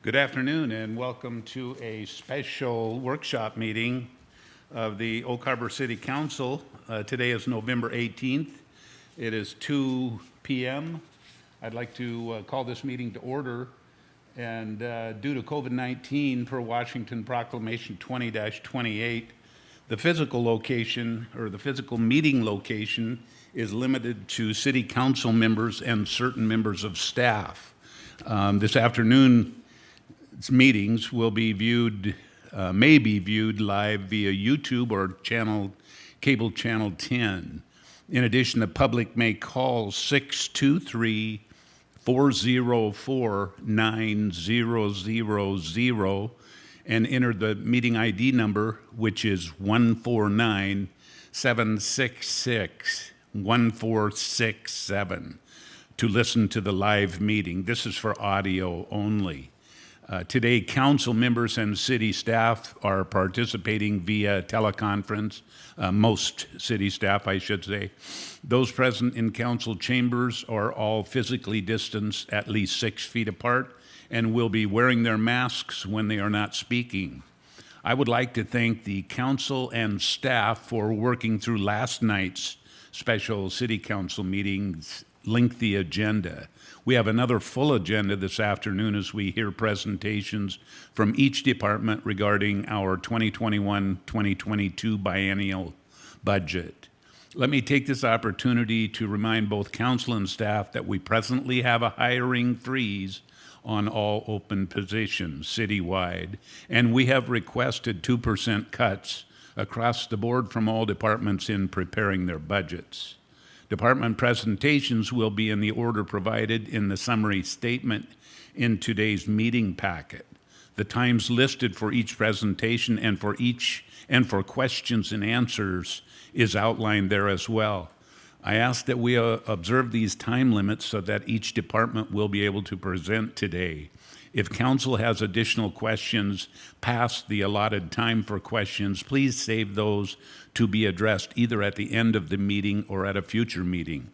Good afternoon and welcome to a special workshop meeting of the Oak Harbor City Council. Today is November 18th. It is 2 p.m. I'd like to call this meeting to order, and due to COVID-19 per Washington Proclamation 20-28, the physical location or the physical meeting location is limited to City Council members and certain members of staff. This afternoon, meetings will be viewed, may be viewed live via YouTube or cable channel 10. In addition, the public may call 623-404-9000 and enter the meeting ID number, which is 149-766-1467, to listen to the live meeting. This is for audio only. Today, council members and city staff are participating via teleconference, most city staff, I should say. Those present in council chambers are all physically distanced at least 6 feet apart and will be wearing their masks when they are not speaking. I would like to thank the council and staff for working through last night's special city council meeting's lengthy agenda. We have another full agenda this afternoon as we hear presentations from each department regarding our 2021-2022 biennial budget. Let me take this opportunity to remind both council and staff that we presently have a hiring freeze on all open positions citywide, and we have requested 2% cuts across the board from all departments in preparing their budgets. Department presentations will be in the order provided in the summary statement in today's meeting packet. The times listed for each presentation and for questions and answers is outlined there as well. I ask that we observe these time limits so that each department will be able to present today. If council has additional questions past the allotted time for questions, please save those to be addressed either at the end of the meeting or at a future meeting.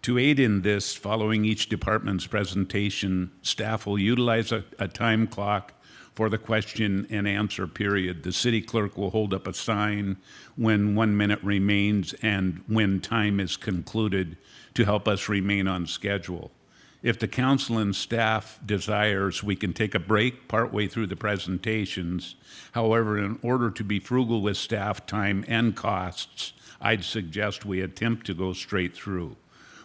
To aid in this, following each department's presentation, staff will utilize a time clock for the question and answer period. The city clerk will hold up a sign when 1 minute remains and when time is concluded to help us remain on schedule. If the council and staff desires, we can take a break partway through the presentations. However, in order to be frugal with staff time and costs, I'd suggest we attempt to go straight through.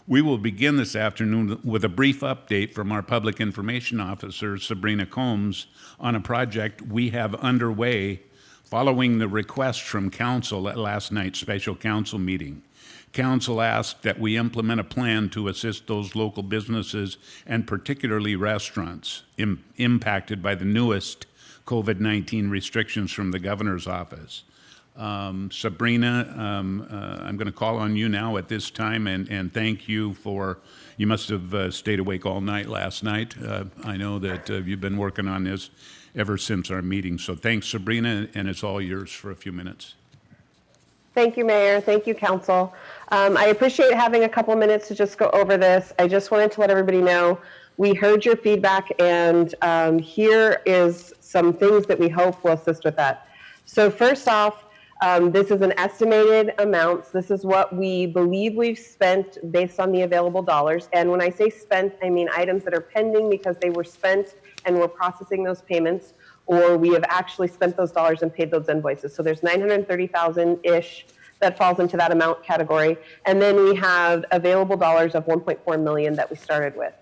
We will begin this afternoon with a brief update from our Public Information Officer, Sabrina Combs, on a project we have underway following the request from council at last night's special council meeting. Council asked that we implement a plan to assist those local businesses and particularly restaurants impacted by the newest COVID-19 restrictions from the governor's office. Sabrina, I'm going to call on you now at this time and thank you you must have stayed awake all night last night. I know that you've been working on this ever since our meeting. So thanks, Sabrina, and it's all yours for a few minutes. Thank you, Mayor. Thank you, Council. I appreciate having a couple minutes to just go over this. I just wanted to let everybody know we heard your feedback, and here is some things that we hope will assist with that. So first off, this is an estimated amount. This is what we believe we've spent based on the available dollars. And when I say spent, I mean items that are pending because they were spent and we're processing those payments, or we have actually spent those dollars and paid those invoices. So there's 930,000-ish that falls into that amount category. And then we have available dollars of 1.4 million that we started with.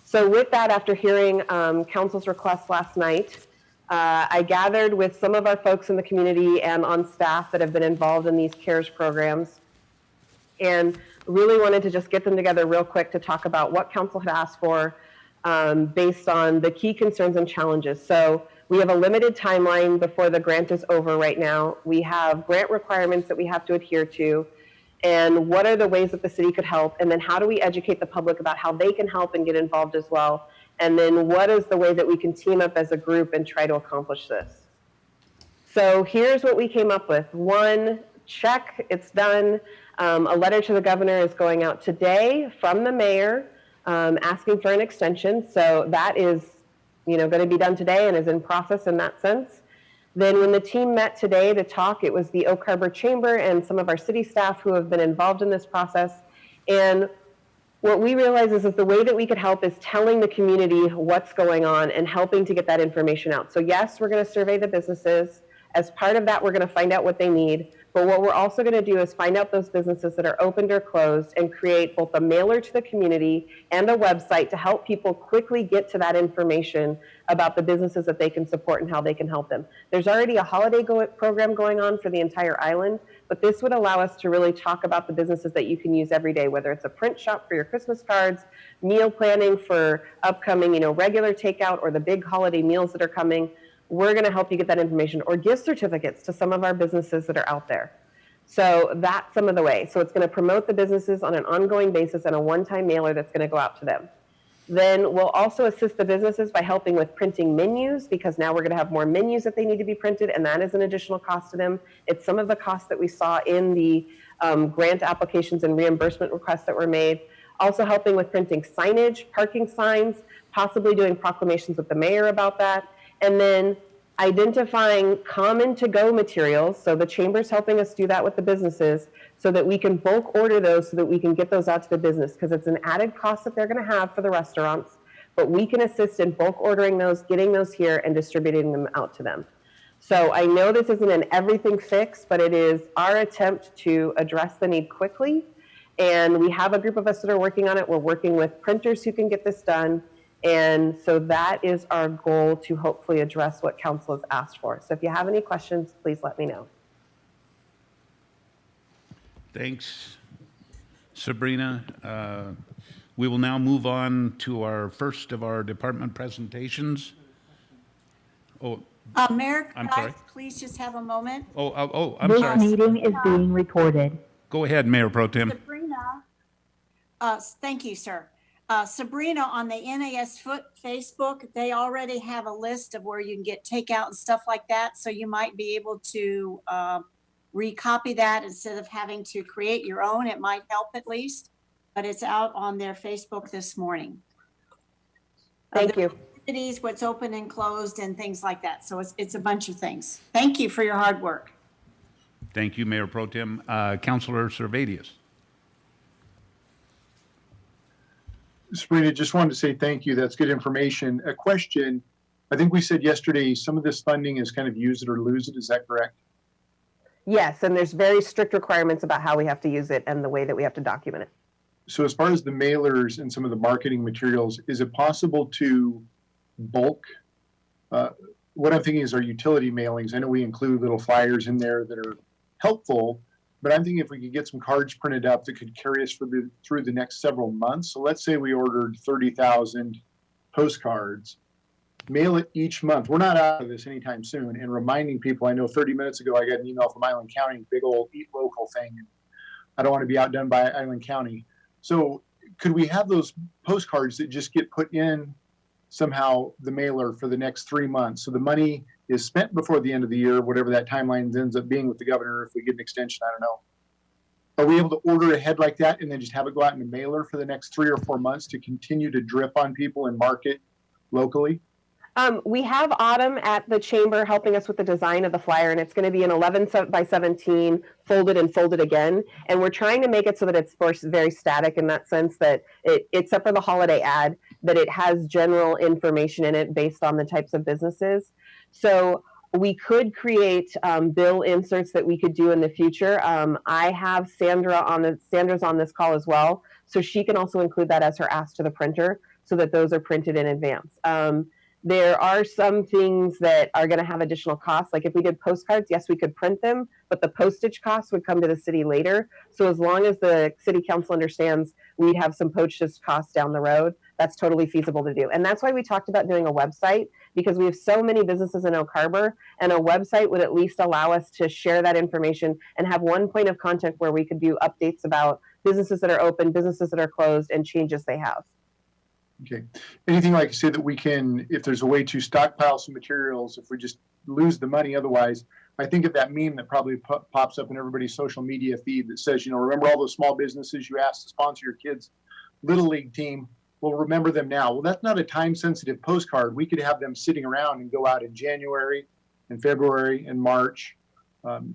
So with that, after hearing council's request last night, I gathered with some of our folks in the community and on staff that have been involved in these CARES programs, and really wanted to just get them together real quick to talk about what council had asked for based on the key concerns and challenges. So we have a limited timeline before the grant is over right now. We have grant requirements that we have to adhere to, and what are the ways that the city could help, and then how do we educate the public about how they can help and get involved as well, and then what is the way that we can team up as a group and try to accomplish this. So here's what we came up with. One, check, it's done. A letter to the governor is going out today from the mayor asking for an extension. So that is going to be done today and is in process in that sense. Then when the team met today to talk, it was the Oak Harbor Chamber and some of our city staff who have been involved in this process. And what we realize is that the way that we could help is telling the community what's going on and helping to get that information out. So yes, we're going to survey the businesses. As part of that, we're going to find out what they need. But what we're also going to do is find out those businesses that are opened or closed and create both a mailer to the community and a website to help people quickly get to that information about the businesses that they can support and how they can help them. There's already a holiday program going on for the entire island, but this would allow us to really talk about the businesses that you can use every day, whether it's a print shop for your Christmas cards, meal planning for upcoming, regular takeout, or the big holiday meals that are coming. We're going to help you get that information, or gift certificates to some of our businesses that are out there. So that's some of the way. So it's going to promote the businesses on an ongoing basis and a one-time mailer that's going to go out to them. Then we'll also assist the businesses by helping with printing menus, because now we're going to have more menus that they need to be printed, and that is an additional cost to them. It's some of the costs that we saw in the grant applications and reimbursement requests that were made. Also helping with printing signage, parking signs, possibly doing proclamations with the mayor about that. And then identifying common to-go materials. So the chamber's helping us do that with the businesses so that we can bulk order those so that we can get those out to the business, because it's an added cost that they're going to have for the restaurants, but we can assist in bulk ordering those, getting those here, and distributing them out to them. So I know this isn't an everything fix, but it is our attempt to address the need quickly. And we have a group of us that are working on it. We're working with printers who can get this done. And so that is our goal, to hopefully address what council has asked for. So if you have any questions, please let me know. Thanks, Sabrina. We will now move on to our first of our department presentations. Oh, Mayor, I'm could I sorry. please just have a moment? I'm This sorry. meeting is being recorded. Go ahead, Mayor Pro Tem. Sabrina, thank you, sir. Sabrina, on the NAS Facebook, they already have a list of where you can get takeout and stuff like that. So you might be able to recopy that instead of having to create your own. It might help at least, but it's out on their Facebook this morning. Thank you. Activities, what's open and closed, and things like that. So it's a bunch of things. Thank you for your hard work. Thank you, Mayor Pro Tem. Councilor Servadius. Sabrina, just wanted to say thank you. That's good information. A question. I think we said yesterday some of this funding is kind of use it or lose it. Is that correct? Yes, and there's very strict requirements about how we have to use it and the way that we have to document it. So as far as the mailers and some of the marketing materials, is it possible to bulk? What I'm thinking is our utility mailings. I know we include little flyers in there that are helpful, but I'm thinking if we could get some cards printed up that could carry us through the next several months. So let's say we ordered 30,000 postcards, mail it each month. We're not out of this anytime soon. And reminding people, I know 30 minutes ago, I got an email from Island County, big old Eat Local thing. I don't want to be outdone by Island County. So could we have those postcards that just get put in somehow the mailer for the next 3 months? So the money is spent before the end of the year, whatever that timeline ends up being with the governor. If we get an extension, I don't know. Are we able to order ahead like that and then just have it go out in the mailer for the next 3 or 4 months to continue to drip on people and market locally? We have Autumn at the chamber helping us with the design of the flyer, and it's going to be an 11 by 17 folded and folded again. And we're trying to make it so that it's very static in that sense, that except for the holiday ad, that it has general information in it based on the types of businesses. So we could create bill inserts that we could do in the future. I have Sandra's on this call as well, so she can also include that as her ask to the printer so that those are printed in advance. There are some things that are going to have additional costs. Like if we did postcards, yes, we could print them, but the postage costs would come to the city later. So as long as the city council understands we'd have some postage costs down the road, that's totally feasible to do. And that's why we talked about doing a website, because we have so many businesses in Oak Harbor, and a website would at least allow us to share that information and have one point of contact where we could do updates about businesses that are open, businesses that are closed, and changes they have. Okay. Anything like say that we can, if there's a way to stockpile some materials, if we just lose the money otherwise, I think of that meme that probably pops up in everybody's social media feed that says, remember all those small businesses you asked to sponsor your kids' Little League team? we'll remember them now. Well, that's not a time-sensitive postcard. We could have them sitting around and go out in January and February and March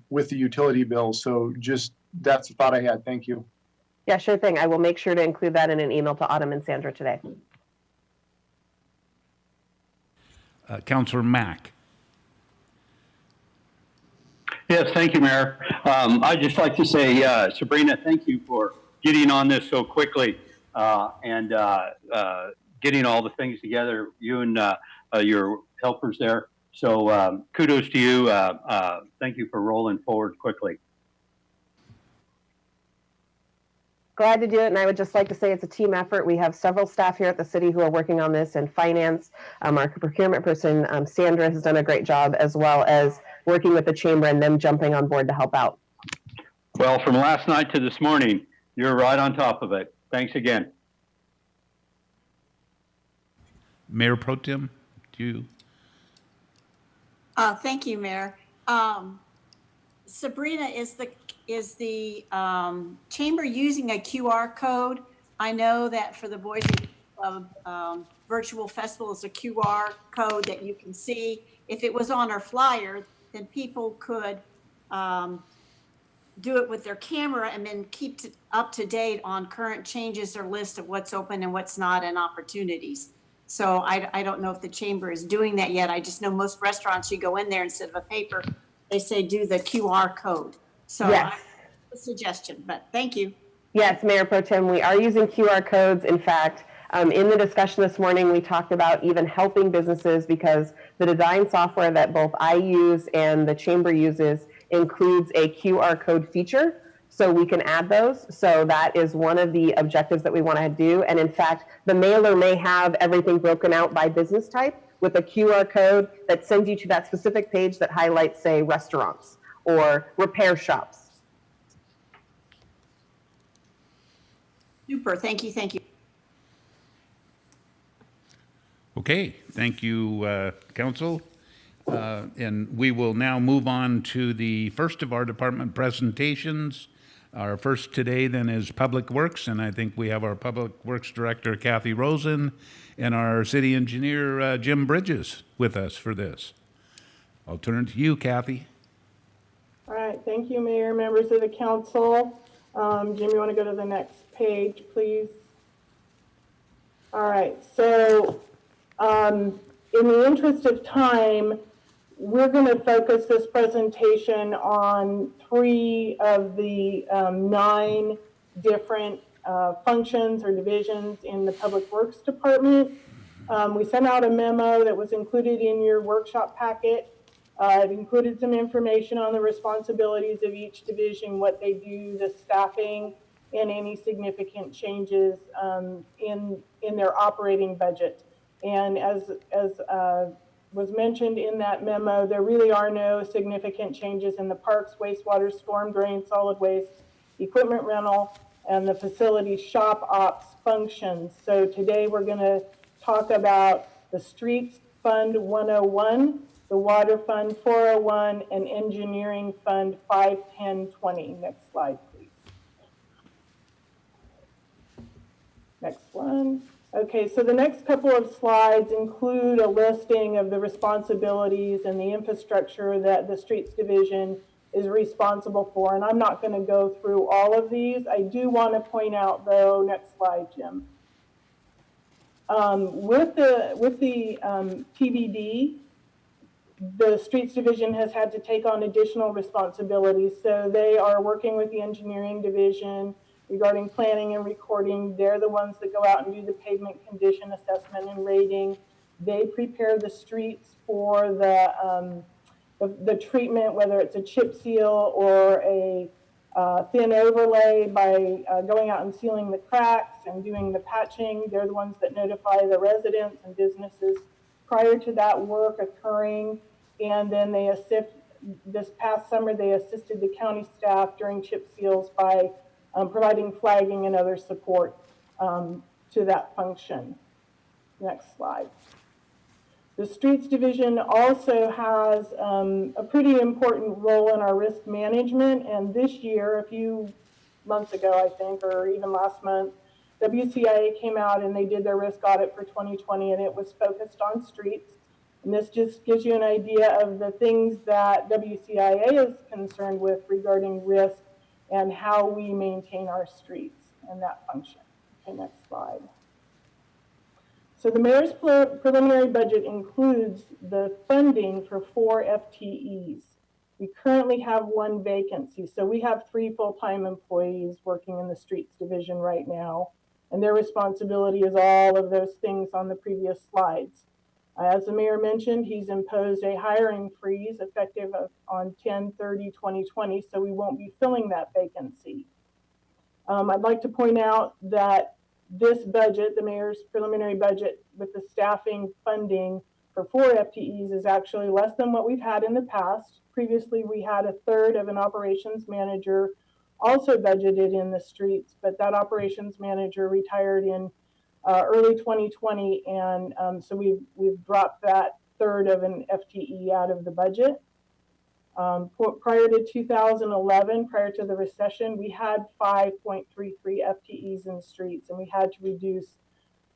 with the utility bills. So just, that's the thought I had. Thank you. Yeah, sure thing. I will make sure to include that in an email to Autumn and Sandra today. Councillor Mack. Yes, thank you, Mayor. I'd just like to say, Sabrina, thank you for getting on this so quickly and getting all the things together, you and your helpers there. So kudos to you. Thank you for rolling forward quickly. Glad to do it, and I would just like to say it's a team effort. We have several staff here at the city who are working on this in finance. Our procurement person, Sandra, has done a great job, as well as working with the chamber and them jumping on board to help out. Well, from last night to this morning, you're right on top of it. Thanks again. Mayor Pro Tem, do you? Thank you, Mayor. Sabrina, is the chamber using a QR code? I know that for the Boise Virtual Festival, it's a QR code that you can see. If it was on our flyer, then people could do it with their camera and then keep up to date on current changes or list of what's open and what's not and opportunities. So I don't know if the chamber is doing that yet. I just know most restaurants, you go in there instead of a paper, they say do the QR code. So Yes. a suggestion, but thank you. Yes, Mayor Pro Tem, we are using QR codes. In fact, in the discussion this morning, we talked about even helping businesses because the design software that both I use and the chamber uses includes a QR code feature, so we can add those. So that is one of the objectives that we want to do. And in fact, the mailer may have everything broken out by business type with a QR code that sends you to that specific page that highlights, say, restaurants or repair shops. Super, thank you, thank you. Okay, thank you, Council. And we will now move on to the first of our department presentations. Our first today then is Public Works, and I think we have our Public Works Director, Kathy Rosen, and our City Engineer, Jim Bridges, with us for this. I'll turn it to you, Kathy. All right, thank you, Mayor, members of the council. Jim, you want to go to the next page, please? All right, so in the interest of time, we're going to focus this presentation on 3 of the 9 different functions or divisions in the Public Works Department. We sent out a memo that was included in your workshop packet. It included some information on the responsibilities of each division, what they do, the staffing, and any significant changes in their operating budget. And as was mentioned in that memo, there really are no significant changes in the parks, wastewater, storm drain, solid waste, equipment rental, and the facility shop ops functions. So today we're going to talk about the Streets Fund 101, the Water Fund 401, and Engineering Fund 51020. Next slide, please. Next one. Okay, so the next couple of slides include a listing of the responsibilities and the infrastructure that the Streets Division is responsible for. And I'm not going to go through all of these. I do want to point out, though, next slide, Jim. With the TBD, the Streets Division has had to take on additional responsibilities. So they are working with the Engineering Division regarding planning and recording. They're the ones that go out and do the pavement condition assessment and rating. They prepare the streets for the treatment, whether it's a chip seal or a thin overlay, by going out and sealing the cracks and doing the patching. They're the ones that notify the residents and businesses prior to that work occurring. And then they assist, this past summer, they assisted the county staff during chip seals by providing flagging and other support to that function. Next slide. The Streets Division also has a pretty important role in our risk management. And this year, a few months ago, I think, or even last month, WCIA came out and they did their risk audit for 2020, and it was focused on streets. And this just gives you an idea of the things that WCIA is concerned with regarding risk and how we maintain our streets and that function. Okay, next slide. So the mayor's preliminary budget includes the funding for 4 FTEs. We currently have 1 vacancy. So we have 3 full-time employees working in the streets division right now. And their responsibility is all of those things on the previous slides. As the mayor mentioned, he's imposed a hiring freeze effective on 10/30/2020, so we won't be filling that vacancy. I'd like to point out that this budget, the mayor's preliminary budget with the staffing funding for 4 FTEs, is actually less than what we've had in the past. Previously, we had 1/3 of an operations manager also budgeted in the streets, but that operations manager retired in early 2020, and so we've dropped that 1/3 of an FTE out of the budget. Prior to 2011, prior to the recession, we had 5.33 FTEs in streets, and we had to reduce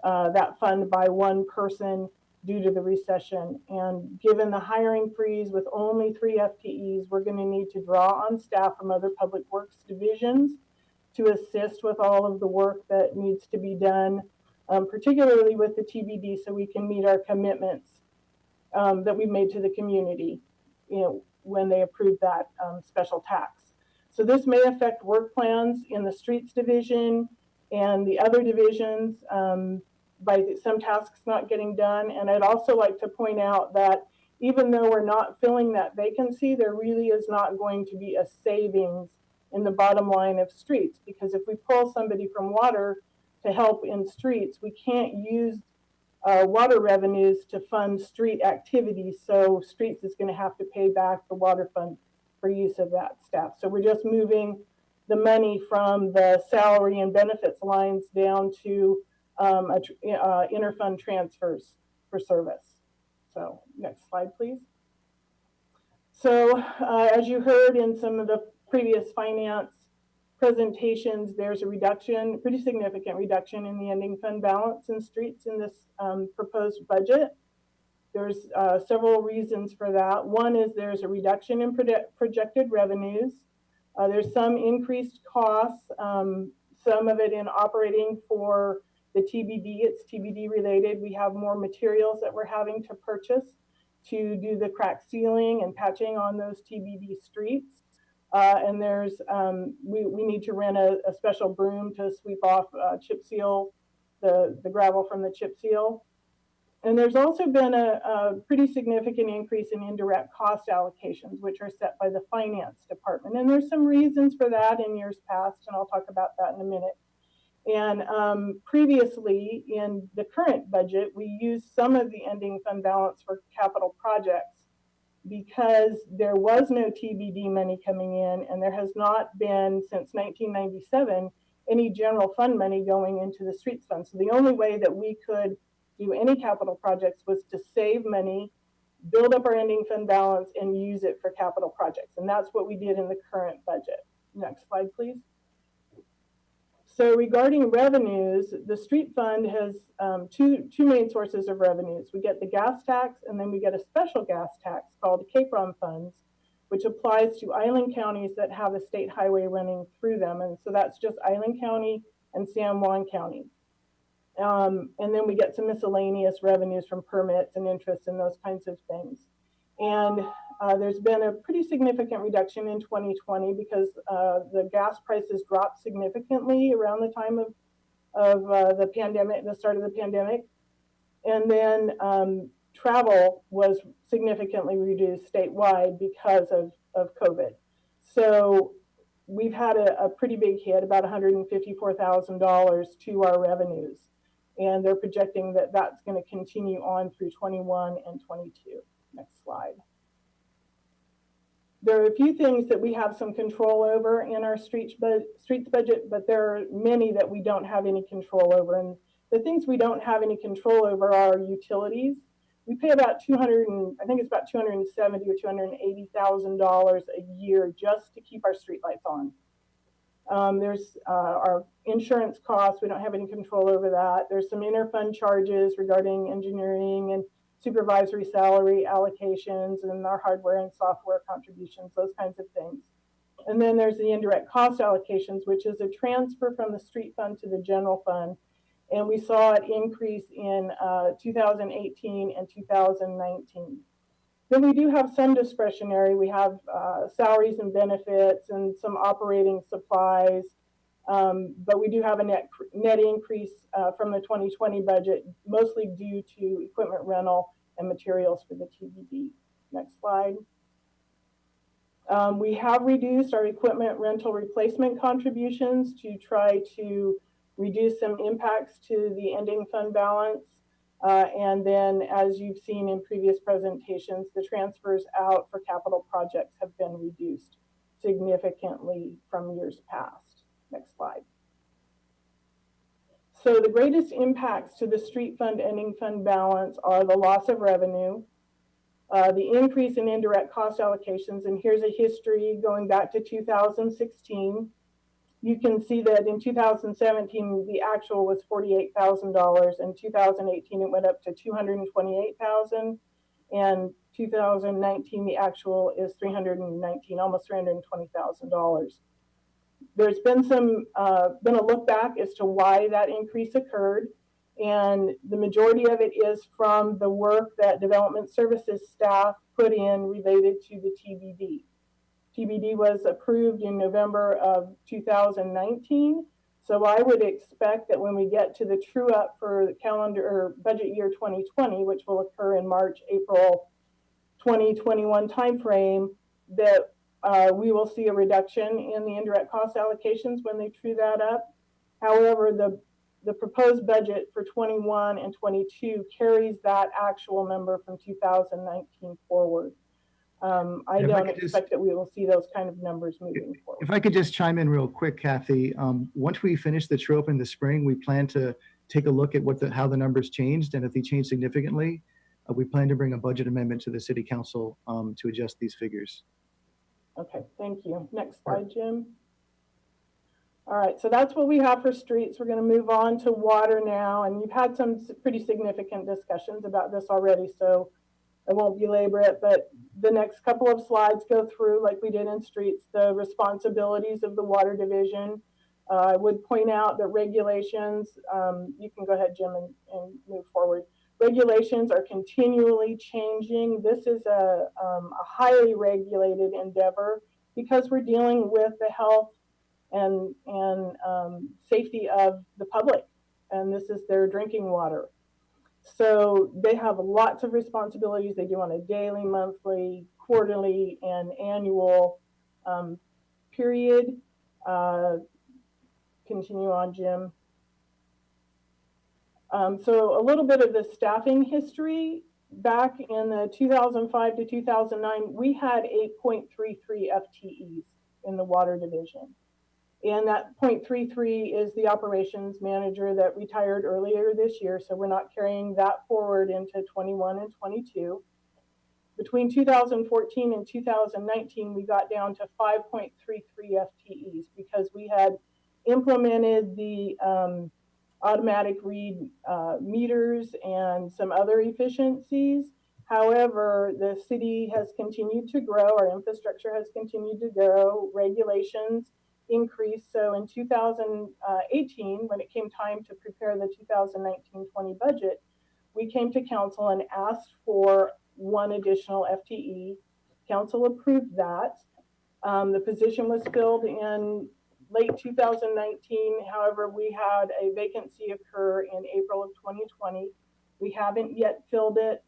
that fund by 1 person due to the recession. And given the hiring freeze with only 3 FTEs, we're going to need to draw on staff from other public works divisions to assist with all of the work that needs to be done, particularly with the TBD, so we can meet our commitments that we made to the community, when they approved that special tax. So this may affect work plans in the streets division and the other divisions by some tasks not getting done. And I'd also like to point out that even though we're not filling that vacancy, there really is not going to be a savings in the bottom line of streets, because if we pull somebody from water to help in streets, we can't use water revenues to fund street activities. So streets is going to have to pay back the water fund for use of that staff. So we're just moving the money from the salary and benefits lines down to interfund transfers for service. So next slide, please. So as you heard in some of the previous finance presentations, there's a reduction, pretty significant reduction in the ending fund balance in streets in this proposed budget. There's several reasons for that. One is there's a reduction in projected revenues. There's some increased costs, some of it in operating for the TBD. It's TBD related. We have more materials that we're having to purchase to do the crack sealing and patching on those TBD streets. And there's, we need to rent a special broom to sweep off chip seal, the gravel from the chip seal. And there's also been a pretty significant increase in indirect cost allocations, which are set by the finance department. And there's some reasons for that in years past, and I'll talk about that in a minute. And previously in the current budget, we used some of the ending fund balance for capital projects because there was no TBD money coming in, and there has not been since 1997 any general fund money going into the streets fund. So the only way that we could do any capital projects was to save money, build up our ending fund balance, and use it for capital projects. And that's what we did in the current budget. Next slide, please. So regarding revenues, the street fund has two main sources of revenues. We get the gas tax, and then we get a special gas tax called KPROM funds, which applies to island counties that have a state highway running through them. And so that's just Island County and San Juan County. And then we get some miscellaneous revenues from permits and interest and those kinds of things. And there's been a pretty significant reduction in 2020 because the gas prices dropped significantly around the time of the pandemic, the start of the pandemic. And then travel was significantly reduced statewide because of COVID. So we've had a pretty big hit, about $154,000 to our revenues. And they're projecting that that's going to continue on through 21 and 22. Next slide. There are a few things that we have some control over in our streets budget, but there are many that we don't have any control over. And the things we don't have any control over are utilities. We pay about I think it's about $270,000 or $280,000 a year just to keep our streetlights on. There's our insurance costs. We don't have any control over that. There's some interfund charges regarding engineering and supervisory salary allocations and our hardware and software contributions, those kinds of things. And then there's the indirect cost allocations, which is a transfer from the street fund to the general fund. And we saw it increase in 2018 and 2019. Then we do have some discretionary. We have salaries and benefits and some operating supplies. But we do have a net increase from the 2020 budget, mostly due to equipment rental and materials for the TBD. Next slide. We have reduced our equipment rental replacement contributions to try to reduce some impacts to the ending fund balance. And then, as you've seen in previous presentations, the transfers out for capital projects have been reduced significantly from years past. Next slide. So the greatest impacts to the street fund ending fund balance are the loss of revenue, the increase in indirect cost allocations, and here's a history going back to 2016. You can see that in 2017, the actual was $48,000. In 2018, it went up to $228,000. And 2019, the actual is $319,000, almost $320,000. There's been been a look back as to why that increase occurred. And the majority of it is from the work that development services staff put in related to the TBD. TBD was approved in November of 2019. So I would expect that when we get to the true up for the calendar or budget year 2020, which will occur in March, April 2021 timeframe, that we will see a reduction in the indirect cost allocations when they true that up. However, the proposed budget for 21 and 22 carries that actual number from 2019 forward. I don't expect that we will see those kind of numbers moving forward. If I could just chime in real quick, Kathy. Once we finish the true up in the spring, we plan to take a look at how the numbers changed, and if they changed significantly, we plan to bring a budget amendment to the City Council to adjust these figures. Okay, thank you. Next slide, Jim. All right, so that's what we have for streets. We're going to move on to water now, and you've had some pretty significant discussions about this already, so I won't belabor it, but the next couple of slides go through, like we did in streets, the responsibilities of the water division. I would point out that regulations, you can go ahead, Jim, and move forward. Regulations are continually changing. This is a highly regulated endeavor because we're dealing with the health and safety of the public, and this is their drinking water. So they have lots of responsibilities. They do on a daily, monthly, quarterly, and annual period. Continue on, Jim. So a little bit of the staffing history. Back in the 2005 to 2009, we had 8.33 FTEs in the water division. And that 0.33 is the operations manager that retired earlier this year. So we're not carrying that forward into 21 and 22. Between 2014 and 2019, we got down to 5.33 FTEs because we had implemented the automatic read meters and some other efficiencies. However, the city has continued to grow. Our infrastructure has continued to grow. Regulations increased. So in 2018, when it came time to prepare the 2019-20 budget, we came to council and asked for one additional FTE. Council approved that. The position was filled in late 2019. However, we had a vacancy occur in April of 2020. We haven't yet filled it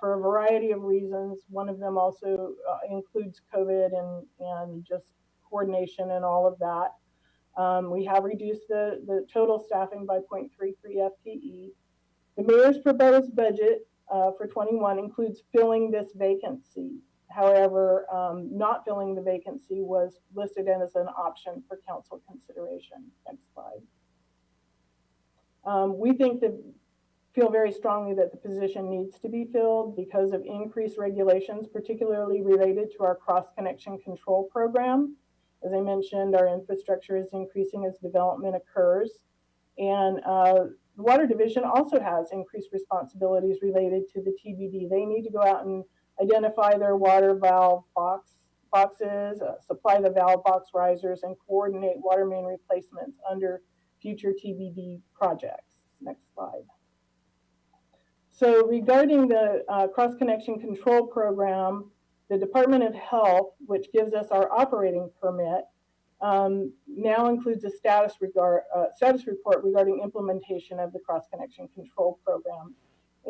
for a variety of reasons. One of them also includes COVID and just coordination and all of that. We have reduced the total staffing by 0.33 FTE. The mayor's proposed budget for 21 includes filling this vacancy. However, not filling the vacancy was listed as an option for council consideration. Next slide. We feel very strongly that the position needs to be filled because of increased regulations, particularly related to our cross-connection control program. As I mentioned, our infrastructure is increasing as development occurs. And the Water Division also has increased responsibilities related to the TBD. They need to go out and identify their water valve boxes, supply the valve box risers, and coordinate water main replacements under future TBD projects. Next slide. So regarding the cross-connection control program, the Department of Health, which gives us our operating permit, now includes a status report regarding implementation of the cross-connection control program.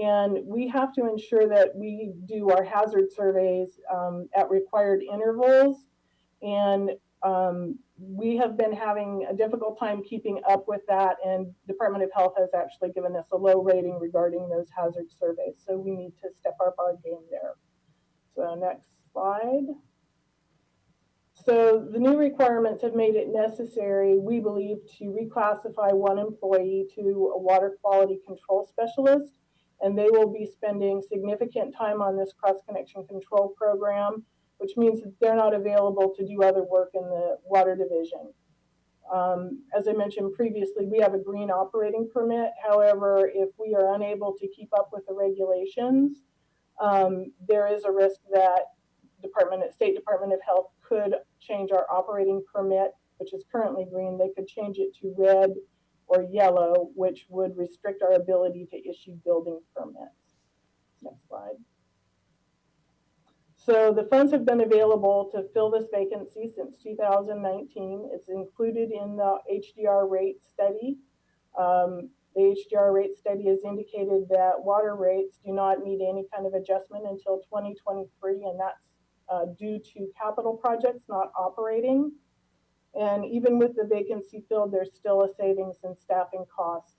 And we have to ensure that we do our hazard surveys at required intervals. And we have been having a difficult time keeping up with that. And Department of Health has actually given us a low rating regarding those hazard surveys. So we need to step up our game there. So next slide. So the new requirements have made it necessary, we believe, to reclassify one employee to a water quality control specialist, and they will be spending significant time on this cross-connection control program, which means that they're not available to do other work in the Water Division. As I mentioned previously, we have a green operating permit. However, if we are unable to keep up with the regulations, there is a risk that State Department of Health could change our operating permit, which is currently green. They could change it to red or yellow, which would restrict our ability to issue building permits. Next slide. So the funds have been available to fill this vacancy since 2019. It's included in the HDR rate study. The HDR rate study has indicated that water rates do not need any kind of adjustment until 2023, and that's due to capital projects, not operating. And even with the vacancy filled, there's still a savings in staffing costs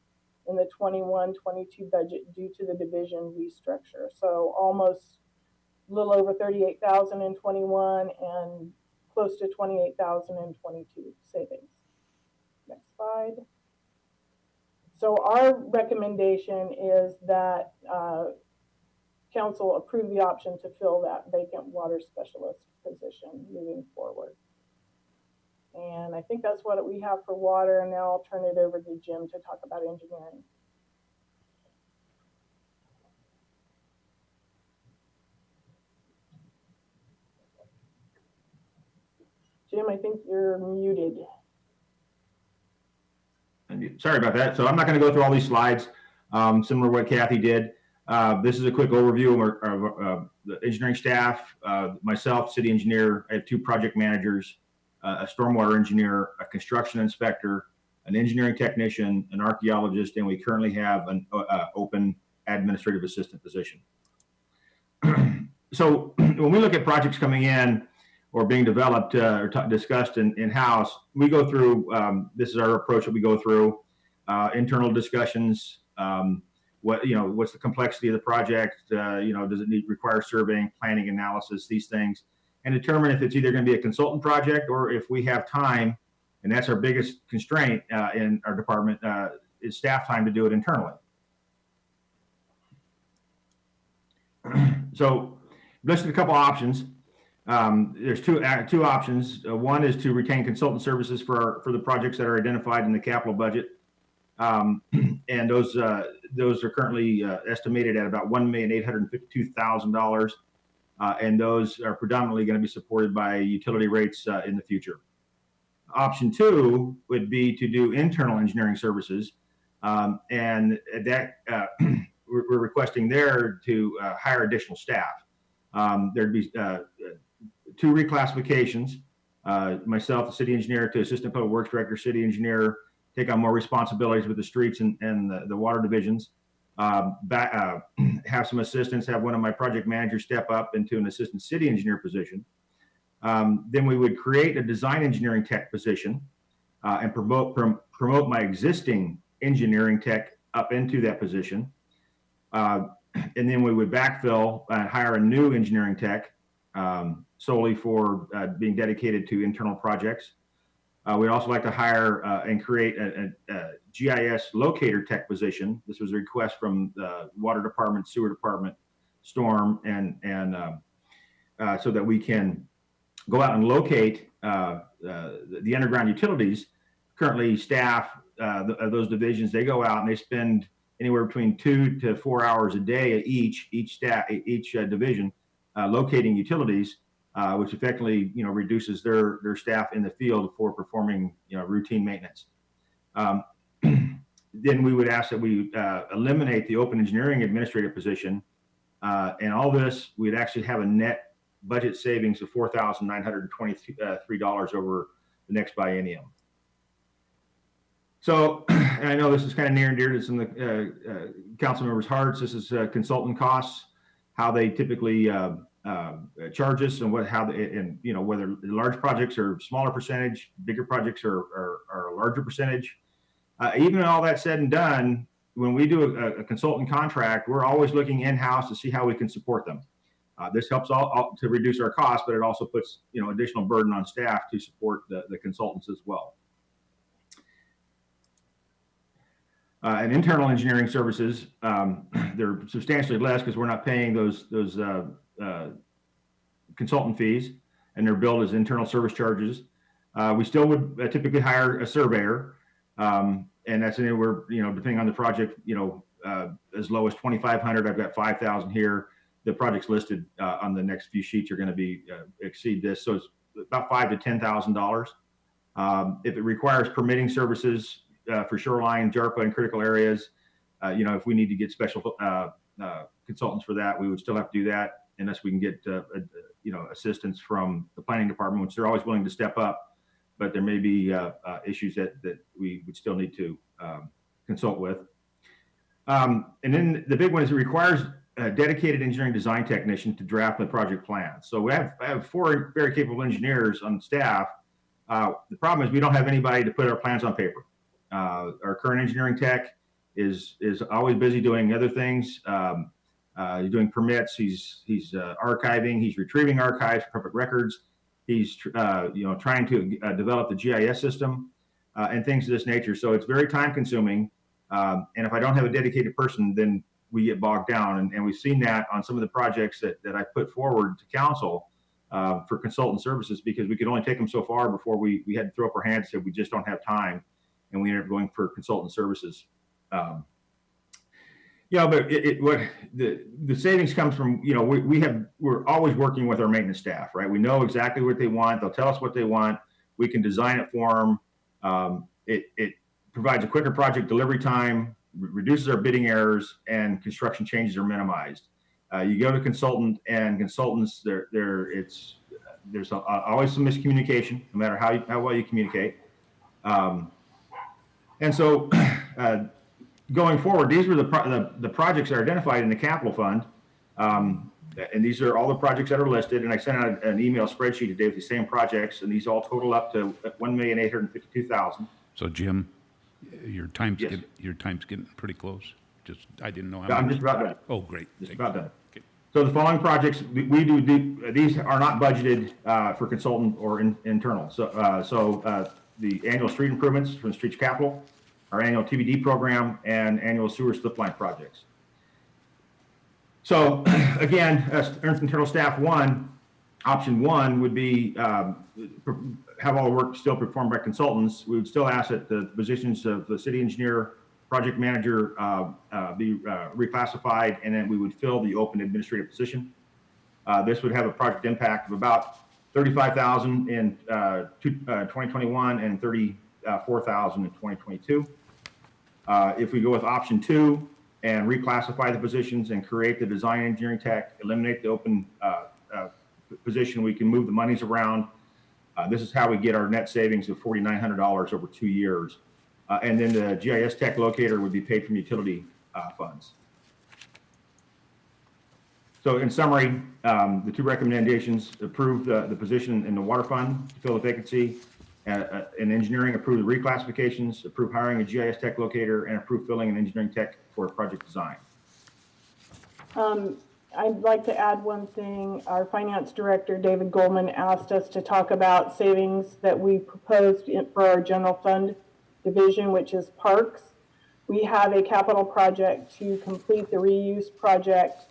in the 21-22 budget due to the division restructure. So almost a little over 38,000 in 21 and close to 28,000 in 22 savings. Next slide. So our recommendation is that council approve the option to fill that vacant water specialist position moving forward. And I think that's what we have for water. And now I'll turn it over to Jim to talk about engineering. Jim, I think you're muted. Sorry about that. So I'm not going to go through all these slides, similar to what Kathy did. This is a quick overview of the engineering staff, myself, city engineer. I have 2 project managers, a stormwater engineer, a construction inspector, an engineering technician, an archaeologist, and we currently have an open administrative assistant position. So when we look at projects coming in or being developed or discussed in-house, we go through, this is our approach that we go through, internal discussions, what's the complexity of the project, does it require surveying, planning, analysis, these things, and determine if it's either going to be a consultant project or if we have time, and that's our biggest constraint in our department, is staff time to do it internally. So listed a couple options. There's two options. One is to retain consultant services for the projects that are identified in the capital budget. And those are currently estimated at about $1,852,000. And those are predominantly going to be supported by utility rates in the future. Option 2 would be to do internal engineering services. And that we're requesting there to hire additional staff. There'd be 2 reclassifications, myself, the city engineer, to assistant public works director, city engineer, take on more responsibilities with the streets and the water divisions, have some assistants, have one of my project managers step up into an assistant city engineer position. Then we would create a design engineering tech position and promote my existing engineering tech up into that position. And then we would backfill and hire a new engineering tech solely for being dedicated to internal projects. We'd also like to hire and create a GIS locator tech position. This was a request from the water department, sewer department, storm, and so that we can go out and locate the underground utilities. Currently, staff of those divisions, they go out and they spend anywhere between 2 to 4 hours a day at each division locating utilities, which effectively reduces their staff in the field for performing routine maintenance. Then we would ask that we eliminate the open engineering administrative position, and all this we'd actually have a net budget savings of $4,923 over the next biennium. So, and I know this is kind of near and dear to some of the council members' hearts. This is consultant costs, how they typically charge us, and whether large projects are smaller percentage, bigger projects are a larger percentage. Even all that said and done, when we do a consultant contract, we're always looking in-house to see how we can support them. This helps all to reduce our costs, but it also puts additional burden on staff to support the consultants as well. And internal engineering services, they're substantially less because we're not paying those consultant fees, and they're billed as internal service charges. We still would typically hire a surveyor, and that's anywhere, depending on the project, as low as $2,500. I've got $5,000 here. The projects listed on the next few sheets are going to be exceed this, so it's about $5,000 to $10,000. If it requires permitting services for shoreline, JARPA, and critical areas, if we need to get special consultants for that, we would still have to do that unless we can get assistance from the planning department, which they're always willing to step up. But there may be issues that we would still need to consult with. And then the big one is it requires a dedicated engineering design technician to draft the project plan. So I have 4 very capable engineers on staff. The problem is we don't have anybody to put our plans on paper. Our current engineering tech is always busy doing other things. He's doing permits. He's archiving. He's retrieving archives, public records. He's trying to develop the GIS system and things of this nature. So it's very time consuming. And if I don't have a dedicated person, then we get bogged down. And we've seen that on some of the projects that I put forward to council for consultant services, because we could only take them so far before we had to throw up our hands and say we just don't have time, and we ended up going for consultant services. But what the savings comes from, we're always working with our maintenance staff, right? We know exactly what they want. They'll tell us what they want. We can design it for them. It provides a quicker project delivery time, reduces our bidding errors, and construction changes are minimized. You go to consultant, and consultants, there's always some miscommunication, no matter how well you communicate. And so going forward, these were the projects that are identified in the capital fund. And these are all the projects that are listed. And I sent out an email spreadsheet today with the same projects, and these all total up to $1,852,000. So Jim, your time's Yes. getting pretty close. I didn't know how I'm much. just about done. Oh, great. Just about done. Okay. So the following projects we do these are not budgeted for consultant or internal. So the annual street improvements from the Streets Capital, our annual TBD program, and annual sewer slip line projects. So again, internal staff option one would be have all the work still performed by consultants. We would still ask that the positions of the city engineer, project manager be reclassified, and then we would fill the open administrative position. This would have a project impact of about $35,000 in 2021 and $34,000 in 2022. If we go with option 2 and reclassify the positions and create the design engineering tech, eliminate the open position, we can move the monies around. This is how we get our net savings of $4,900 over 2 years. And then the GIS tech locator would be paid from utility funds. So in summary, the 2 recommendations: approve the position in the water fund to fill the vacancy, in engineering, approve the reclassifications, approve hiring a GIS tech locator, and approve filling an engineering tech for project design. I'd like to add one thing. Our finance director, David Goldman, asked us to talk about savings that we proposed for our general fund division, which is parks. We have a capital project to complete the reuse project,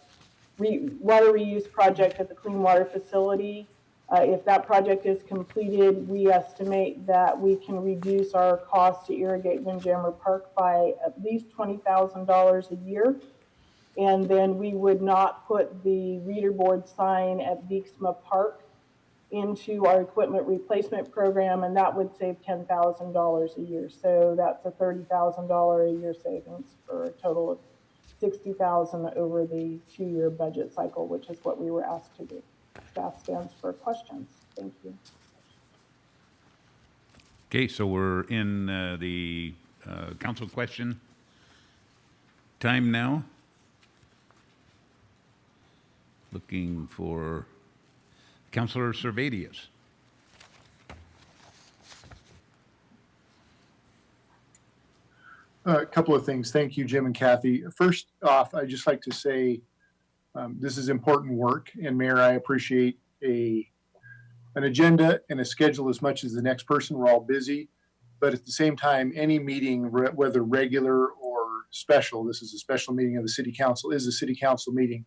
water reuse project at the Clean Water Facility. If that project is completed, we estimate that we can reduce our cost to irrigate Windjammer Park by at least $20,000 a year. And then we would not put the reader board sign at Beeksma Park into our equipment replacement program, and that would save $10,000 a year. So that's a $30,000 a year savings for a total of $60,000 over the 2-year budget cycle, which is what we were asked to do. Staff stands for questions. Thank you. Okay, so we're in the council question time now. Looking for Councilor Servadius. A couple of things. Thank you, Jim and Kathy. First off, I'd just like to say this is important work. And Mayor, I appreciate an agenda and a schedule as much as the next person. We're all busy. But at the same time, any meeting, whether regular or special, this is a special meeting of the City Council, is a City Council meeting.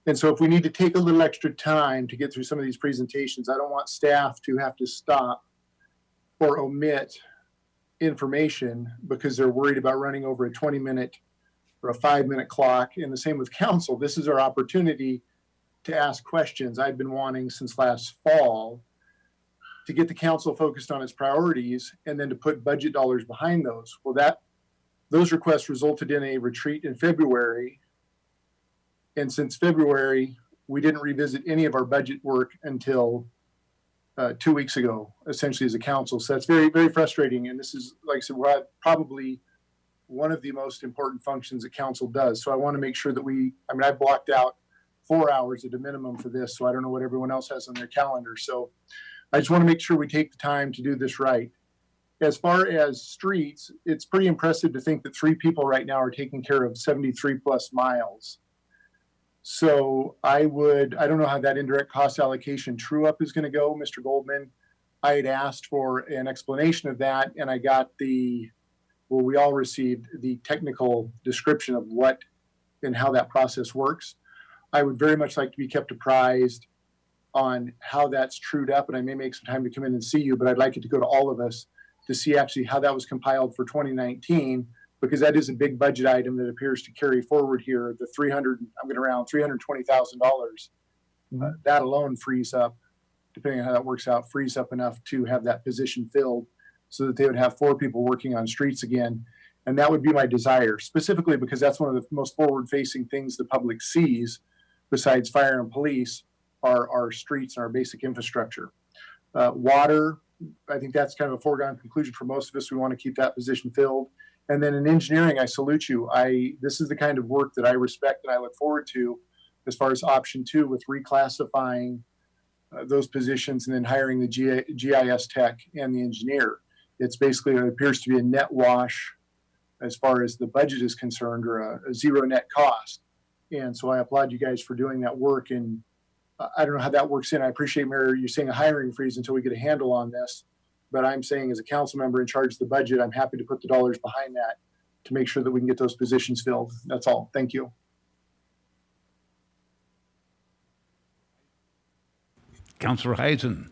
And so if we need to take a little extra time to get through some of these presentations, I don't want staff to have to stop or omit information because they're worried about running over a 20-minute or a 5-minute clock. And the same with council. This is our opportunity to ask questions. I've been wanting since last fall to get the council focused on its priorities and then to put budget dollars behind those. Well, those requests resulted in a retreat in February. And since February, we didn't revisit any of our budget work until 2 weeks ago, essentially as a council. So that's very, very frustrating. And this is, like I said, we're probably one of the most important functions that council does. So I want to make sure that I blocked out 4 hours at a minimum for this. So I don't know what everyone else has on their calendar. So I just want to make sure we take the time to do this right. As far as streets, it's pretty impressive to think that 3 people right now are taking care of 73 plus miles. So I don't know how that indirect cost allocation true up is going to go, Mr. Goldman. I had asked for an explanation of that, and I got we all received the technical description of what and how that process works. I would very much like to be kept apprised on how that's trued up, and I may make some time to come in and see you, but I'd like it to go to all of us to see actually how that was compiled for 2019, because that is a big budget item that appears to carry forward here. The $320,000. That alone frees up, depending on how that works out, frees up enough to have that position filled so that they would have 4 people working on streets again. And that would be my desire, specifically because that's one of the most forward-facing things the public sees, besides fire and police, are our streets and our basic infrastructure. Water, I think that's kind of a foregone conclusion for most of us. We want to keep that position filled. And then in engineering, I salute you. This is the kind of work that I respect and I look forward to as far as option 2 with reclassifying those positions and then hiring the GIS tech and the engineer. It's basically, it appears to be a net wash as far as the budget is concerned, or a zero net cost. And so I applaud you guys for doing that work. And I don't know how that works in. I appreciate, Mayor, you saying a hiring freeze until we get a handle on this. But I'm saying as a council member in charge of the budget, I'm happy to put the dollars behind that to make sure that we can get those positions filled. That's all. Thank you. Councilor Heisen.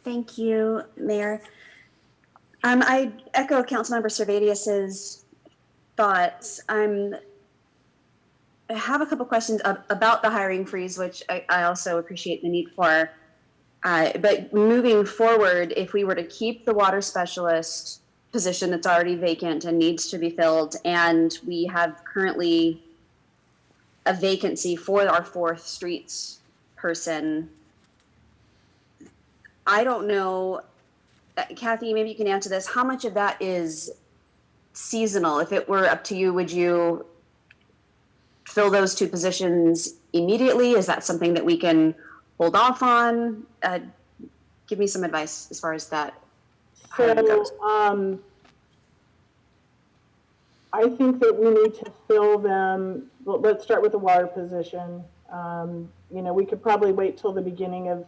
Thank you, Mayor. I echo Councilmember Servadius's thoughts. I have a couple questions about the hiring freeze, which I also appreciate the need for. But moving forward, if we were to keep the water specialist position that's already vacant and needs to be filled, and we have currently a vacancy for our 4th streets person, I don't know, Kathy, maybe you can answer this. How much of that is seasonal? If it were up to you, would you fill those 2 positions immediately? Is that something that we can hold off on? Give me some advice as far as that. So I think that we need to fill them. Well, let's start with the water position. We could probably wait till the beginning of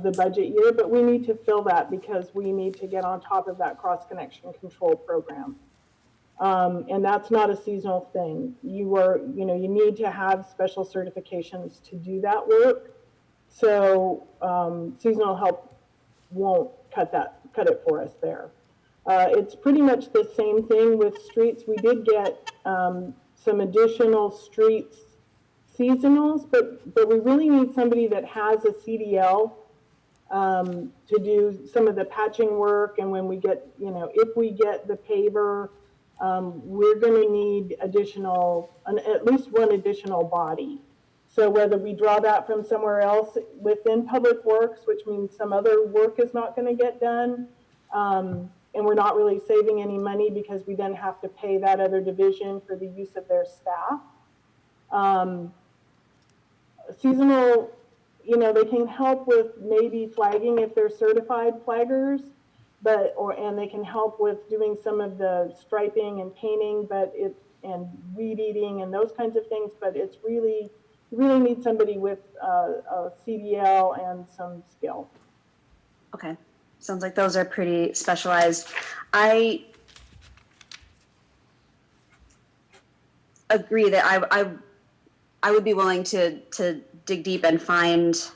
the budget year, but we need to fill that because we need to get on top of that cross connection control program. And that's not a seasonal thing. You need to have special certifications to do that work. So seasonal help won't cut it for us there. It's pretty much the same thing with streets. We did get some additional streets seasonals, but we really need somebody that has a CDL to do some of the patching work. And when we get, if we get the paver, we're going to need at least one additional body. So whether we draw that from somewhere else within Public Works, which means some other work is not going to get done, and we're not really saving any money because we then have to pay that other division for the use of their staff. Seasonal, they can help with maybe flagging if they're certified flaggers, and they can help with doing some of the striping and painting, and weed eating and those kinds of things. But it's you really need somebody with a CDL and some skill. Okay. Sounds like those are pretty specialized. I agree that I would be willing to dig deep and find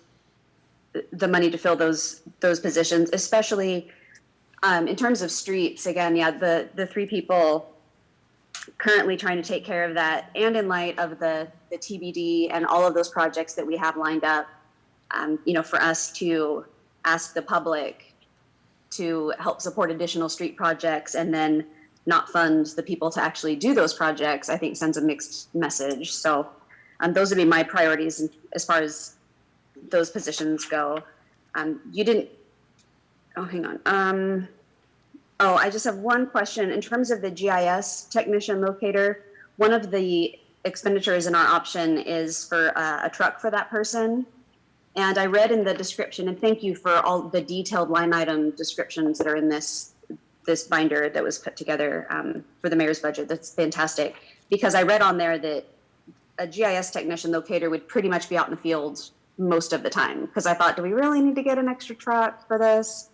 the money to fill those positions, especially in terms of streets. Again, yeah, the 3 people currently trying to take care of that, and in light of the TBD and all of those projects that we have lined up, for us to ask the public to help support additional street projects and then not fund the people to actually do those projects, I think sends a mixed message. So those would be my priorities as far as those positions go. Hang on. I just have one question. In terms of the GIS technician locator, one of the expenditures in our option is for a truck for that person. And I read in the description, and thank you for all the detailed line item descriptions that are in this binder that was put together for the mayor's budget. That's fantastic. Because I read on there that a GIS technician locator would pretty much be out in the field most of the time. Because I thought, do we really need to get an extra truck for this?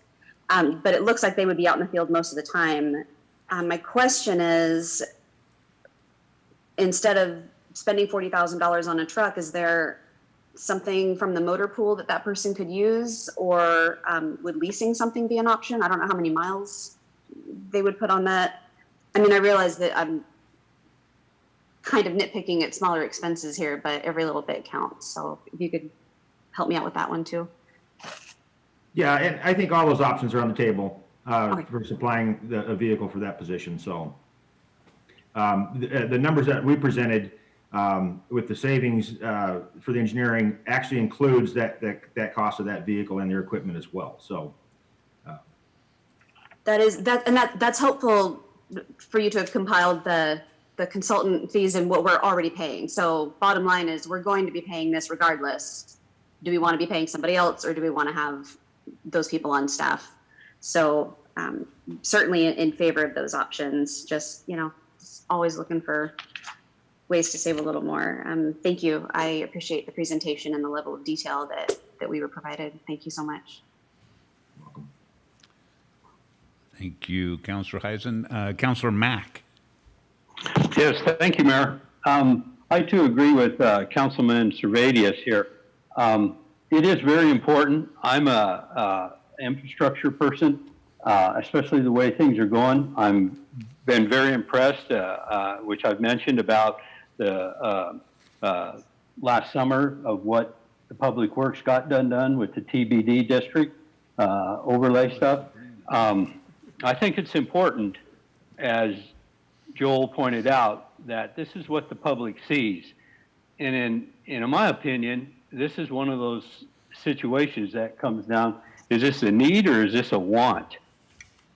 But it looks like they would be out in the field most of the time. My question is, instead of spending $40,000 on a truck, is there something from the motor pool that person could use, or would leasing something be an option? I don't know how many miles they would put on that. I mean, I realize that I'm kind of nitpicking at smaller expenses here, but every little bit counts. So if you could help me out with that one too. Yeah, and I think all those options are on the table Okay. for supplying a vehicle for that position. So the numbers that we presented with the savings for the engineering actually includes that cost of that vehicle and their equipment as well. So that's helpful for you to have compiled the consultant fees and what we're already paying. So bottom line is we're going to be paying this regardless. Do we want to be paying somebody else, or do we want to have those people on staff? So certainly in favor of those options. Just always looking for ways to save a little more. Thank you. I appreciate the presentation and the level of detail that we were provided. Thank you so much. welcome. Thank you, Councillor Heisen. Councillor Mack. Yes, thank you, Mayor. I too agree with Councilman Servadius here. It is very important. I'm a infrastructure person, especially the way things are going. I'm been very impressed, which I've mentioned about the last summer of what the Public Works got done with the TBD district overlay stuff. I think it's important, as Joel pointed out, that this is what the public sees. And in my opinion, this is one of those situations that comes down, is this a need or is this a want?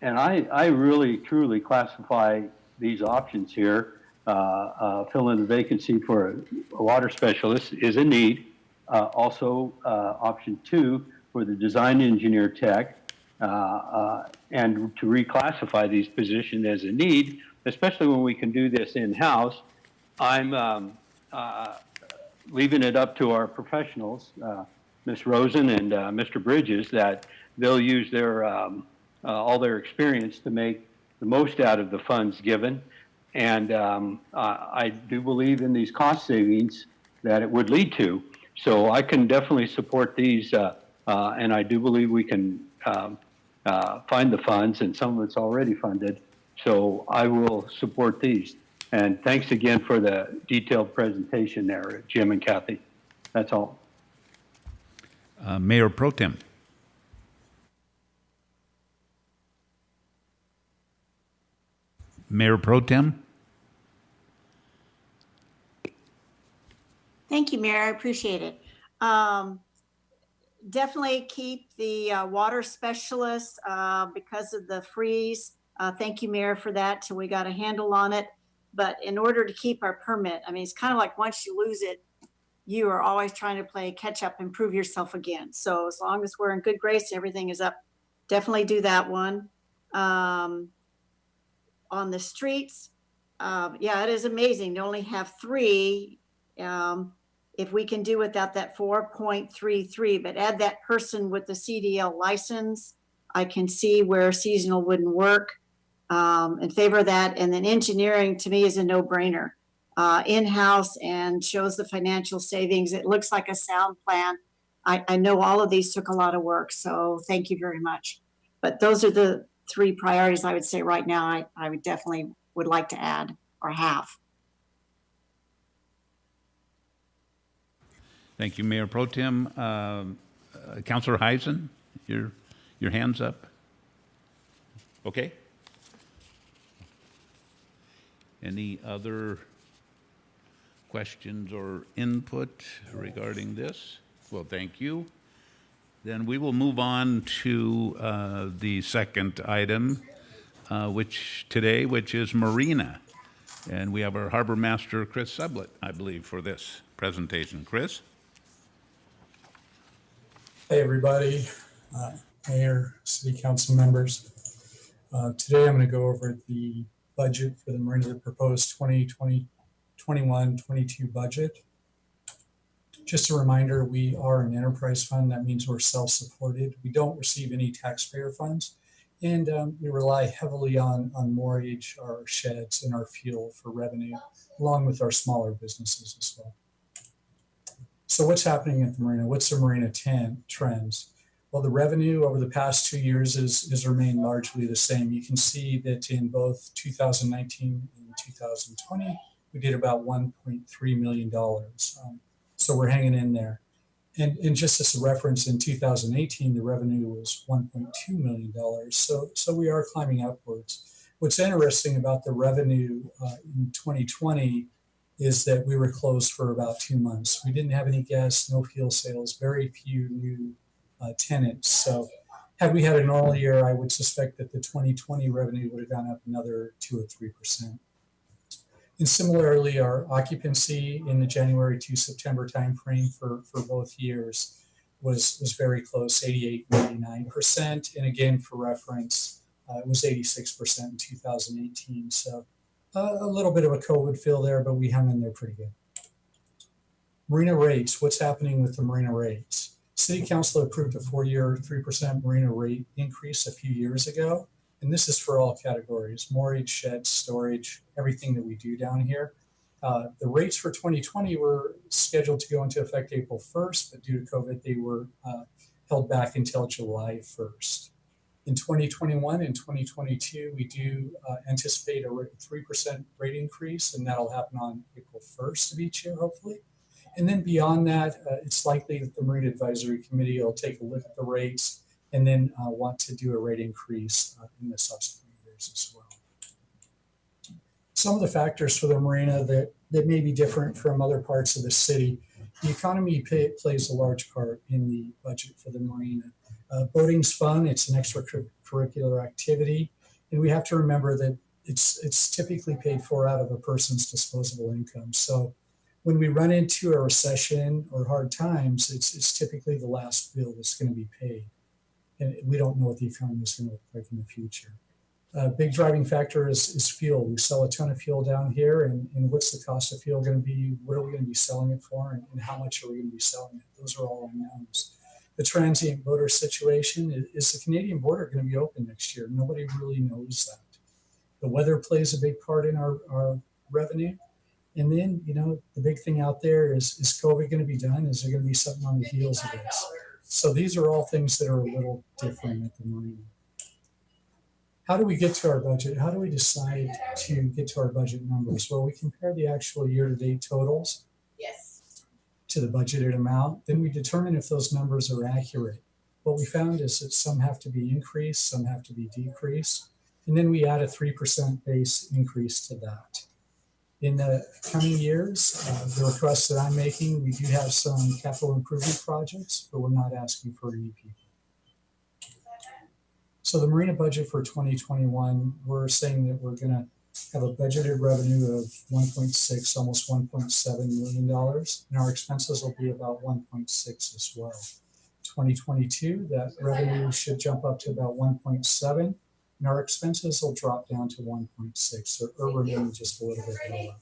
And I really, truly classify these options here. Filling the vacancy for a water specialist is a need. Also, option 2 for the design engineer tech, and to reclassify these positions as a need, especially when we can do this in-house. I'm leaving it up to our professionals, Ms. Rosen and Mr. Bridges, that they'll use their all their experience to make the most out of the funds given. And I do believe in these cost savings that it would lead to. So I can definitely support these, and I do believe we can find the funds, and some of it's already funded. So I will support these. And thanks again for the detailed presentation there, Jim and Kathy. That's all. Mayor Pro Tem. Mayor Pro Tem? Thank you, Mayor. I appreciate it. Definitely keep the water specialist because of the freeze. Thank you, Mayor, for that till we got a handle on it. But in order to keep our permit, I mean, it's kind of like once you lose it, you are always trying to play catch up and prove yourself again. So as long as we're in good grace and everything is up, definitely do that one. On the streets, yeah, it is amazing to only have 3. If we can do without that 4.33, but add that person with the CDL license, I can see where seasonal wouldn't work. In favor of that. And then engineering to me is a no-brainer. In-house and shows the financial savings. It looks like a sound plan. I know all of these took a lot of work, so thank you very much. But those are the 3 priorities I would say right now I would definitely would like to add or have. Thank you, Mayor Pro Tem. Councilor Heisen, your hand's up. Okay. Any other questions or input regarding this? Well, thank you. Then we will move on to the second item, which is Marina. And we have our Harbor Master, Chris Sublett, I believe, for this presentation. Chris? Hey, everybody, Mayor, City Council members. Today I'm going to go over the budget for the Marina, the proposed 2020-21-22 budget. Just a reminder, we are an enterprise fund. That means we're self-supported. We don't receive any taxpayer funds, and we rely heavily on mortgage, our sheds, and our fuel for revenue, along with our smaller businesses as well. So what's happening at the Marina? What's the Marina trends? Well, the revenue over the past 2 years has remained largely the same. You can see that in both 2019 and 2020, we did about $1.3 million. So we're hanging in there. And just as a reference, in 2018, the revenue was $1.2 million. So we are climbing upwards. What's interesting about the revenue in 2020 is that we were closed for about 2 months. We didn't have any guests, no fuel sales, very few new tenants. So had we had a normal year, I would suspect that the 2020 revenue would have gone up another 2 or 3%. And similarly, our occupancy in the January to September timeframe for both years was very close, 88, 89%. And again, for reference, it was 86% in 2018. So a little bit of a COVID feel there, but we hung in there pretty good. Marina rates, what's happening with the Marina rates? City Council approved a 4-year 3% Marina rate increase a few years ago. And this is for all categories, mortgage, sheds, storage, everything that we do down here. The rates for 2020 were scheduled to go into effect April 1st, but due to COVID, they were held back until July 1st. In 2021 and 2022, we do anticipate a 3% rate increase, and that'll happen on April 1st of each year, hopefully. And then beyond that, it's likely that the Marine Advisory Committee will take a look at the rates and then want to do a rate increase in the subsequent years as well. Some of the factors for the Marina that may be different from other parts of the city. The economy plays a large part in the budget for the Marina. Boating's fun, it's an extracurricular activity, and we have to remember that it's typically paid for out of a person's disposable income. So when we run into a recession or hard times, it's typically the last bill that's going to be paid. And we don't know what the economy is going to look like in the future. A big driving factor is fuel. We sell a ton of fuel down here, and what's the cost of fuel going to be? What are we going to be selling it for, and how much are we going to be selling it? Those are all unknowns. The transient voter situation, is the Canadian border going to be open next year? Nobody really knows that. The weather plays a big part in our revenue. And then, the big thing out there is COVID going to be done? Is there going to be something on the heels of this? So these are all things that are a little different at the marina. How do we get to our budget? How do we decide to get to our budget numbers? Well, we compare the actual year-to-date totals to the budgeted amount. Then we determine if those numbers are accurate. What we found is that some have to be increased, some have to be decreased. And then we add a 3% base increase to that. In the coming years, the request that I'm making, we do have some capital improvement projects, but we're not asking for any people. So the marina budget for 2021, we're saying that we're going to have a budgeted revenue of 1.6, almost $1.7 million, and our expenses will be about 1.6 as well. 2022, that revenue should jump up to about 1.7, and our expenses will drop down to 1.6, or remain just a little bit lower.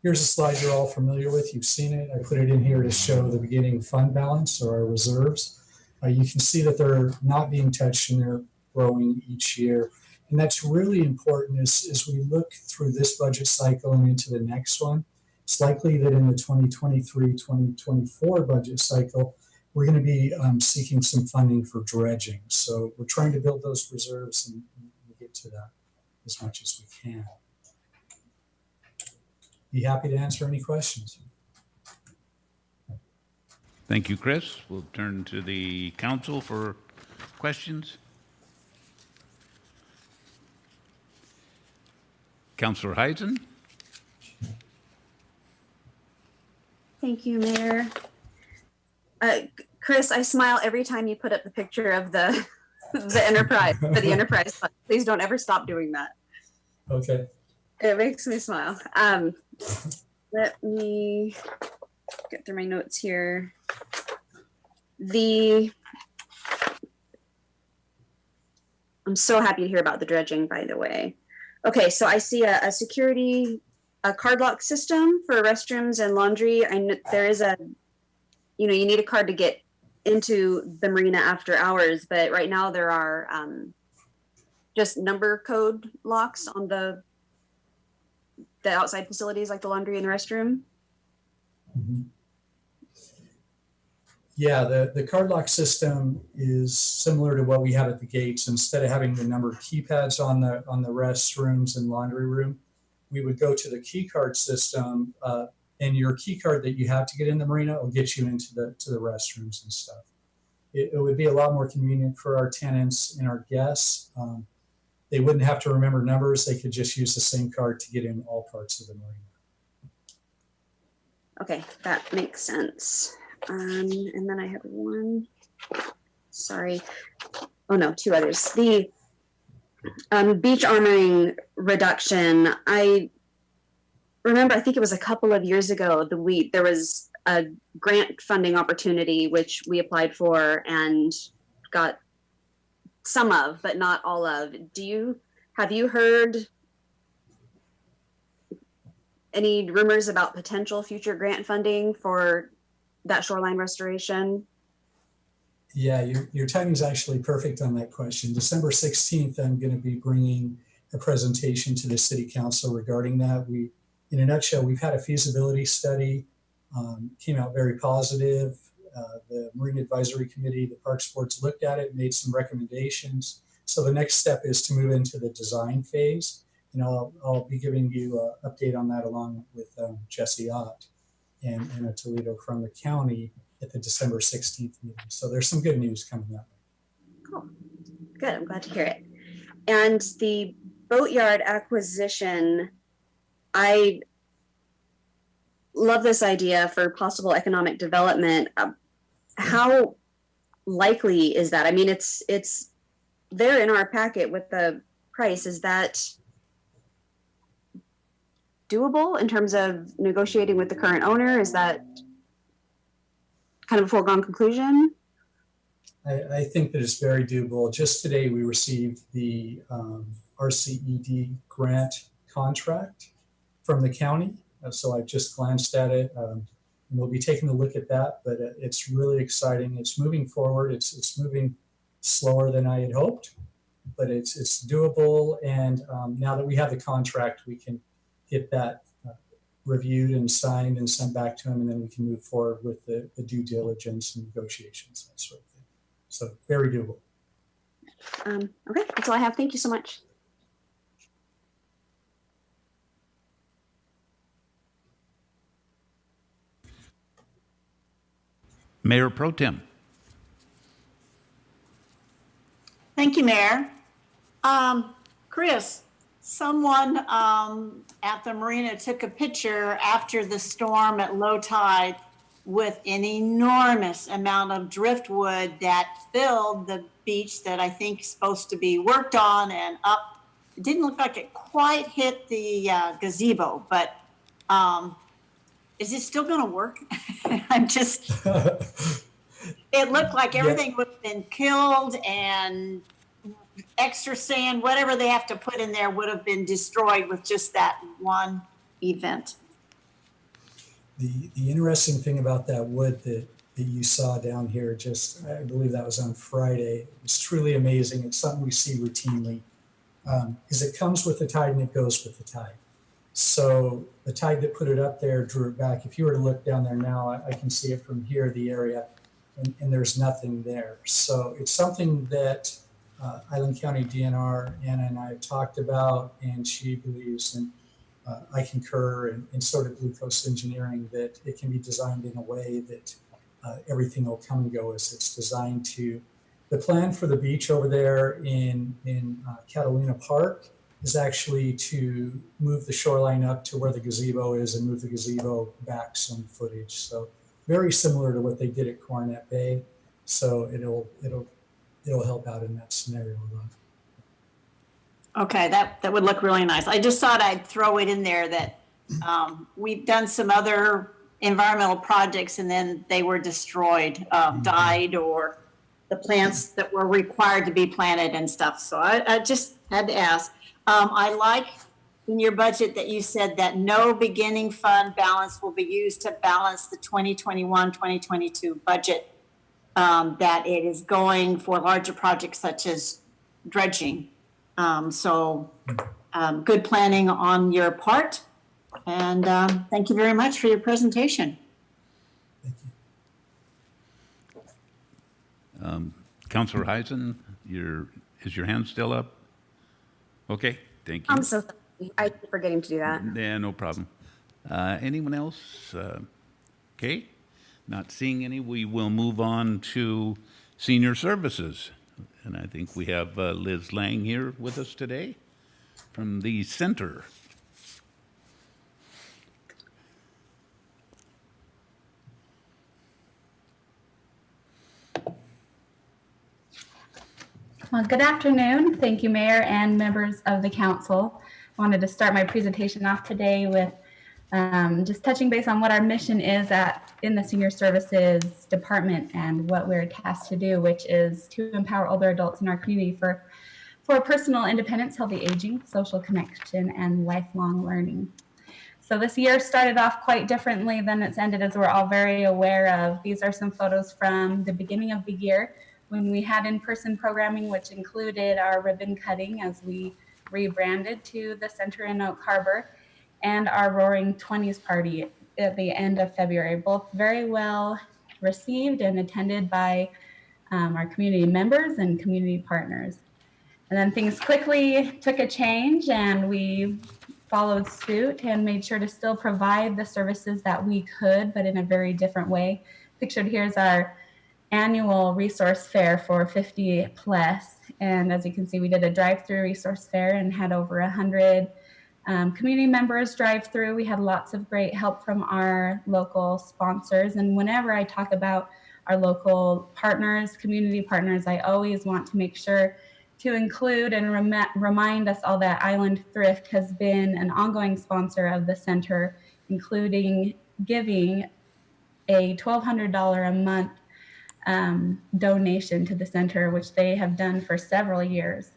Here's a slide you're all familiar with. You've seen it. I put it in here to show the beginning fund balance, or our reserves. You can see that they're not being touched and they're growing each year. And that's really important as we look through this budget cycle and into the next one. It's likely that in the 2023-2024 budget cycle, we're going to be seeking some funding for dredging. So we're trying to build those reserves and get to that as much as we can. Be happy to answer any questions. Thank you, Chris. We'll turn to the council for questions. Councillor Heisen. Thank you, Mayor. Chris, I smile every time you put up the picture of the enterprise, for the enterprise fund. Please don't ever stop doing that. Okay. It makes me smile. Let me get through my notes here. I'm so happy to hear about the dredging, by the way. Okay, so I see a security, a card lock system for restrooms and laundry. I know there is you need a card to get into the marina after hours, but right now there are just number code locks on the outside facilities like the laundry and the restroom. Mm-hmm. Yeah, the card lock system is similar to what we have at the gates. Instead of having the number keypads on the restrooms and laundry room, we would go to the key card system, and your key card that you have to get in the marina will get you into the restrooms and stuff. It would be a lot more convenient for our tenants and our guests. They wouldn't have to remember numbers. They could just use the same card to get in all parts of the marina. Okay, that makes sense. And then I have one, sorry. Oh no, two others. The beach armoring reduction. I remember, I think it was a couple of years ago, there was a grant funding opportunity, which we applied for and got some of, but not all of. Have you heard any rumors about potential future grant funding for that shoreline restoration? Yeah, your timing is actually perfect on that question. December 16th, I'm going to be bringing a presentation to the City Council regarding that. In a nutshell, we've had a feasibility study, came out very positive. The Marine Advisory Committee, the Parks Boards looked at it, made some recommendations. So the next step is to move into the design phase. And I'll be giving you an update on that along with Jesse Ott and Anna Toledo from the county at the December 16th meeting. So there's some good news coming up. Cool. Good. I'm glad to hear it. And the boatyard acquisition, I love this idea for possible economic development. How likely is that? I mean, it's there in our packet with the price. Is that doable in terms of negotiating with the current owner? Is that kind of a foregone conclusion? I think that it's very doable. Just today, we received the RCED grant contract from the county. So I just glanced at it. And we'll be taking a look at that, but it's really exciting. It's moving forward. It's moving slower than I had hoped, but it's doable. And now that we have the contract, we can get that reviewed and signed and sent back to him, and then we can move forward with the due diligence and negotiations, that sort of thing. So very doable. Okay, that's all I have. Thank you so much. Mayor Pro Tem. Thank you, Mayor. Chris, someone at the marina took a picture after the storm at low tide with an enormous amount of driftwood that filled the beach that I think is supposed to be worked on and up. It didn't look like it quite hit the gazebo, but is it still going to work? I'm just, it looked like everything would have been killed and extra sand, whatever they have to put in there would have been destroyed with just that one event. The interesting thing about that wood that you saw down here, just, I believe that was on Friday, it's truly amazing. It's something we see routinely, is it comes with the tide and it goes with the tide. So the tide that put it up there drew it back. If you were to look down there now, I can see it from here, the area, and there's nothing there. So it's something that Island County DNR, Anna and I have talked about, and she believes, and I concur, and so did Blue Coast Engineering, that it can be designed in a way that everything will come and go as it's designed to. The plan for the beach over there in Catalina Park is actually to move the shoreline up to where the gazebo is and move the gazebo back some footage. So very similar to what they did at Coronet Bay. So it'll help out in that scenario a lot. Okay, that would look really nice. I just thought I'd throw it in there that we've done some other environmental projects and then they were destroyed, died, or the plants that were required to be planted and stuff. So I just had to ask. I like in your budget that you said that no beginning fund balance will be used to balance the 2021-2022 budget, that it is going for larger projects such as dredging. Good planning on your part. And thank you very much for your presentation. Thank you. Councilor Heisen, is your hand still up? Okay, thank you. I'm so sorry. I keep forgetting to do that. Yeah, no problem. Anyone else? Okay, not seeing any. We will move on to senior services. And I think we have Liz Lang here with us today from the center. Well, good afternoon. Thank you, Mayor and members of the council. I wanted to start my presentation off today with just touching base on what our mission is in the Senior Services Department and what we're tasked to do, which is to empower older adults in our community for personal independence, healthy aging, social connection, and lifelong learning. So this year started off quite differently than it's ended, as we're all very aware of. These are some photos from the beginning of the year when we had in-person programming, which included our ribbon cutting as we rebranded to the Center in Oak Harbor, and our Roaring 20s party at the end of February, both very well received and attended by our community members and community partners. And then things quickly took a change and we followed suit and made sure to still provide the services that we could, but in a very different way. Pictured here is our annual resource fair for 50 plus. And as you can see, we did a drive-through resource fair and had over 100 community members drive through. We had lots of great help from our local sponsors. And whenever I talk about our local partners, community partners, I always want to make sure to include and remind us all that Island Thrift has been an ongoing sponsor of the center, including giving a $1,200 a month donation to the center, which they have done for several years.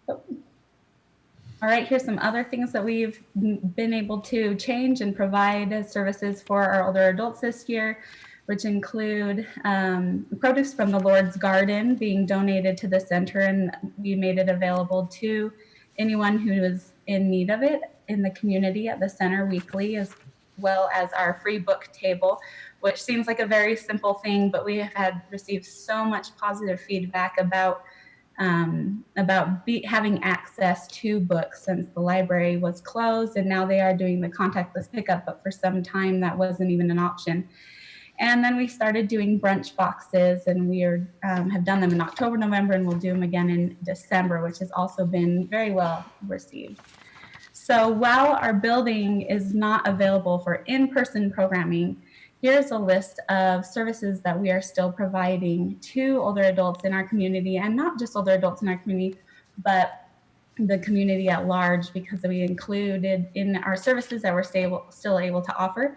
All right, here's some other things that we've been able to change and provide as services for our older adults this year. which include produce from the Lord's Garden being donated to the center, and we made it available to anyone who is in need of it in the community at the center weekly, as well as our free book table, which seems like a very simple thing, but we have received so much positive feedback about having access to books since the library was closed, and now they are doing the contactless pickup, but for some time that wasn't even an option. And then we started doing brunch boxes, and we have done them in October, November, and we'll do them again in December, which has also been very well received. So while our building is not available for in-person programming, here's a list of services that we are still providing to older adults in our community, and not just older adults in our community, but the community at large, because we included in our services that we're still able to offer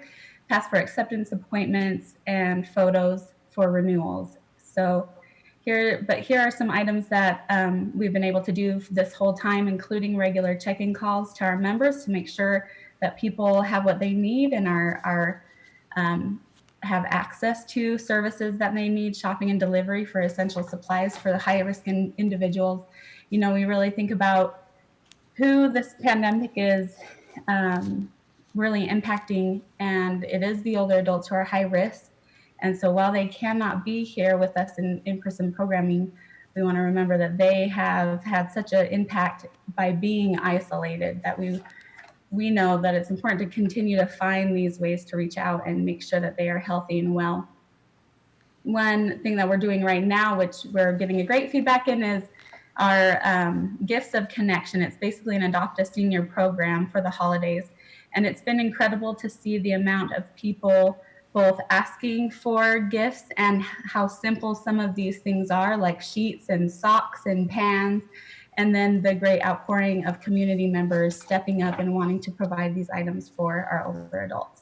passport acceptance appointments and photos for renewals. So here are some items that we've been able to do this whole time, including regular check-in calls to our members to make sure that people have what they need and have access to services that they need, shopping and delivery for essential supplies for the high-risk individuals. You know, we really think about who this pandemic is really impacting, and it is the older adults who are high risk. And so while they cannot be here with us in in-person programming, we want to remember that they have had such an impact by being isolated that we know that it's important to continue to find these ways to reach out and make sure that they are healthy and well. One thing that we're doing right now, which we're getting a great feedback in, is our Gifts of Connection. It's basically an Adopt a Senior program for the holidays. And it's been incredible to see the amount of people both asking for gifts and how simple some of these things are, like sheets and socks and pans, and then the great outpouring of community members stepping up and wanting to provide these items for our older adults.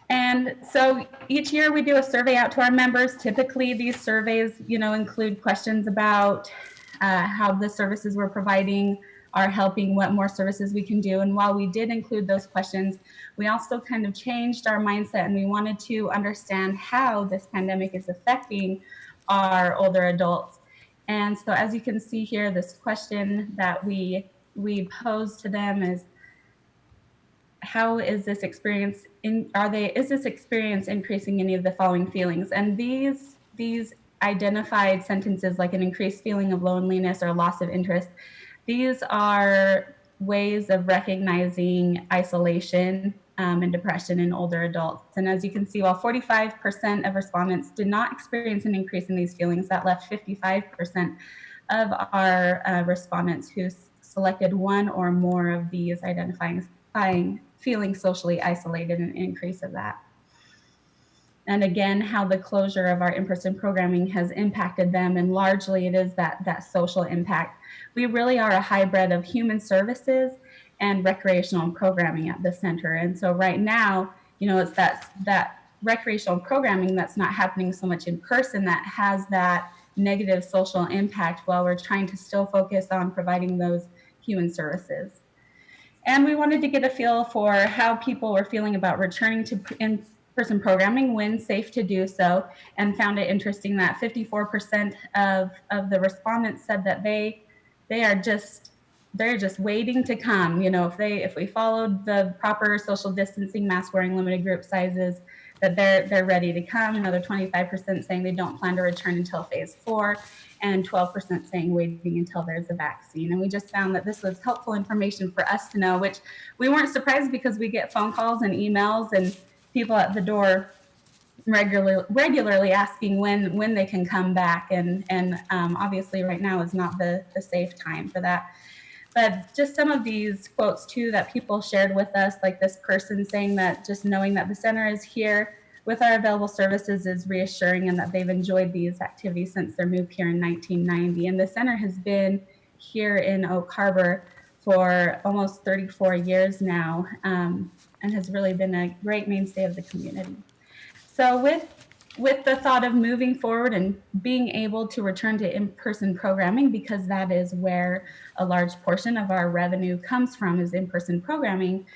And so each year we do a survey out to our members. Typically these surveys, include questions about how the services we're providing are helping, what more services we can do. And while we did include those questions, we also kind of changed our mindset, and we wanted to understand how this pandemic is affecting our older adults. And so as you can see here, this question that we posed to them is, how is this experience is this experience increasing any of the following feelings? And these identified sentences, like an increased feeling of loneliness or loss of interest, these are ways of recognizing isolation and depression in older adults. And as you can see, while 45% of respondents did not experience an increase in these feelings, that left 55% of our respondents who selected one or more of these identifying feeling socially isolated, an increase of that. And again, how the closure of our in-person programming has impacted them, and largely it is that social impact. We really are a hybrid of human services and recreational programming at the center. And so right now, it's that recreational programming that's not happening so much in person that has that negative social impact, while we're trying to still focus on providing those human services. And we wanted to get a feel for how people were feeling about returning to in-person programming when safe to do so, and found it interesting that 54% of the respondents said that they're just waiting to come. If we followed the proper social distancing, mask wearing, limited group sizes, that they're ready to come. Another 25% saying they don't plan to return until phase 4, and 12% saying waiting until there's a vaccine. And we just found that this was helpful information for us to know, which we weren't surprised, because we get phone calls and emails and people at the door regularly asking when they can come back. And obviously right now is not the safe time for that. But just some of these quotes too that people shared with us, like this person saying that just knowing that the center is here with our available services is reassuring, and that they've enjoyed these activities since their move here in 1990. And the center has been here in Oak Harbor for almost 34 years now, and has really been a great mainstay of the community. So with the thought of moving forward and being able to return to in-person programming, because that is where a large portion of our revenue comes from, is in-person programming,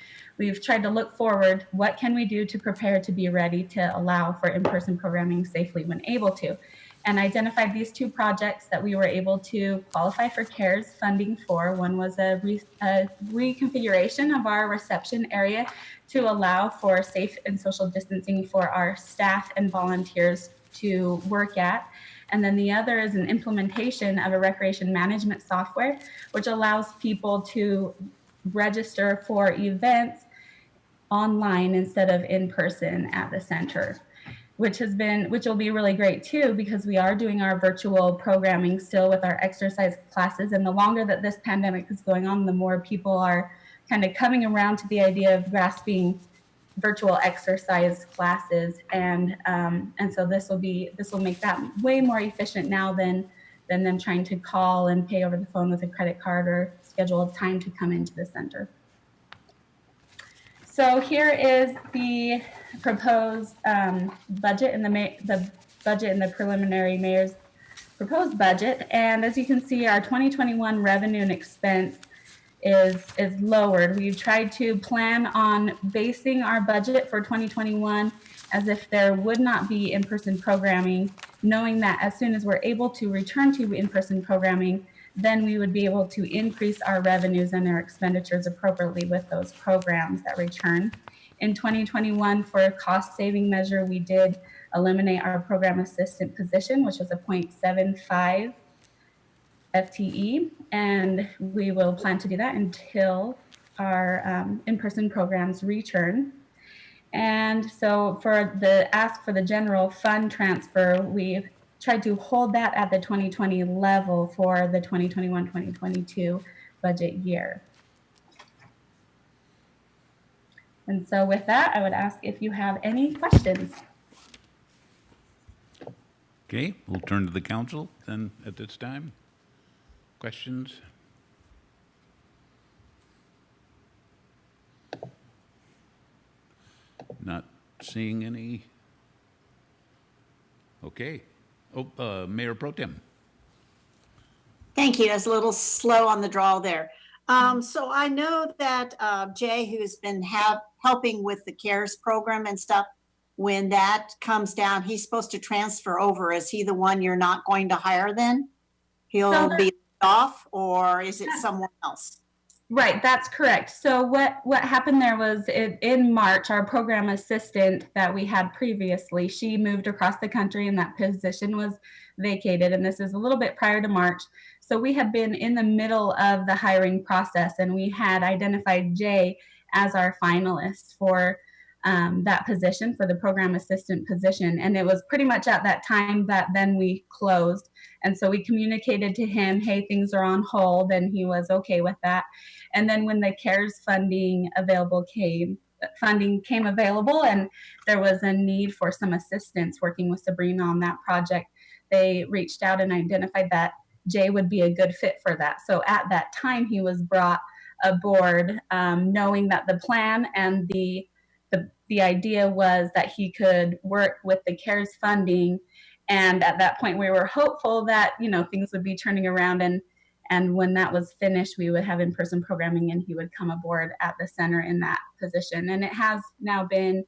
we've tried to look forward. What can we do to prepare to be ready to allow for in-person programming safely when able to? And identified these 2 projects that we were able to qualify for CARES funding for. One was a reconfiguration of our reception area to allow for safe and social distancing for our staff and volunteers to work at. And then the other is an implementation of a recreation management software, which allows people to register for events online instead of in person at the center, which will be really great too, because we are doing our virtual programming still with our exercise classes. And the longer that this pandemic is going on, the more people are kind of coming around to the idea of grasping virtual exercise classes. And so this will make that way more efficient now than them trying to call and pay over the phone with a credit card or schedule a time to come into the center. So here is the proposed budget and the budget and the preliminary mayor's proposed budget. And as you can see, our 2021 revenue and expense is lowered. We've tried to plan on basing our budget for 2021 as if there would not be in-person programming, knowing that as soon as we're able to return to in-person programming, then we would be able to increase our revenues and our expenditures appropriately with those programs that return. In 2021, for a cost-saving measure, we did eliminate our program assistant position, which was a 0.75 FTE, and we will plan to do that until our in-person programs return. And so for the ask for the general fund transfer, we tried to hold that at the 2020 level for the 2021-2022 budget year. And so with that, I would ask if you have any questions. Okay, we'll turn to the council then at this time. Questions? Not seeing any. Okay. Oh, Mayor Pro Tem. Thank you. I was a little slow on the draw there. So I know that Jay, who's been helping with the CARES program and stuff, when that comes down, he's supposed to transfer over. Is he the one you're not going to hire then? He'll be off, or is it someone else? Right, that's correct. So what happened there was in March, our program assistant that we had previously, she moved across the country and that position was vacated. And this is a little bit prior to March. So we had been in the middle of the hiring process and we had identified Jay as our finalist for that position, for the program assistant position. And it was pretty much at that time that then we closed. And so we communicated to him, hey, things are on hold, and he was okay with that. And then when the CARES funding came available and there was a need for some assistance working with Sabrina on that project, they reached out and identified that Jay would be a good fit for that. So at that time, he was brought aboard, knowing that the plan and the idea was that he could work with the CARES funding. And at that point, we were hopeful that, things would be turning around, and when that was finished, we would have in-person programming and he would come aboard at the center in that position. And it has now been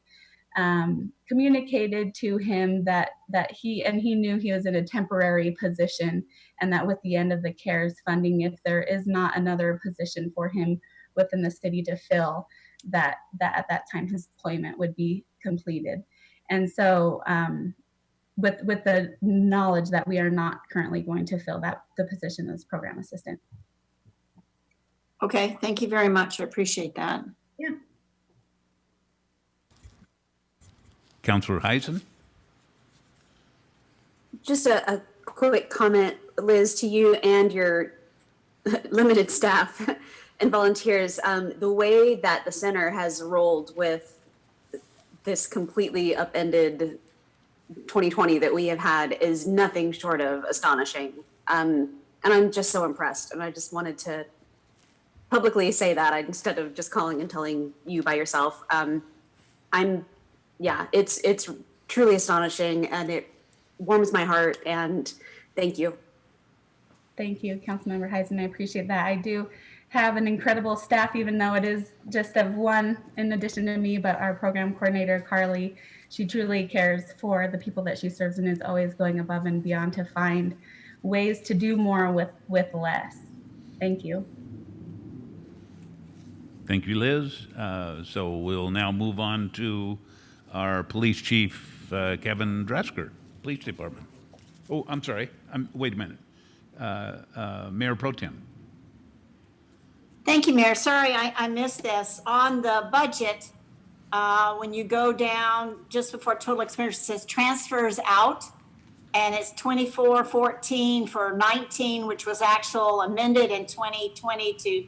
communicated to him that he knew he was in a temporary position, and that with the end of the CARES funding, if there is not another position for him within the city to fill, that at that time his employment would be completed. And so with the knowledge that we are not currently going to fill the position as program assistant. Okay, thank you very much. I appreciate that. Yeah. Councillor Heisen? Just a quick comment, Liz, to you and your limited staff and volunteers. The way that the center has rolled with this completely upended 2020 that we have had is nothing short of astonishing. And I'm just so impressed. And I just wanted to publicly say that instead of just calling and telling you by yourself. It's truly astonishing and it warms my heart, and thank you. Thank you, Councilmember Heisen. I appreciate that. I do have an incredible staff, even though it is just of one in addition to me, but our program coordinator, Carly, she truly cares for the people that she serves and is always going above and beyond to find ways to do more with less. Thank you. Thank you, Liz. So we'll now move on to our police chief, Kevin Dresker, Police Department. Oh, I'm sorry. Wait a minute. Mayor Pro Tem. Thank you, Mayor. Sorry, I missed this. On the budget, when you go down just before total expenditure, it says transfers out, and it's 2414 for 19, which was actual amended in 2020 to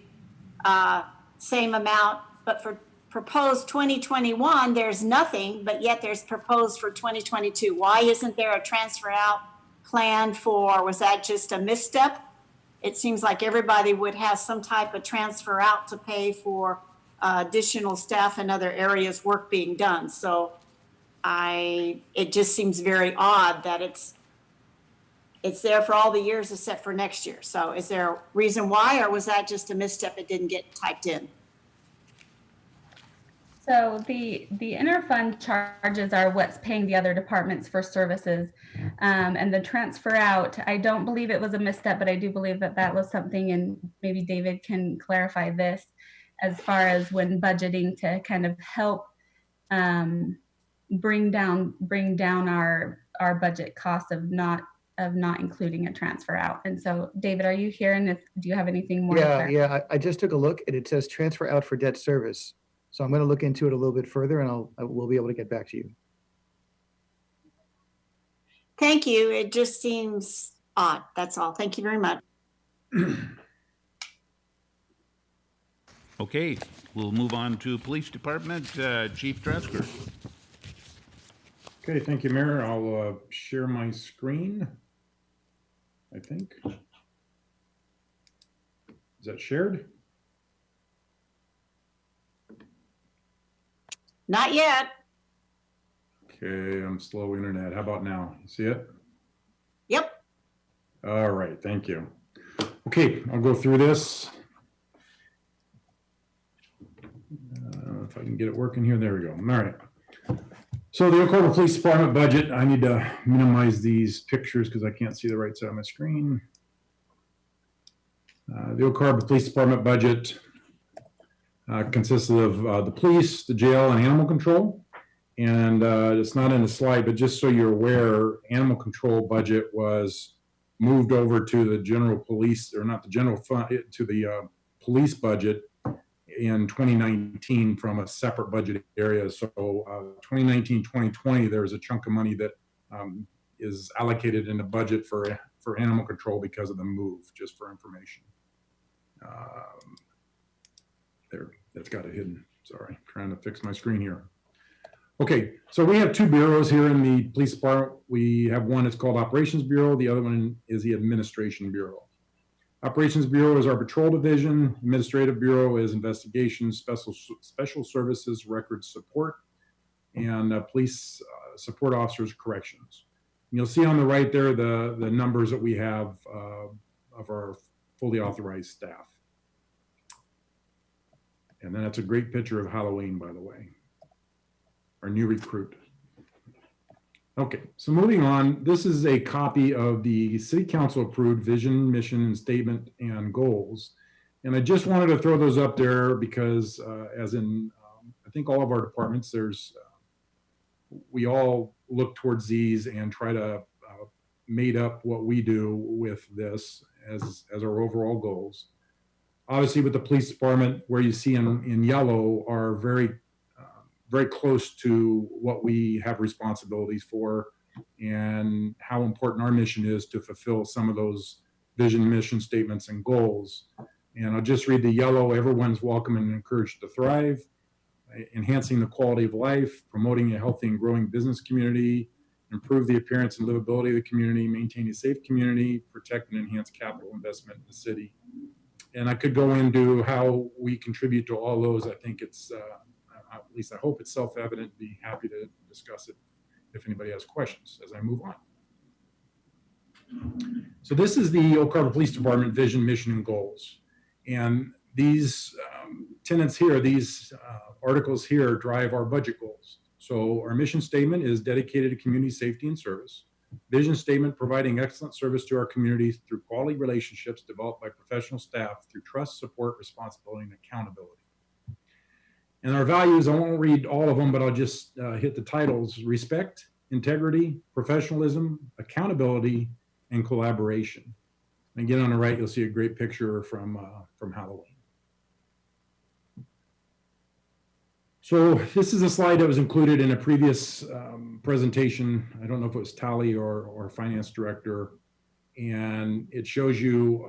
same amount, but for proposed 2021, there's nothing, but yet there's proposed for 2022. Why isn't there a transfer out plan for, was that just a misstep? It seems like everybody would have some type of transfer out to pay for additional staff in other areas, work being done. So it just seems very odd that it's there for all the years except for next year. So is there a reason why, or was that just a misstep? It didn't get typed in? So the interfund charges are what's paying the other departments for services. And the transfer out, I don't believe it was a misstep, but I do believe that that was something, and maybe David can clarify this, as far as when budgeting to kind of help bring down our budget costs of not including a transfer out. And so, David, are you here? And do you have anything more? Yeah. I just took a look and it says transfer out for debt service. So I'm going to look into it a little bit further, and we'll be able to get back to you. Thank you. It just seems odd. That's all. Thank you very much. Okay, we'll move on to Police Department, Chief Dresker. Okay, thank you, Mayor. I'll share my screen, I think. Is that shared? Not yet. Okay, I'm slow internet. How about now? You see it? Yep. All right, thank you. Okay, I'll go through this. If I can get it working here, there we go. All right. So the Oak Harbor Police Department budget, I need to minimize these pictures because I can't see the right side of my screen. The Oak Harbor Police Department budget consists of the police, the jail, and animal control. And it's not in the slide, but just so you're aware, animal control budget was moved over to the general police, or not the general fund, to the police budget in 2019 from a separate budget area. So 2019, 2020, there's a chunk of money that is allocated in the budget for animal control because of the move, just for information. There, that's got it hidden. Sorry, trying to fix my screen here. Okay, so we have two bureaus here in the police department. We have one that's called Operations Bureau. The other one is the Administration Bureau. Operations Bureau is our patrol division. Administrative Bureau is investigations, special services, records support, and police support officers, corrections. And you'll see on the right there the numbers that we have of our fully authorized staff. And then that's a great picture of Halloween, by the way, our new recruit. Okay, so moving on, this is a copy of the City Council approved vision, mission, and statement and goals. And I just wanted to throw those up there because as in, I think all of our departments, we all look towards these and try to mate up what we do with this as our overall goals. Obviously with the police department, where you see in yellow are very close to what we have responsibilities for and how important our mission is to fulfill some of those vision, mission statements, and goals. And I'll just read the yellow: everyone's welcome and encouraged to thrive, enhancing the quality of life, promoting a healthy and growing business community, improve the appearance and livability of the community, maintain a safe community, protect and enhance capital investment in the city. And I could go into how we contribute to all those. I think it's, at least I hope it's self-evident. Be happy to discuss it if anybody has questions as I move on. So this is the Oak Harbor Police Department vision, mission, and goals. And these tenets here, these articles here drive our budget goals. So our mission statement is dedicated to community safety and service. Vision statement, providing excellent service to our communities through quality relationships developed by professional staff through trust, support, responsibility, and accountability. And our values, I won't read all of them, but I'll just hit the titles: respect, integrity, professionalism, accountability, and collaboration. And again, on the right, you'll see a great picture from Halloween. So this is a slide that was included in a previous presentation. I don't know if it was Tally or Finance Director. And it shows you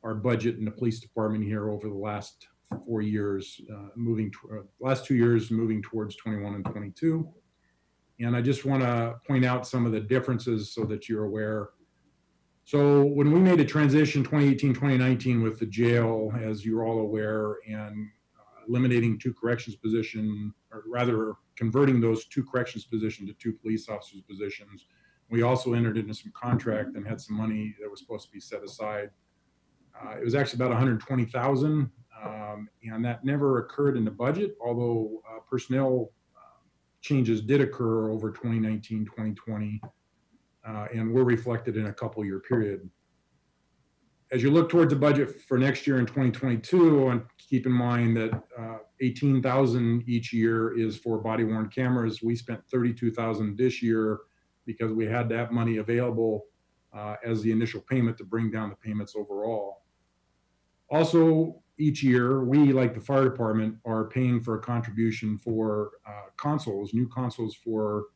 our budget in the police department here over the last 4 years, last 2 years moving towards 21 and 22. And I just want to point out some of the differences so that you're aware. So when we made a transition 2018, 2019 with the jail, as you're all aware, and eliminating 2 corrections positions, or rather converting those 2 corrections positions to 2 police officers positions, we also entered into some contract and had some money that was supposed to be set aside. It was actually about 120,000, and that never occurred in the budget, although personnel changes did occur over 2019, 2020, and were reflected in a couple-year period. As you look towards the budget for next year in 2022, and keep in mind that 18,000 each year is for body-worn cameras. We spent 32,000 this year because we had that money available as the initial payment to bring down the payments overall. Also, each year, we, like the fire department, are paying for a contribution for consoles, new consoles for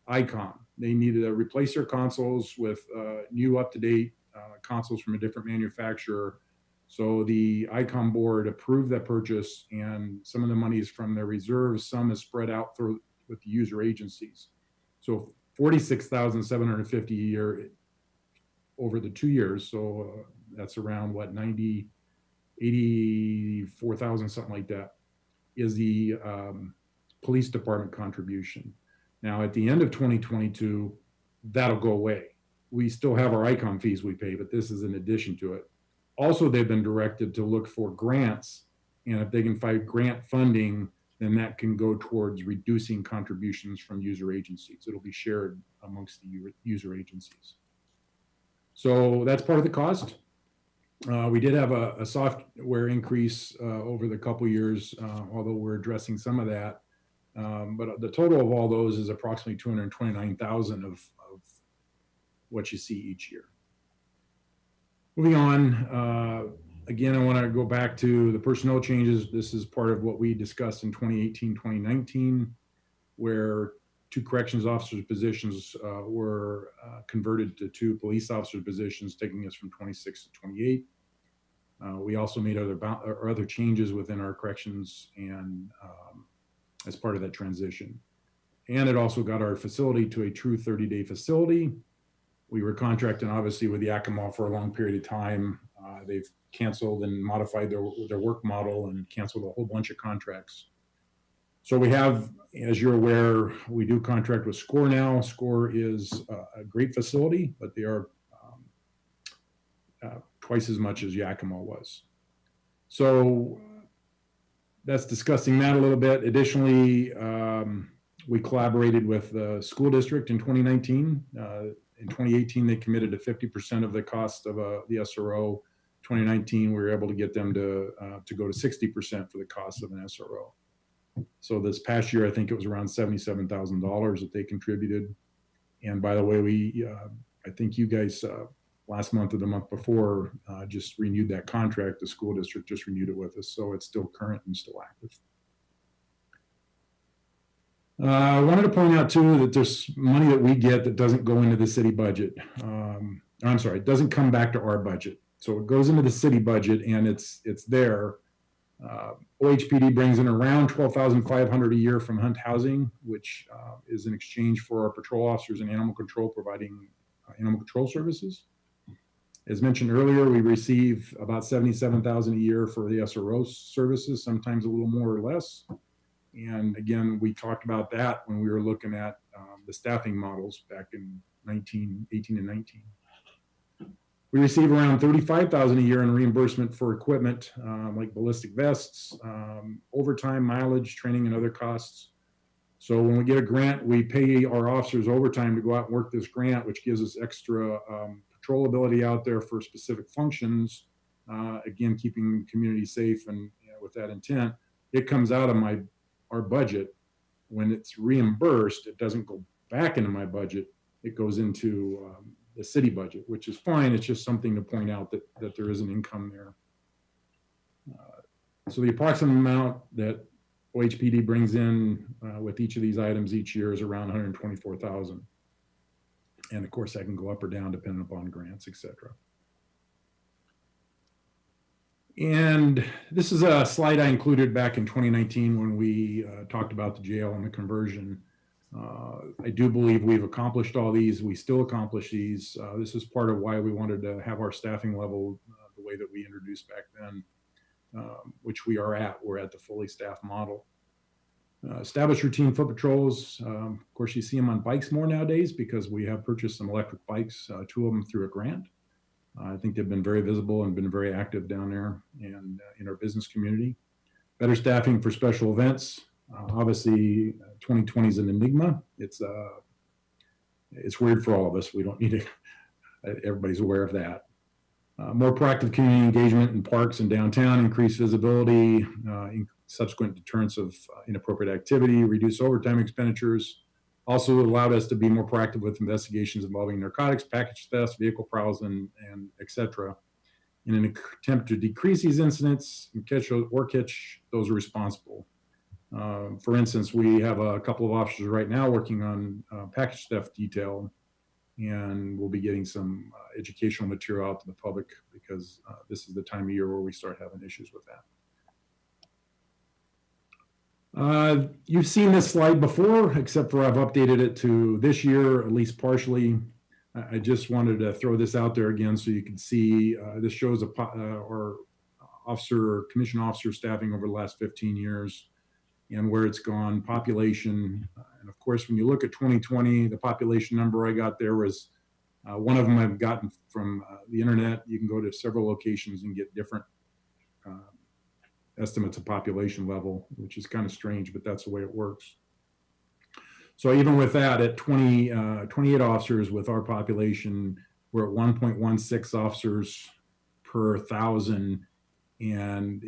ICOM. They needed to replace their consoles with new up-to-date consoles from a different manufacturer. So the ICOM board approved that purchase, and some of the money is from their reserves. Some is spread out through with the user agencies. So 46,750 a year over the 2 years. So that's around what, 84,000, something like that, is the police department contribution. Now at the end of 2022, that'll go away. We still have our ICOM fees we pay, but this is in addition to it. Also, they've been directed to look for grants, and if they can find grant funding, then that can go towards reducing contributions from user agencies. It'll be shared amongst the user agencies. So that's part of the cost. We did have a software increase over the couple years, although we're addressing some of that. But the total of all those is approximately 229,000 of what you see each year. Moving on, again, I want to go back to the personnel changes. This is part of what we discussed in 2018, 2019, where 2 corrections officers positions were converted to 2 police officer positions, taking us from 26 to 28. We also made other changes within our corrections and as part of that transition. And it also got our facility to a true 30-day facility. We were contracting obviously with Yakima for a long period of time. They've canceled and modified their work model and canceled a whole bunch of contracts. So we have, as you're aware, we do contract with SCORE now. SCORE is a great facility, but they are twice as much as Yakima was. So that's discussing that a little bit. Additionally, we collaborated with the school district in 2019. In 2018, they committed to 50% of the cost of the SRO. 2019, we were able to get them to go to 60% for the cost of an SRO. So this past year, I think it was around $77,000 that they contributed. And by the way, I think you guys last month or the month before just renewed that contract. The school district just renewed it with us, so it's still current and still active. I wanted to point out too that there's money that we get that doesn't go into the city budget. I'm sorry, it doesn't come back to our budget. So it goes into the city budget and it's there. OHPD brings in around $12,500 a year from Hunt Housing, which is in exchange for our patrol officers and animal control providing animal control services. As mentioned earlier, we receive about $77,000 a year for the SRO services, sometimes a little more or less. And again, we talked about that when we were looking at the staffing models back in 18 and 19. We receive around $35,000 a year in reimbursement for equipment like ballistic vests, overtime, mileage, training, and other costs. So when we get a grant, we pay our officers overtime to go out and work this grant, which gives us extra patrolability out there for specific functions. Again, keeping the community safe, and with that intent, it comes out of our budget. When it's reimbursed, it doesn't go back into my budget. It goes into the city budget, which is fine. It's just something to point out that there is an income there. So the approximate amount that OHPD brings in with each of these items each year is around $124,000. And of course, that can go up or down depending upon grants, etc. And this is a slide I included back in 2019 when we talked about the jail and the conversion. I do believe we've accomplished all these. We still accomplish these. This is part of why we wanted to have our staffing level the way that we introduced back then, which we are at. We're at the fully staffed model. Establish routine foot patrols. Of course, you see them on bikes more nowadays because we have purchased some electric bikes, 2 of them through a grant. I think they've been very visible and been very active down there and in our business community. Better staffing for special events. Obviously, 2020 is an enigma. It's weird for all of us. We don't need to, everybody's aware of that. More proactive community engagement in parks and downtown, increased visibility, subsequent deterrence of inappropriate activity, reduce overtime expenditures. Also allowed us to be more proactive with investigations involving narcotics, package thefts, vehicle prowls, and et cetera. In an attempt to decrease these incidents and catch those responsible. For instance, we have a couple of officers right now working on package theft detail, and we'll be getting some educational material out to the public because this is the time of year where we start having issues with that. You've seen this slide before, except for I've updated it to this year, at least partially. I just wanted to throw this out there again so you can see. This shows our commission officer staffing over the last 15 years and where it's gone, population. And of course, when you look at 2020, the population number I got there was one of them I've gotten from the internet. You can go to several locations and get different estimates of population level, which is kind of strange, but that's the way it works. So even with that, at 28 officers with our population, we're at 1.16 officers per 1,000. And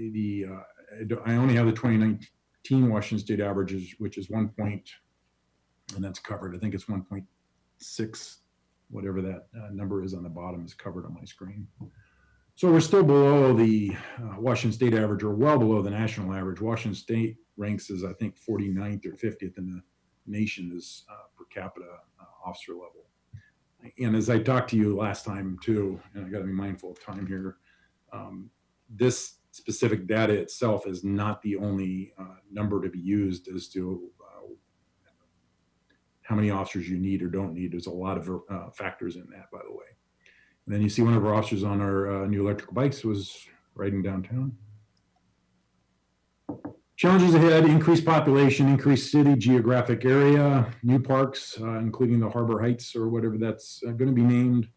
I only have the 2019 Washington State averages, which is 1 point, and that's covered. I think it's 1.6, whatever that number is on the bottom is covered on my screen. So we're still below the Washington State average, or well below the national average. Washington State ranks as, I think, 49th or 50th in the nation is per capita officer level. And as I talked to you last time too, and I got to be mindful of time here, this specific data itself is not the only number to be used as to how many officers you need or don't need. There's a lot of factors in that, by the way. And then you see one of our officers on our new electrical bikes was riding downtown. Challenges ahead: increased population, increased city geographic area, new parks, including the Harbor Heights or whatever that's going to be named,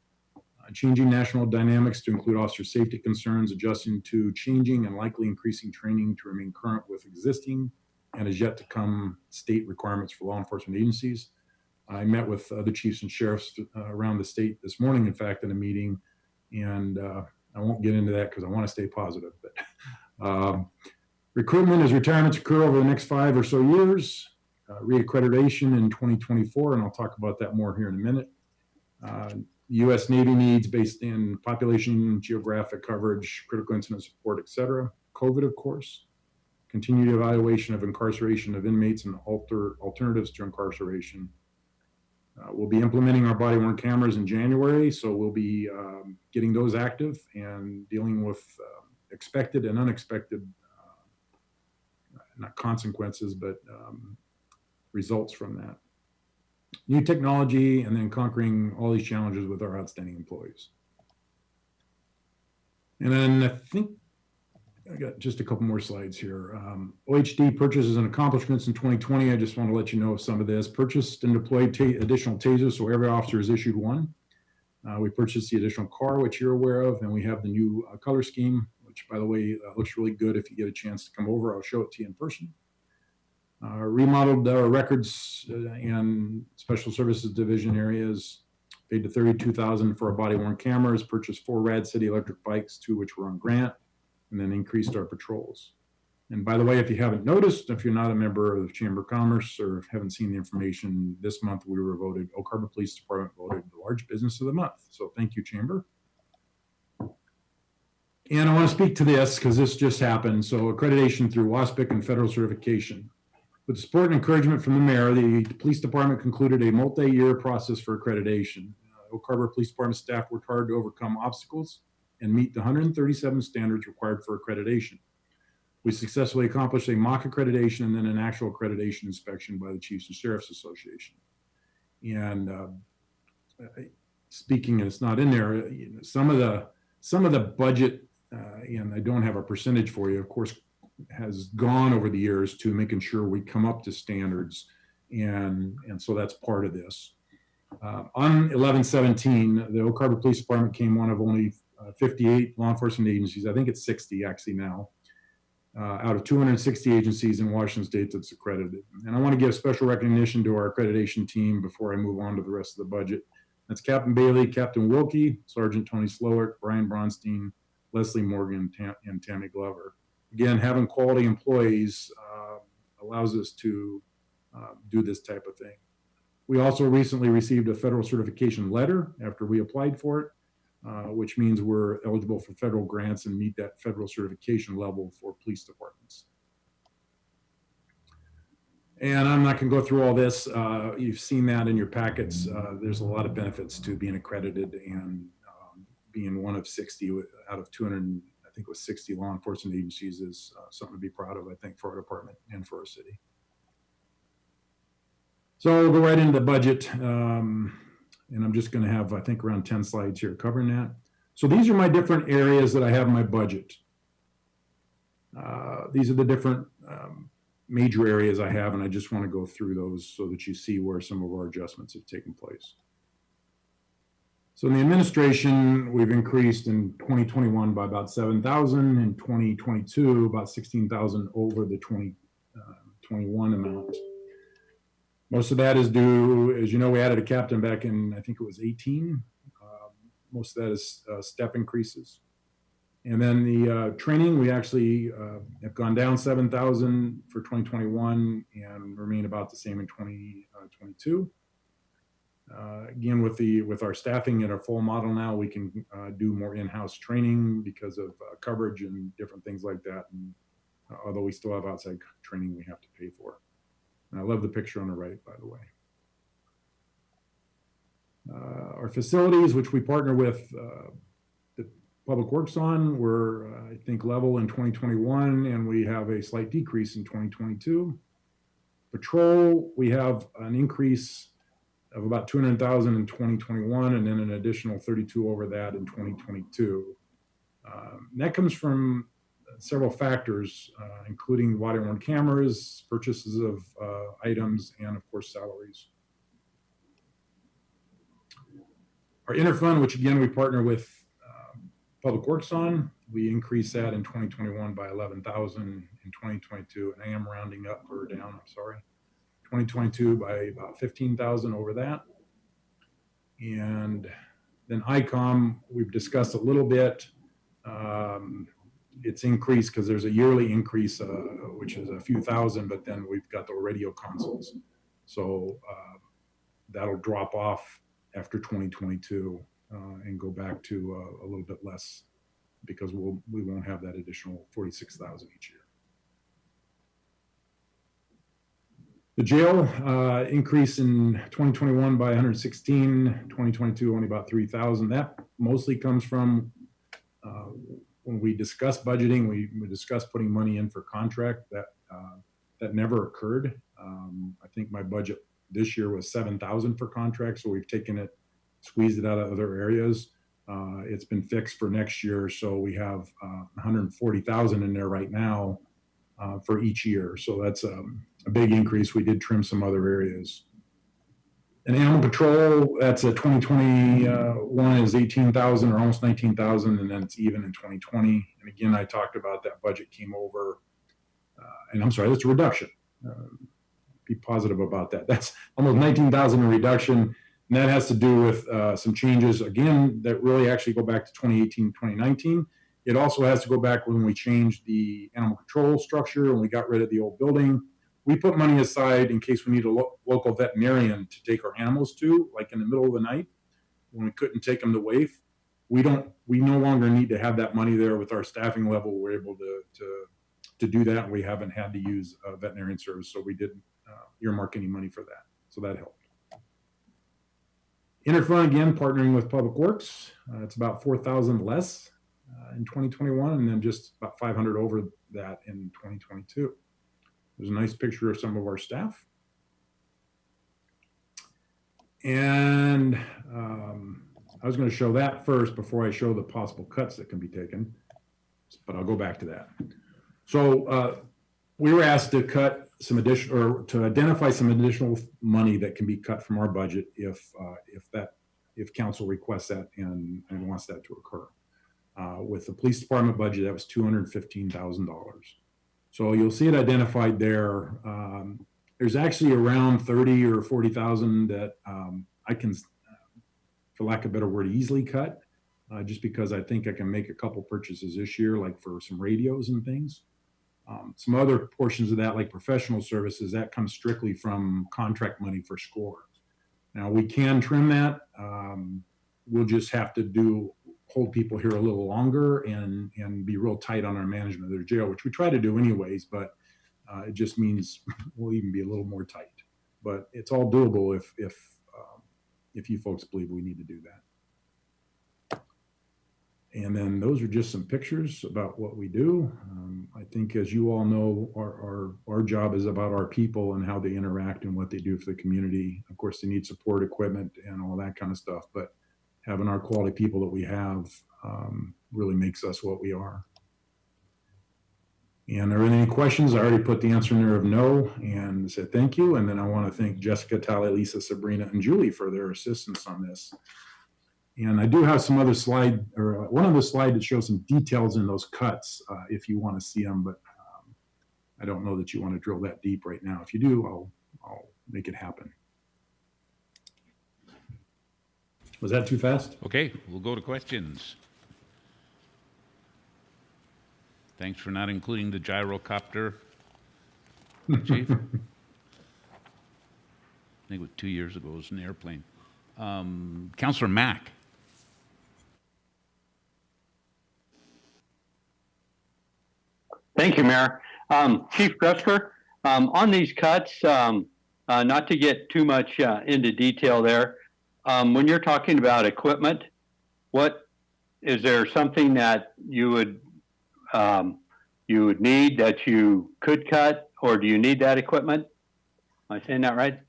changing national dynamics to include officer safety concerns, adjusting to changing and likely increasing training to remain current with existing and as yet to come state requirements for law enforcement agencies. I met with other chiefs and sheriffs around the state this morning, in fact, in a meeting, and I won't get into that because I want to stay positive. But recruitment as retirements occur over the next 5 or so years, reaccreditation in 2024, and I'll talk about that more here in a minute. U.S. Navy needs based in population, geographic coverage, critical incident support, et cetera. COVID, of course. Continued evaluation of incarceration of inmates and alternatives to incarceration. We'll be implementing our body-worn cameras in January, so we'll be getting those active and dealing with expected and unexpected, not consequences, but results from that. New technology, and then conquering all these challenges with our outstanding employees. And then I think I got just a couple more slides here. OHD purchases and accomplishments in 2020. I just want to let you know of some of this. Purchased and deployed additional tasers, so every officer is issued one. We purchased the additional car, which you're aware of, and we have the new color scheme, which, by the way, looks really good. If you get a chance to come over, I'll show it to you in person. Remodeled our records and special services division areas, paid to $32,000 for our body-worn cameras, purchased 4 Rad City electric bikes, 2 which were on grant, and then increased our patrols. And by the way, if you haven't noticed, if you're not a member of the Chamber of Commerce or haven't seen the information, this month we were voted, Oak Harbor Police Department voted the Large Business of the Month. So thank you, Chamber. And I want to speak to this because this just happened. So accreditation through WASPIC and federal certification. With support and encouragement from the mayor, the police department concluded a multi-year process for accreditation. Oak Harbor Police Department staff worked hard to overcome obstacles and meet the 137 standards required for accreditation. We successfully accomplished a mock accreditation and then an actual accreditation inspection by the Chiefs and Sheriffs Association. And speaking, and it's not in there, some of the budget, and I don't have a percentage for you, of course, has gone over the years to making sure we come up to standards. And so that's part of this. On 11/17, the Oak Harbor Police Department came one of only 58 law enforcement agencies. I think it's 60 actually now, out of 260 agencies in Washington state that's accredited. And I want to give special recognition to our accreditation team before I move on to the rest of the budget. That's Captain Bailey, Captain Wilkie, Sergeant Tony Slowert, Brian Bronstein, Leslie Morgan, and Tammy Glover. Again, having quality employees allows us to do this type of thing. We also recently received a federal certification letter after we applied for it, which means we're eligible for federal grants and meet that federal certification level for police departments. And I'm not going to go through all this. You've seen that in your packets. There's a lot of benefits to being accredited and being one of 60 out of 200. I think it was 60 law enforcement agencies is something to be proud of, I think, for our department and for our city. So we'll go right into the budget. And I'm just going to have, I think, around 10 slides here covering that. So these are my different areas that I have in my budget. These are the different major areas I have, and I just want to go through those so that you see where some of our adjustments have taken place. So in the administration, we've increased in 2021 by about 7,000, in 2022 about 16,000 over the 2021 amount. Most of that is due, as you know, we added a captain back in, I think it was 18. Most of that is step increases. And then the training, we actually have gone down 7,000 for 2021 and remain about the same in 2022. Again, with our staffing at our full model now, we can do more in-house training because of coverage and different things like that. And although we still have outside training we have to pay for. And I love the picture on the right, by the way. Our facilities, which we partner with the Public Works on, were, I think, level in 2021, and we have a slight decrease in 2022. Patrol, we have an increase of about 200,000 in 2021, and then an additional 32 over that in 2022. That comes from several factors, including body-worn cameras, purchases of items, and of course salaries. Our interfund, which again we partner with Public Works on, we increased that in 2021 by 11,000 in 2022, and I am rounding up or down, I'm sorry. 2022 by about 15,000 over that. And then ICOM, we've discussed a little bit. It's increased because there's a yearly increase, which is a few thousand, but then we've got the radio consoles. So that'll drop off after 2022 and go back to a little bit less because we won't have that additional 46,000 each year. The jail increase in 2021 by 116, 2022 only about 3,000. That mostly comes from when we discuss budgeting, we discuss putting money in for contract. That never occurred. I think my budget this year was 7,000 for contract, so we've taken it, squeezed it out of other areas. It's been fixed for next year, so we have 140,000 in there right now for each year. So that's a big increase. We did trim some other areas. And animal control, that's a 2021 is 18,000 or almost 19,000, and then it's even in 2020. And again, I talked about that budget came over, and I'm sorry, that's a reduction. Be positive about that. That's almost 19,000 in reduction, and that has to do with some changes, again, that really actually go back to 2018, 2019. It also has to go back when we changed the animal control structure and we got rid of the old building. We put money aside in case we need a local veterinarian to take our animals to, like in the middle of the night when we couldn't take them to WAIF. We no longer need to have that money there with our staffing level. We're able to do that. And we haven't had to use a veterinarian service. So we didn't earmark any money for that. So that helped. Interfund, again, partnering with Public Works. It's about 4,000 less in 2021, and then just about 500 over that in 2022. There's a nice picture of some of our staff. And I was going to show that first before I show the possible cuts that can be taken, but I'll go back to that. So we were asked to cut some additional, or to identify some additional money that can be cut from our budget if council requests that and wants that to occur. With the police department budget, that was $215,000. So you'll see it identified there. There's actually around 30 or 40,000 that I can, for lack of a better word, easily cut, just because I think I can make a couple purchases this year, like for some radios and things. Some other portions of that, like professional services, that comes strictly from contract money for SCORE. Now we can trim that. We'll just have to hold people here a little longer and be real tight on our management of their jail, which we try to do anyways, but it just means we'll even be a little more tight. But it's all doable if you folks believe we need to do that. And then those are just some pictures about what we do. I think, as you all know, our job is about our people and how they interact and what they do for the community. Of course, they need support equipment and all that kind of stuff, but having our quality people that we have really makes us what we are. And are there any questions? I already put the answer in there of no and said thank you. And then I want to thank Jessica, Tally, Lisa, Sabrina, and Julie for their assistance on this. And I do have some other slide, or one other slide that shows some details in those cuts if you want to see them, but I don't know that you want to drill that deep right now. If you do, I'll make it happen. Was that too fast? Okay, we'll go to questions. Thanks for not including the gyrocopter, Chief. I think it was 2 years ago, it was an airplane. Councillor Mack. Thank you, Mayor. Chief Grusker, on these cuts, not to get too much into detail there, when you're talking about equipment, is there something that you would need that you could cut, or do you need that equipment? Am I saying that right?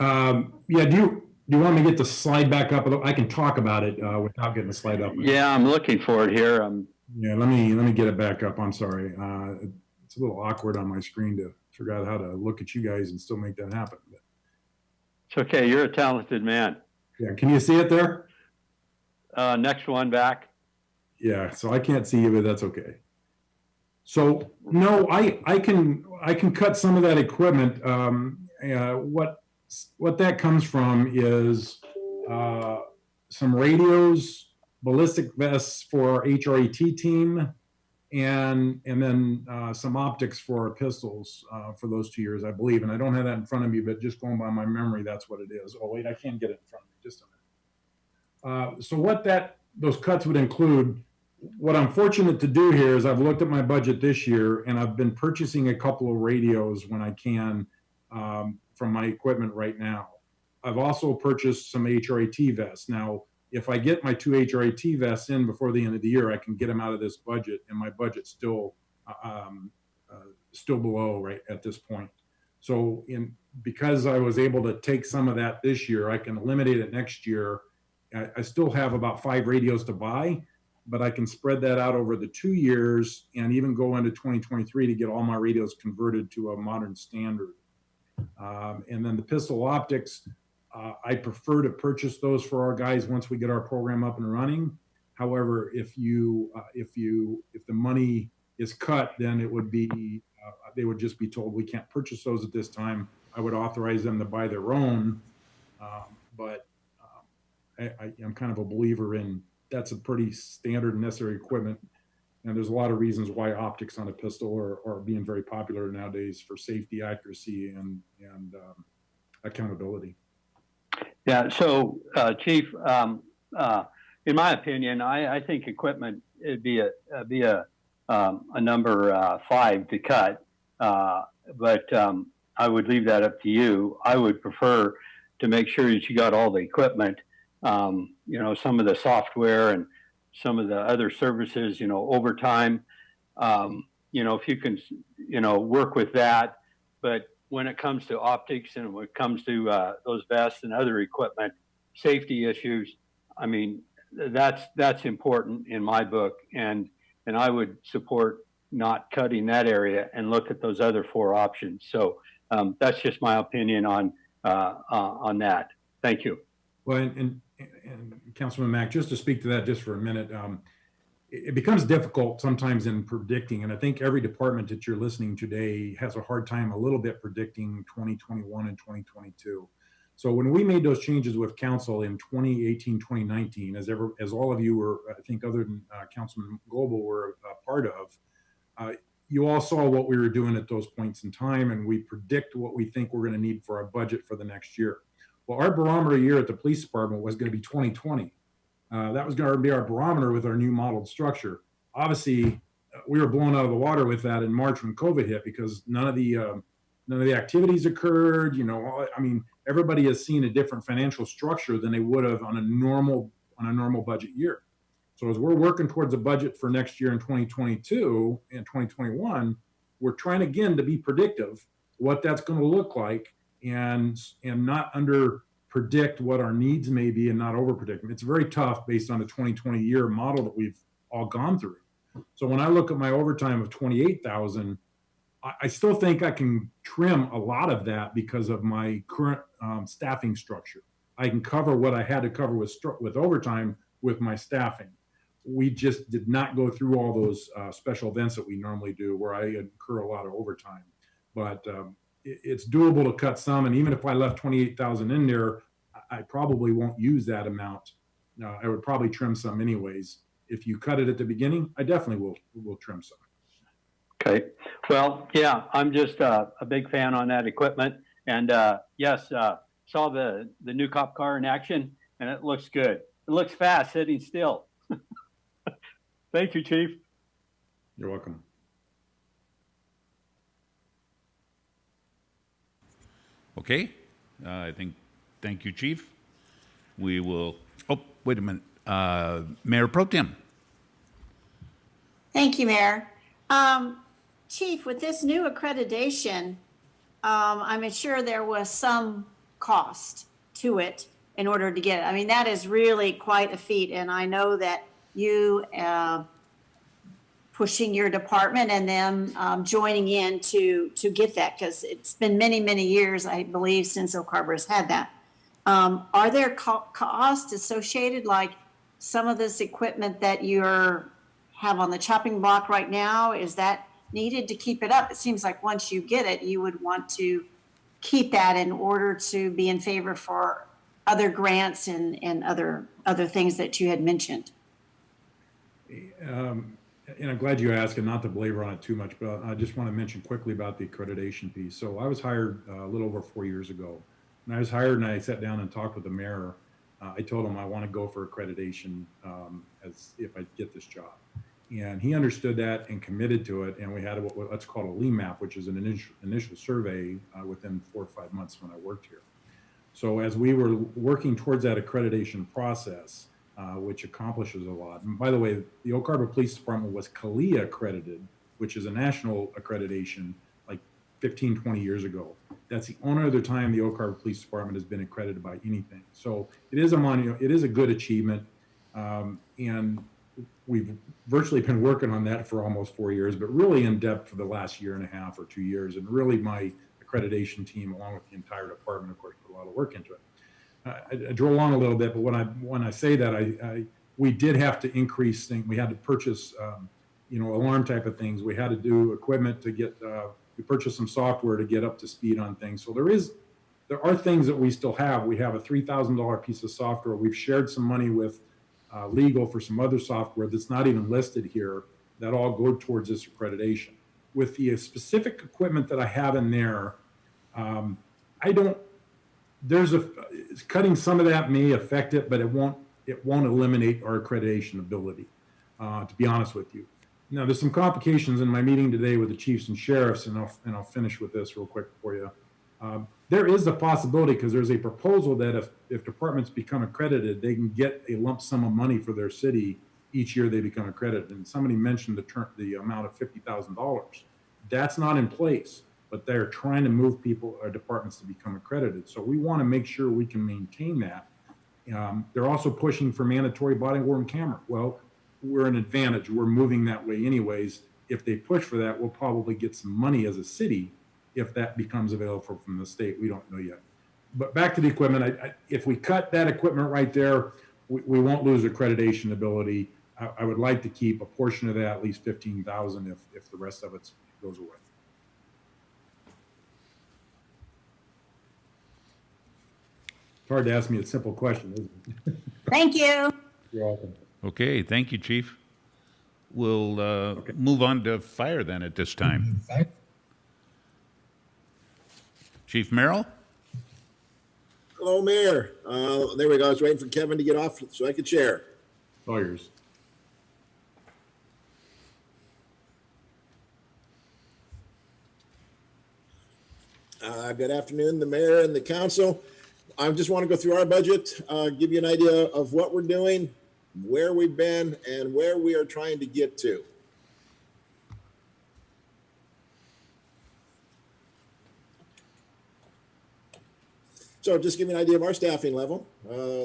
Yeah, do you want me to get the slide back up? I can talk about it without getting the slide up. Yeah, I'm looking for it here. Yeah, let me get it back up. I'm sorry. It's a little awkward on my screen to figure out how to look at you guys and still make that happen. But it's okay. You're a talented man. yeah, can you see it there? Next one back. Yeah, so I can't see you, but that's okay. So no, I can cut some of that equipment. What that comes from is some radios, ballistic vests for our HRAT team, and then some optics for our pistols for those 2 years, I believe. And I don't have that in front of me, but just going by my memory, that's what it is. Oh wait, I can't get it in front of me. Just a minute. So what those cuts would include, what I'm fortunate to do here is I've looked at my budget this year and I've been purchasing a couple of radios when I can from my equipment right now. I've also purchased some HRAT vests. Now, if I get my 2 HRAT vests in before the end of the year, I can get them out of this budget, and my budget's still below right at this point. So because I was able to take some of that this year, I can eliminate it next year. I still have about 5 radios to buy, but I can spread that out over the 2 years and even go into 2023 to get all my radios converted to a modern standard. And then the pistol optics, I prefer to purchase those for our guys once we get our program up and running. However, if the money is cut, then it would be, they would just be told we can't purchase those at this time. I would authorize them to buy their own. I'm kind of a believer in that's a pretty standard and necessary equipment. And there's a lot of reasons why optics on a pistol are being very popular nowadays for safety, accuracy, and accountability. Yeah. So, Chief, in my opinion, I think equipment it'd be a number 5 to cut, but I would leave that up to you. I would prefer to make sure that you got all the equipment. Some of the software and some of the other services, overtime, if you can, work with that. But when it comes to optics and when it comes to those vests and other equipment, safety issues, I mean, that's important in my book. And I would support not cutting that area and look at those other 4 options. So that's just my opinion on that. Thank you. Well, and Councilman Mack, just to speak to that just for a minute, it becomes difficult sometimes in predicting, and I think every department that you're listening today has a hard time a little bit predicting 2021 and 2022. So when we made those changes with council in 2018, 2019, as all of you were, I think other than Councilman Goebel were a part of, you all saw what we were doing at those points in time, and we predict what we think we're going to need for our budget for the next year. Well, our barometer year at the police department was going to be 2020. That was going to be our barometer with our new modeled structure. Obviously, we were blown out of the water with that in March when COVID hit because none of the activities occurred. I mean, everybody has seen a different financial structure than they would have on a normal budget year. So as we're working towards a budget for next year in 2022 and 2021, we're trying again to be predictive what that's going to look like and not under predict what our needs may be and not over predict them. It's very tough based on the 2020 year model that we've all gone through. So when I look at my overtime of 28,000, I still think I can trim a lot of that because of my current staffing structure. I can cover what I had to cover with overtime with my staffing. We just did not go through all those special events that we normally do where I incur a lot of overtime. But it's doable to cut some, and even if I left 28,000 in there, I probably won't use that amount. I would probably trim some anyways. If you cut it at the beginning, I definitely will trim some. Okay. Well, yeah, I'm just a big fan on that equipment, and yes, saw the new cop car in action, and it looks good. It looks fast sitting still. Thank you, Chief. You're welcome. Okay, thank you, Chief. We will, wait a minute. Mayor Pro Tem. Thank you, Mayor. Chief, with this new accreditation, I'm sure there was some cost to it in order to get it. I mean, that is really quite a feat, and I know that you pushing your department and them joining in to get that, because it's been many, many years, I believe, since Oak Harbor has had that. Are there costs associated, like some of this equipment that you have on the chopping block right now? Is that needed to keep it up? It seems like once you get it, you would want to keep that in order to be in favor for other grants and other things that you had mentioned. And I'm glad you asked, and not to belabor on it too much, but I just want to mention quickly about the accreditation piece. So I was hired a little over 4 years ago. When I was hired and I sat down and talked with the mayor, I told him I want to go for accreditation as if I get this job. And he understood that and committed to it. And we had what's called a LEMAP, which is an initial survey within 4 or 5 months when I worked here. So as we were working towards that accreditation process, which accomplishes a lot. And by the way, the Oak Harbor Police Department was CALIA accredited, which is a national accreditation, like 15, 20 years ago. That's the only other time the Oak Harbor Police Department has been accredited by anything. So it is a good achievement. And we've virtually been working on that for almost 4 years, but really in depth for the last 1.5 or 2 years. And really my accreditation team, along with the entire department, of course, put a lot of work into it. I drove along a little bit, but when I say that, we did have to increase things. We had to purchase, alarm type of things. We had to do equipment to get, we purchased some software to get up to speed on things. So there are things that we still have. We have a $3,000 piece of software. We've shared some money with legal for some other software that's not even listed here that all go towards this accreditation. With the specific equipment that I have in there, cutting some of that may affect it, but it won't eliminate our accreditation ability, to be honest with you. Now, there's some complications in my meeting today with the chiefs and sheriffs, and I'll finish with this real quick for you. There is a possibility, because there's a proposal that if departments become accredited, they can get a lump sum of money for their city each year they become accredited. And somebody mentioned the amount of $50,000. That's not in place, but they're trying to move people or departments to become accredited. So we want to make sure we can maintain that. They're also pushing for mandatory body worn camera. Well, we're an advantage. We're moving that way anyways. If they push for that, we'll probably get some money as a city if that becomes available from the state. We don't know yet. But back to the equipment, if we cut that equipment right there, we won't lose accreditation ability. I would like to keep a portion of that, at least 15,000, if the rest of it goes away. It's hard to ask me a simple question, isn't it? Thank you. You're welcome. Okay, thank you, Chief. We'll move on to fire then at this time. Chief Merrill? Hello, Mayor. There we go. I was waiting for Kevin to get off so I could share. All yours. Good afternoon, the mayor and the council. I just want to go through our budget, give you an idea of what we're doing, where we've been, and where we are trying to get to. So just give you an idea of our staffing level.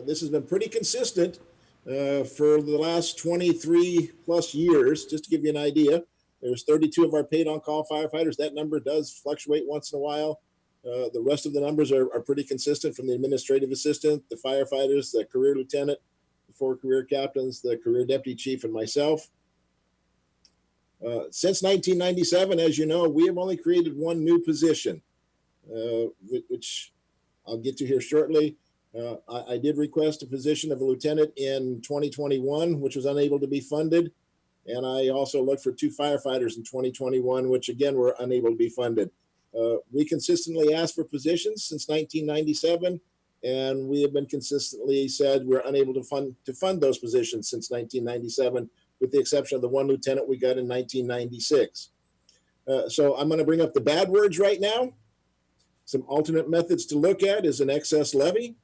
This has been pretty consistent for the last 23 plus years. Just to give you an idea, there's 32 of our paid on-call firefighters. That number does fluctuate once in a while. The rest of the numbers are pretty consistent, from the administrative assistant, the firefighters, the career lieutenant, the 4 career captains, the career deputy chief, and myself. Since 1997, as you know, we have only created one new position, which I'll get to here shortly. I did request a position of a lieutenant in 2021, which was unable to be funded. And I also looked for 2 firefighters in 2021, which again were unable to be funded. We consistently asked for positions since 1997, and we have been consistently said we're unable to fund those positions since 1997, with the exception of the 1 lieutenant we got in 1996. So I'm going to bring up the bad words right now. Some alternate methods to look at is an excess levy,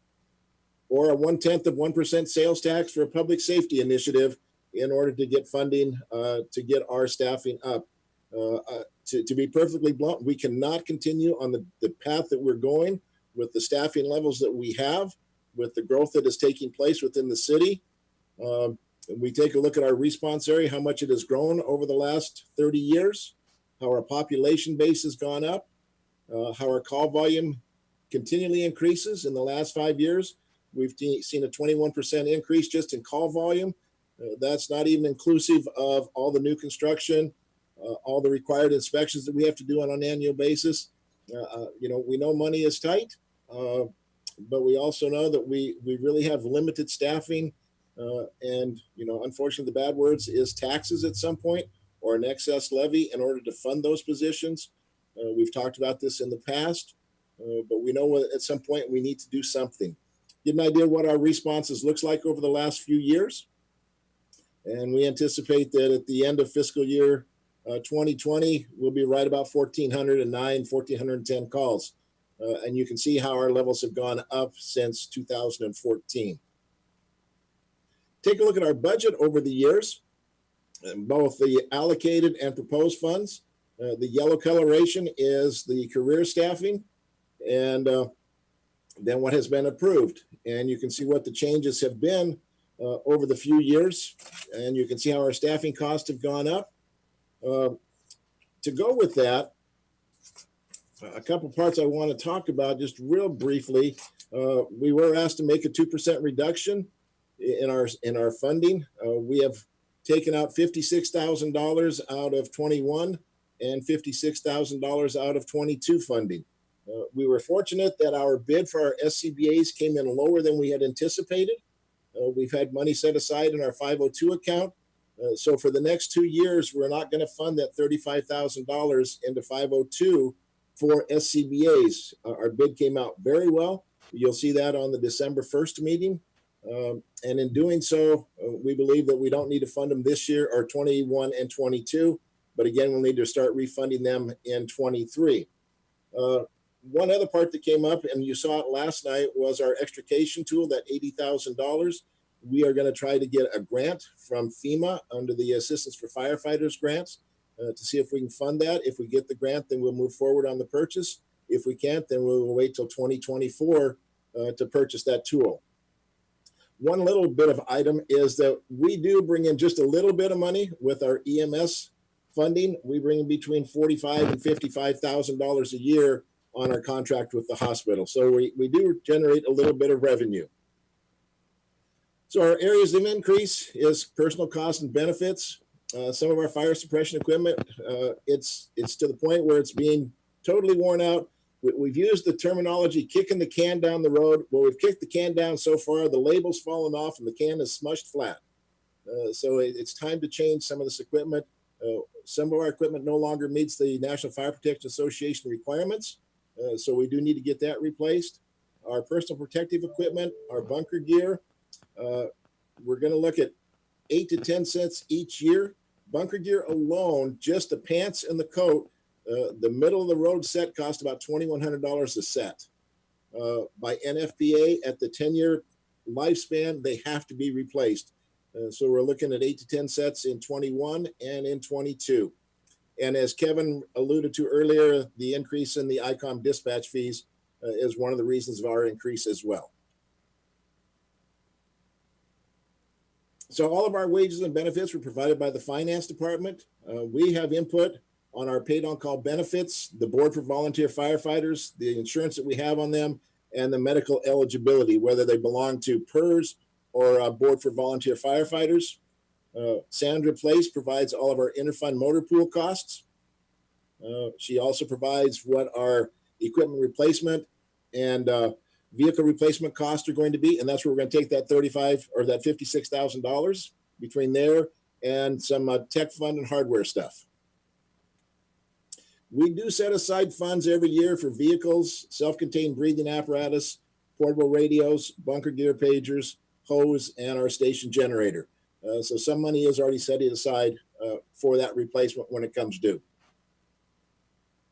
or a 1/10% sales tax for a public safety initiative in order to get funding to get our staffing up. To be perfectly blunt, we cannot continue on the path that we're going with the staffing levels that we have, with the growth that is taking place within the city. We take a look at our response area, how much it has grown over the last 30 years, how our population base has gone up, how our call volume continually increases in the last 5 years. We've seen a 21% increase just in call volume. That's not even inclusive of all the new construction, all the required inspections that we have to do on an annual basis. We know money is tight, but we also know that we really have limited staffing. And unfortunately, the bad words is taxes at some point, or an excess levy in order to fund those positions. We've talked about this in the past, but we know at some point we need to do something. Get an idea what our responses looks like over the last few years. And we anticipate that at the end of fiscal year 2020, we'll be right about 1,409, 1,410 calls. And you can see how our levels have gone up since 2014. Take a look at our budget over the years, both the allocated and proposed funds. The yellow coloration is the career staffing, and then what has been approved. And you can see what the changes have been over the few years, and you can see how our staffing costs have gone up. To go with that, a couple parts I want to talk about just real briefly. We were asked to make a 2% reduction in our funding. We have taken out $56,000 out of 21 and $56,000 out of 22 funding. We were fortunate that our bid for our SCBA's came in lower than we had anticipated. We've had money set aside in our 502 account. So for the next 2 years, we're not going to fund that $35,000 into 502 for SCBA's. Our bid came out very well. You'll see that on the December 1st meeting. And in doing so, we believe that we don't need to fund them this year or 21 and 22. But again, we'll need to start refunding them in 23. One other part that came up, and you saw it last night, was our extrication tool, that $80,000. We are going to try to get a grant from FEMA under the Assistance for Firefighters grants to see if we can fund that. If we get the grant, then we'll move forward on the purchase. If we can't, then we'll wait till 2024 to purchase that tool. One little bit of item is that we do bring in just a little bit of money with our EMS funding. We bring in between $45,000 and $55,000 a year on our contract with the hospital. So we do generate a little bit of revenue. So our areas of increase is personal costs and benefits. Some of our fire suppression equipment, it's to the point where it's being totally worn out. We've used the terminology kicking the can down the road. Well, we've kicked the can down so far, the label's fallen off and the can is smushed flat. So it's time to change some of this equipment. Some of our equipment no longer meets the National Fire Protection Association requirements. So we do need to get that replaced. Our personal protective equipment, our bunker gear, we're going to look at 8 to 10 cents each year. Bunker gear alone, just the pants and the coat, the middle of the road set cost about $2,100 a set. By NFPA at the 10-year lifespan, they have to be replaced. So we're looking at 8 to 10 sets in 21 and in 22. And as Kevin alluded to earlier, the increase in the ICOM dispatch fees is one of the reasons of our increase as well. So all of our wages and benefits were provided by the finance department. We have input on our paid on-call benefits, the board for volunteer firefighters, the insurance that we have on them, and the medical eligibility, whether they belong to PERS or a board for volunteer firefighters. Sandra Place provides all of our interfund motor pool costs. She also provides what our equipment replacement and vehicle replacement costs are going to be, and that's where we're going to take that $35,000 or that $56,000 between there and some tech fund and hardware stuff. We do set aside funds every year for vehicles, self-contained breathing apparatus, portable radios, bunker gear pagers, hose, and our station generator. So some money is already set aside for that replacement when it comes due.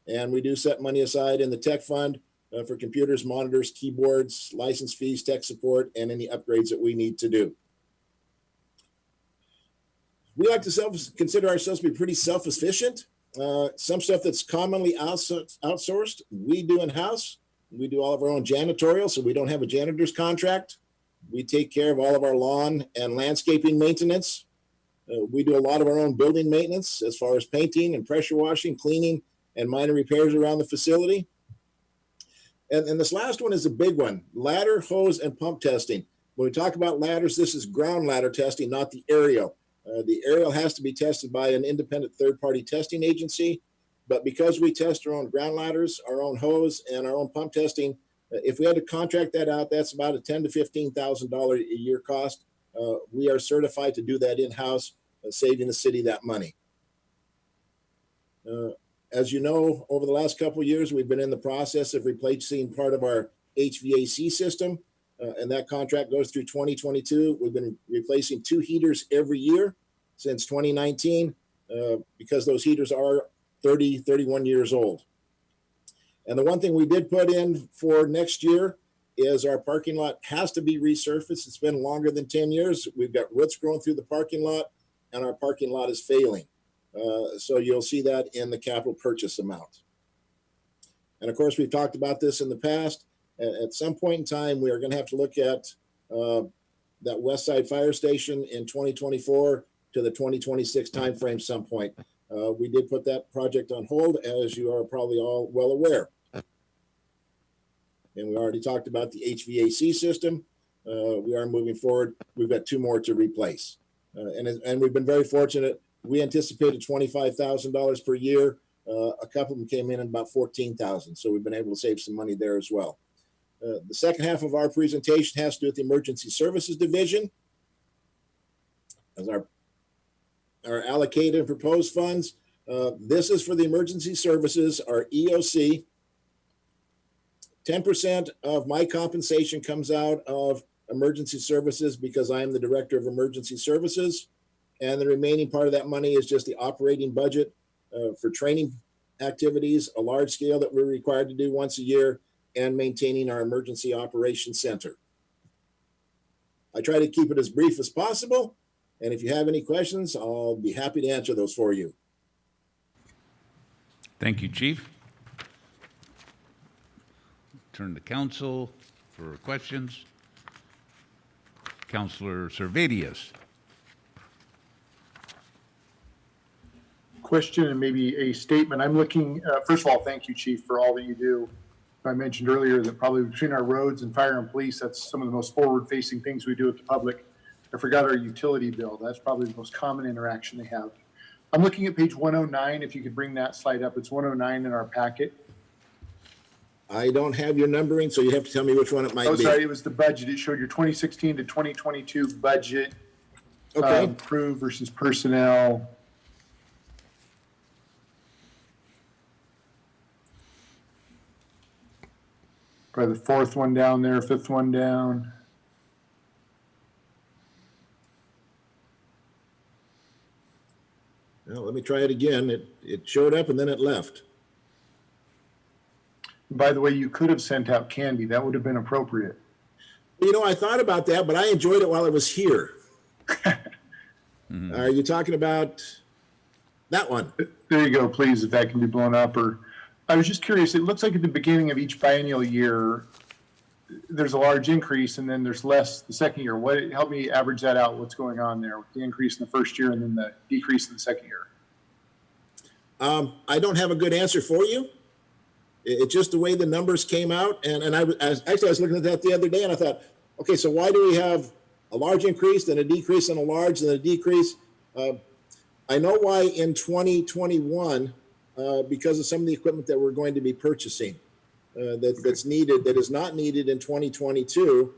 And we do set money aside in the tech fund for computers, monitors, keyboards, license fees, tech support, and any upgrades that we need to do. We like to consider ourselves to be pretty self-sufficient. Some stuff that's commonly outsourced, we do in-house. We do all of our own janitorial, so we don't have a janitor's contract. We take care of all of our lawn and landscaping maintenance. We do a lot of our own building maintenance as far as painting and pressure washing, cleaning, and minor repairs around the facility. And this last one is a big one, ladder, hose, and pump testing. When we talk about ladders, this is ground ladder testing, not the aerial. The aerial has to be tested by an independent third-party testing agency. But because we test our own ground ladders, our own hose, and our own pump testing, if we had to contract that out, that's about a $10,000 to $15,000 a year cost. We are certified to do that in-house, saving the city that money. As you know, over the last couple of years, we've been in the process of replacing part of our HVAC system, and that contract goes through 2022. We've been replacing 2 heaters every year since 2019 because those heaters are 30, 31 years old. And the one thing we did put in for next year is our parking lot has to be resurfaced. It's been longer than 10 years. We've got roots growing through the parking lot, and our parking lot is failing. So you'll see that in the capital purchase amount. And of course, we've talked about this in the past. At some point in time, we are going to have to look at that West Side Fire Station in 2024 to the 2026 timeframe some point. We did put that project on hold, as you are probably all well aware. and we already talked about the HVAC system. We are moving forward. We've got 2 more to replace. And we've been very fortunate. We anticipated $25,000 per year. A couple of them came in at about $14,000. So we've been able to save some money there as well. The second half of our presentation has to do with the Emergency Services Division. As our allocated and proposed funds, this is for the emergency services, our EOC. 10% of my compensation comes out of emergency services because I am the director of emergency services. And the remaining part of that money is just the operating budget for training activities, a large scale that we're required to do once a year, and maintaining our emergency operations center. I try to keep it as brief as possible. And if you have any questions, I'll be happy to answer those for you. Thank you, Chief. Turn to council for questions. Councilor Servadius. Question and maybe a statement. I'm looking, first of all, thank you, Chief, for all that you do. I mentioned earlier that probably between our roads and fire and police, that's some of the most forward-facing things we do with the public. I forgot our utility bill. That's probably the most common interaction they have. I'm looking at page 109. If you could bring that slide up, it's 109 in our packet. I don't have your numbering, so you have to tell me which one it might be. Oh, sorry, it was the budget. It showed your 2016 to 2022 budget. Okay. Approved versus personnel. Probably the 4th one down there, 5th one down. Well, let me try it again. It showed up and then it left. By the way, you could have sent out candy. That would have been appropriate. You know, I thought about that, but I enjoyed it while it was here. Are you talking about that one? There you go, please, if that can be blown up. Or I was just curious, it looks like at the beginning of each biennial year, there's a large increase and then there's less the second year. Help me average that out, what's going on there with the increase in the first year and then the decrease in the second year? I don't have a good answer for you. It's just the way the numbers came out. And I was looking at that the other day and I thought, okay, so why do we have a large increase, then a decrease, and a large, then a decrease? I know why in 2021, because of some of the equipment that we're going to be purchasing that's needed, that is not needed in 2022.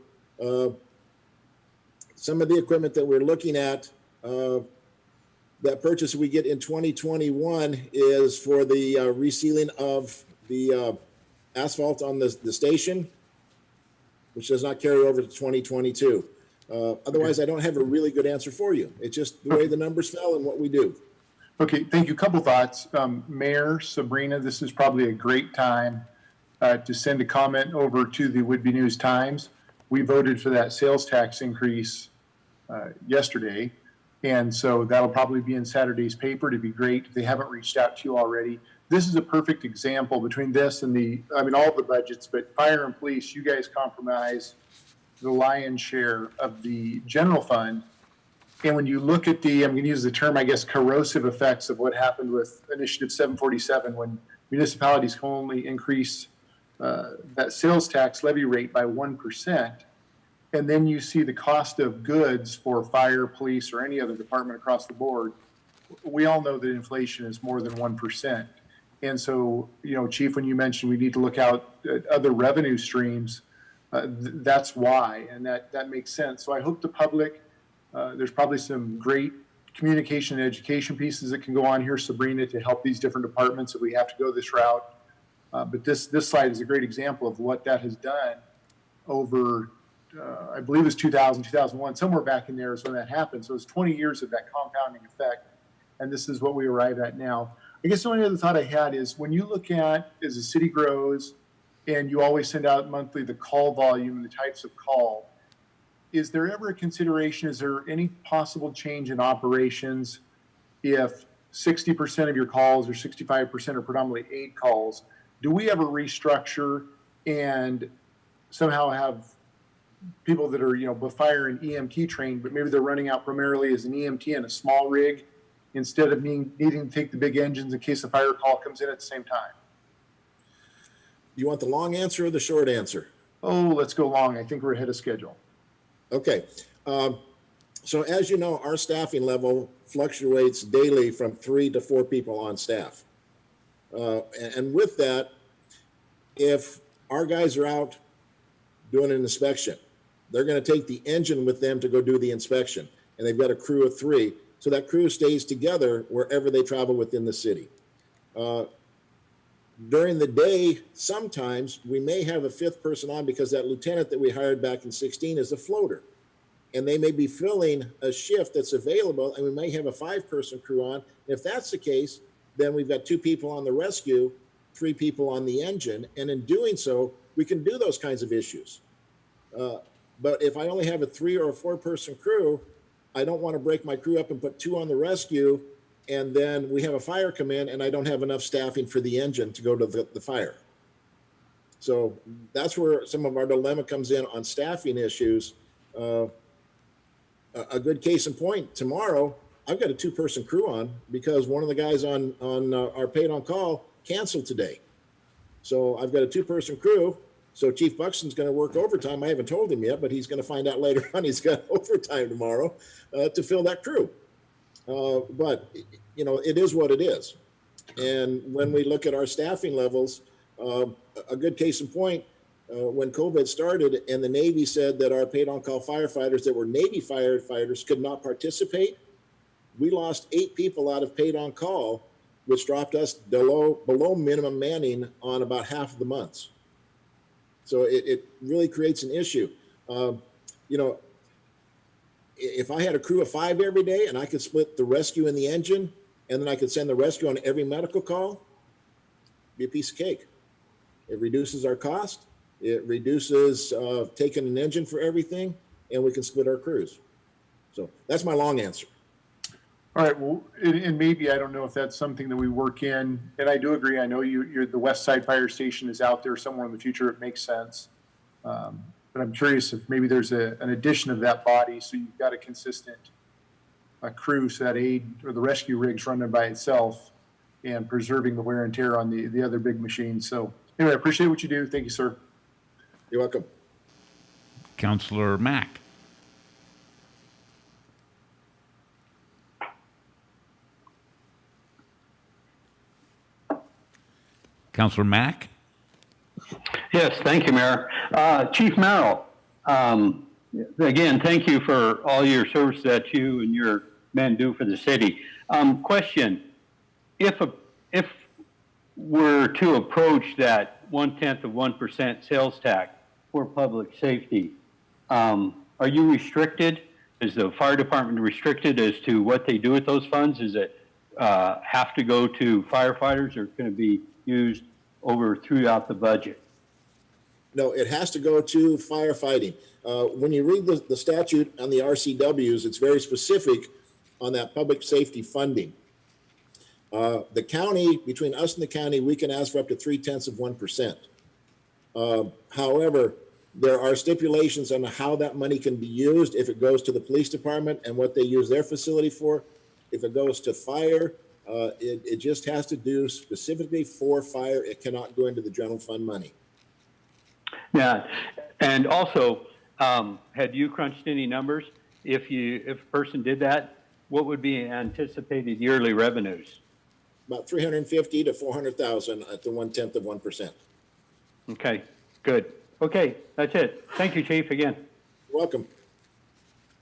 Some of the equipment that we're looking at, that purchase we get in 2021 is for the resealing of the asphalt on the station, which does not carry over to 2022. Otherwise, I don't have a really good answer for you. It's just the way the numbers fell and what we do. Okay, thank you. Couple thoughts. Mayor Sabrina, this is probably a great time to send a comment over to the Whidbey News Times. We voted for that sales tax increase yesterday. And so that'll probably be in Saturday's paper. It'd be great if they haven't reached out to you already. This is a perfect example between this and all the budgets, but fire and police, you guys compromise the lion's share of the general fund. And when you look at I'm going to use the term, I guess, corrosive effects of what happened with Initiative 747, when municipalities can only increase that sales tax levy rate by 1%. And then you see the cost of goods for fire, police, or any other department across the board. We all know that inflation is more than 1%. And so, Chief, when you mentioned we need to look out at other revenue streams, that's why, and that makes sense. So I hope the public, there's probably some great communication and education pieces that can go on here, Sabrina, to help these different departments if we have to go this route. But this slide is a great example of what that has done over, I believe it was 2000, 2001, somewhere back in there is when that happened. So it's 20 years of that compounding effect. And this is what we arrive at now. I guess the only other thought I had is when you look at, as the city grows, and you always send out monthly the call volume and the types of call, is there ever a consideration, is there any possible change in operations if 60% of your calls or 65% are predominantly aid calls? Do we ever restructure and somehow have people that are, both fire and EMT trained, but maybe they're running out primarily as an EMT in a small rig instead of needing to take the big engines in case a fire call comes in at the same time? You want the long answer or the short answer? Oh, let's go long. I think we're ahead of schedule. Okay. So as you know, our staffing level fluctuates daily from 3 to 4 people on staff. And with that, if our guys are out doing an inspection, they're going to take the engine with them to go do the inspection. And they've got a crew of 3. So that crew stays together wherever they travel within the city. During the day, sometimes we may have a 5th person on because that lieutenant that we hired back in 16 is a floater. And they may be filling a shift that's available, and we may have a 5-person crew on. If that's the case, then we've got 2 people on the rescue, 3 people on the engine. And in doing so, we can do those kinds of issues. But if I only have a 3 or a 4-person crew, I don't want to break my crew up and put 2 on the rescue, and then we have a fire come in and I don't have enough staffing for the engine to go to the fire. So that's where some of our dilemma comes in on staffing issues. A good case in point, tomorrow, I've got a 2-person crew on because one of the guys on our paid on call canceled today. So I've got a 2-person crew. So Chief Buxton's going to work overtime. I haven't told him yet, but he's going to find out later on he's got overtime tomorrow to fill that crew. But, you know, it is what it is. And when we look at our staffing levels, a good case in point, when COVID started and the Navy said that our paid on-call firefighters that were Navy firefighters could not participate, we lost 8 people out of paid on-call, which dropped us below minimum manning on about half of the months. So it really creates an issue. You know, if I had a crew of 5 every day and I could split the rescue and the engine, and then I could send the rescue on every medical call, it'd be a piece of cake. It reduces our cost. It reduces taking an engine for everything, and we can split our crews. So that's my long answer. All right. Well, and maybe, I don't know if that's something that we work in. And I do agree. I know you're the West Side Fire Station is out there somewhere in the future. It makes sense. But I'm curious if maybe there's an addition of that body. So you've got a consistent crew, so that aid or the rescue rig's running by itself and preserving the wear and tear on the other big machines. So anyway, I appreciate what you do. Thank you, sir. You're welcome. Councillor Mack. Councillor Mack? Yes, thank you, Mayor. Chief Merrill, again, thank you for all your service that you and your men do for the city. Question, if we're to approach that 0.1% sales tax for public safety, are you restricted? Is the fire department restricted as to what they do with those funds? Is it have to go to firefighters, or can it be used over throughout the budget? No, it has to go to firefighting. When you read the statute on the RCWs, it's very specific on that public safety funding. The county, between us and the county, we can ask for up to 0.3%. However, there are stipulations on how that money can be used if it goes to the police department and what they use their facility for. If it goes to fire, it just has to do specifically for fire. It cannot go into the general fund money. Yeah, and also, had you crunched any numbers? If a person did that, what would be anticipated yearly revenues? About 350 to 400,000 at the 0.1%. Okay, good. Okay, that's it. Thank you, Chief, again. You're welcome.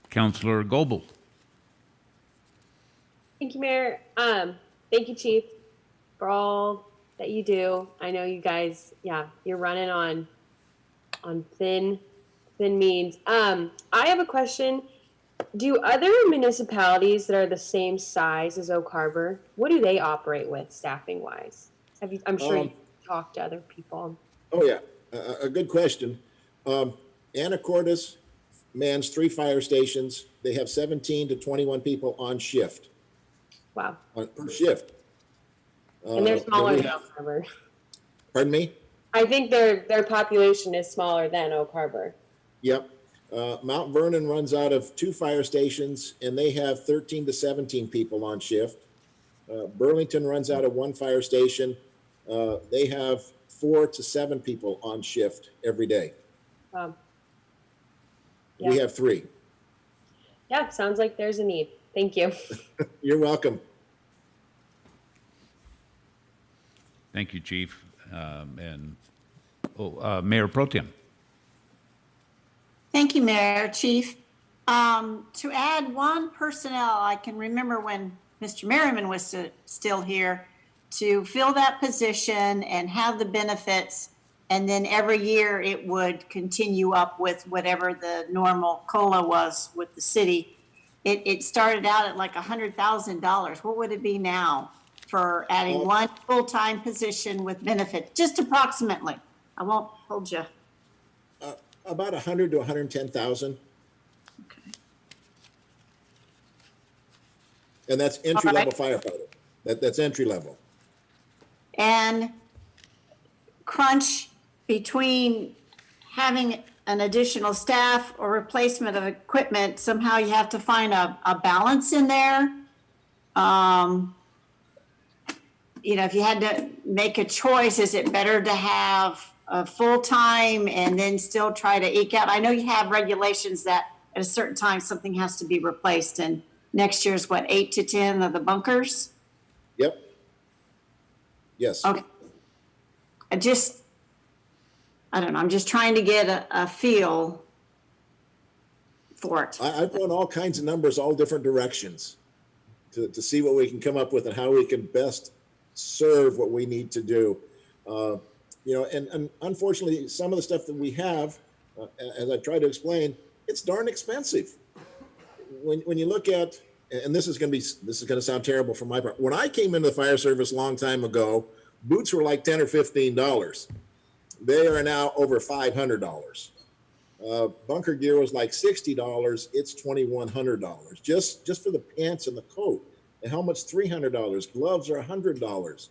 Councillor Goebel. Thank you, Mayor. Thank you, Chief, for all that you do. I know you guys, you're running on thin means. I have a question. Do other municipalities that are the same size as Oak Harbor, what do they operate with staffing wise? I'm sure you've talked to other people. Oh yeah, a good question. Anacortes mans 3 fire stations. They have 17 to 21 people on shift. Wow. Per shift. And they're smaller than Oak Harbor. Pardon me? I think their population is smaller than Oak Harbor. Yep. Mount Vernon runs out of 2 fire stations, and they have 13 to 17 people on shift. Burlington runs out of 1 fire station. They have 4 to 7 people on shift every day. Yeah. We have 3. Yeah, sounds like there's a need. Thank you. You're welcome. Thank you, Chief. Mayor Pro Tem. Thank you, Mayor, Chief. To add one personnel, I can remember when Mr. Merriman was still here, to fill that position and have the benefits, and then every year it would continue up with whatever the normal COLA was with the city. It started out at like $100,000. What would it be now for adding one full-time position with benefits? Just approximately. I won't hold you. About 100 to 110,000. Okay. And that's entry-level firefighter. That's entry level. And crunch between having an additional staff or replacement of equipment, somehow you have to find a balance in there. If you had to make a choice, is it better to have a full-time and then still try to eke out? I know you have regulations that at a certain time, something has to be replaced, and next year's what, 8 to 10 of the bunkers? Yep. Yes. Okay. I don't know, I'm just trying to get a feel for it. I've run all kinds of numbers, all different directions to see what we can come up with and how we can best serve what we need to do. And unfortunately, some of the stuff that we have, as I've tried to explain, it's darn expensive. When you look at, and this is going to sound terrible from my part. When I came into the fire service a long time ago, boots were like $10 or $15. They are now over $500. Bunker gear was like $60. It's $2,100 just for the pants and the coat. The helmet's $300. Gloves are $100.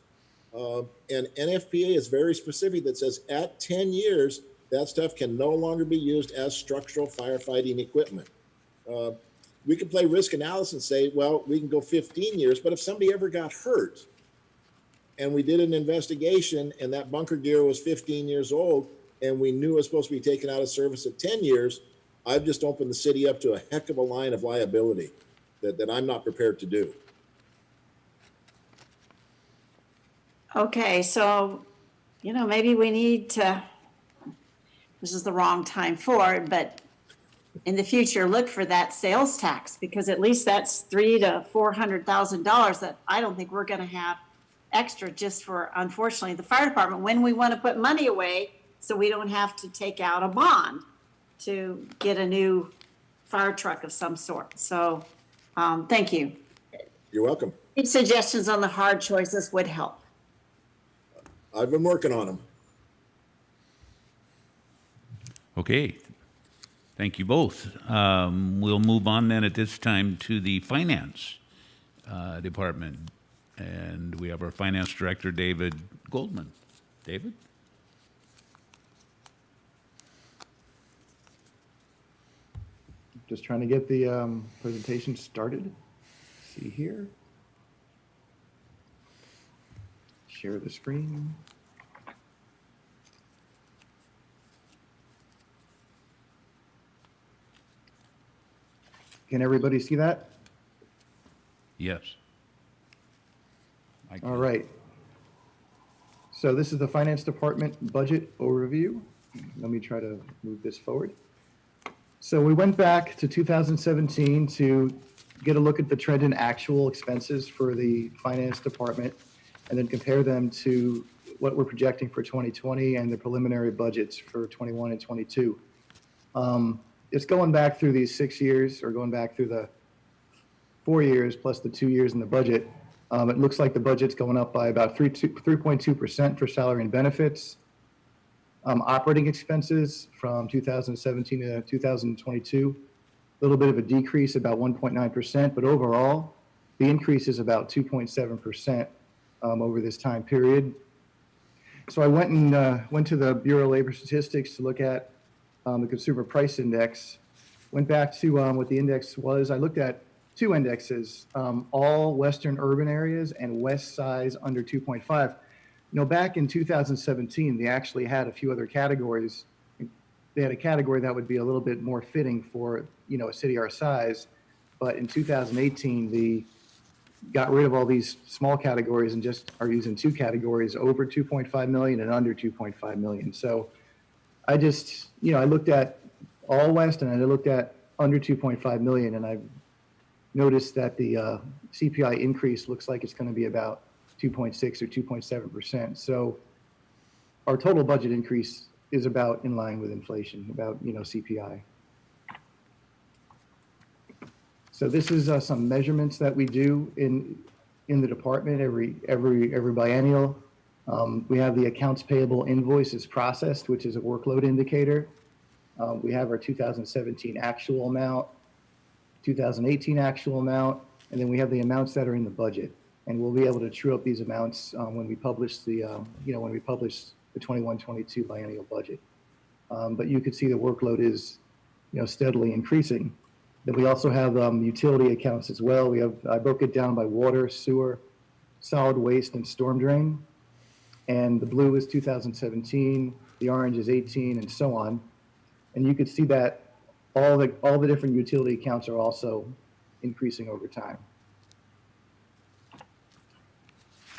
And NFPA is very specific that says at 10 years, that stuff can no longer be used as structural firefighting equipment. We can play risk analysis and say, well, we can go 15 years, but if somebody ever got hurt and we did an investigation and that bunker gear was 15 years old and we knew it was supposed to be taken out of service at 10 years, I've just opened the city up to a heck of a line of liability that I'm not prepared to do. Okay, so, maybe we need to, this is the wrong time for it, but in the future, look for that sales tax, because at least that's $300,000 to $400,000 that I don't think we're going to have extra just for, unfortunately, the fire department when we want to put money away so we don't have to take out a bond to get a new fire truck of some sort. So, thank you. You're welcome. Any suggestions on the hard choices would help. I've been working on them. Okay. Thank you both. We'll move on then at this time to the Finance Department. And we have our Finance Director, David Goldman. David? Just trying to get the presentation started. Let's see here. Share the screen. Can everybody see that? Yes. All right. So this is the Finance Department budget overview. Let me try to move this forward. So we went back to 2017 to get a look at the trend in actual expenses for the Finance Department and then compare them to what we're projecting for 2020 and the preliminary budgets for 21 and 22. It's going back through these 6 years, or going back through the 4 years plus the 2 years in the budget. It looks like the budget's going up by about 3.2% for salary and benefits. Operating expenses from 2017 to 2022, a little bit of a decrease, about 1.9%, but overall, the increase is about 2.7% over this time period. So I went to the Bureau of Labor Statistics to look at the Consumer Price Index. Went back to what the index was. I looked at two indexes, all Western urban areas and West size under 2.5. back in 2017, they actually had a few other categories. They had a category that would be a little bit more fitting for, a city our size. But in 2018, they got rid of all these small categories and just are using two categories, over 2.5 million and under 2.5 million. So I just, I looked at all West and I looked at under 2.5 million, and I noticed that the CPI increase looks like it's going to be about 2.6 or 2.7%. So our total budget increase is about in line with inflation, about, CPI. So this is some measurements that we do in the department every biennial. We have the accounts payable invoices processed, which is a workload indicator. We have our 2017 actual amount, 2018 actual amount, and then we have the amounts that are in the budget. And we'll be able to true up these amounts when we publish the 21-22 biennial budget. But you can see the workload is, steadily increasing. Then we also have utility accounts as well. I broke it down by water, sewer, solid waste, and storm drain. And the blue is 2017, the orange is 18, and so on. And you can see that all the different utility accounts are also increasing over time.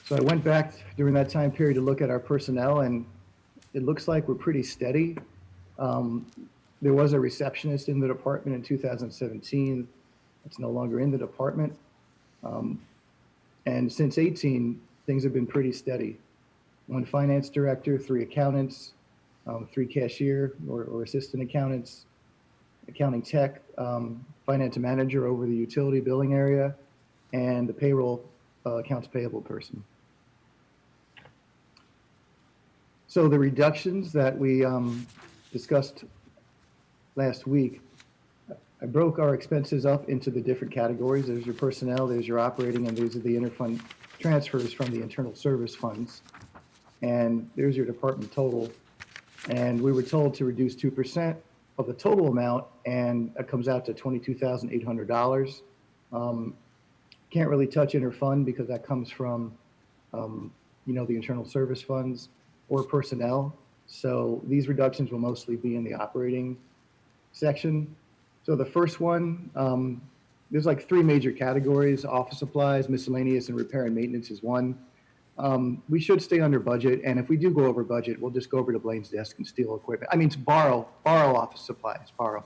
So I went back during that time period to look at our personnel, and it looks like we're pretty steady. There was a receptionist in the department in 2017. It's no longer in the department. And since 18, things have been pretty steady. One finance director, 3 accountants, 3 cashier or assistant accountants, accounting tech, finance manager over the utility billing area, and the payroll accounts payable person. So the reductions that we discussed last week, I broke our expenses up into the different categories. There's your personnel, there's your operating, and these are the interfund transfers from the internal service funds. And there's your department total. And we were told to reduce 2% of the total amount, and it comes out to $22,800. Can't really touch interfund because that comes from, the internal service funds or personnel. So these reductions will mostly be in the operating section. So the first one, there's like 3 major categories: office supplies, miscellaneous, and repair and maintenance is one. We should stay under budget, and if we do go over budget, we'll just go over to Blaine's desk and steal equipment. I mean, to borrow office supplies, borrow.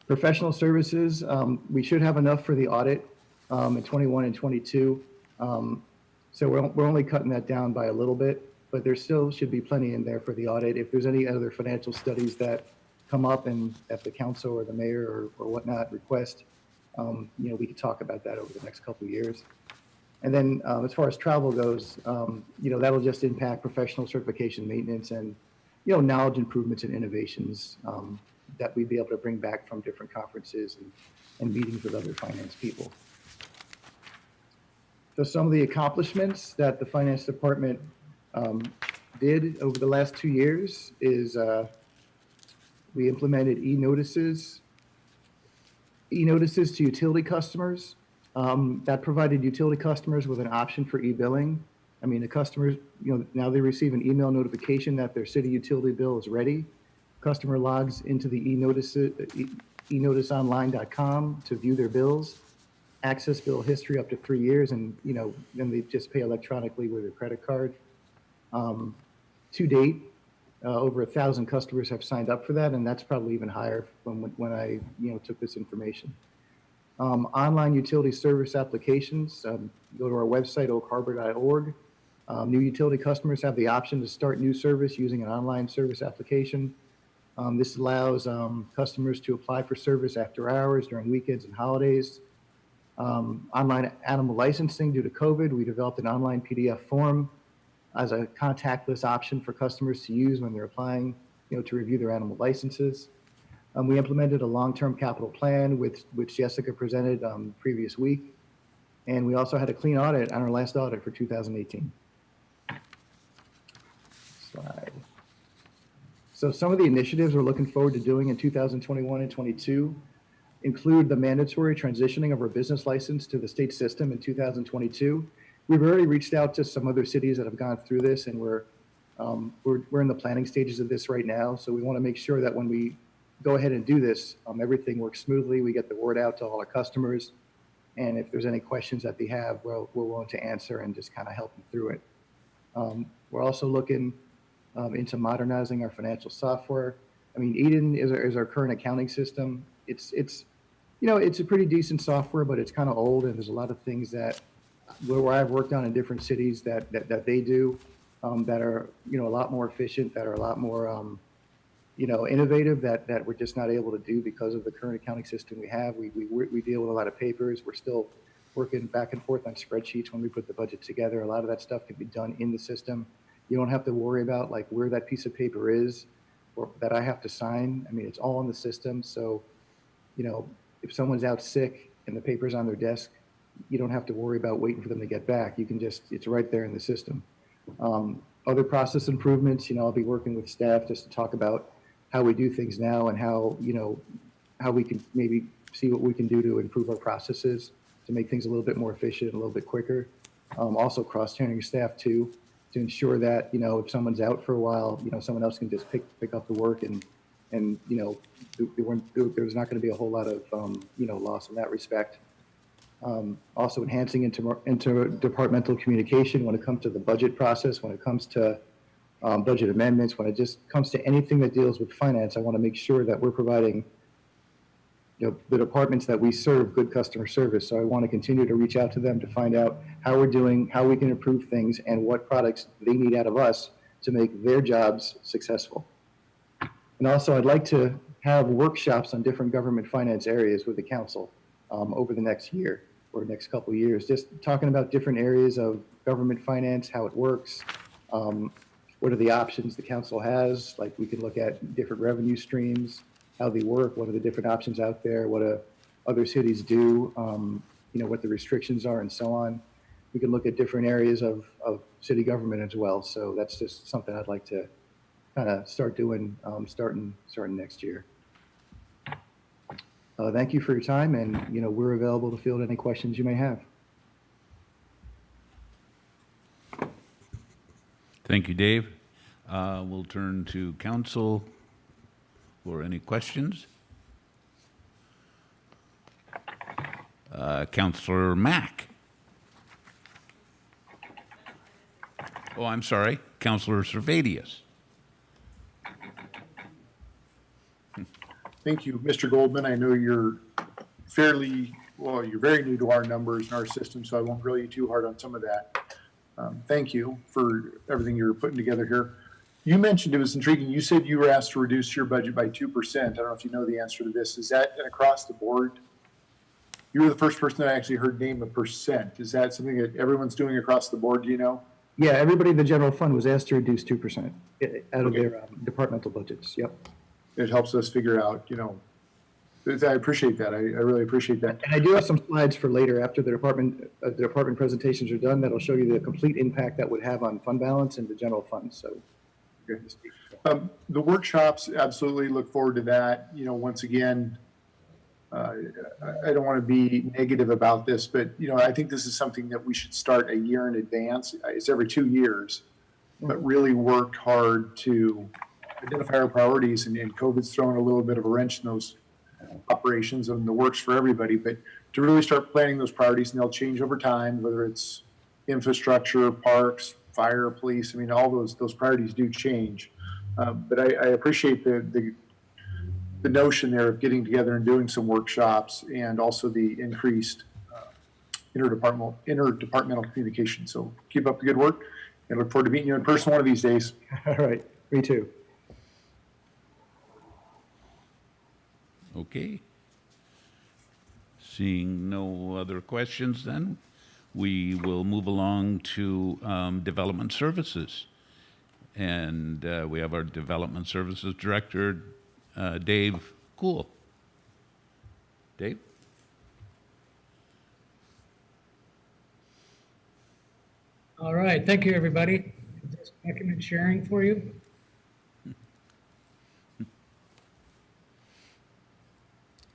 Professional services, we should have enough for the audit in 21 and 22. So we're only cutting that down by a little bit, but there still should be plenty in there for the audit. If there's any other financial studies that come up and that the council or the mayor or whatnot request, we could talk about that over the next couple of years. And then as far as travel goes, that'll just impact professional certification, maintenance, and, knowledge improvements and innovations that we'd be able to bring back from different conferences and meetings with other finance people. So some of the accomplishments that the finance department did over the last 2 years is we implemented e-notices to utility customers. That provided utility customers with an option for e-billing. I mean, the customers, now they receive an email notification that their city utility bill is ready. Customer logs into the enoticeonline.com to view their bills, access bill history up to 3 years, and then they just pay electronically with their credit card. To date, over 1,000 customers have signed up for that, and that's probably even higher from when I took this information. Online utility service applications, go to our website, oakharbor.org. New utility customers have the option to start new service using an online service application. This allows customers to apply for service after hours, during weekends and holidays. Online animal licensing, due to COVID, we developed an online PDF form as a contactless option for customers to use when they're applying, to review their animal licenses. We implemented a long-term capital plan, which Jessica presented previous week. And we also had a clean audit on our last audit for 2018. Slide. So some of the initiatives we're looking forward to doing in 2021 and 22 include the mandatory transitioning of our business license to the state system in 2022. we've already reached out to some other cities that have gone through this, and we're in the planning stages of this right now. So we want to make sure that when we go ahead and do this, everything works smoothly. We get the word out to all our customers. And if there's any questions that they have, we're willing to answer and just kind of help them through it. We're also looking into modernizing our financial software. I mean, Eden is our current accounting system. It's a pretty decent software, but it's kind of old, and there's a lot of things that where I've worked on in different cities that they do that are a lot more efficient, that are a lot more innovative that we're just not able to do because of the current accounting system we have. We deal with a lot of papers. We're still working back and forth on spreadsheets when we put the budget together. A lot of that stuff can be done in the system. You don't have to worry about like where that piece of paper is or that I have to sign. I mean, it's all in the system. So, if someone's out sick and the paper's on their desk, you don't have to worry about waiting for them to get back. You can it's right there in the system. Other process improvements, I'll be working with staff just to talk about how we do things now and how we can maybe see what we can do to improve our processes to make things a little bit more efficient, a little bit quicker. Also cross-training staff too, to ensure that, if someone's out for a while, someone else can just pick up the work and there's not going to be a whole lot of, loss in that respect. Also enhancing interdepartmental communication when it comes to the budget process, when it comes to budget amendments, when it just comes to anything that deals with finance. I want to make sure that we're providing the departments that we serve good customer service. So I want to continue to reach out to them to find out how we're doing, how we can improve things, and what products they need out of us to make their jobs successful. And also, I'd like to have workshops on different government finance areas with the council over the next year or next couple of years, just talking about different areas of government finance, how it works, what are the options the council has. Like we can look at different revenue streams, how they work, what are the different options out there, what other cities do, what the restrictions are and so on. We can look at different areas of city government as well. So that's just something I'd like to kind of start doing starting next year. Thank you for your time, and we're available to field any questions you may have. Thank you, Dave. We'll turn to council for any questions. Councillor Mack. Oh, I'm sorry, Councillor Servadius. Thank you, Mr. Goldman. I know you're you're very new to our numbers and our system, so I won't grill you too hard on some of that. Thank you for everything you're putting together here. You mentioned, it was intriguing, you said you were asked to reduce your budget by 2%. I don't know if you know the answer to this. Is that an across the board? You were the first person that I actually heard name a percent. Is that something that everyone's doing across the board, do you know? Yeah, everybody in the general fund was asked to reduce 2% out of their departmental budgets. Yep. It helps us figure out, I appreciate that. I really appreciate that. And I do have some slides for later after the department presentations are done that'll show you the complete impact that would have on fund balance and the general fund. So, the workshops, absolutely look forward to that. Once again, I don't want to be negative about this, but I think this is something that we should start a year in advance. It's every 2 years, but really work hard to identify our priorities. And COVID's thrown a little bit of a wrench in those operations and the works for everybody, but to really start planning those priorities, and they'll change over time, whether it's infrastructure, parks, fire, police. I mean, all those priorities do change. But I appreciate the notion there of getting together and doing some workshops, and also the increased interdepartmental communication. So keep up the good work, and look forward to meeting you in person one of these days. All right, me too. Okay. Seeing no other questions, then we will move along to development services. And we have our development services director, Dave Cool. Dave? All right, thank you, everybody. Just document sharing for you.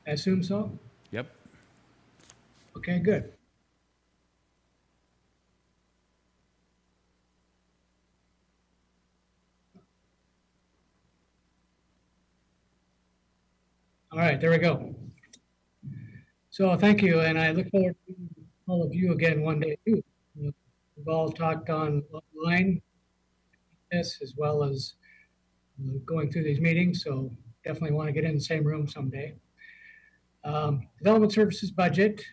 I assume so? Yep. Okay, good. right, there we go. So thank you, and I look forward to all of you again one day too. We've all talked online, this as well as going through these meetings, so definitely want to get in the same room someday. Development Services budget.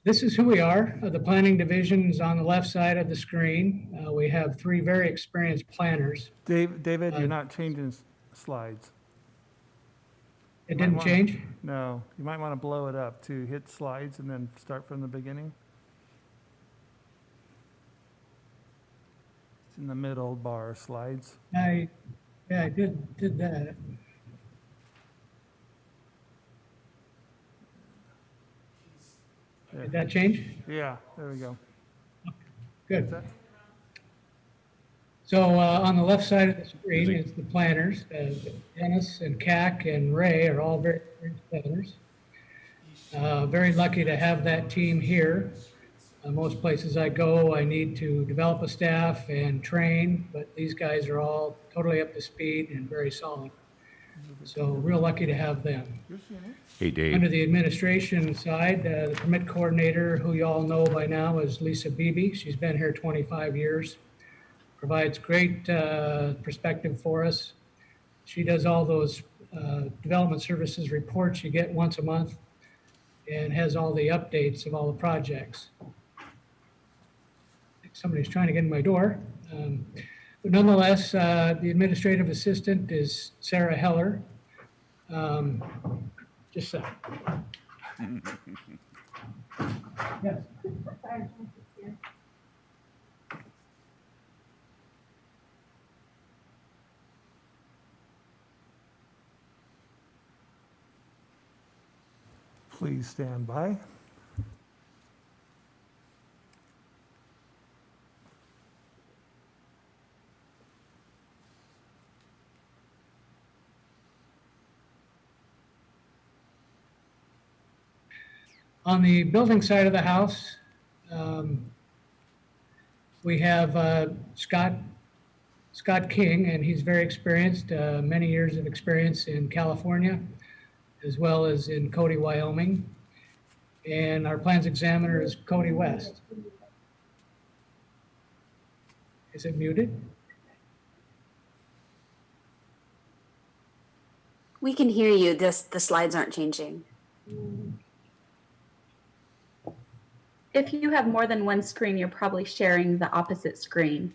This is who we are. The planning division is on the left side of the screen. We have 3 very experienced planners. David, you're not changing slides. It didn't change? No, you might want to blow it up to hit slides and then start from the beginning. It's in the middle bar, slides. I did that. Did that change? Yeah, there we go. Good. So on the left side of the screen is the planners. Dennis and CAC and Ray are all very experienced planners. Very lucky to have that team here. Most places I go, I need to develop a staff and train, but these guys are all totally up to speed and very solid. So real lucky to have them. Hey, Dave. Under the administration side, the permit coordinator, who you all know by now, is Lisa Beebe. She's been here 25 years. Provides great perspective for us. She does all those development services reports you get once a month and has all the updates of all the projects. I think somebody's trying to get in my door. But nonetheless, the administrative assistant is Sarah Heller. Just a sec. Yes. Please stand by. On the building side of the house, we have Scott King, and he's very experienced, many years of experience in California, as well as in Cody, Wyoming. And our plans examiner is Cody West. Is it muted? We can hear you. The slides aren't changing. If you have more than one screen, you're probably sharing the opposite screen.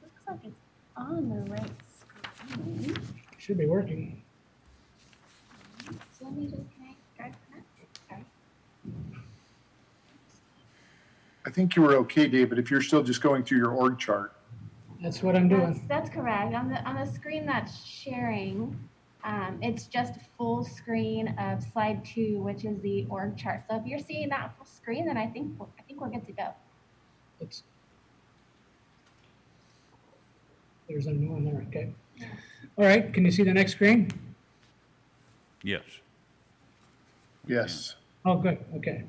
Looks like it's on the right screen. Should be working. So let me just try connect. Okay. I think you were okay, David, if you're still just going through your org chart. That's what I'm doing. That's correct. On the screen that's sharing, it's just a full screen of slide 2, which is the org chart. So if you're seeing that full screen, then I think we're good to go. There's a new one there. Okay. All right. Can you see the next screen? Yes. Yes. Oh, good. Okay.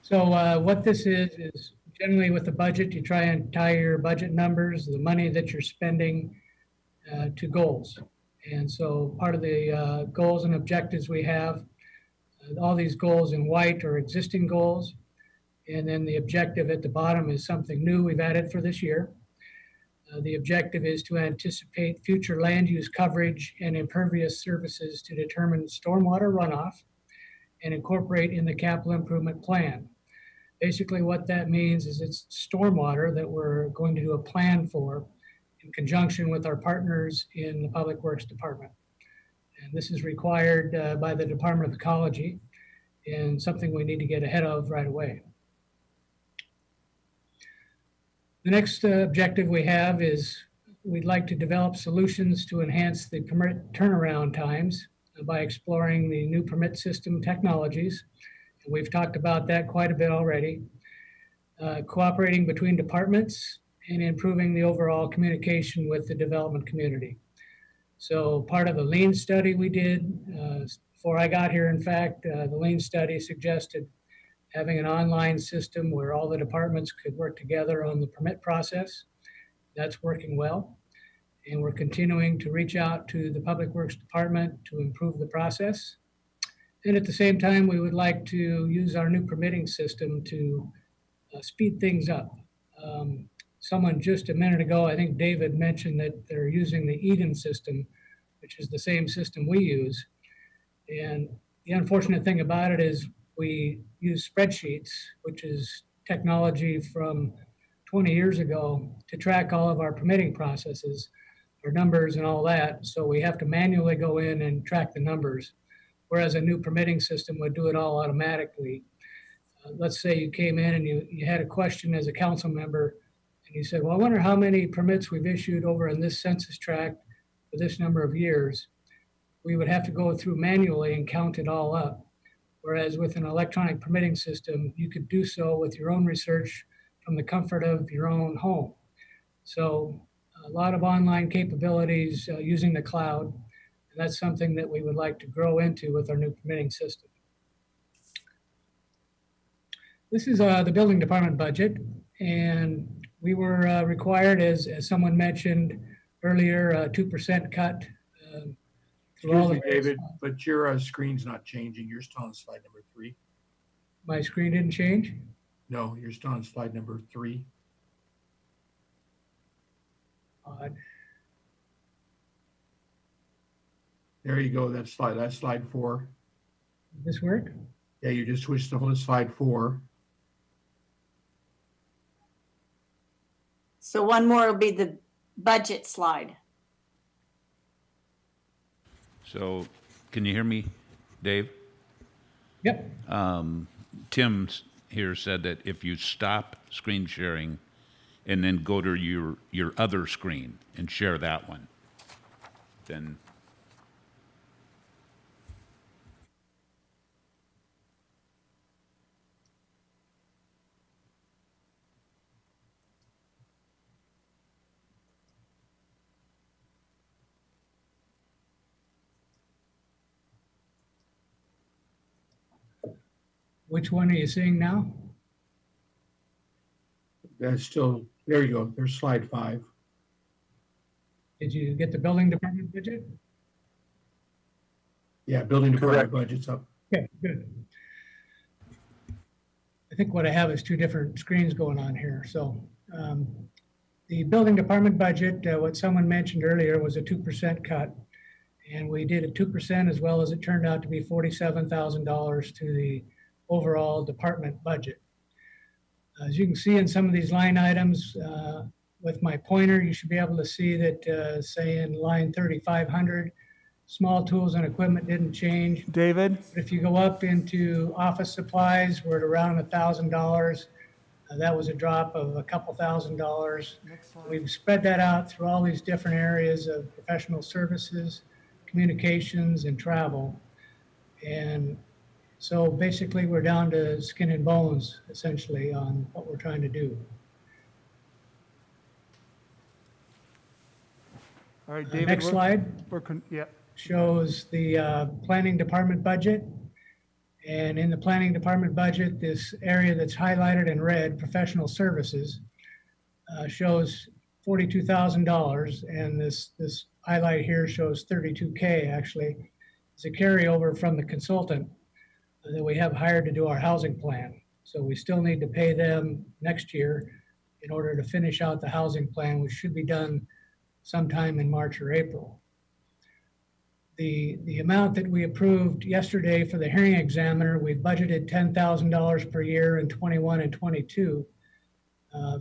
So what this is generally with the budget, you try and tie your budget numbers, the money that you're spending to goals. And so part of the goals and objectives we have, all these goals in white are existing goals. And then the objective at the bottom is something new we've added for this year. The objective is to anticipate future land use coverage and impervious surfaces to determine stormwater runoff and incorporate in the capital improvement plan. Basically what that means is it's stormwater that we're going to do a plan for in conjunction with our partners in the Public Works Department. And this is required by the Department of Ecology and something we need to get ahead of right away. The next objective we have is we'd like to develop solutions to enhance the permit turnaround times by exploring the new permit system technologies. And we've talked about that quite a bit already. Cooperating between departments and improving the overall communication with the development community. So part of the lean study we did, before I got here, in fact, the lean study suggested having an online system where all the departments could work together on the permit process. That's working well. And we're continuing to reach out to the Public Works Department to improve the process. And at the same time, we would like to use our new permitting system to speed things up. Someone just a minute ago, I think David mentioned that they're using the Eden system, which is the same system we use. And the unfortunate thing about it is we use spreadsheets, which is technology from 20 years ago, to track all of our permitting processes, our numbers and all that. So we have to manually go in and track the numbers, whereas a new permitting system would do it all automatically. Let's say you came in and you had a question as a council member, and you said, well, I wonder how many permits we've issued over in this census tract for this number of years. We would have to go through manually and count it all up. Whereas with an electronic permitting system, you could do so with your own research from the comfort of your own home. So a lot of online capabilities using the cloud, and that's something that we would like to grow into with our new permitting system. This is the building department budget, and we were required, as someone mentioned earlier, a 2% cut. Excuse me, David, but your screen's not changing. You're still on slide number 3. My screen didn't change? No, you're still on slide number 3. Odd. There you go. That's slide 4. Does this work? Yeah, you just switched to slide 4. So one more will be the budget slide. So, can you hear me, Dave? Yep. Tim here said that if you stop screen sharing and then go to your other screen and share that one, then Which one are you seeing now? That's still, there you go. There's slide 5. Did you get the building department budget? Yeah, building department budget's up. Okay, good. I think what I have is 2 different screens going on here. So the building department budget, what someone mentioned earlier, was a 2% cut. And we did a 2% as well as it turned out to be $47,000 to the overall department budget. As you can see in some of these line items, with my pointer, you should be able to see that, say in line 3,500, small tools and equipment didn't change. David? But if you go up into office supplies, we're at around $1,000. That was a drop of a couple $1,000. We've spread that out through all these different areas of professional services, communications, and travel. And so basically, we're down to skin and bones, essentially, on what we're trying to do. All right, David. Next slide Yeah. shows the planning department budget. And in the planning department budget, this area that's highlighted in red, professional services, shows $42,000. And this highlight here shows 32K, actually. It's a carryover from the consultant that we have hired to do our housing plan. So we still need to pay them next year in order to finish out the housing plan, which should be done sometime in March or April. The amount that we approved yesterday for the hearing examiner, we budgeted $10,000 per year in 21 and 22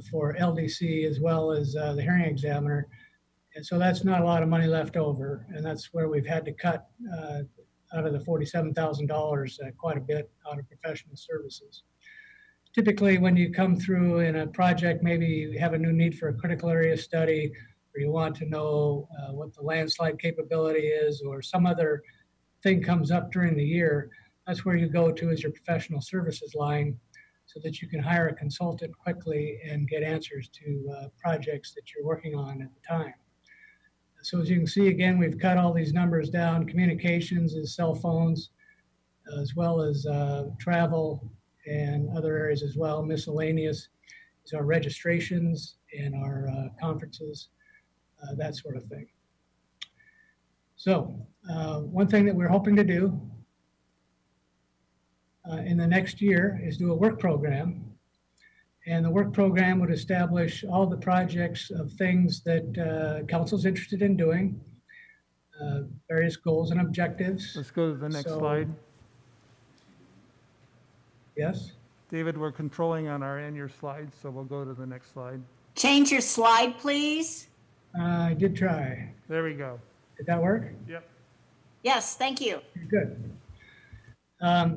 for LDC as well as the hearing examiner. And so that's not a lot of money left over. And that's where we've had to cut out of the $47,000, quite a bit out of professional services. Typically, when you come through in a project, maybe you have a new need for a critical area study, or you want to know what the landslide capability is, or some other thing comes up during the year, that's where you go to as your professional services line so that you can hire a consultant quickly and get answers to projects that you're working on at the time. So as you can see, again, we've cut all these numbers down. Communications is cell phones, as well as travel and other areas as well. Miscellaneous is our registrations and our conferences. that sort of thing. So one thing that we're hoping to do in the next year is do a work program. And the work program would establish all the projects of things that council's interested in doing, various goals and objectives. Let's go to the next slide. Yes? David, we're controlling on our end your slides, so we'll go to the next slide. Change your slide, please. I did try. There we go. Did that work? Yep. Yes, thank you. Good.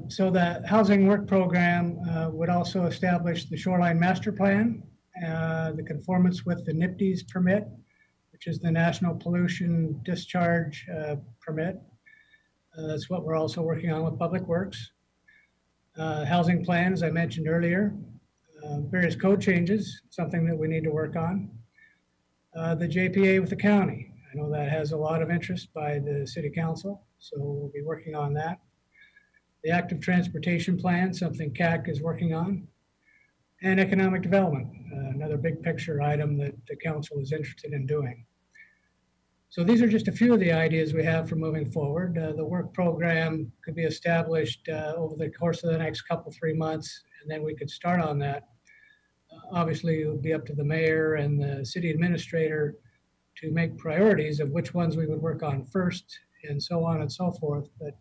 So the housing work program would also establish the shoreline master plan, the conformance with the NIPDES permit, which is the National Pollution Discharge Permit. That's what we're also working on with Public Works. Housing plan, as I mentioned earlier, various code changes, something that we need to work on. The JPA with the county. I know that has a lot of interest by the city council, so we'll be working on that. The active transportation plan, something CAC is working on. And economic development, another big picture item that the council is interested in doing. So these are just a few of the ideas we have for moving forward. The work program could be established over the course of the next 3 months, and then we could start on that. Obviously, it would be up to the mayor and the city administrator to make priorities of which ones we would work on first, and so on and so forth. But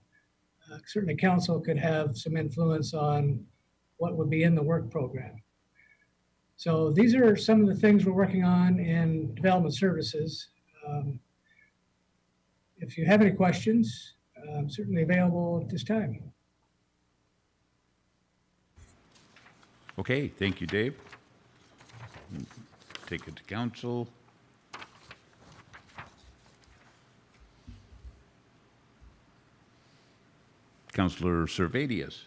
certainly council could have some influence on what would be in the work program. So these are some of the things we're working on in development services. If you have any questions, I'm certainly available at this time. Okay, thank you, Dave. Take it to council. Councillor Servadius.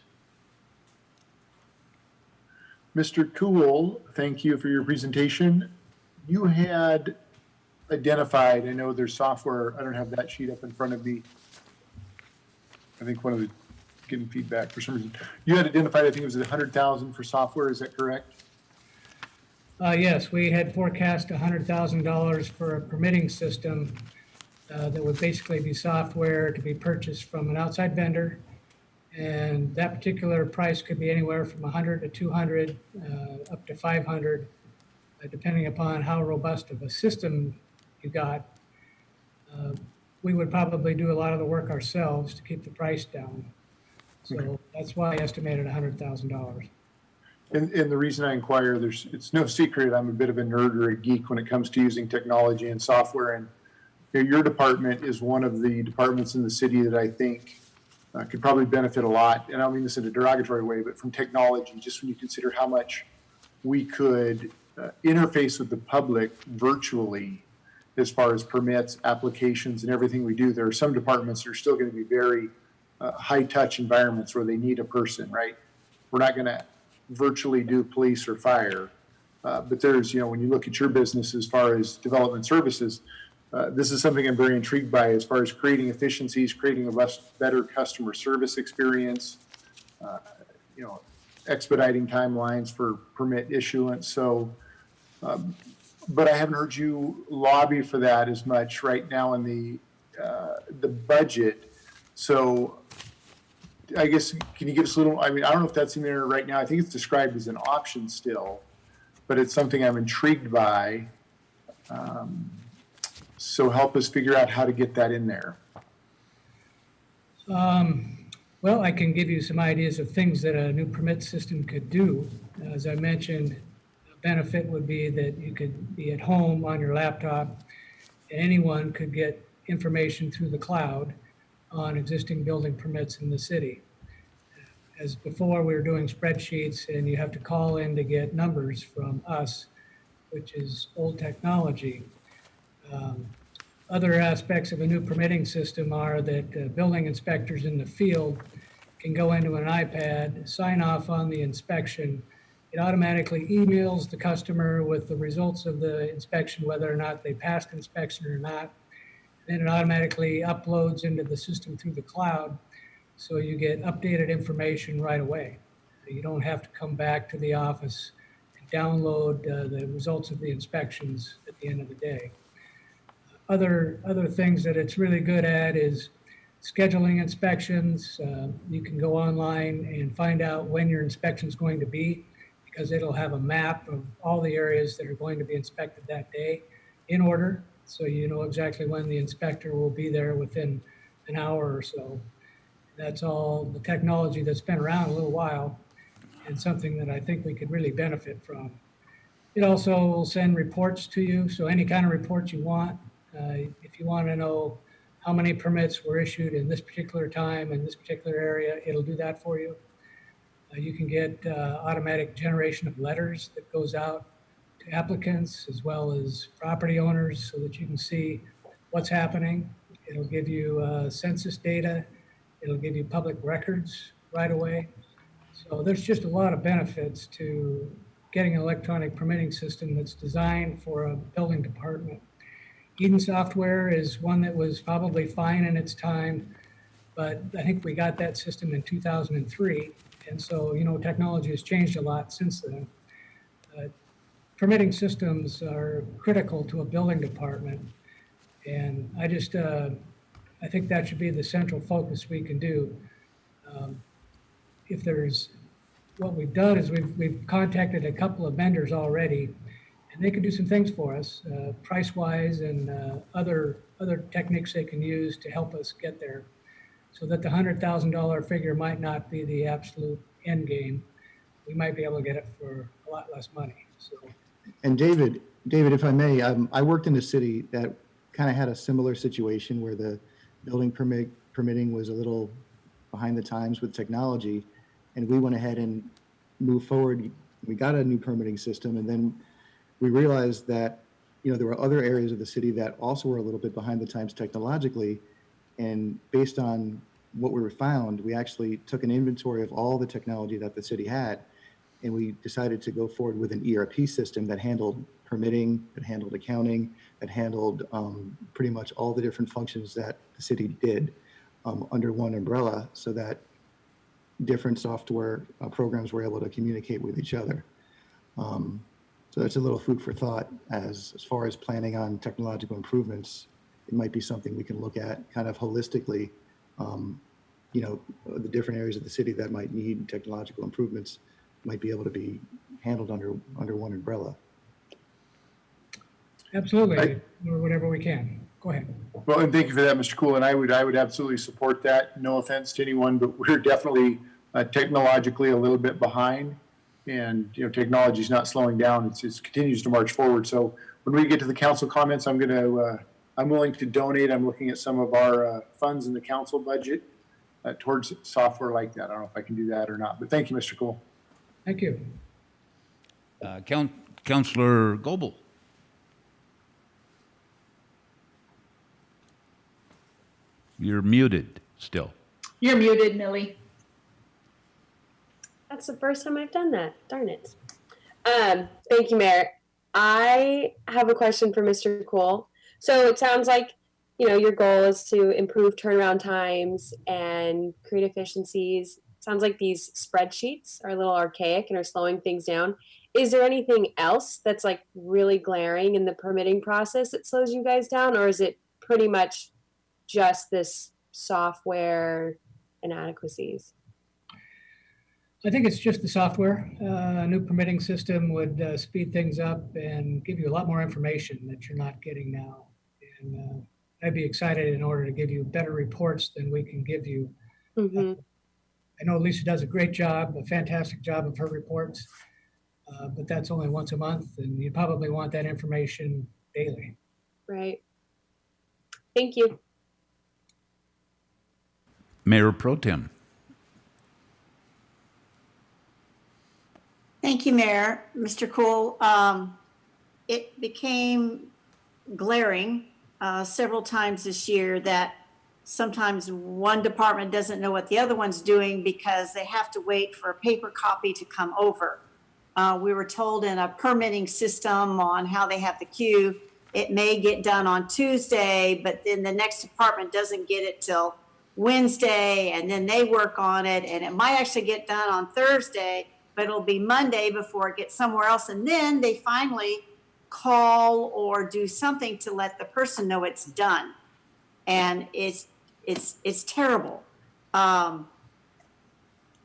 Mr. Toole, thank you for your presentation. You had identified, I know there's software, I don't have that sheet up in front of me. I think one of the, getting feedback for some reason. You had identified, I think it was 100,000 for software, is that correct? Yes, we had forecast $100,000 for a permitting system that would basically be software to be purchased from an outside vendor. And that particular price could be anywhere from 100 to 200, up to 500, depending upon how robust of a system you got. We would probably do a lot of the work ourselves to keep the price down. So that's why I estimated $100,000. And the reason I inquire, it's no secret, I'm a bit of a nerd or a geek when it comes to using technology and software. And your department is one of the departments in the city that I think could probably benefit a lot. And I don't mean this in a derogatory way, but from technology, just when you consider how much we could interface with the public virtually as far as permits, applications, and everything we do. There are some departments that are still going to be very high-touch environments where they need a person, right? We're not going to virtually do police or fire. But there's, when you look at your business as far as development services, this is something I'm very intrigued by as far as creating efficiencies, creating a better customer service experience, expediting timelines for permit issuance. So, but I haven't heard you lobby for that as much right now in the budget. So I guess, can you give us a little, I don't know if that's in there right now. I think it's described as an option still, but it's something I'm intrigued by. So help us figure out how to get that in there. Well, I can give you some ideas of things that a new permit system could do. As I mentioned, a benefit would be that you could be at home on your laptop, and anyone could get information through the cloud on existing building permits in the city. As before, we were doing spreadsheets, and you have to call in to get numbers from us, which is old technology. Other aspects of a new permitting system are that building inspectors in the field can go into an iPad, sign off on the inspection. It automatically emails the customer with the results of the inspection, whether or not they passed inspection or not. Then it automatically uploads into the system through the cloud, so you get updated information right away. You don't have to come back to the office and download the results of the inspections at the end of the day. other things that it's really good at is scheduling inspections. You can go online and find out when your inspection is going to be, because it'll have a map of all the areas that are going to be inspected that day in order. So you know exactly when the inspector will be there within an hour or so. That's all the technology that's been around a little while and something that I think we could really benefit from. It also will send reports to you. So any kind of reports you want, if you want to know how many permits were issued in this particular time in this particular area, it'll do that for you. You can get automatic generation of letters that goes out to applicants as well as property owners so that you can see what's happening. It'll give you census data. It'll give you public records right away. So there's just a lot of benefits to getting an electronic permitting system that's designed for a building department. Eden Software is one that was probably fine in its time, but I think we got that system in 2003. And so, you know, technology has changed a lot since then. Permitting systems are critical to a building department. And I think that should be the central focus we can do. What we've done is we've contacted a couple of vendors already, and they can do some things for us, price-wise and other techniques they can use to help us get there, so that the $100,000 figure might not be the absolute end game. We might be able to get it for a lot less money. So. And David, if I may, I worked in a city that kind of had a similar situation where the building permitting was a little behind the times with technology, and we went ahead and moved forward. We got a new permitting system, and then we realized that, you know, there were other areas of the city that also were a little bit behind the times technologically. And based on what we found, we actually took an inventory of all the technology that the city had, and we decided to go forward with an ERP system that handled permitting, that handled accounting, that handled pretty much all the different functions that the city did under one umbrella, so that different software programs were able to communicate with each other. So that's a little food for thought as far as planning on technological improvements. It might be something we can look at kind of holistically. You know, the different areas of the city that might need technological improvements might be able to be handled under one umbrella. Absolutely, or whatever we can. Go ahead. Well, and thank you for that, Mr. Cool. And I would absolutely support that. No offense to anyone, but we're definitely technologically a little bit behind, and you know, technology is not slowing down. It continues to march forward. So when we get to the council comments, I'm willing to donate. I'm looking at some of our funds in the council budget towards software like that. I don't know if I can do that or not, but thank you, Mr. Cool. Thank you. Councillor Goebel. You're muted still. You're muted, Millie. That's the first time I've done that. Darn it. Thank you, Mayor. I have a question for Mr. Cole. So it sounds like, you know, your goal is to improve turnaround times and create efficiencies. Sounds like these spreadsheets are a little archaic and are slowing things down. Is there anything else that's like really glaring in the permitting process that slows you guys down, or is it pretty much just this software inadequacies? I think it's just the software. A new permitting system would speed things up and give you a lot more information that you're not getting now. And I'd be excited in order to give you better reports than we can give you. Mm-hmm. I know Lisa does a great job, a fantastic job of her reports, but that's only once a month, and you probably want that information daily. Right. Thank you. Mayor Pro Tem. Thank you, Mayor. Mr. Cool, it became glaring several times this year that sometimes one department doesn't know what the other one's doing because they have to wait for a paper copy to come over. We were told in a permitting system on how they have the queue, it may get done on Tuesday, but then the next department doesn't get it till Wednesday, and then they work on it, and it might actually get done on Thursday, but it'll be Monday before it gets somewhere else. And then they finally call or do something to let the person know it's done. And it's terrible.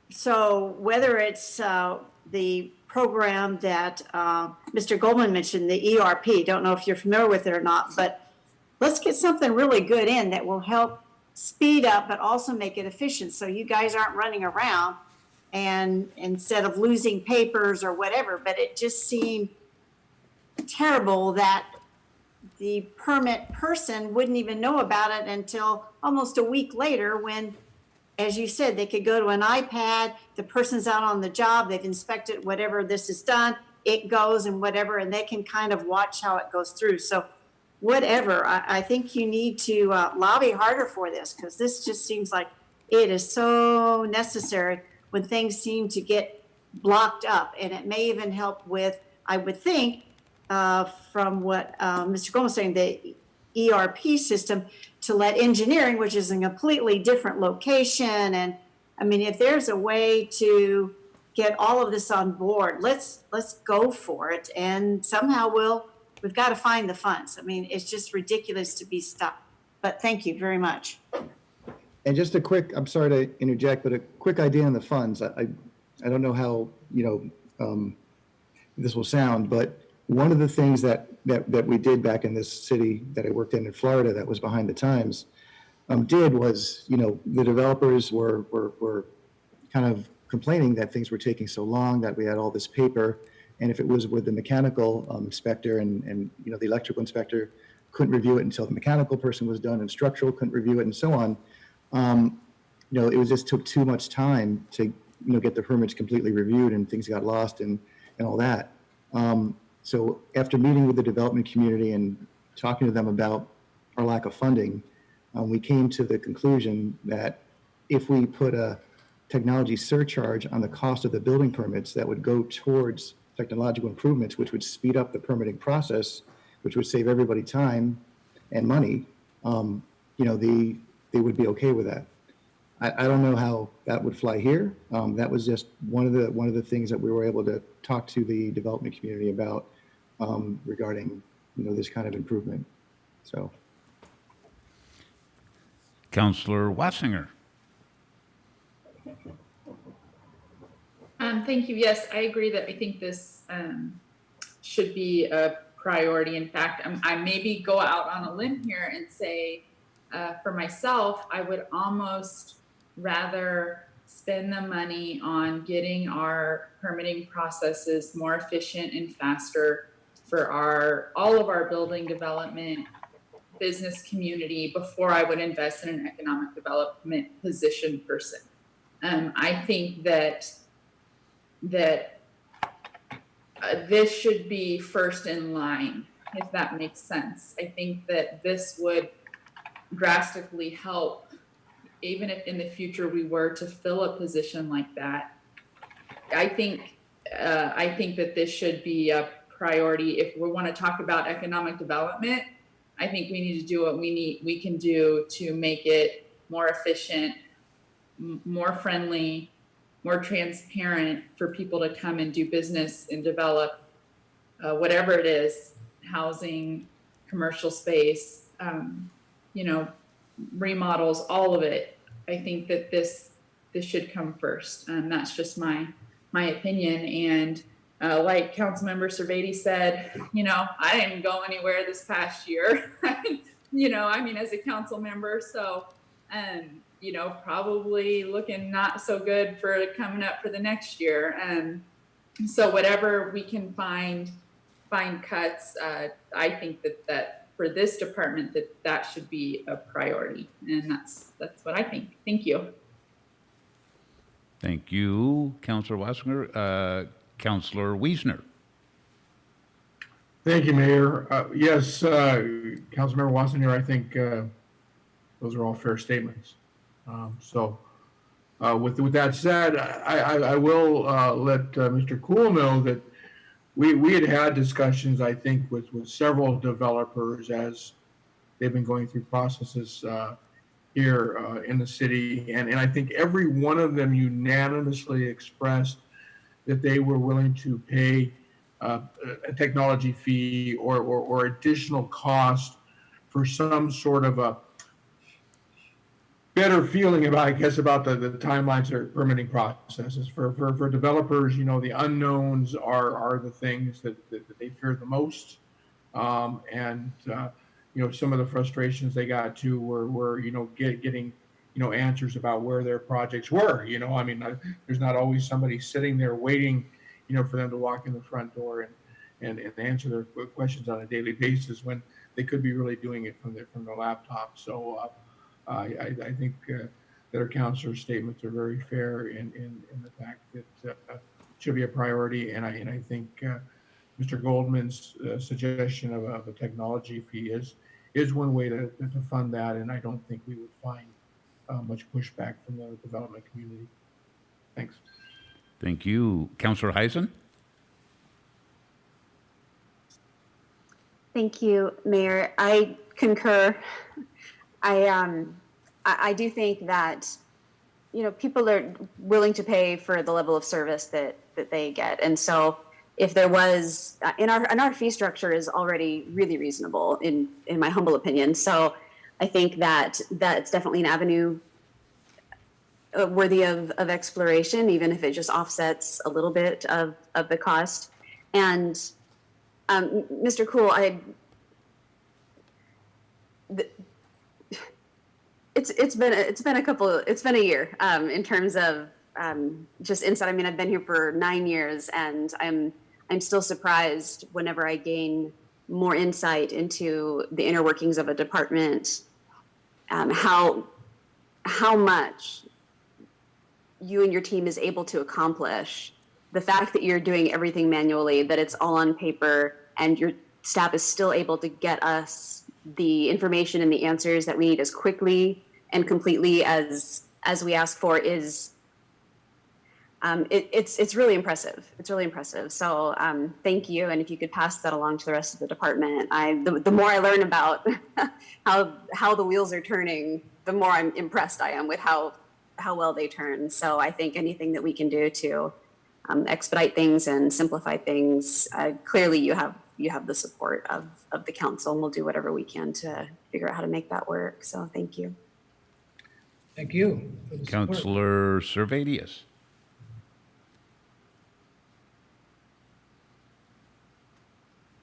So whether it's the program that Mr. Goldman mentioned, the ERP, don't know if you're familiar with it or not, but let's get something really good in that will help speed up, but also make it efficient. So you guys aren't running around and instead of losing papers or whatever, but it just seemed terrible that the permit person wouldn't even know about it until almost a week later when, as you said, they could go to an iPad, the person's out on the job, they've inspected whatever this is done, it goes and whatever, and they can kind of watch how it goes through. So whatever, I think you need to lobby harder for this, because this just seems like it is so necessary when things seem to get blocked up. And it may even help with, I would think, from what Mr. Goldman was saying, the ERP system, to let engineering, which is a completely different location. And I mean, if there's a way to get all of this on board, let's go for it. And somehow we've got to find the funds. I mean, it's just ridiculous to be stopped. But thank you very much. And just a quick, I'm sorry to interject, but a quick idea on the funds. I don't know how, this will sound, but one of the things that we did back in this city that I worked in Florida that was behind the times, was, the developers were kind of complaining that things were taking so long, that we had all this paper. And if it was with the mechanical inspector and the electrical inspector couldn't review it until the mechanical person was done, and structural couldn't review it, and so on. It was just took too much time to get the permits completely reviewed, and things got lost and all that. So after meeting with the development community and talking to them about our lack of funding, we came to the conclusion that if we put a technology surcharge on the cost of the building permits, that would go towards technological improvements, which would speed up the permitting process, which would save everybody time and money, they would be okay with that. I don't know how that would fly here. That was just one of the things that we were able to talk to the development community about regarding this kind of improvement. So, Councillor Wassinger. Thank you. Yes, I agree that I think this should be a priority. In fact, I maybe go out on a limb here and say, for myself, I would almost rather spend the money on getting our permitting processes more efficient and faster for all of our building development business community before I would invest in an economic development position person. I think that this should be first in line, if that makes sense. I think that this would drastically help, even if in the future we were to fill a position like that. I think that this should be a priority. If we want to talk about economic development, I think we need to do what we can do to make it more efficient, more friendly, more transparent for people to come and do business and develop whatever it is, housing, commercial space, remodels, all of it. I think that this should come first. That's just my opinion. And like Councilmember Servati said, I didn't go anywhere this past year, as a council member. So, probably looking not so good for coming up for the next year. So whatever we can find cuts, I think that for this department, that should be a priority. And that's what I think. Thank you. Thank you, Councillor Wassinger. Councillor Wiesner. Thank you, Mayor. Yes, Councilmember Wassinger, I think those are all fair statements. With that said, I will let Mr. Cool know that we had discussions, I think, with several developers as they've been going through processes here in the city. And I think every one of them unanimously expressed that they were willing to pay a technology fee or additional cost for some sort of a better feeling about, I guess, about the timelines or permitting processes. For developers, the unknowns are the things that they fear the most. And some of the frustrations they got too were getting answers about where their projects were. There's not always somebody sitting there waiting for them to walk in the front door and answer their questions on a daily basis when they could be really doing it from their laptop. So I think that our counselor's statements are very fair in the fact that it should be a priority. And I think Mr. Goldman's suggestion of a technology fee is one way to fund that. And I don't think we would find much pushback from the development community. Thanks. Thank you. Councillor Heisen? Thank you, Mayor. I concur. I do think that, people are willing to pay for the level of service that they get. And so if there was, and our fee structure is already really reasonable in my humble opinion. So I think that that's definitely an avenue worthy of exploration, even if it just offsets a little bit of the cost. And Mr. Cool, it's been a year in terms of just insight. I mean, I've been here for 9 years, and I'm still surprised whenever I gain more insight into the inner workings of a department, how much you and your team is able to accomplish. The fact that you're doing everything manually, that it's all on paper, and your staff is still able to get us the information and the answers that we need as quickly and completely as we ask for is it's really impressive. It's really impressive. So thank you. And if you could pass that along to the rest of the department, the more I learn about how the wheels are turning, the more I'm impressed I am with how well they turn. So I think anything that we can do to expedite things and simplify things, clearly you have the support of the council, and we'll do whatever we can to figure out how to make that work. So thank you. Thank you. Councillor Servadius.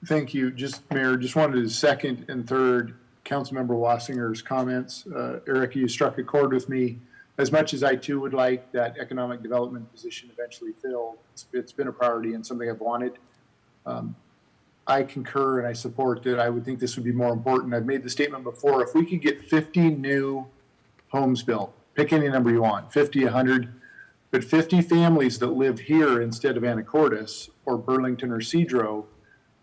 Thank you. Mayor, just wanted to second and third Councilmember Wassinger's comments. Eric, you struck a chord with me. As much as I too would like that economic development position eventually filled, it's been a priority and something I've wanted. I concur and I support that. I would think this would be more important. I've made the statement before, if we could get 50 new homes built, pick any number you want, 50, 100, but 50 families that live here instead of Anacortes or Burlington or Cedro,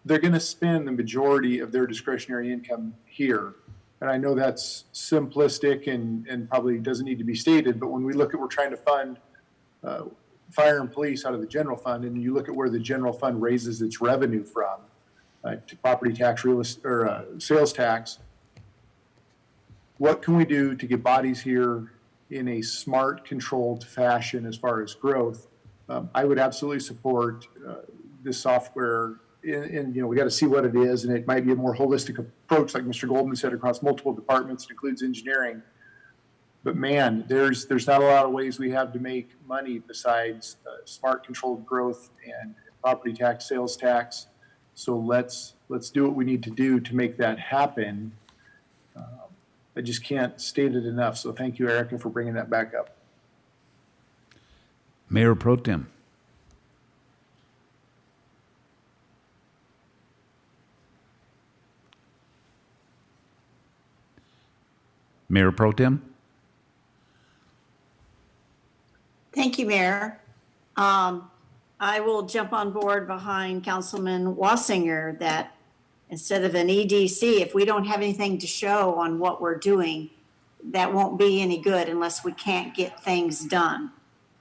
they're going to spend the majority of their discretionary income here. And I know that's simplistic and probably doesn't need to be stated, but when we look at, we're trying to fund fire and police out of the general fund, and you look at where the general fund raises its revenue from, to property tax, sales tax, what can we do to get bodies here in a smart, controlled fashion as far as growth? I would absolutely support this software. And we got to see what it is, and it might be a more holistic approach, like Mr. Goldman said, across multiple departments. It includes engineering. But man, there's not a lot of ways we have to make money besides smart, controlled growth and property tax, sales tax. So let's do what we need to do to make that happen. I just can't state it enough. So thank you, Erica, for bringing that back up. Mayor Pro Tem. Mayor Pro Tem? Thank you, Mayor. I will jump on board behind Councilman Wassinger that instead of an EDC, if we don't have anything to show on what we're doing, that won't be any good unless we can't get things done.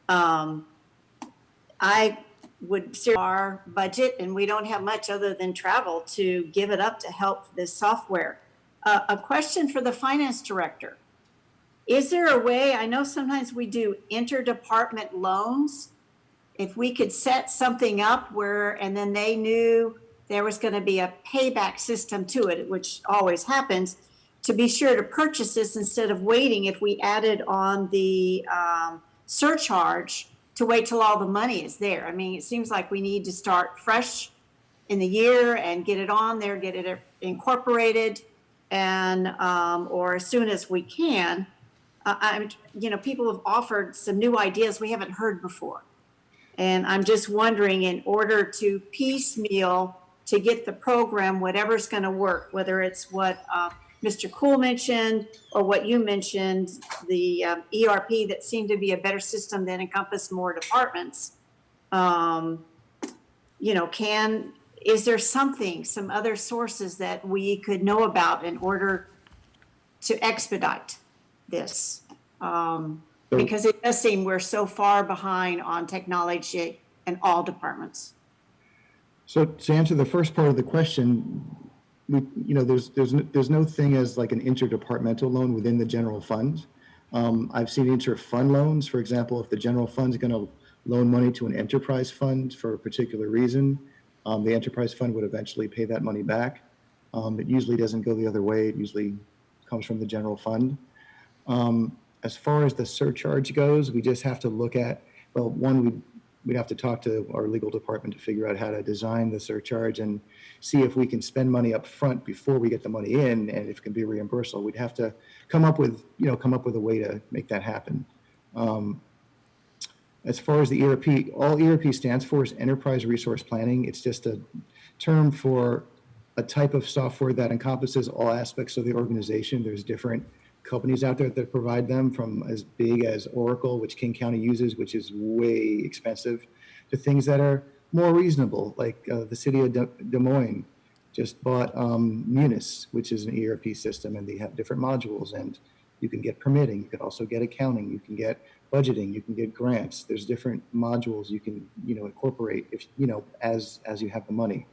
I would see our budget, and we don't have much other than travel to give it up to help this software. A question for the finance director. Is there a way, I know sometimes we do interdepartment loans. if we could set something up where, and then they knew there was going to be a payback system to it, which always happens, to be sure to purchase this instead of waiting if we added on the surcharge to wait till all the money is there. I mean, it seems like we need to start fresh in the year and get it on there, get it incorporated, and or as soon as we can. People have offered some new ideas we haven't heard before. And I'm just wondering, in order to piecemeal to get the program, whatever's going to work, whether it's what Mr. Cool mentioned or what you mentioned, the ERP that seemed to be a better system that encompassed more departments. Is there some other sources that we could know about in order to expedite this? Because it does seem we're so far behind on technology in all departments. So to answer the first part of the question, there's no thing as like an interdepartmental loan within the general fund. I've seen inter-fund loans. For example, if the general fund is going to loan money to an enterprise fund for a particular reason, the enterprise fund would eventually pay that money back. It usually doesn't go the other way. It usually comes from the general fund. As far as the surcharge goes, we just have to look at, well, one, we'd have to talk to our legal department to figure out how to design the surcharge and see if we can spend money up front before we get the money in, and if it can be reimbursable. We'd have to come up with a way to make that happen. As far as the ERP, all ERP stands for is Enterprise Resource Planning. It's just a term for a type of software that encompasses all aspects of the organization. There's different companies out there that provide them, from as big as Oracle, which King County uses, which is way expensive, to things that are more reasonable, like the city of Des Moines just bought Munis, which is an ERP system, and they have different modules, and you can get permitting, you can also get accounting, you can get budgeting, you can get grants. There's different modules you can incorporate if as you have the money.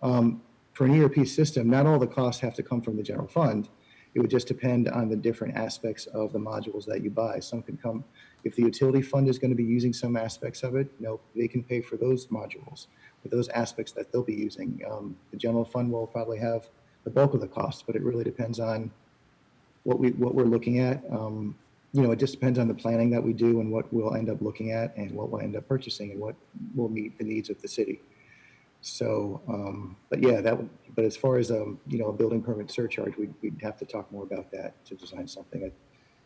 For an ERP system, not all the costs have to come from the general fund. It would just depend on the different aspects of the modules that you buy. Some can come, if the utility fund is going to be using some aspects of it, they can pay for those modules, for those aspects that they'll be using. The general fund will probably have the bulk of the costs, but it really depends on what we're looking at. It just depends on the planning that we do and what we'll end up looking at and what we'll end up purchasing and what will meet the needs of the city. So, but as far as a building permit surcharge, we'd have to talk more about that to design something. I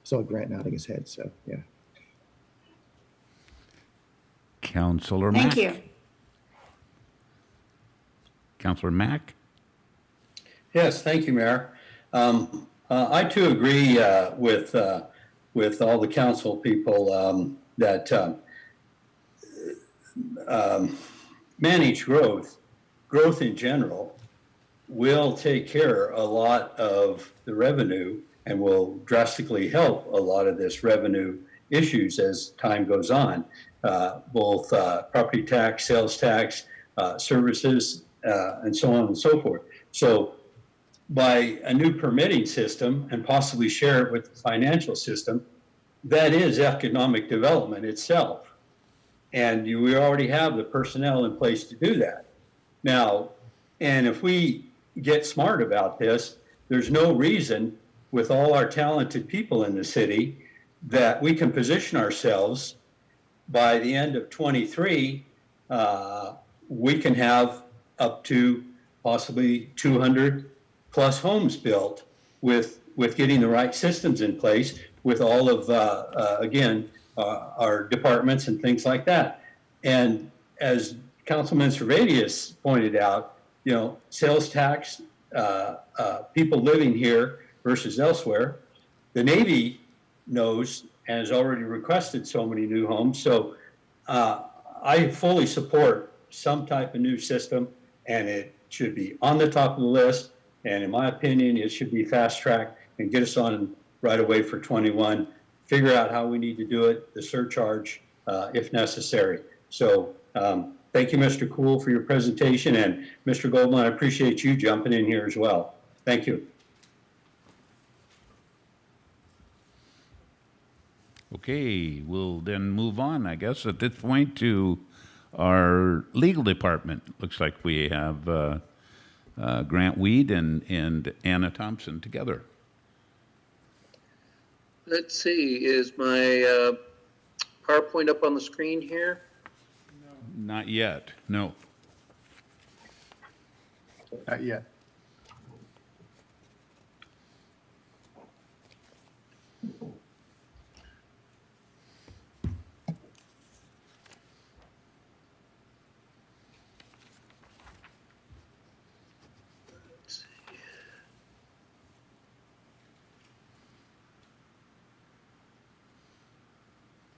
saw Grant nodding his head, so yeah. Councilor Mack. Thank you. Councilor Mack. Yes, thank you, Mayor. I too agree with all the council people that manage growth in general will take care a lot of the revenue and will drastically help a lot of this revenue issues as time goes on, both property tax, sales tax, services, and so on and so forth. So by a new permitting system and possibly share it with the financial system, that is economic development itself. And we already have the personnel in place to do that. Now, and if we get smart about this, there's no reason with all our talented people in the city that we can position ourselves by the end of 23, we can have up to possibly 200 plus homes built with getting the right systems in place with all of, our departments and things like that. And as Councilman Servadius pointed out, sales tax, people living here versus elsewhere, the Navy knows and has already requested so many new homes. So I fully support some type of new system, and it should be on the top of the list. And in my opinion, it should be fast tracked and get us on right away for 21. Figure out how we need to do it, the surcharge, if necessary. So thank you, Mr. Cool, for your presentation. And Mr. Goldman, I appreciate you jumping in here as well. Thank you. Okay, we'll then move on, I guess, at this point to our legal department. Looks like we have Grant Weed and Anna Thompson together. Let's see, is my PowerPoint up on the screen here? Not yet, no. Not yet.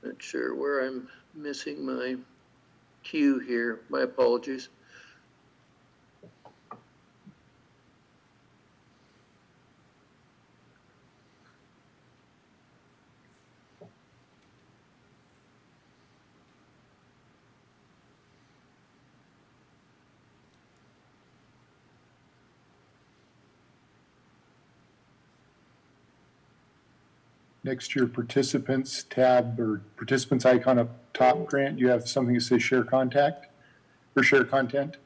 Not sure where I'm missing my cue here. My apologies. Next to your participants tab or participants icon up top, Grant, you have something that says share contact or share content.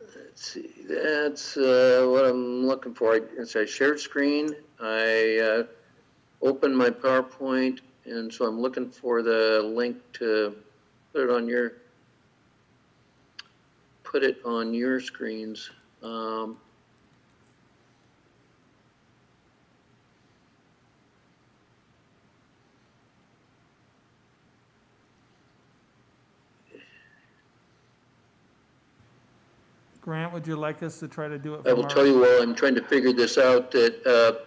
Let's see, that's what I'm looking for. It's a shared screen. I open my PowerPoint, and so I'm looking for the link to put it on your screens. Grant, would you like us to try to do it? I will tell you while I'm trying to figure this out that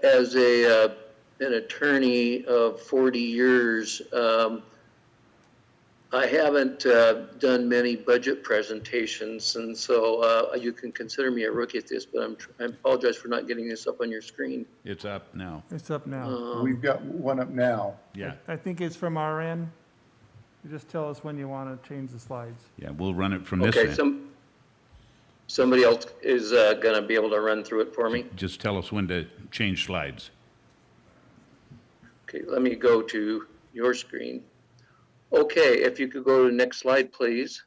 as an attorney of 40 years, I haven't done many budget presentations, and so you can consider me a rookie at this, but I apologize for not getting this up on your screen. It's up now. It's up now. We've got one up now. Yeah. I think it's from our end. You just tell us when you want to change the slides. Yeah, we'll run it from this Okay, end. somebody else is going to be able to run through it for me. Just tell us when to change slides. Okay, let me go to your screen. Okay, if you could go to the next slide, please.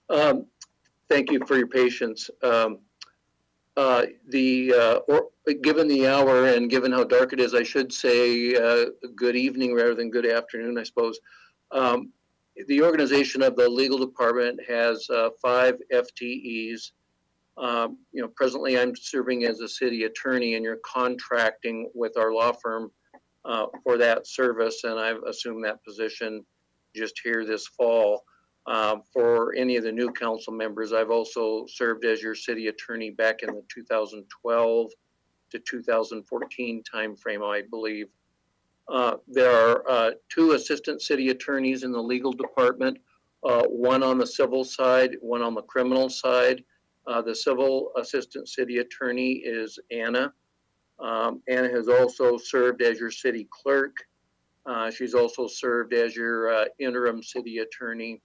Thank you for your patience. Given the hour and given how dark it is, I should say good evening rather than good afternoon, I suppose. The organization of the legal department has 5 FTEs. Presently I'm serving as a city attorney, and you're contracting with our law firm for that service, and I've assumed that position just here this fall. For any of the new council members, I've also served as your city attorney back in the 2012 to 2014 timeframe, I believe. There are 2 assistant city attorneys in the legal department, one on the civil side, one on the criminal side. The civil assistant city attorney is Anna. Anna has also served as your city clerk. She's also served as your interim city attorney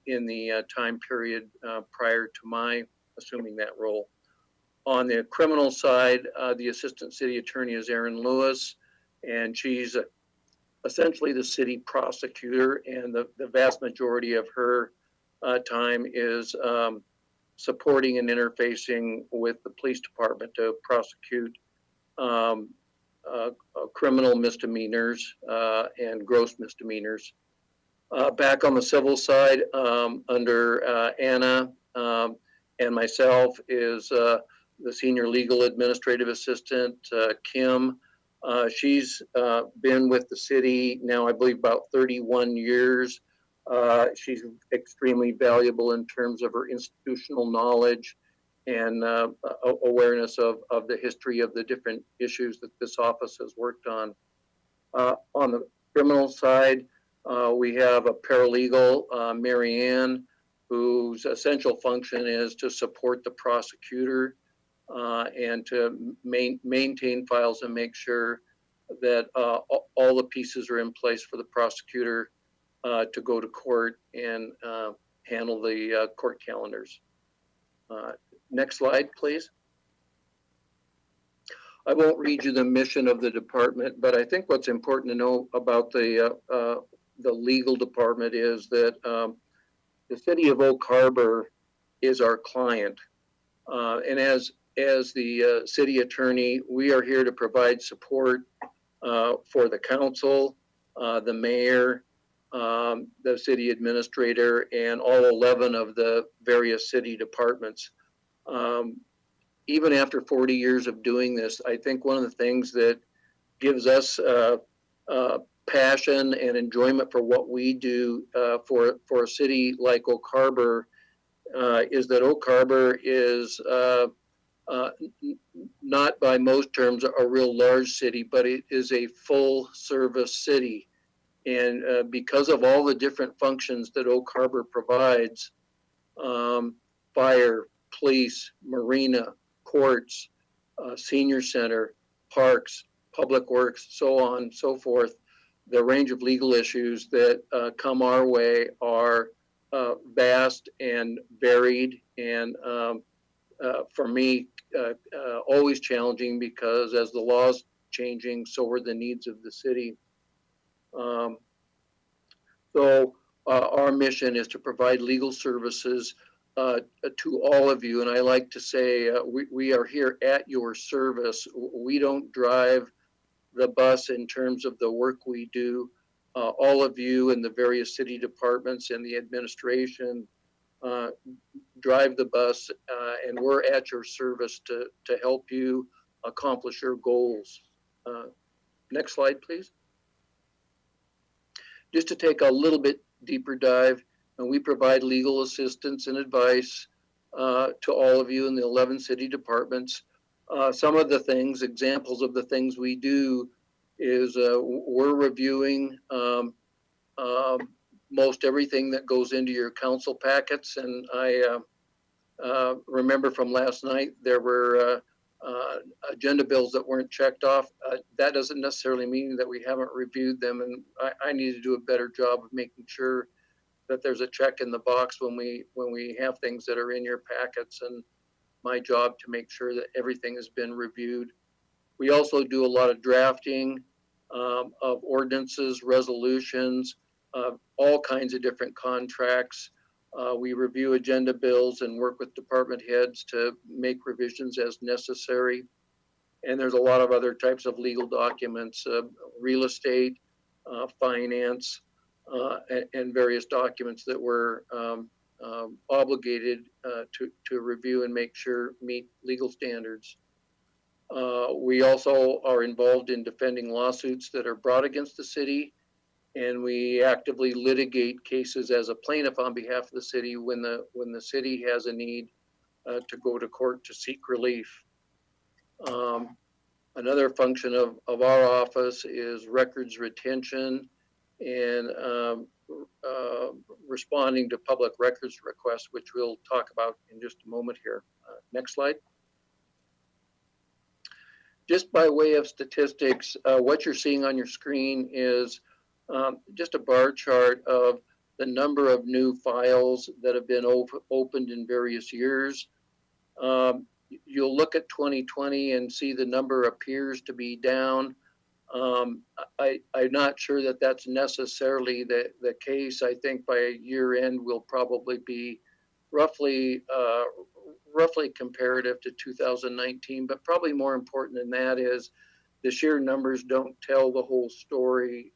in the time period prior to my assuming that role. On the criminal side, the assistant city attorney is Erin Lewis, and she's essentially the city prosecutor, and the vast majority of her time is supporting and interfacing with the police department to prosecute criminal misdemeanors and gross misdemeanors. Back on the civil side, under Anna and myself is the senior legal administrative assistant, Kim. She's been with the city now, I believe, about 31 years. She's extremely valuable in terms of her institutional knowledge and awareness of the history of the different issues that this office has worked on. On the criminal side, we have a paralegal, Mary Ann, whose essential function is to support the prosecutor and to maintain files and make sure that all the pieces are in place for the prosecutor to go to court and handle the court calendars. Next slide, please. I won't read you the mission of the department, but I think what's important to know about the legal department is that the city of Oak Harbor is our client. And as the city attorney, we are here to provide support for the council, the mayor, the city administrator, and all 11 of the various city departments. Even after 40 years of doing this, I think one of the things that gives us passion and enjoyment for what we do for a city like Oak Harbor is that Oak Harbor is not by most terms a real large city, but it is a full service city. And because of all the different functions that Oak Harbor provides, fire, police, marina, courts, senior center, parks, public works, so on and so forth, the range of legal issues that come our way are vast and varied, and for me, always challenging, because as the law's changing, so are the needs of the city. So our mission is to provide legal services to all of you. And I like to say we are here at your service. We don't drive the bus in terms of the work we do. All of you in the various city departments and the administration drive the bus, and we're at your service to help you accomplish your goals. Next slide, please. Just to take a little bit deeper dive, we provide legal assistance and advice to all of you in the 11 city departments. Some of the things, examples of the things we do is we're reviewing most everything that goes into your council packets. And I remember from last night, there were agenda bills that weren't checked off. That doesn't necessarily mean that we haven't reviewed them. And I need to do a better job of making sure that there's a check in the box when we have things that are in your packets, and my job to make sure that everything has been reviewed. We also do a lot of drafting of ordinances, resolutions, all kinds of different contracts. We review agenda bills and work with department heads to make revisions as necessary. And there's a lot of other types of legal documents, real estate, finance, and various documents that we're obligated to review and make sure meet legal standards. We also are involved in defending lawsuits that are brought against the city, and we actively litigate cases as a plaintiff on behalf of the city when the city has a need to go to court to seek relief. Another function of our office is records retention and responding to public records requests, which we'll talk about in just a moment here. Next slide. Just by way of statistics, what you're seeing on your screen is just a bar chart of the number of new files that have been opened in various years. You'll look at 2020 and see the number appears to be down. I'm not sure that that's necessarily the case. I think by year end, we'll probably be roughly comparative to 2019, but probably more important than that is the sheer numbers don't tell the whole story,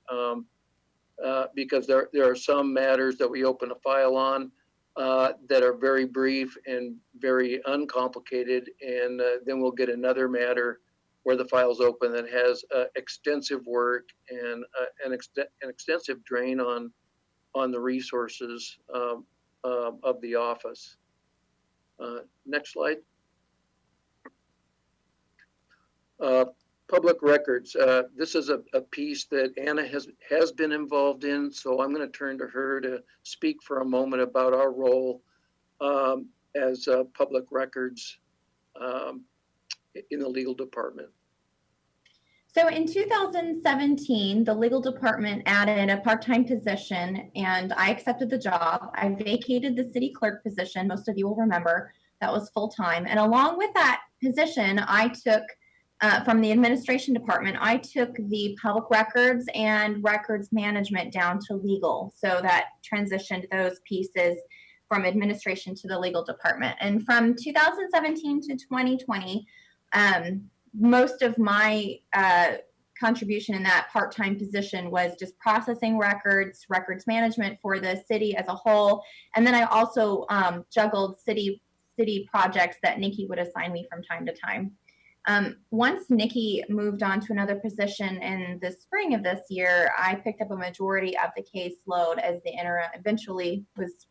because there are some matters that we open a file on that are very brief and very uncomplicated, and then we'll get another matter where the file's open that has extensive work and an extensive drain on the resources of the office. Next slide. Public records. This is a piece that Anna has been involved in, so I'm going to turn to her to speak for a moment about our role as public records in the legal department. So in 2017, the legal department added a part-time position, and I accepted the job. I vacated the city clerk position. Most of you will remember that was full-time. And along with that position, I took from the administration department, I took the public records and records management down to legal. So that transitioned those pieces from administration to the legal department. And from 2017 to 2020, most of my contribution in that part-time position was just processing records, records management for the city as a whole. And then I also juggled city projects that Nikki would assign me from time to time. Once Nikki moved on to another position in the spring of this year, I picked up a majority of the caseload as the interim, eventually was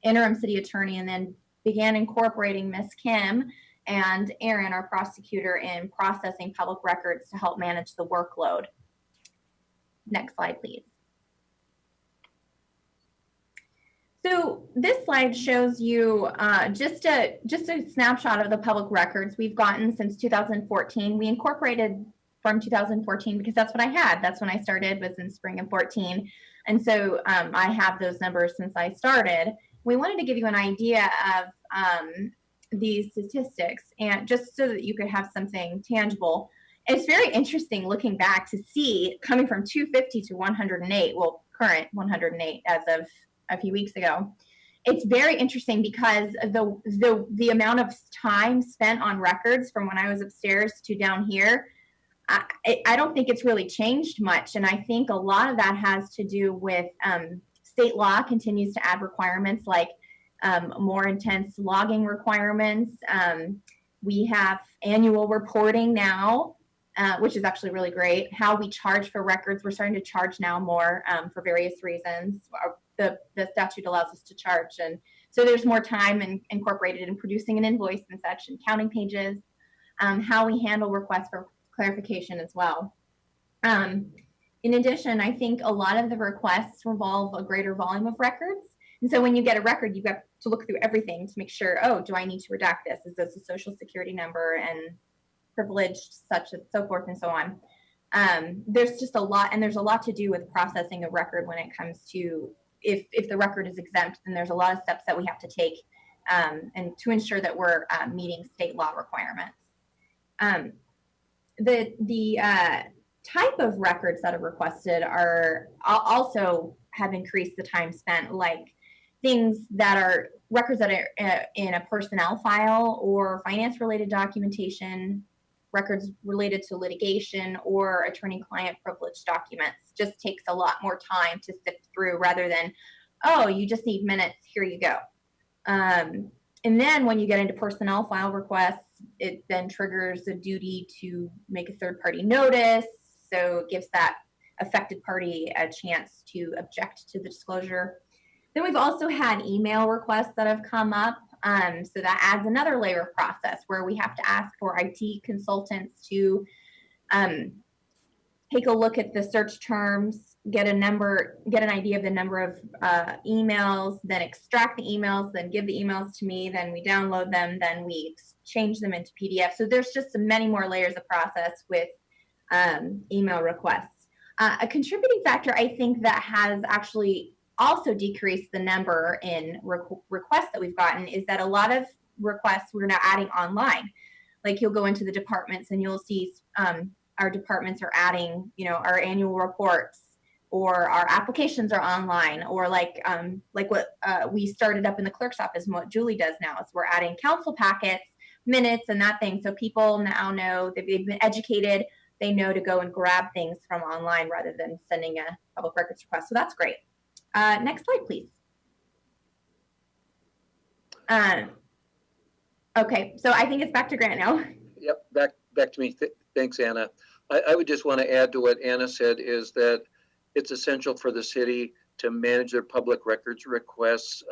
interim city attorney, and then began incorporating Miss Kim and Aaron, our prosecutor, in processing public records to help manage the workload. Next slide, please. So this slide shows you just a snapshot of the public records we've gotten since 2014. We incorporated from 2014 because that's what I had. That's when I started, was in spring of 14. And so I have those numbers since I started. We wanted to give you an idea of these statistics, and just so that you could have something tangible. It's very interesting looking back to see coming from 250 to 108, well, current 108 as of a few weeks ago. It's very interesting because the amount of time spent on records from when I was upstairs to down here, I don't think it's really changed much. And I think a lot of that has to do with state law continues to add requirements like more intense logging requirements. We have annual reporting now, which is actually really great. How we charge for records, we're starting to charge now more for various reasons. The statute allows us to charge. And so there's more time incorporated in producing an invoice and such, and counting pages, how we handle requests for clarification as well. In addition, I think a lot of the requests revolve a greater volume of records. And so when you get a record, you've got to look through everything to make sure, oh, do I need to redact this? Is this a social security number and privileged, such and so forth and so on. There's just a lot, and there's a lot to do with processing a record when it comes to if the record is exempt, then there's a lot of steps that we have to take and to ensure that we're meeting state law requirements. The type of records that are requested are also have increased the time spent, like things that are records that are in a personnel file or finance related documentation, records related to litigation, or attorney-client privilege documents. Just takes a lot more time to sift through rather than, oh, you just need minutes, here you go. And then when you get into personnel file requests, it then triggers a duty to make a third-party notice. So it gives that affected party a chance to object to the disclosure. Then we've also had email requests that have come up. So that adds another layer of process where we have to ask for IT consultants to take a look at the search terms, get an idea of the number of emails, then extract the emails, then give the emails to me, then we download them, then we change them into PDF. So there's just many more layers of process with email requests. A contributing factor, I think, that has actually also decreased the number in requests that we've gotten is that a lot of requests we're now adding online. Like you'll go into the departments and you'll see our departments are adding, our annual reports, or our applications are online, or like what we started up in the clerk's office and what Julie does now is we're adding council packets, minutes, and that thing. So people now know that they've been educated. They know to go and grab things from online rather than sending a public records request. So that's great. Next slide, please. Okay, so I think it's back to Grant now. Yep, back to me. Thanks, Anna. I would just want to add to what Anna said is that it's essential for the city to manage their public records requests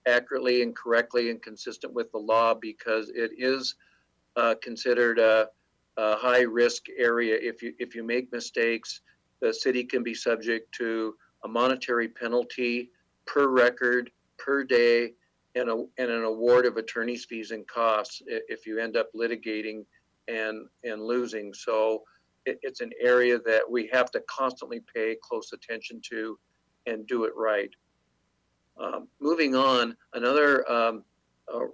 accurately and correctly and consistent with the law, because it is considered a high risk area. If you make mistakes, the city can be subject to a monetary penalty per record, per day, and an award of attorney's fees and costs if you end up litigating and losing. So it's an area that we have to constantly pay close attention to and do it right. Moving on, another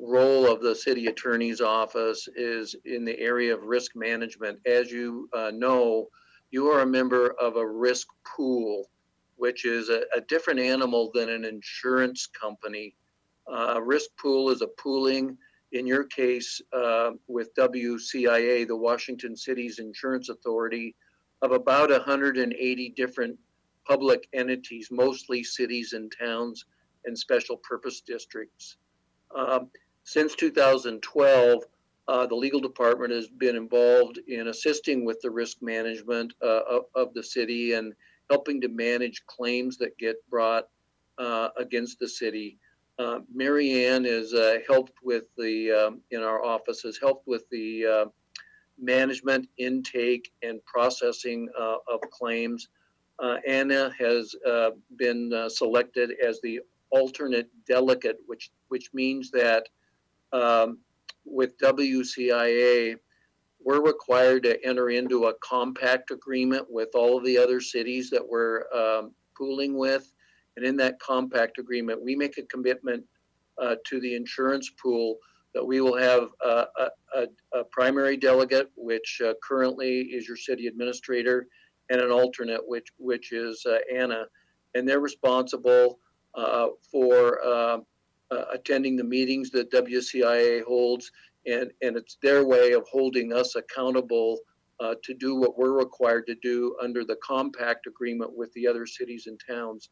role of the city attorney's office is in the area of risk management. As you know, you are a member of a risk pool, which is a different animal than an insurance company. A risk pool is a pooling, in your case, with WCIA, the Washington City's Insurance Authority, of about 180 different public entities, mostly cities and towns and special purpose districts. Since 2012, the legal department has been involved in assisting with the risk management of the city and helping to manage claims that get brought against the city. Mary Ann has helped with the, in our office, has helped with the management, intake, and processing of claims. Anna has been selected as the alternate delegate, which means that with WCIA, we're required to enter into a compact agreement with all of the other cities that we're pooling with. And in that compact agreement, we make a commitment to the insurance pool that we will have a primary delegate, which currently is your city administrator, and an alternate, which is Anna. And they're responsible for attending the meetings that WCIA holds, and it's their way of holding us accountable to do what we're required to do under the compact agreement with the other cities and towns.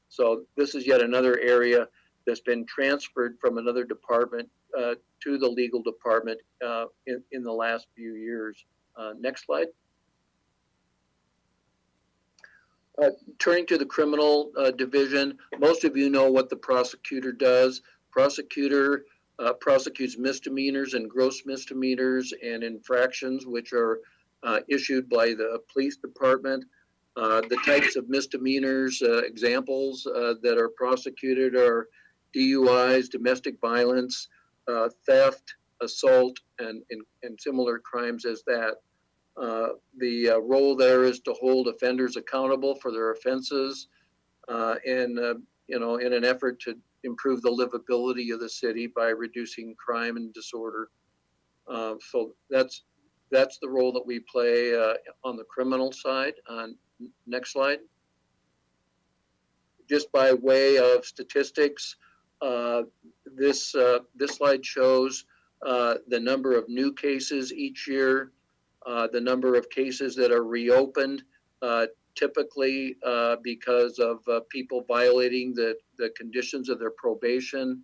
So this is yet another area that's been transferred from another department to the legal department in the last few years. Next slide. Turning to the criminal division, most of you know what the prosecutor does. Prosecutor prosecutes misdemeanors and gross misdemeanors and infractions, which are issued by the police department. The types of misdemeanors, examples that are prosecuted are DUIs, domestic violence, theft, assault, and similar crimes as that. The role there is to hold offenders accountable for their offenses, and in an effort to improve the livability of the city by reducing crime and disorder. So that's the role that we play on the criminal side. Next slide. Just by way of statistics, this slide shows the number of new cases each year, the number of cases that are reopened, typically because of people violating the conditions of their probation.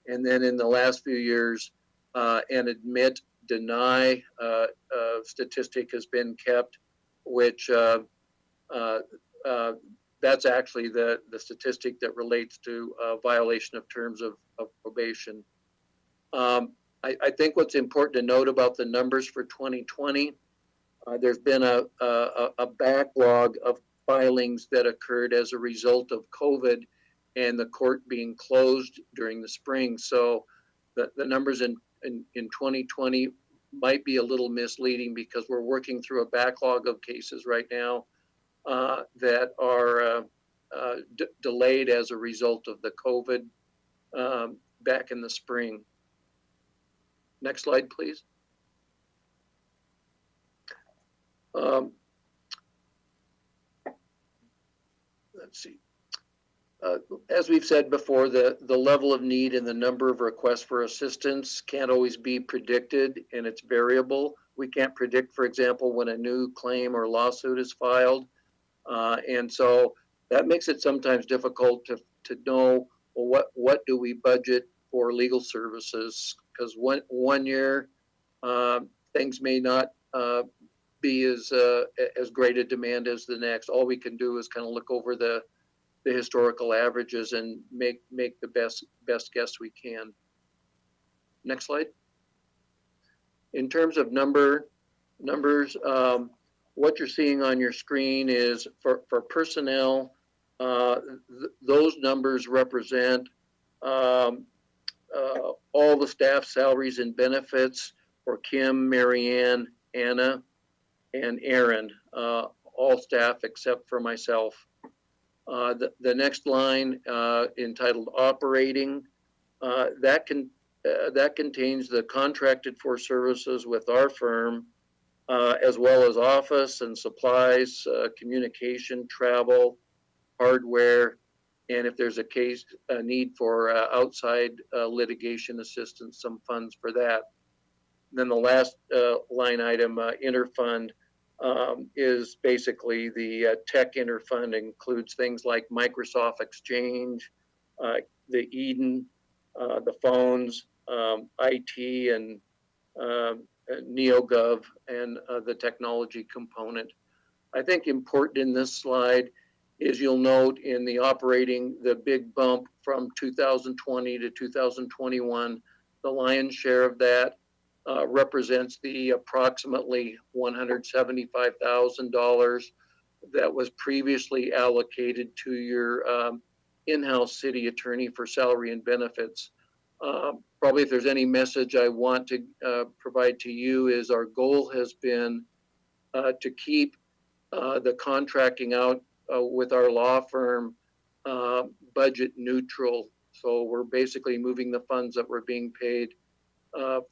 And then in the last few years, an admit, deny statistic has been kept, which that's actually the statistic that relates to violation of terms of probation. I think what's important to note about the numbers for 2020, there's been a backlog of filings that occurred as a result of COVID and the court being closed during the spring. So the numbers in 2020 might be a little misleading because we're working through a backlog of cases right now that are delayed as a result of the COVID back in the spring. Next slide, please. Let's see. As we've said before, the level of need and the number of requests for assistance can't always be predicted, and it's variable. We can't predict, for example, when a new claim or lawsuit is filed. And so that makes it sometimes difficult to know, well, what do we budget for legal services? Because one year things may not be as great a demand as the next. All we can do is kind of look over the historical averages and make the best guess we can. Next slide. In terms of numbers, what you're seeing on your screen is for personnel, those numbers represent all the staff salaries and benefits for Kim, Mary Ann, Anna, and Aaron, all staff except for myself. The next line entitled operating, that that contains the contracted for services with our firm, as well as office and supplies, communication, travel, hardware, and if there's a need for outside litigation assistance, some funds for that. Then the last line item, interfund, is basically the tech interfund, includes things like Microsoft Exchange, the Eden, the phones, IT, and NeoGov, and the technology component. I think important in this slide is you'll note in the operating, the big bump from 2020 to 2021, the lion's share of that represents the approximately $175,000 that was previously allocated to your in-house city attorney for salary and benefits. Probably if there's any message I want to provide to you is our goal has been to keep the contracting out with our law firm budget neutral. So we're basically moving the funds that were being paid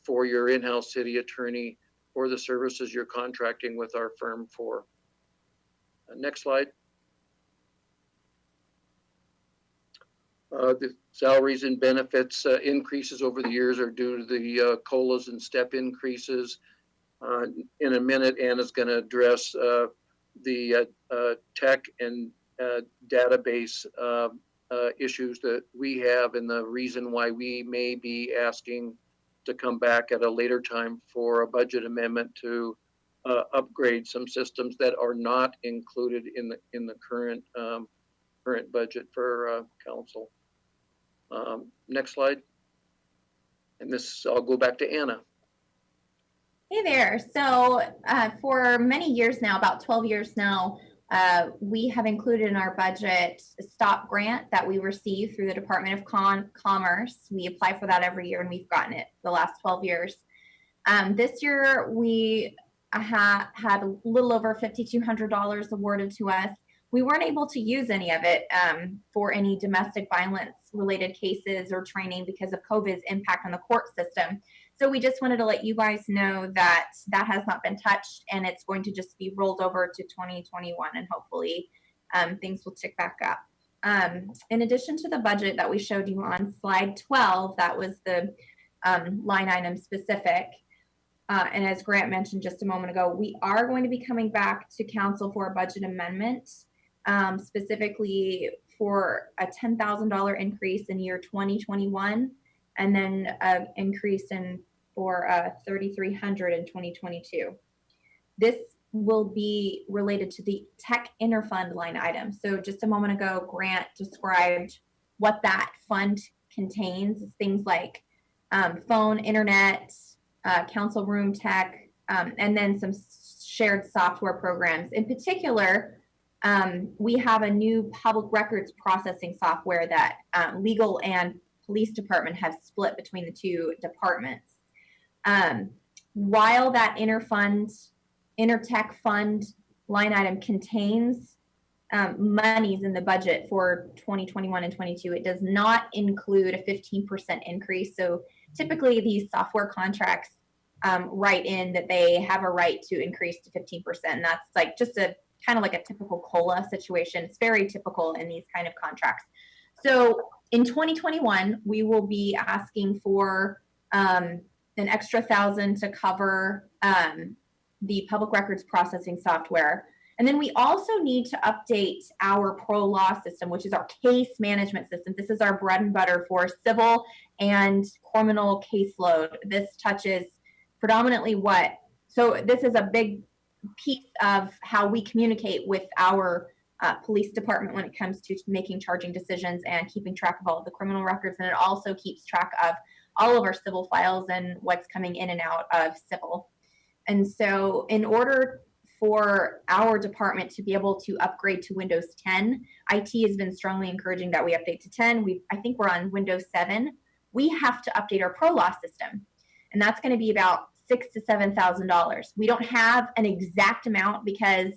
for your in-house city attorney for the services you're contracting with our firm for. Next slide. The salaries and benefits increases over the years are due to the COLAs and step increases. In a minute, Anna's going to address the tech and database issues that we have, and the reason why we may be asking to come back at a later time for a budget amendment to upgrade some systems that are not included in the current budget for council. Next slide. And this, I'll go back to Anna. Hey there. So for many years now, about 12 years now, we have included in our budget a STOP grant that we receive through the Department of Commerce. We apply for that every year, and we've gotten it the last 12 years. This year, we had a little over $5,200 awarded to us. We weren't able to use any of it for any domestic violence related cases or training because of COVID's impact on the court system. So we just wanted to let you guys know that that has not been touched, and it's going to just be rolled over to 2021, and hopefully things will tick back up. In addition to the budget that we showed you on slide 12, that was the line item specific. And as Grant mentioned just a moment ago, we are going to be coming back to council for a budget amendment, specifically for a $10,000 increase in year 2021, and then an increase for $3,300 in 2022. This will be related to the tech interfund line item. So just a moment ago, Grant described what that fund contains. It's things like phone, internet, council room tech, and then some shared software programs. In particular, we have a new public records processing software that legal and police department have split between the two departments. While that intertech fund line item contains monies in the budget for 2021 and 22, it does not include a 15% increase. So typically these software contracts write in that they have a right to increase to 15%. And that's like just a kind of like a typical COLA situation. It's very typical in these kind of contracts. So in 2021, we will be asking for an extra $1,000 to cover the public records processing software. And then we also need to update our pro law system, which is our case management system. This is our bread and butter for civil and criminal caseload. This touches predominantly so this is a big piece of how we communicate with our police department when it comes to making charging decisions and keeping track of all of the criminal records. And it also keeps track of all of our civil files and what's coming in and out of civil. And so in order for our department to be able to upgrade to Windows 10, IT has been strongly encouraging that we update to 10. I think we're on Windows 7. We have to update our pro law system. And that's going to be about $6,000 to $7,000. We don't have an exact amount because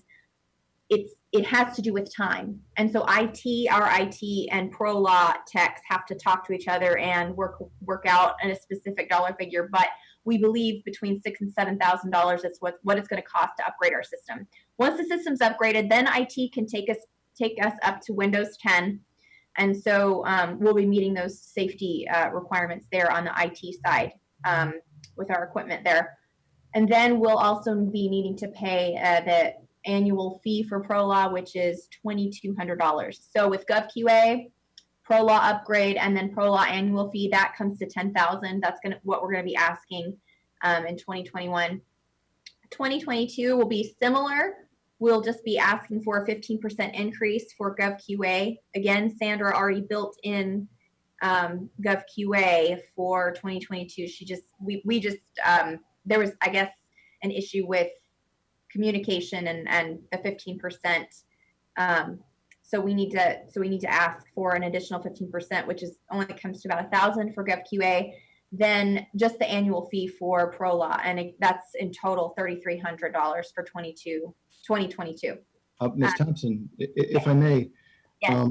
it has to do with time. And so our IT and pro law techs have to talk to each other and work out a specific dollar figure. But we believe between $6,000 and $7,000 is what it's going to cost to upgrade our system. Once the system's upgraded, then IT can take us up to Windows 10. And so we'll be meeting those safety requirements there on the IT side with our equipment there. And then we'll also be needing to pay the annual fee for ProLaw, which is $2,200. So with GovQA, ProLaw upgrade, and then ProLaw annual fee, that comes to $10,000. That's what we're going to be asking in 2021. 2022 will be similar. We'll just be asking for a 15% increase for GovQA. Again, Sandra already built in GovQA for 2022. There was, I guess, an issue with communication and the 15%. So we need to ask for an additional 15%, which is only comes to about $1,000 for GovQA. Then just the annual fee for ProLaw, and that's in total $3,300 for 2022. Ms. Thompson, if I may, Yes.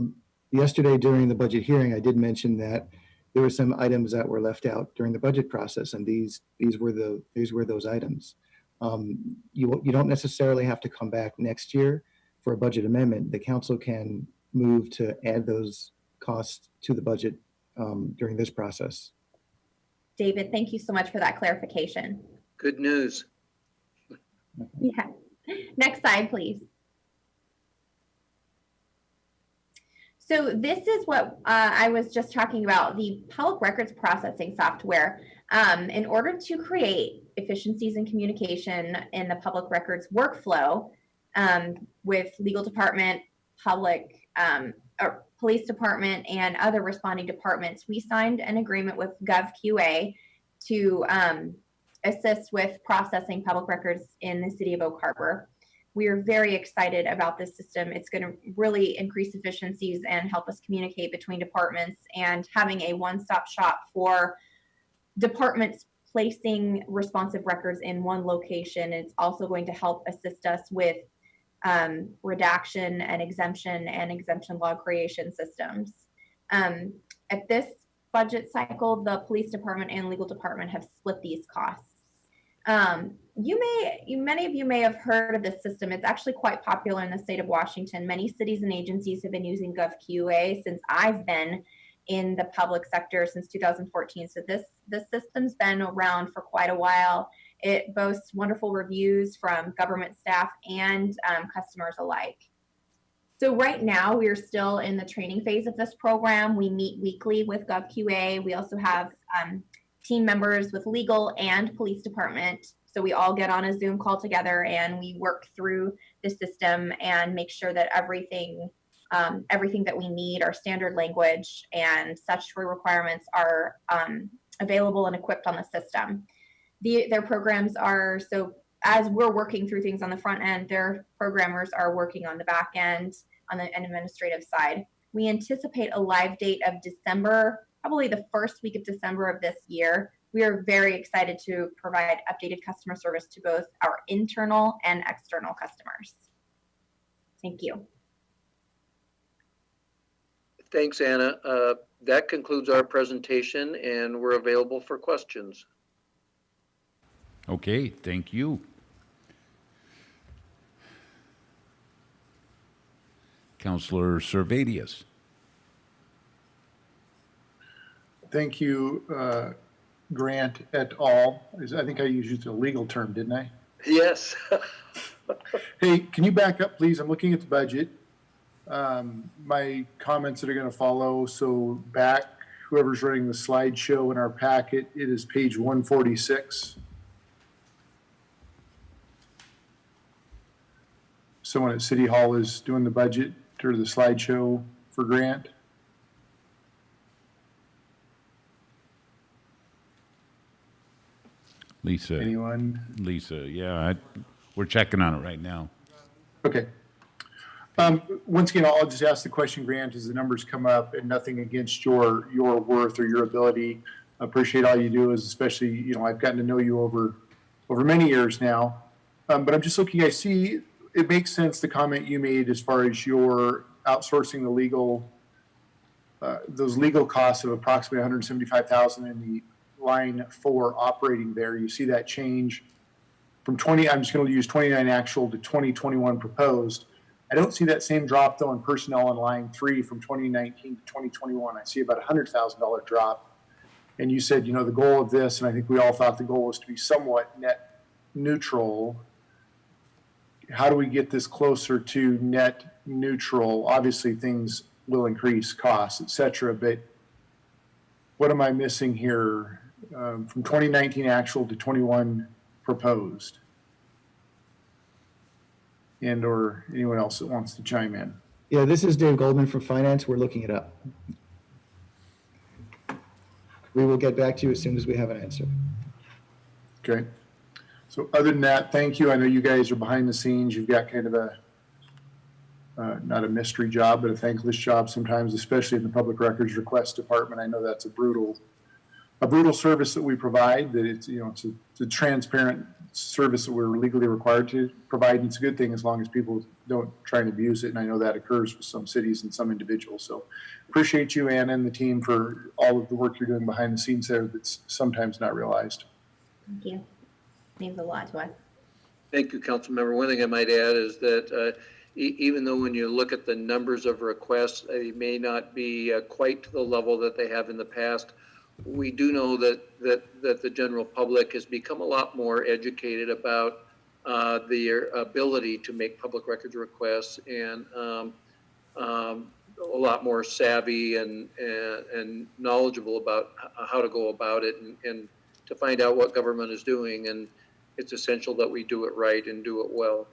Yesterday during the budget hearing, I did mention that there were some items that were left out during the budget process, and these were those items. You don't necessarily have to come back next year for a budget amendment. The council can move to add those costs to the budget during this process. David, thank you so much for that clarification. Good news. Yeah. Next slide, please. So this is what I was just talking about, the public records processing software. In order to create efficiencies in communication in the public records workflow with legal department, public or police department, and other responding departments, we signed an agreement with GovQA to assist with processing public records in the city of Oak Harbor. We are very excited about this system. It's going to really increase efficiencies and help us communicate between departments, and having a one-stop shop for departments placing responsive records in one location. It's also going to help assist us with redaction and exemption log creation systems. At this budget cycle, the police department and legal department have split these costs. Many of you may have heard of this system. It's actually quite popular in the state of Washington. Many cities and agencies have been using GovQA since I've been in the public sector since 2014. So this system's been around for quite a while. It boasts wonderful reviews from government staff and customers alike. So right now we're still in the training phase of this program. We meet weekly with GovQA. We also have team members with legal and police department. So we all get on a Zoom call together and we work through the system and make sure that everything that we need, our standard language and statutory requirements, are available and equipped on the system. Their programs are, so as we're working through things on the front end, their programmers are working on the back end on the administrative side. We anticipate a live date of December, probably the first week of December of this year. We are very excited to provide updated customer service to both our internal and external customers. Thank you. Thanks, Anna. That concludes our presentation, and we're available for questions. Okay, thank you. Councilor Servadius. Thank you, Grant et al. I think I used a legal term, didn't I? Yes. Hey, can you back up, please? I'm looking at the budget. My comments that are going to follow. So back, whoever's running the slideshow in our packet, it is page 146. Someone at City Hall is doing the budget or the slideshow for Grant. Lisa. Anyone? Lisa, yeah, we're checking on it right now. Okay. Once again, I'll just ask the question, Grant, as the numbers come up, and nothing against your worth or your ability. I appreciate all you do, especially, I've gotten to know you over many years now. But I'm just looking, I see it makes sense, the comment you made as far as your outsourcing the legal, those legal costs of approximately 175,000 in the line 4 operating there. You see that change from 20, I'm just going to use 29 actual to 2021 proposed. I don't see that same drop though in personnel in line 3 from 2019 to 2021. I see about $100,000 drop. And you said, you know, the goal of this, and I think we all thought the goal was to be somewhat net neutral. How do we get this closer to net neutral? Obviously things will increase costs, et cetera, but what am I missing here from 2019 actual to 21 proposed? And or anyone else that wants to chime in? Yeah, this is Dave Goldman from Finance. We're looking it up. We will get back to you as soon as we have an answer. Okay. So other than that, thank you. I know you guys are behind the scenes. You've got kind of a, not a mystery job, but a thankless job sometimes, especially in the Public Records Request Department. I know that's a brutal service that we provide, that it's, you know, it's a transparent service that we're legally required to provide. And it's a good thing as long as people don't try and abuse it. And I know that occurs with some cities and some individuals. So appreciate you, Anna, and the team for all of the work you're doing behind the scenes there that's sometimes not realized. Thank you. Means a lot to us. Thank you, Councilmember. One thing I might add is that even though when you look at the numbers of requests, they may not be quite to the level that they have in the past, we do know that the general public has become a lot more educated about their ability to make public records requests, and a lot more savvy and knowledgeable about how to go about it and to find out what government is doing. And it's essential that we do it right and do it well.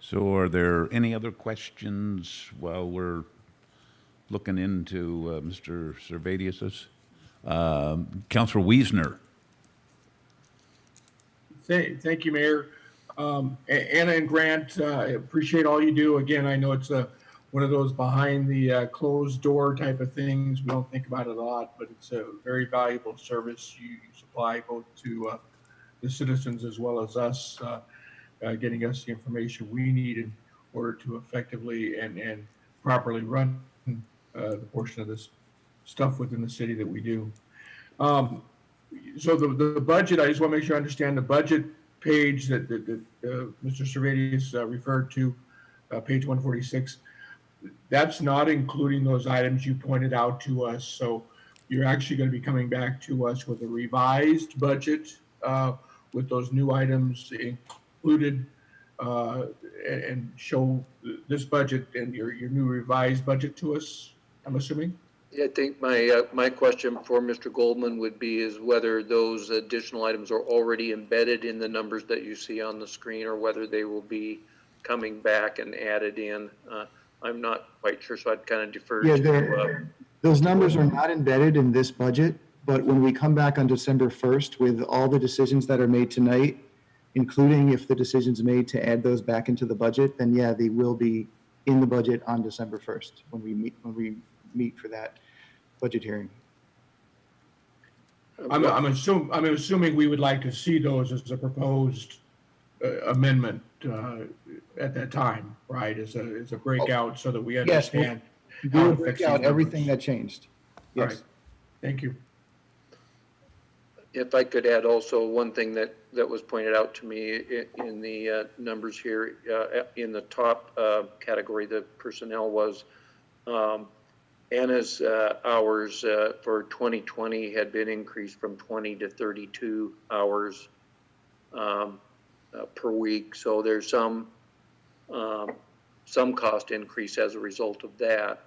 So are there any other questions while we're looking into Mr. Servatius's? Councilor Wiesner. Thank you, Mayor. Anna and Grant, I appreciate all you do. Again, I know it's one of those behind the closed door type of things. We don't think about it a lot, but it's a very valuable service you supply both to the citizens as well as us, getting us the information we need in order to effectively and properly run the portion of this stuff within the city that we do. So the budget, I just want to make sure I understand the budget page that Mr. Servatius referred to, page 146. That's not including those items you pointed out to us. So you're actually going to be coming back to us with a revised budget with those new items included, and show this budget and your new revised budget to us, I'm assuming? Yeah, I think my question for Mr. Goldman would be is whether those additional items are already embedded in the numbers that you see on the screen, or whether they will be coming back and added in. I'm not quite sure, so I'd kind of defer to. Those numbers are not embedded in this budget, but when we come back on December 1st with all the decisions that are made tonight, including if the decision's made to add those back into the budget, then yeah, they will be in the budget on December 1st when we meet for that budget hearing. I'm assuming we would like to see those as a proposed amendment at that time, right? As a breakout so that we understand. Yes, we'll break out everything that changed. Yes. Right. Thank you. If I could add also one thing that was pointed out to me in the numbers here, in the top category, the personnel was Anna's hours for 2020 had been increased from 20 to 32 hours per week. So there's some cost increase as a result of that.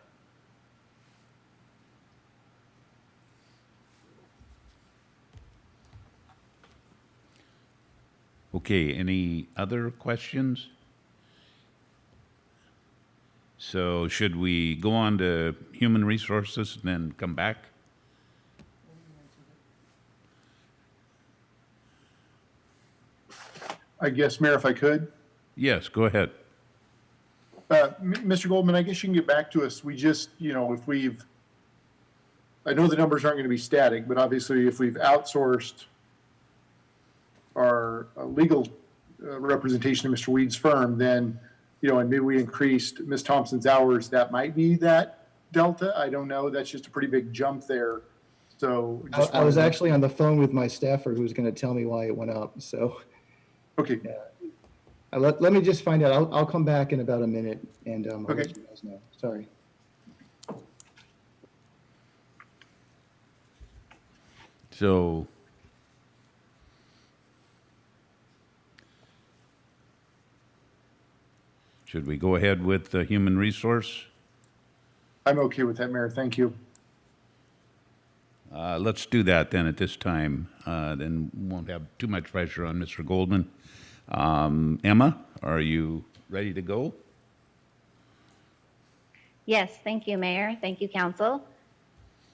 Okay, any other questions? So should we go on to human resources and then come back? I guess, Mayor, if I could. Yes, go ahead. Mr. Goldman, I guess you can get back to us. We just, you know, if we've, I know the numbers aren't going to be static, but obviously if we've outsourced our legal representation of Mr. Weed's firm, then, you know, and maybe we increased Ms. Thompson's hours, that might be that delta. I don't know. That's just a pretty big jump there. So I was actually on the phone with my staffer who was going to tell me why it went up. So, okay. Let me just find out. I'll come back in about a minute and I'll let you guys know. Sorry. So should we go ahead with the human resource? I'm okay with that, Mayor. Thank you. Let's do that then at this time. Then we won't have too much pressure on Mr. Goldman. Emma, are you ready to go? Yes, thank you, Mayor. Thank you, Council.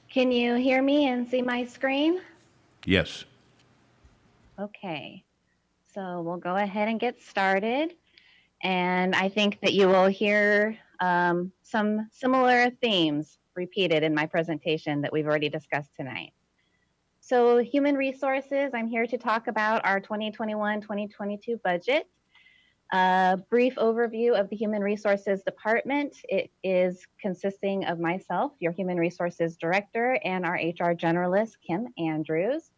Can you hear me and see my screen? Yes. Okay, so we'll go ahead and get started. And I think that you will hear some similar themes repeated in my presentation that we've already discussed tonight. So human resources, I'm here to talk about our 2021-2022 budget. A brief overview of the Human Resources Department. It is consisting of myself, your Human Resources Director, and our HR Generalist, Kim Andrews.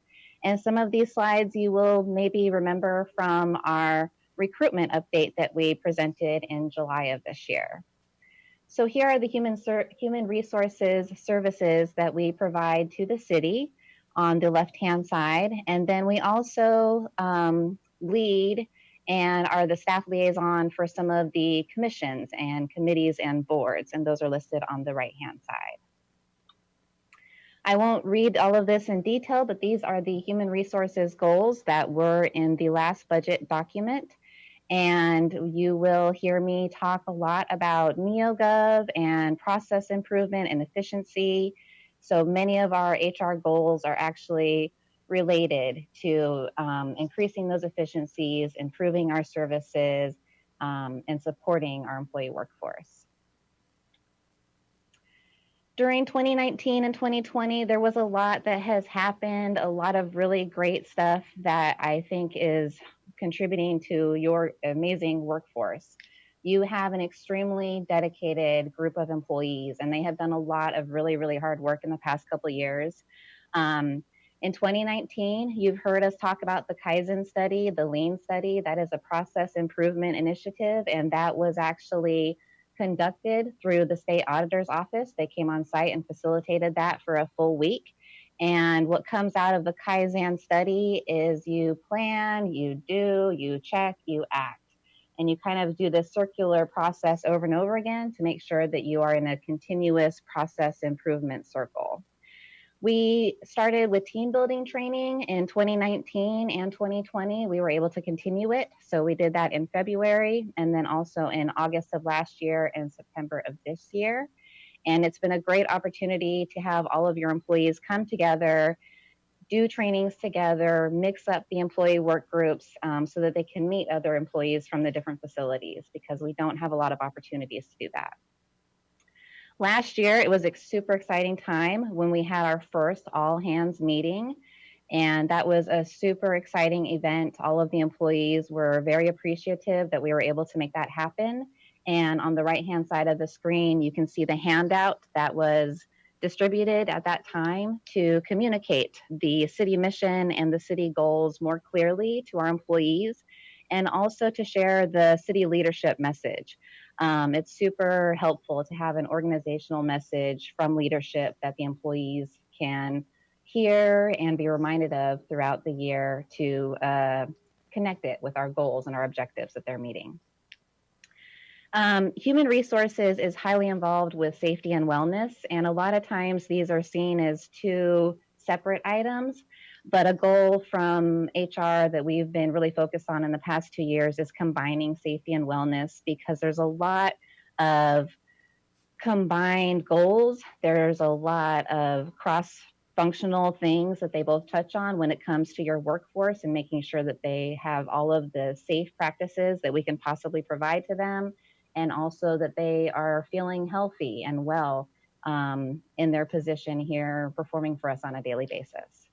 And some of these slides you will maybe remember from our recruitment update that we presented in July of this year. So here are the human resources services that we provide to the city on the left-hand side. And then we also lead and are the staff liaison for some of the commissions and committees and boards, and those are listed on the right-hand side. I won't read all of this in detail, but these are the human resources goals that were in the last budget document. And you will hear me talk a lot about NeoGov and process improvement and efficiency. So many of our HR goals are actually related to increasing those efficiencies, improving our services, and supporting our employee workforce. During 2019 and 2020, there was a lot that has happened, a lot of really great stuff that I think is contributing to your amazing workforce. You have an extremely dedicated group of employees, and they have done a lot of really, really hard work in the past couple of years. In 2019, you've heard us talk about the Kaizen study, the Lean study. That is a process improvement initiative, and that was actually conducted through the state auditor's office. They came on site and facilitated that for a full week. And what comes out of the Kaizen study is you plan, you do, you check, you act. And you kind of do this circular process over and over again to make sure that you are in a continuous process improvement circle. We started with team building training in 2019 and 2020. We were able to continue it. So we did that in February and then also in August of last year and September of this year. And it's been a great opportunity to have all of your employees come together, do trainings together, mix up the employee work groups so that they can meet other employees from the different facilities, because we don't have a lot of opportunities to do that. Last year, it was a super exciting time when we had our first all hands meeting. And that was a super exciting event. All of the employees were very appreciative that we were able to make that happen. And on the right-hand side of the screen, you can see the handout that was distributed at that time to communicate the city mission and the city goals more clearly to our employees, and also to share the city leadership message. It's super helpful to have an organizational message from leadership that the employees can hear and be reminded of throughout the year to connect it with our goals and our objectives that they're meeting. Human resources is highly involved with safety and wellness, and a lot of times these are seen as two separate items, but a goal from HR that we've been really focused on in the past 2 years is combining safety and wellness, because there's a lot of combined goals. There's a lot of cross-functional things that they both touch on when it comes to your workforce and making sure that they have all of the safe practices that we can possibly provide to them, and also that they are feeling healthy and well in their position here, performing for us on a daily basis.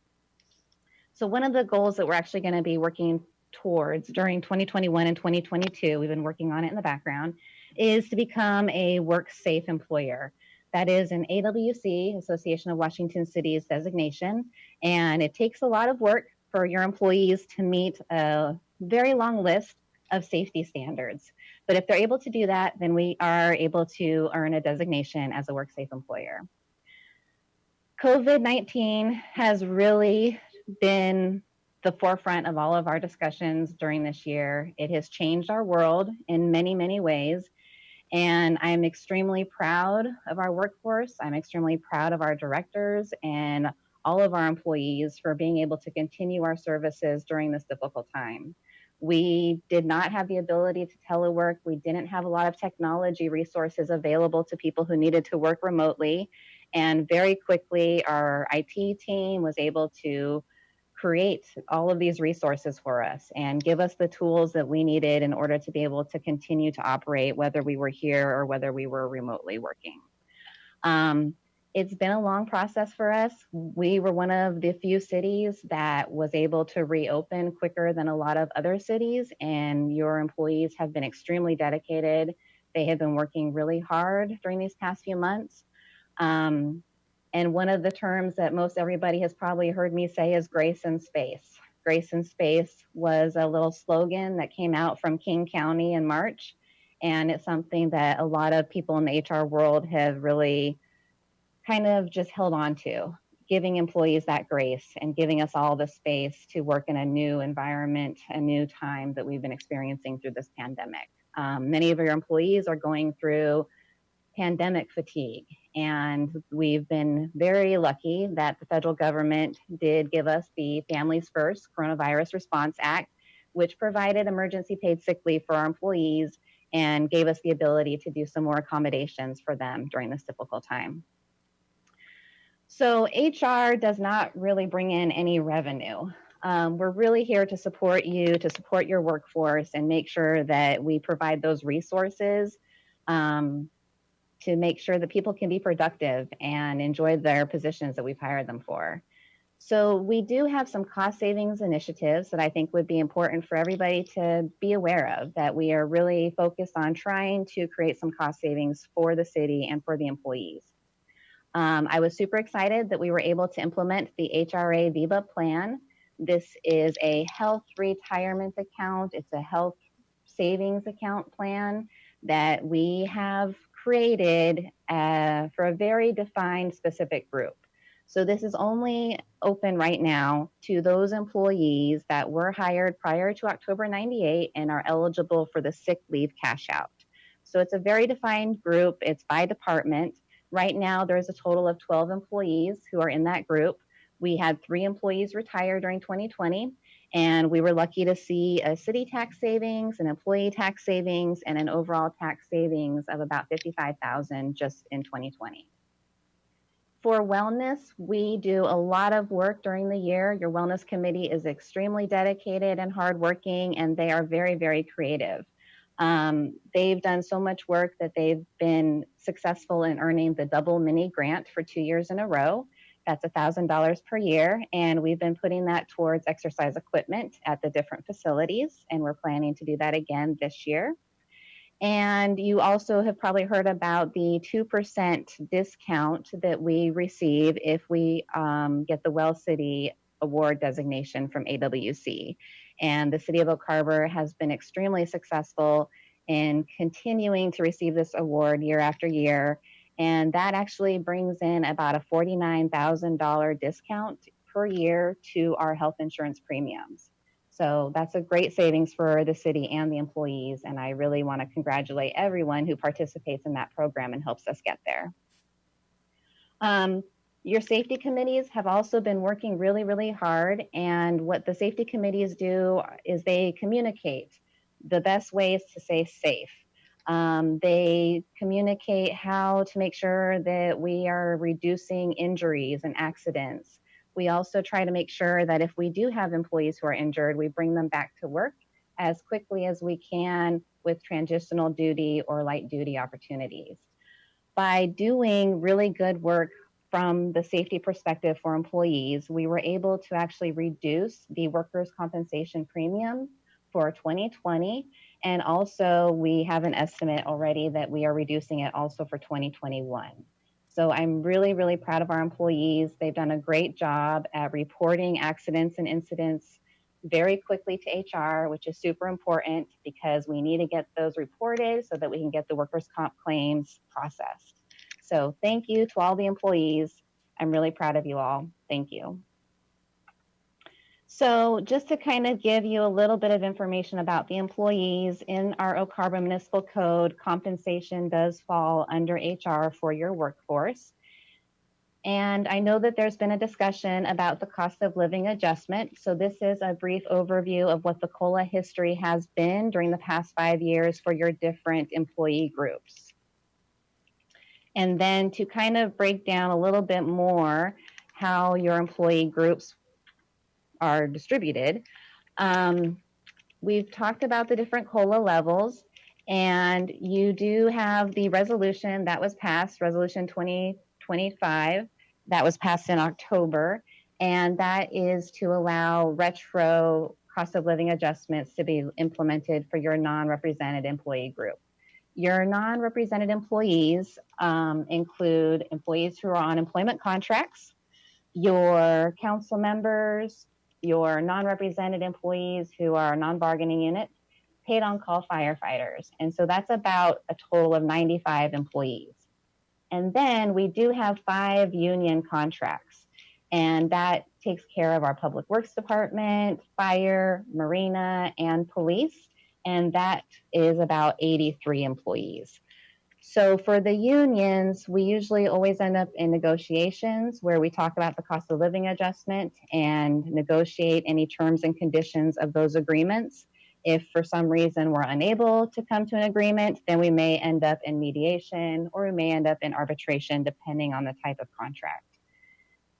So one of the goals that we're actually going to be working towards during 2021 and 2022, we've been working on it in the background, is to become a work safe employer. That is an AWC, Association of Washington Cities designation, and it takes a lot of work for your employees to meet a very long list of safety standards. But if they're able to do that, then we are able to earn a designation as a work safe employer. COVID-19 has really been the forefront of all of our discussions during this year. It has changed our world in many, many ways. And I'm extremely proud of our workforce. I'm extremely proud of our directors and all of our employees for being able to continue our services during this difficult time. We did not have the ability to telework. We didn't have a lot of technology resources available to people who needed to work remotely. And very quickly, our IT team was able to create all of these resources for us and give us the tools that we needed in order to be able to continue to operate, whether we were here or whether we were remotely working. It's been a long process for us. We were one of the few cities that was able to reopen quicker than a lot of other cities, and your employees have been extremely dedicated. They have been working really hard during these past few months. And one of the terms that most everybody has probably heard me say is grace in space. Grace in space was a little slogan that came out from King County in March, and it's something that a lot of people in the HR world have really kind of just held on to, giving employees that grace and giving us all the space to work in a new environment, a new time that we've been experiencing through this pandemic. Many of your employees are going through pandemic fatigue, and we've been very lucky that the federal government did give us the Families First Coronavirus Response Act, which provided emergency paid sick leave for our employees and gave us the ability to do some more accommodations for them during this difficult time. So HR does not really bring in any revenue. We're really here to support you, to support your workforce, and make sure that we provide those resources to make sure that people can be productive and enjoy their positions that we've hired them for. So we do have some cost savings initiatives that I think would be important for everybody to be aware of, that we are really focused on trying to create some cost savings for the city and for the employees. I was super excited that we were able to implement the HRA VIVA plan. This is a health retirement account. It's a health savings account plan that we have created for a very defined specific group. So this is only open right now to those employees that were hired prior to October 98 and are eligible for the sick leave cash out. So it's a very defined group. It's by department. Right now, there's a total of 12 employees who are in that group. We had 3 employees retire during 2020, and we were lucky to see a city tax savings, an employee tax savings, and an overall tax savings of about $55,000 just in 2020. For wellness, we do a lot of work during the year. Your wellness committee is extremely dedicated and hardworking, and they are very, very creative. They've done so much work that they've been successful in earning the double mini grant for 2 years in a row. That's $1,000 per year. And we've been putting that towards exercise equipment at the different facilities. And we're planning to do that again this year. And you also have probably heard about the 2% discount that we receive if we get the Well City Award designation from AWC. And the city of Oak Harbor has been extremely successful in continuing to receive this award year after year. And that actually brings in about a $49,000 discount per year to our health insurance premiums. So that's a great savings for the city and the employees. And I really want to congratulate everyone who participates in that program and helps us get there. Your safety committees have also been working really, really hard. And what the safety committees do is they communicate the best ways to stay safe. They communicate how to make sure that we are reducing injuries and accidents. We also try to make sure that if we do have employees who are injured, we bring them back to work as quickly as we can with transitional duty or light duty opportunities. By doing really good work from the safety perspective for employees, we were able to actually reduce the workers' compensation premium for 2020. And also we have an estimate already that we are reducing it also for 2021. So I'm really, really proud of our employees. They've done a great job at reporting accidents and incidents very quickly to HR, which is super important because we need to get those reported so that we can get the workers' comp claims processed. So thank you to all the employees. I'm really proud of you all. Thank you. So just to kind of give you a little bit of information about the employees, in our Oak Harbor Municipal Code, compensation does fall under HR for your workforce. And I know that there's been a discussion about the cost of living adjustment. So this is a brief overview of what the COLA history has been during the past 5 years for your different employee groups. And then to kind of break down a little bit more how your employee groups are distributed. We've talked about the different COLA levels, and you do have the resolution that was passed, Resolution 2025, that was passed in October, and that is to allow retro cost of living adjustments to be implemented for your non-represented employee group. Your non-represented employees include employees who are on employment contracts, your council members, your non-represented employees who are non-bargaining unit, paid on-call firefighters. And so that's about a total of 95 employees. And then we do have 5 union contracts, and that takes care of our Public Works Department, fire, marina, and police. And that is about 83 employees. So for the unions, we usually always end up in negotiations where we talk about the cost of living adjustment and negotiate any terms and conditions of those agreements. If for some reason we're unable to come to an agreement, then we may end up in mediation or we may end up in arbitration depending on the type of contract.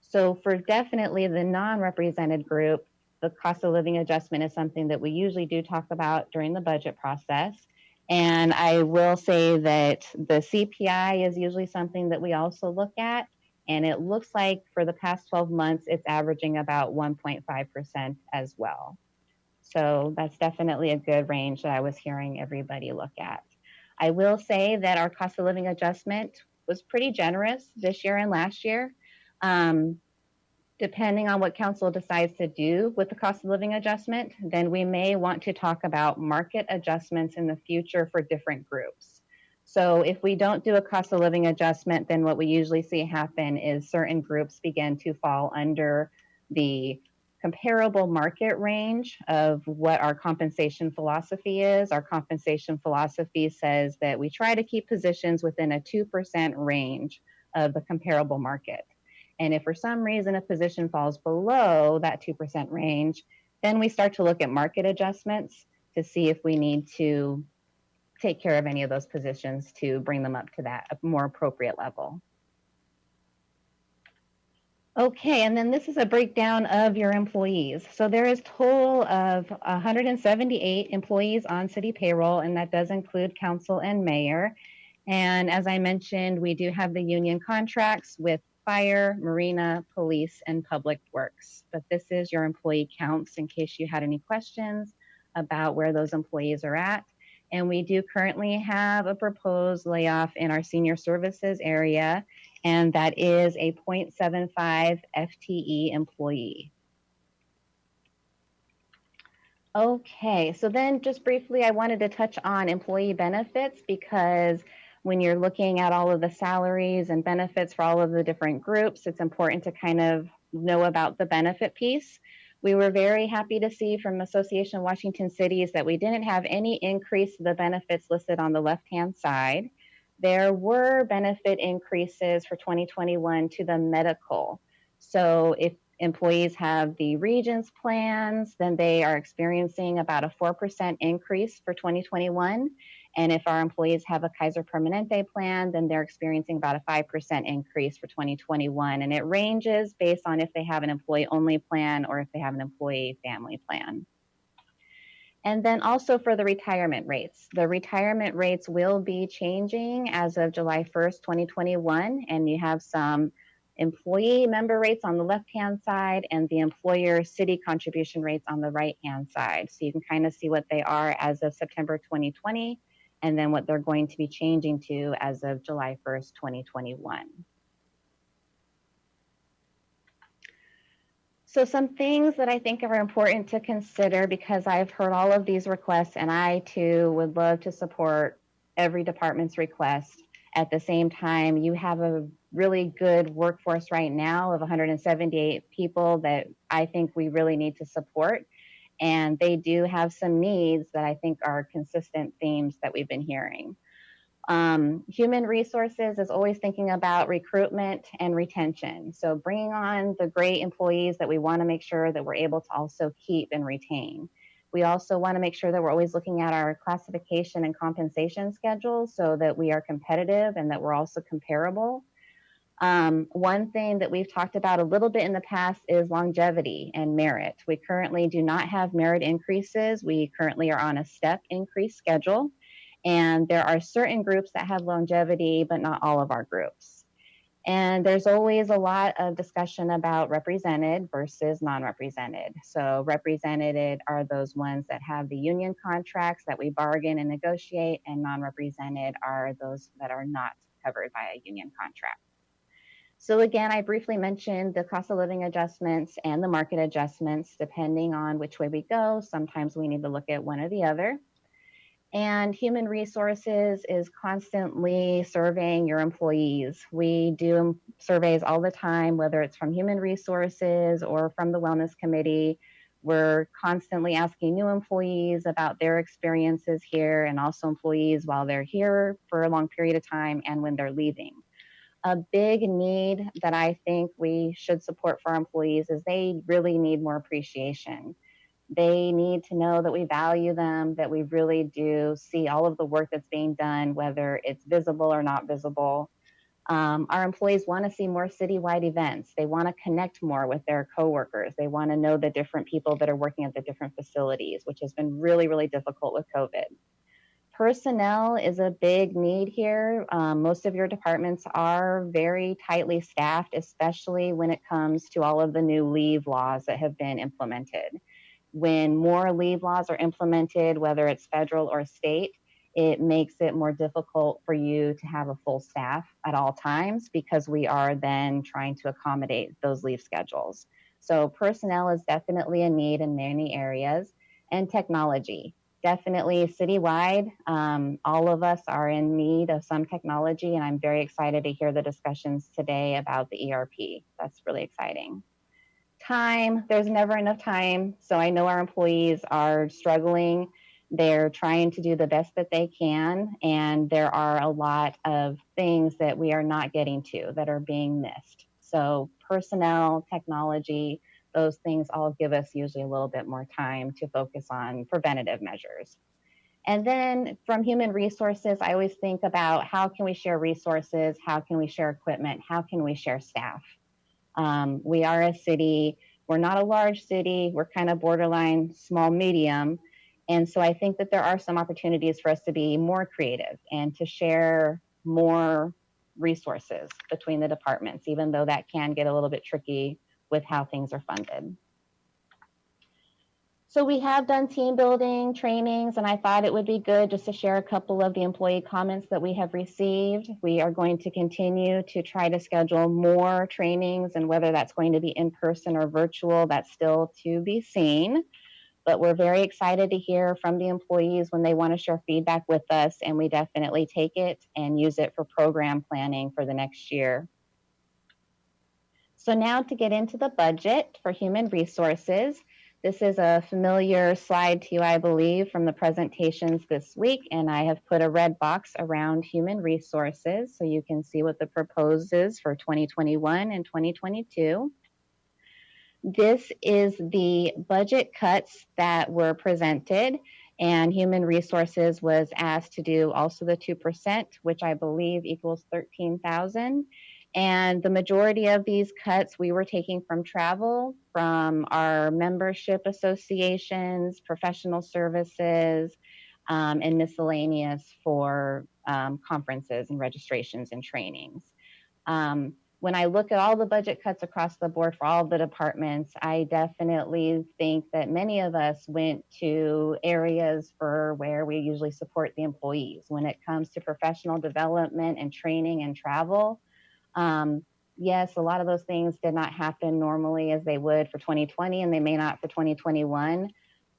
So for definitely the non-represented group, the cost of living adjustment is something that we usually do talk about during the budget process. And I will say that the CPI is usually something that we also look at. And it looks like for the past 12 months, it's averaging about 1.5% as well. So that's definitely a good range that I was hearing everybody look at. I will say that our cost of living adjustment was pretty generous this year and last year. Depending on what council decides to do with the cost of living adjustment, then we may want to talk about market adjustments in the future for different groups. So if we don't do a cost of living adjustment, then what we usually see happen is certain groups begin to fall under the comparable market range of what our compensation philosophy is. Our compensation philosophy says that we try to keep positions within a 2% range of the comparable market. And if for some reason a position falls below that 2% range, then we start to look at market adjustments to see if we need to take care of any of those positions to bring them up to that more appropriate level. Okay, and then this is a breakdown of your employees. So there is a total of 178 employees on city payroll, and that does include council and mayor. And as I mentioned, we do have the union contracts with fire, marina, police, and public works. But this is your employee counts in case you had any questions about where those employees are at. And we do currently have a proposed layoff in our senior services area, and that is a 0.75 FTE employee. Okay, so then just briefly, I wanted to touch on employee benefits because when you're looking at all of the salaries and benefits for all of the different groups, it's important to kind of know about the benefit piece. We were very happy to see from Association of Washington Cities that we didn't have any increase to the benefits listed on the left-hand side. There were benefit increases for 2021 to the medical. So if employees have the Regents plans, then they are experiencing about a 4% increase for 2021. And if our employees have a Kaiser Permanente plan, then they're experiencing about a 5% increase for 2021. And it ranges based on if they have an employee-only plan or if they have an employee family plan. And then also for the retirement rates. The retirement rates will be changing as of July 1st, 2021. And you have some employee member rates on the left-hand side and the employer city contribution rates on the right-hand side. So you can kind of see what they are as of September 2020, and then what they're going to be changing to as of July 1st, 2021. So some things that I think are important to consider, because I've heard all of these requests and I too would love to support every department's request. At the same time, you have a really good workforce right now of 178 people that I think we really need to support. And they do have some needs that I think are consistent themes that we've been hearing. Human resources is always thinking about recruitment and retention. So bringing on the great employees that we want to make sure that we're able to also keep and retain. We also want to make sure that we're always looking at our classification and compensation schedules so that we are competitive and that we're also comparable. One thing that we've talked about a little bit in the past is longevity and merit. We currently do not have merit increases. We currently are on a step increase schedule. And there are certain groups that have longevity, but not all of our groups. And there's always a lot of discussion about represented versus non-represented. So represented are those ones that have the union contracts that we bargain and negotiate, and non-represented are those that are not covered by a union contract. So again, I briefly mentioned the cost of living adjustments and the market adjustments, depending on which way we go. Sometimes we need to look at one or the other. And human resources is constantly surveying your employees. We do surveys all the time, whether it's from human resources or from the wellness committee. We're constantly asking new employees about their experiences here, and also employees while they're here for a long period of time and when they're leaving. A big need that I think we should support for our employees is they really need more appreciation. They need to know that we value them, that we really do see all of the work that's being done, whether it's visible or not visible. Our employees want to see more citywide events. They want to connect more with their coworkers. They want to know the different people that are working at the different facilities, which has been really, really difficult with COVID. Personnel is a big need here. Most of your departments are very tightly staffed, especially when it comes to all of the new leave laws that have been implemented. When more leave laws are implemented, whether it's federal or state, it makes it more difficult for you to have a full staff at all times, because we are then trying to accommodate those leave schedules. So personnel is definitely a need in many areas. And technology, definitely citywide. All of us are in need of some technology, and I'm very excited to hear the discussions today about the ERP. That's really exciting. Time, there's never enough time. So I know our employees are struggling. They're trying to do the best that they can. And there are a lot of things that we are not getting to that are being missed. So personnel, technology, those things all give us usually a little bit more time to focus on preventative measures. And then from human resources, I always think about how can we share resources? How can we share equipment? How can we share staff? We are a city. We're not a large city. We're kind of borderline small, medium. And so I think that there are some opportunities for us to be more creative and to share more resources between the departments, even though that can get a little bit tricky with how things are funded. So we have done team building trainings, and I thought it would be good just to share a couple of the employee comments that we have received. We are going to continue to try to schedule more trainings, and whether that's going to be in person or virtual, that's still to be seen. But we're very excited to hear from the employees when they want to share feedback with us, and we definitely take it and use it for program planning for the next year. So now to get into the budget for human resources. This is a familiar slide to you, I believe, from the presentations this week, and I have put a red box around human resources so you can see what the proposed is for 2021 and 2022. This is the budget cuts that were presented, and human resources was asked to do also the 2%, which I believe equals 13,000. And the majority of these cuts we were taking from travel, from our membership associations, professional services, and miscellaneous for conferences and registrations and trainings. when I look at all the budget cuts across the board for all of the departments, I definitely think that many of us went to areas for where we usually support the employees. When it comes to professional development and training and travel, yes, a lot of those things did not happen normally as they would for 2020, and they may not for 2021.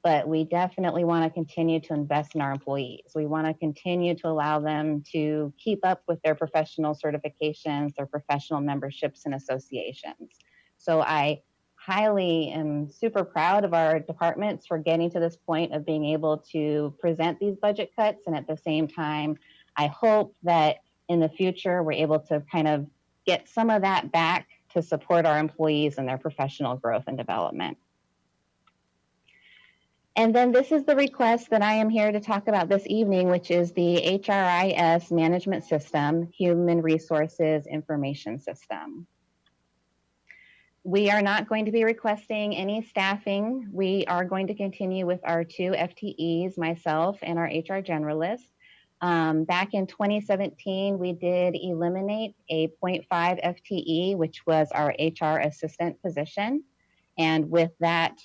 But we definitely want to continue to invest in our employees. We want to continue to allow them to keep up with their professional certifications, their professional memberships and associations. So I highly am super proud of our departments for getting to this point of being able to present these budget cuts. And at the same time, I hope that in the future, we're able to kind of get some of that back to support our employees and their professional growth and development. And then this is the request that I am here to talk about this evening, which is the HRIS Management System, Human Resources Information System. We are not going to be requesting any staffing. We are going to continue with our 2 FTEs, myself and our HR generalist. Back in 2017, we did eliminate a 0.5 FTE, which was our HR assistant position. And with that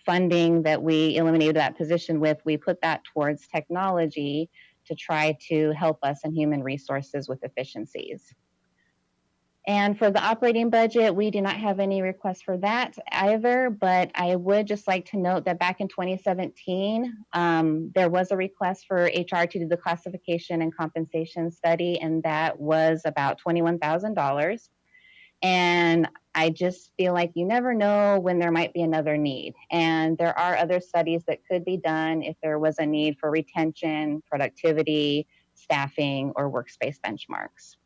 funding that we eliminated that position with, we put that towards technology to try to help us in human resources with efficiencies. And for the operating budget, we do not have any requests for that either, but I would just like to note that back in 2017, there was a request for HR to do the classification and compensation study, and that was about $21,000. And I just feel like you never know when there might be another need. And there are other studies that could be done if there was a need for retention, productivity, staffing, or workspace benchmarks.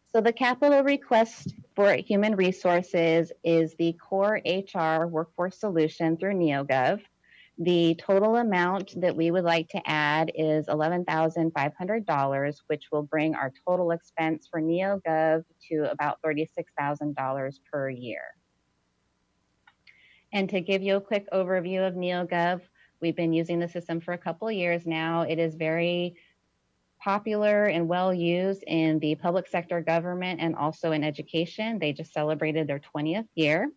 So the capital request for human resources is the core HR workforce solution through NeoGov. The total amount that we would like to add is $11,500, which will bring our total expense for NeoGov to about $36,000 per year. And to give you a quick overview of NeoGov, we've been using the system for a couple of years now. It is very popular and well used in the public sector government and also in education. They just celebrated their 20th year.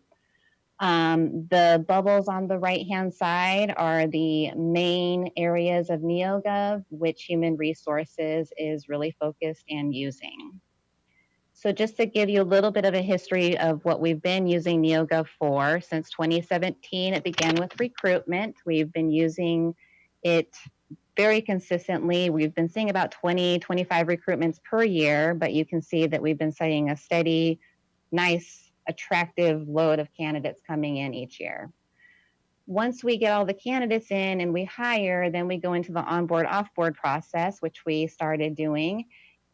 The bubbles on the right-hand side are the main areas of NeoGov, which Human Resources is really focused and using. So just to give you a little bit of a history of what we've been using NeoGov for, since 2017, it began with recruitment. We've been using it very consistently. We've been seeing about 20, 25 recruitments per year, but you can see that we've been seeing a steady, nice, attractive load of candidates coming in each year. Once we get all the candidates in and we hire, then we go into the onboard offboard process, which we started doing.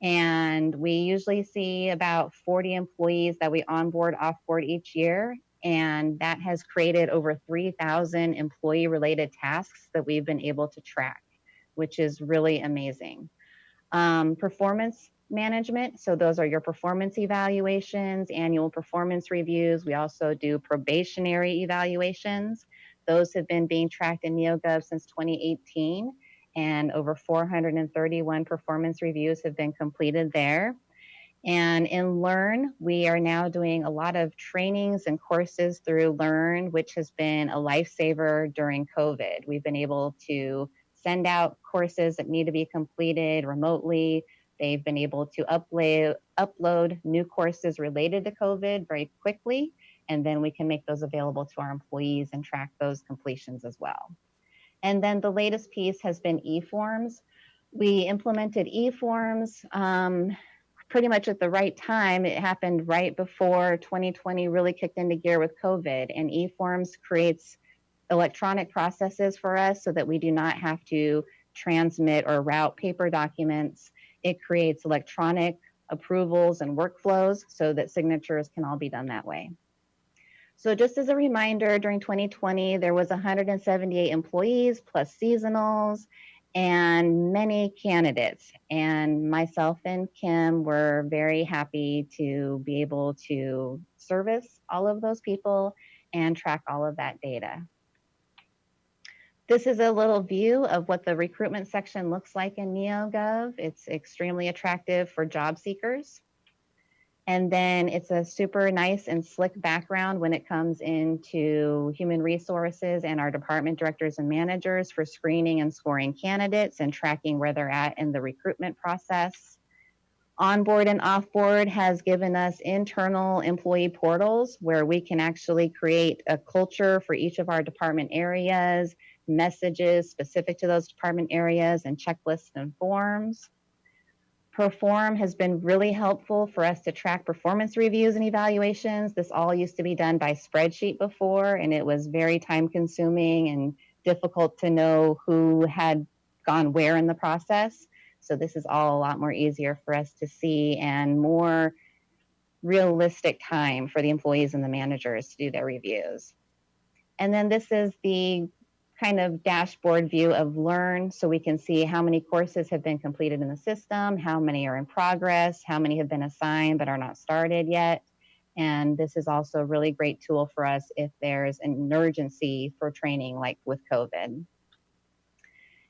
And we usually see about 40 employees that we onboard offboard each year. And that has created over 3,000 employee related tasks that we've been able to track, which is really amazing. Performance management. So those are your performance evaluations, annual performance reviews. We also do probationary evaluations. Those have been being tracked in NeoGov since 2018, and over 431 performance reviews have been completed there. And in Learn, we are now doing a lot of trainings and courses through Learn, which has been a lifesaver during COVID. We've been able to send out courses that need to be completed remotely. They've been able to upload new courses related to COVID very quickly, and then we can make those available to our employees and track those completions as well. And then the latest piece has been eForms. We implemented eForms pretty much at the right time. It happened right before 2020 really kicked into gear with COVID, and eForms creates electronic processes for us so that we do not have to transmit or route paper documents. It creates electronic approvals and workflows so that signatures can all be done that way. So just as a reminder, during 2020, there was 178 employees plus seasonals and many candidates. And myself and Kim were very happy to be able to service all of those people and track all of that data. This is a little view of what the recruitment section looks like in NeoGov. It's extremely attractive for job seekers. And then it's a super nice and slick background when it comes into human resources and our department directors and managers for screening and scoring candidates and tracking where they're at in the recruitment process. Onboard and Offboard has given us internal employee portals where we can actually create a culture for each of our department areas, messages specific to those department areas, and checklists and forms. Perform has been really helpful for us to track performance reviews and evaluations. This all used to be done by spreadsheet before, and it was very time consuming and difficult to know who had gone where in the process. So this is all a lot more easier for us to see and more realistic time for the employees and the managers to do their reviews. And then this is the kind of dashboard view of Learn, so we can see how many courses have been completed in the system, how many are in progress, how many have been assigned but are not started yet. And this is also a really great tool for us if there's an urgency for training, like with COVID.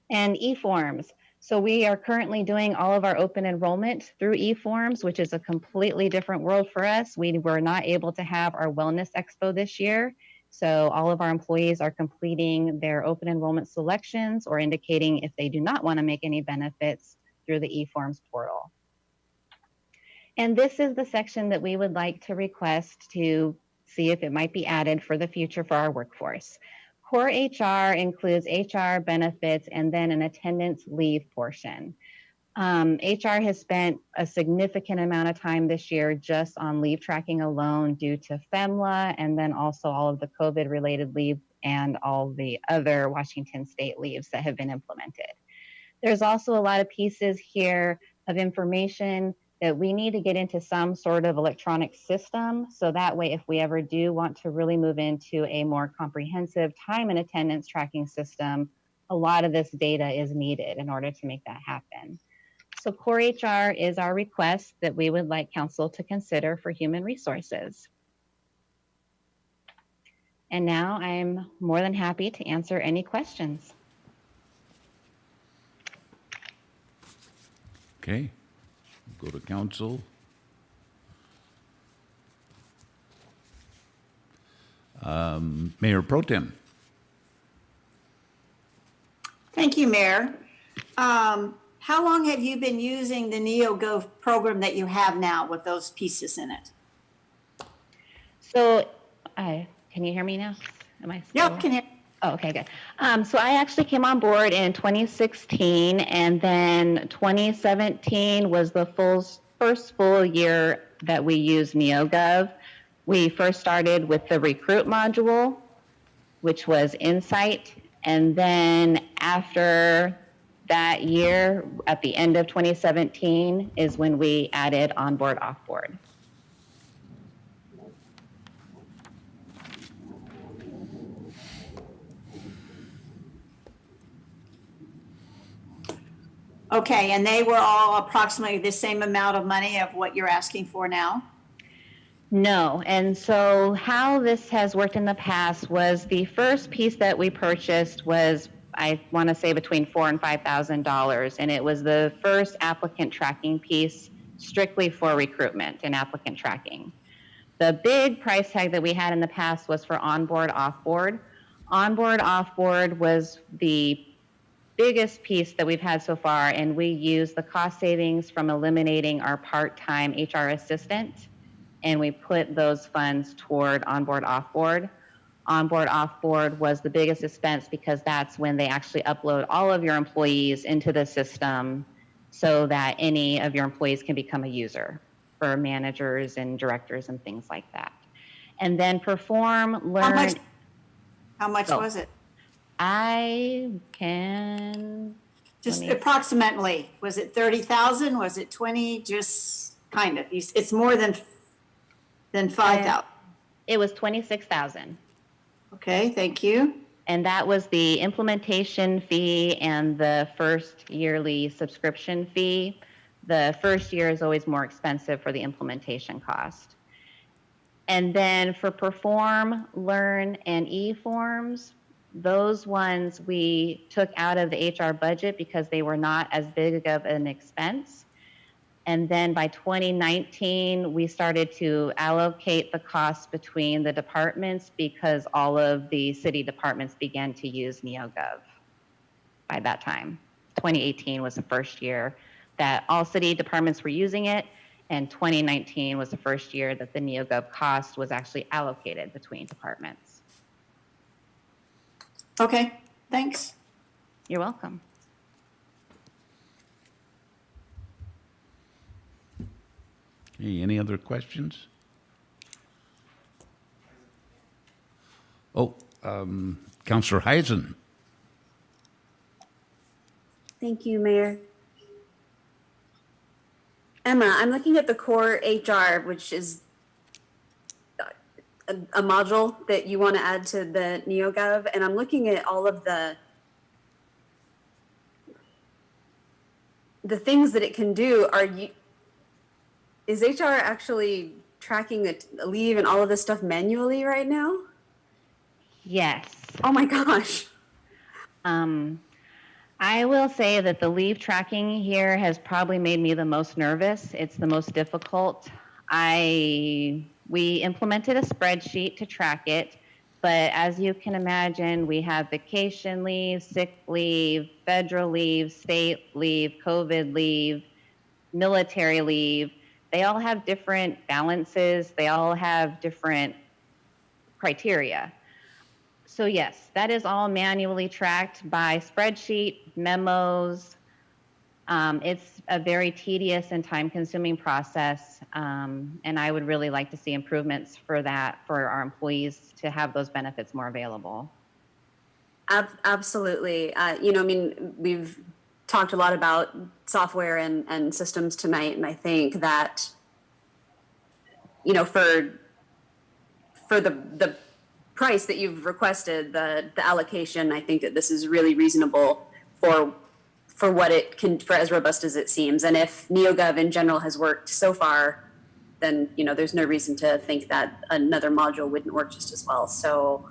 And eForms. So we are currently doing all of our open enrollment through eForms, which is a completely different world for us. We were not able to have our Wellness Expo this year. So all of our employees are completing their open enrollment selections or indicating if they do not want to make any benefits through the eForms portal. And this is the section that we would like to request to see if it might be added for the future for our workforce. Core HR includes HR benefits and then an attendance leave portion. HR has spent a significant amount of time this year just on leave tracking alone due to FEMLA and then also all of the COVID related leave and all the other Washington state leaves that have been implemented. There's also a lot of pieces here of information that we need to get into some sort of electronic system. So that way, if we ever do want to really move into a more comprehensive time and attendance tracking system, a lot of this data is needed in order to make that happen. So Core HR is our request that we would like council to consider for human resources. And now I'm more than happy to answer any questions. Okay, go to council. Mayor Pro Tem. Thank you, Mayor. How long have you been using the NeoGov program that you have now with those pieces in it? So, can you hear me now? Am I still? Yep, can hear. Oh, okay, good. So I actually came on board in 2016, and then 2017 was the first full year that we used NeoGov. We first started with the recruit module, which was Insight, and then after that year, at the end of 2017, is when we added onboard, offboard. Okay, and they were all approximately the same amount of money of what you're asking for now? No, and so how this has worked in the past was the first piece that we purchased was, I want to say, between $4,000 and $5,000, and it was the first applicant tracking piece strictly for recruitment and applicant tracking. The big price tag that we had in the past was for onboard, offboard. Onboard, offboard was the biggest piece that we've had so far, and we used the cost savings from eliminating our part-time HR assistant, and we put those funds toward onboard, offboard. Onboard, offboard was the biggest expense because that's when they actually upload all of your employees into the system so that any of your employees can become a user for managers and directors and things like that. And then Perform, Learn. How much was it? I can. Just approximately. Was it 30,000? Was it 20? Just kind of. It's more than 5,000. It was 26,000. Okay, thank you. And that was the implementation fee and the first yearly subscription fee. The first year is always more expensive for the implementation cost. And then for Perform, Learn, and eForms, those ones we took out of the HR budget because they were not as big of an expense. And then by 2019, we started to allocate the costs between the departments because all of the city departments began to use NeoGov by that time. 2018 was the first year that all city departments were using it, and 2019 was the first year that the NeoGov cost was actually allocated between departments. Okay, thanks. You're welcome. Okay, any other questions? Oh, Councillor Heisen. Thank you, Mayor. Emma, I'm looking at the core HR, which is a module that you want to add to the NeoGov, and I'm looking at all of the things that it can do. Is HR actually tracking a leave and all of this stuff manually right now? Yes. Oh my gosh. I will say that the leave tracking here has probably made me the most nervous. It's the most difficult. We implemented a spreadsheet to track it, but as you can imagine, we have vacation leave, sick leave, federal leave, state leave, COVID leave, military leave. They all have different balances. They all have different criteria. So yes, that is all manually tracked by spreadsheet, memos. It's a very tedious and time-consuming process, and I would really like to see improvements for that for our employees to have those benefits more available. Absolutely. We've talked a lot about software and systems tonight, and I think that, for the price that you've requested, the allocation, I think that this is really reasonable for what it can, for as robust as it seems. And if NeoGov in general has worked so far, then, there's no reason to think that another module wouldn't work just as well. So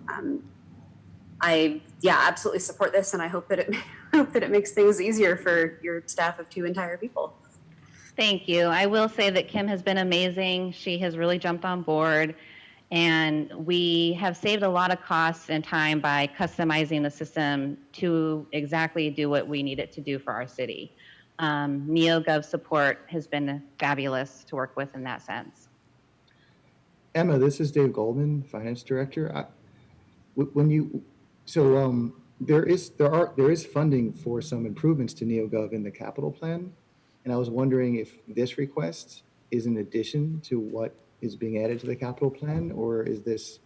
I absolutely support this, and I hope that it makes things easier for your staff of 2 entire people. Thank you. I will say that Kim has been amazing. She has really jumped on board, and we have saved a lot of costs and time by customizing the system to exactly do what we need it to do for our city. NeoGov support has been fabulous to work with in that sense. Emma, this is Dave Goldman, Finance Director. There is funding for some improvements to NeoGov in the capital plan, and I was wondering if this request is in addition to what is being added to the capital plan, or is this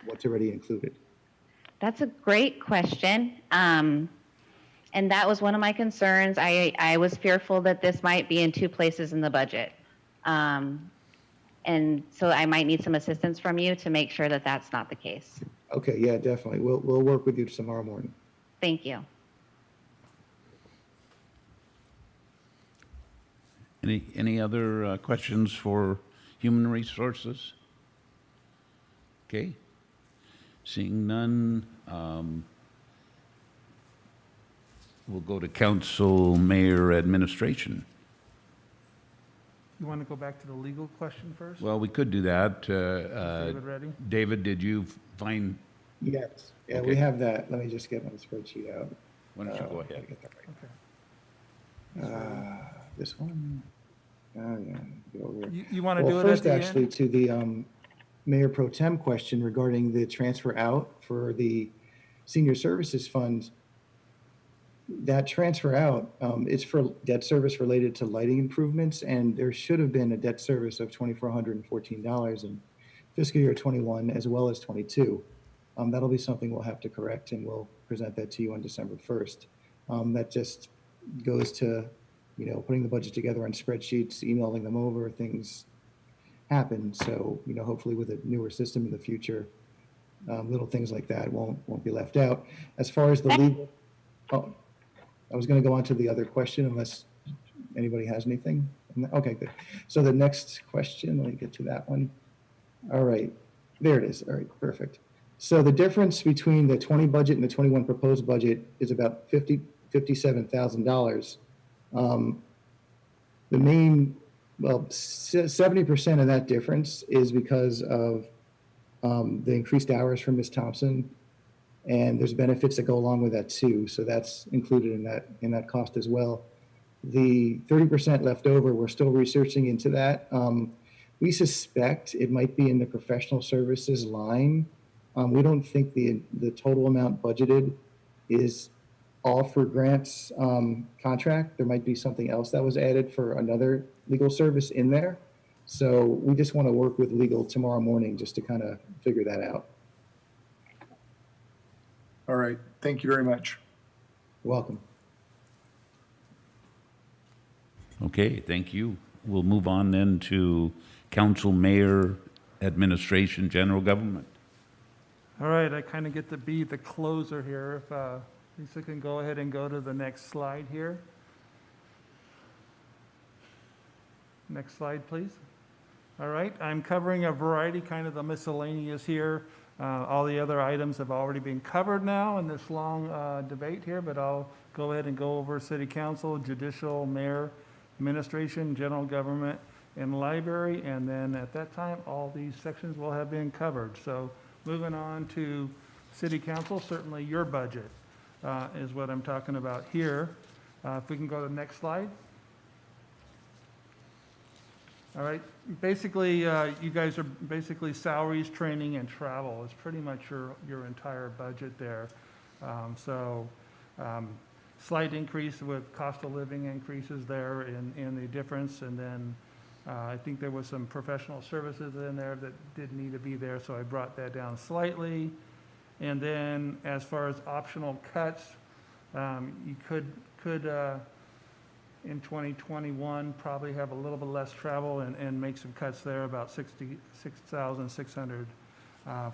what's already included? That's a great question. And that was one of my concerns. I was fearful that this might be in 2 places in the budget. And so I might need some assistance from you to make sure that that's not the case. Okay, yeah, definitely. We'll work with you tomorrow morning. Thank you. Any other questions for Human Resources? Okay. Seeing none, we'll go to Council, Mayor, Administration. You want to go back to the legal question first? Well, we could do that. David ready? David, did you find? Yes. Yeah, Okay. we have that. Let me just get my spreadsheet out. Why don't you go ahead? Get that right. This one. Oh, yeah. Go over here. You want to do it First, at the actually, end? to the Mayor Pro Tem question regarding the transfer out for the Senior Services Fund. That transfer out, it's for debt service related to lighting improvements, and there should have been a debt service of $2,414 in fiscal year 21 as well as 22. That'll be something we'll have to correct, and we'll present that to you on December 1st. That just goes to, putting the budget together on spreadsheets, emailing them over, things happen. So, hopefully with a newer system in the future, little things like that won't be left out. As far as the legal, I was going to go on to the other question unless anybody has anything. Okay, good. So the next question, let me get to that one. All right, there it is. All right, perfect. So the difference between the 20 budget and the 21 proposed budget is about $57,000. The main Well, 70% of that difference is because of the increased hours from Ms. Thompson, and there's benefits that go along with that too. So that's included in that cost as well. The 30% left over, we're still researching into that. We suspect it might be in the professional services line. We don't think the total amount budgeted is all for grants contract. There might be something else that was added for another legal service in there. So we just want to work with legal tomorrow morning just to kind of figure that out. All right. Thank you very much. You're welcome. Okay, thank you. We'll move on then to council, mayor, administration, general government. All right, I kind of get to be the closer here. If Lisa can go ahead and go to the next slide here. Next slide, please. All right, I'm covering a variety, kind of the miscellaneous here. All the other items have already been covered now in this long debate here, but I'll go ahead and go over city council, judicial, mayor, administration, general government, and library. And then at that time, all these sections will have been covered. So moving on to city council, certainly your budget is what I'm talking about here. If we can go to the next slide. All right, basically, you guys are basically salaries, training, and travel is pretty much your entire budget there. Slight increase with cost of living increases there in the difference. And then I think there was some professional services in there that didn't need to be there, so I brought that down slightly. And then as far as optional cuts, you could in 2021 probably have a little bit less travel and make some cuts there, about 66,600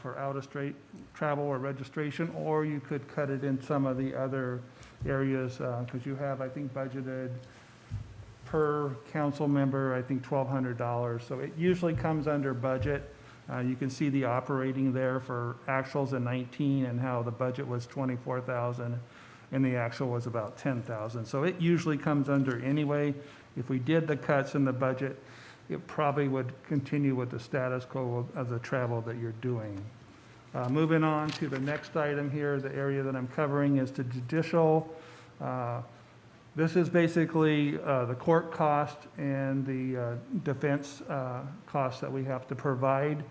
for out-of-state travel or registration, or you could cut it in some of the other areas because you have, I think, budgeted per council member, I think $1,200. So it usually comes under budget. You can see the operating there for actuals in 19 and how the budget was 24,000 and the actual was about 10,000. So it usually comes under anyway. If we did the cuts in the budget, it probably would continue with the status quo of the travel that you're doing. Moving on to the next item here, the area that I'm covering is the judicial. This is basically the court cost and the defense costs that we have to provide.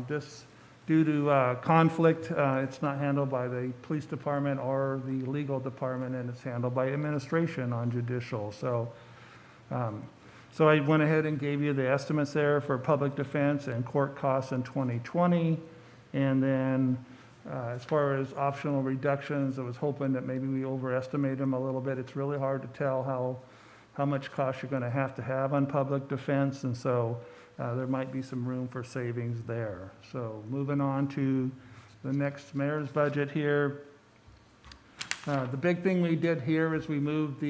This, due to conflict, it's not handled by the police department or the legal department, and it's handled by administration on judicial. So I went ahead and gave you the estimates there for public defense and court costs in 2020. And then as far as optional reductions, I was hoping that maybe we overestimate them a little bit. It's really hard to tell how much cost you're going to have on public defense. And so there might be some room for savings there. So moving on to the next mayor's budget here. The big thing we did here is we moved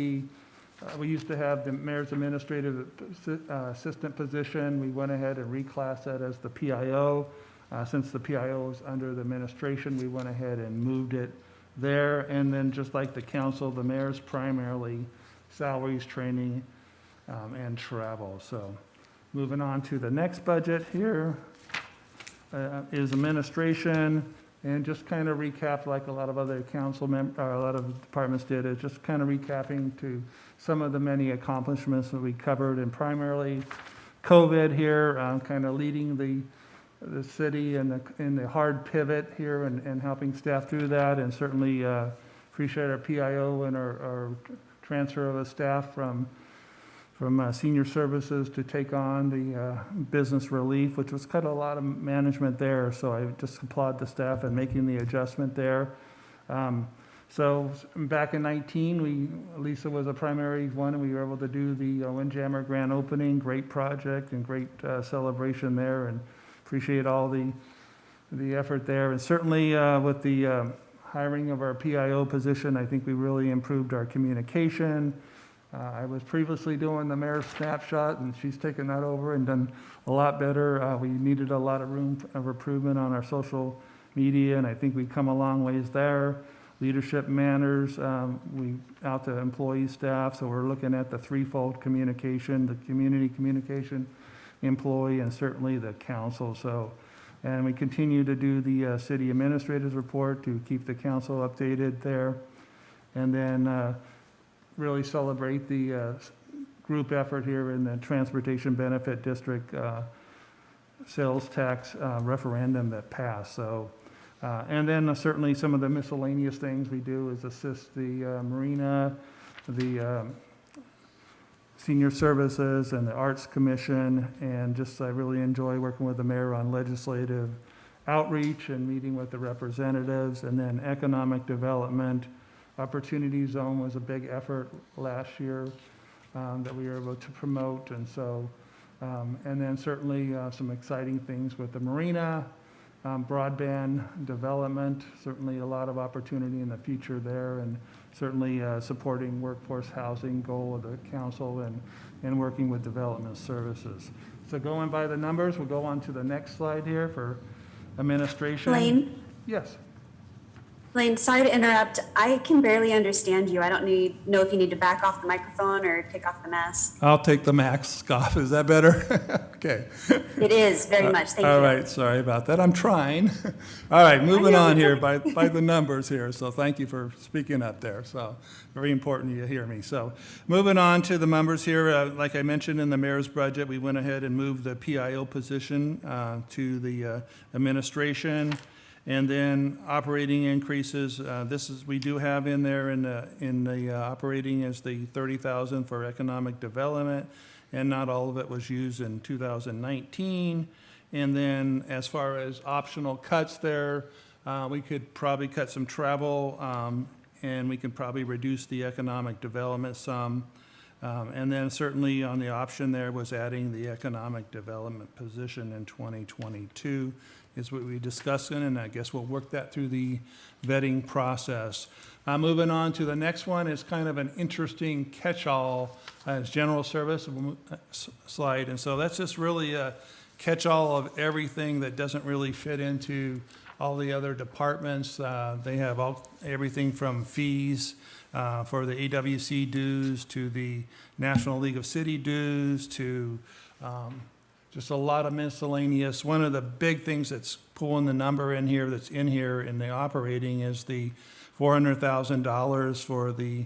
we used to have the mayor's administrative assistant position. We went ahead and reclassed that as the PIO. Since the PIO is under the administration, we went ahead and moved it there. And then just like the council, the mayor's primarily salaries, training, and travel. So moving on to the next budget here is administration. And just kind of recap, like a lot of other a lot of departments did, is just kind of recapping to some of the many accomplishments that we covered, and primarily COVID here, kind of leading the city and the hard pivot here and helping staff through that, and certainly appreciate our PIO and our transfer of a staff from senior services to take on the business relief, which was kind of a lot of management there. So I just applaud the staff in making the adjustment there. So back in 19, Lisa was a primary one, and we were able to do the Windjammer grand opening. Great project and great celebration there, and appreciate all the effort there. And certainly with the hiring of our PIO position, I think we really improved our communication. I was previously doing the mayor's snapshot, and she's taken that over and done a lot better. We needed a lot of room of improvement on our social media, and I think we've come a long ways there. leadership manners, we out to employee staff, so we're looking at the threefold communication, the community communication, employee, and certainly the council. So, and we continue to do the city administrator's report to keep the council updated there. And then really celebrate the group effort here in the Transportation Benefit District sales tax referendum that passed. So, and then certainly some of the miscellaneous things we do is assist the marina, the senior services, and the Arts Commission. And just I really enjoy working with the mayor on legislative outreach and meeting with the representatives. And then economic development. Opportunity Zone was a big effort last year that we were able to promote. And so, and then certainly some exciting things with the marina, broadband development, certainly a lot of opportunity in the future there, and certainly supporting workforce housing goal of the council and working with development services. So going by the numbers, we'll go on to the next slide here for administration. Blaine? Yes. Blaine, sorry to interrupt. I can barely understand you. I don't know if you need to back off the microphone or take off the mask. I'll take the mask off. Is that better? Okay. It is very much. Thank you. All right. Sorry about that. I'm trying. All right. Moving on here by the numbers here. So thank you for speaking up there. So very important you hear me. So moving on to the numbers here. Like I mentioned in the mayor's budget, we went ahead and moved the PIO position to the administration. And then operating increases, we do have in there in the operating is the 30,000 for economic development, and not all of it was used in 2019. And then as far as optional cuts there, we could probably cut some travel, and we can probably reduce the economic development some. And then certainly on the option there was adding the economic development position in 2022. Is what we discussed, and I guess we'll work that through the vetting process. Moving on to the next one is kind of an interesting catch-all as general service slide. And so that's just really a catch-all of everything that doesn't really fit into all the other departments. They have everything from fees for the AWC dues to the National League of City dues to just a lot of miscellaneous. One of the big things that's pulling the number in here that's in here in the operating is the $400,000 for the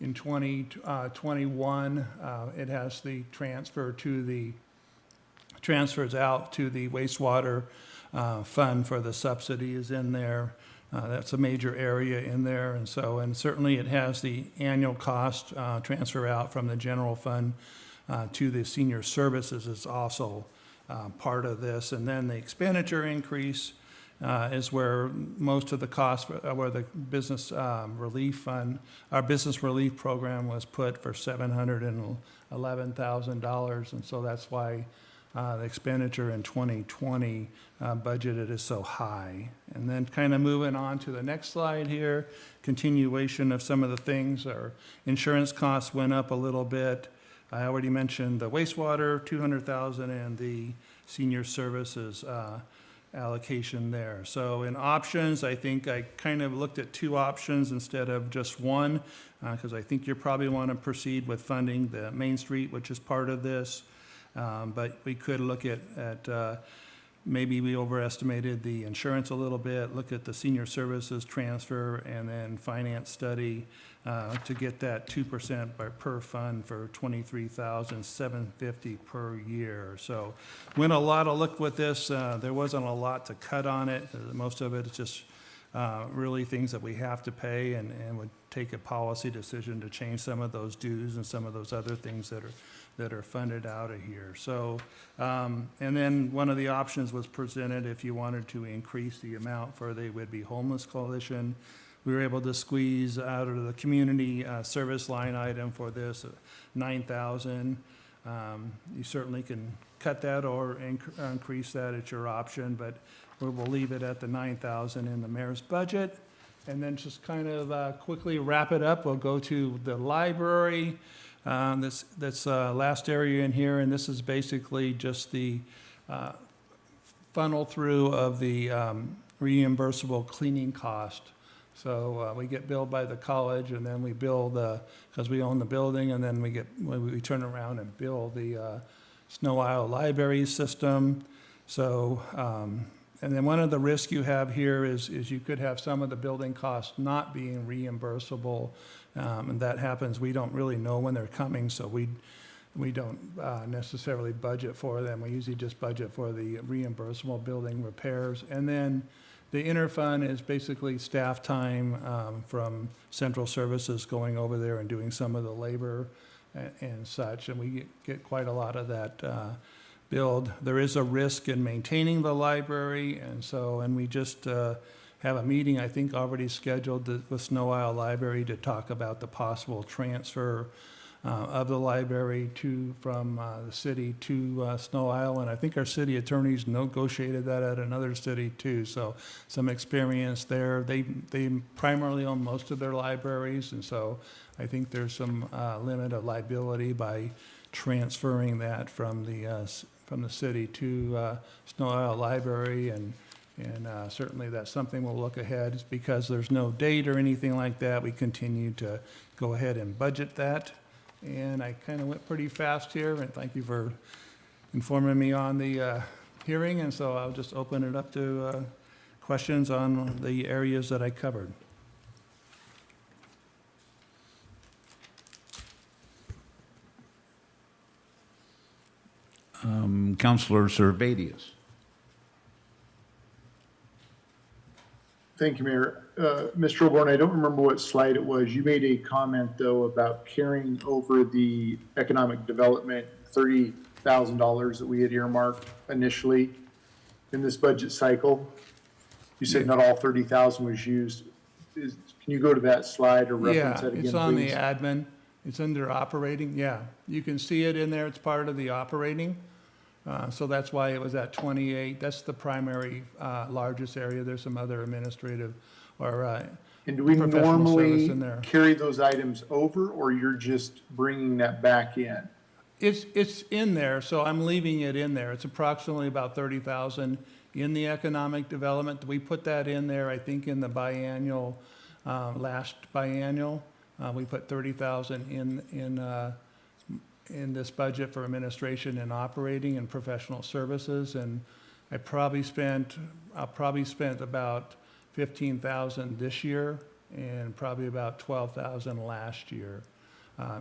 in 2021. It has the transfers out to the wastewater fund for the subsidies in there. That's a major area in there. And certainly it has the annual cost transfer out from the general fund to the senior services is also part of this. And then the expenditure increase is where most of the costs, where the business relief fund, our business relief program was put for $711,000. And so that's why the expenditure in 2020 budgeted is so high. And then kind of moving on to the next slide here, continuation of some of the things. Our insurance costs went up a little bit. I already mentioned the wastewater, $200,000, and the senior services allocation there. So in options, I think I kind of looked at two options instead of just one, because I think you probably want to proceed with funding the Main Street, which is part of this. But we could look at maybe we overestimated the insurance a little bit, look at the senior services transfer, and then finance study to get that 2% per fund for $23,750 per year. So went a lot of look with this. There wasn't a lot to cut on it. Most of it is just really things that we have to pay, and would take a policy decision to change some of those dues and some of those other things that are funded out of here. So, and then one of the options was presented if you wanted to increase the amount for the Would Be Homeless Coalition. We were able to squeeze out of the community service line item for this $9,000. You certainly can cut that or increase that at your option, but we'll leave it at the $9,000 in the mayor's budget. And then just kind of quickly wrap it up, we'll go to the library. That's last area in here, and this is basically just the funnel through of the reimbursable cleaning cost. So we get billed by the college, and then we bill because we own the building, and then we turn around and bill the Snow Isle Library system. So, and then one of the risks you have here is you could have some of the building costs not being reimbursable, and that happens. We don't really know when they're coming, so we don't necessarily budget for them. We usually just budget for the reimbursable building repairs. And then the interfund is basically staff time from central services going over there and doing some of the labor and such, and we get quite a lot of that billed. There is a risk in maintaining the library, and we just have a meeting, I think, already scheduled with Snow Isle Library to talk about the possible transfer of the library from the city to Snow Isle, and I think our city attorneys negotiated that at another city too. So some experience there. They primarily own most of their libraries, and so I think there's some limit of liability by transferring that from the city to Snow Isle Library, and certainly that's something we'll look ahead. It's because there's no date or anything like that. We continue to go ahead and budget that. And I kind of went pretty fast here, and thank you for informing me on the hearing. And so I'll just open it up to questions on the areas that I covered. Councilor Servadius. Thank you, Mayor. Mr. Oborn, I don't remember what slide it was. You made a comment, though, about carrying over the economic development $30,000 that we had earmarked initially in this budget cycle. You said not all 30,000 was used. Can you go to that slide or reference that again, please? It's on the admin. It's under operating. Yeah, you can see it in there. It's part of the operating. So that's why it was at 28. That's the primary largest area. There's some other administrative or and do we professional service normally in there. carry those items over, or you're just bringing that back in? It's in there, so I'm leaving it in there. It's approximately about 30,000 in the economic development. We put that in there, I think, in the biannual, last biannual. We put 30,000 in this budget for administration and operating and professional services, and I'll probably spent about 15,000 this year and probably about 12,000 last year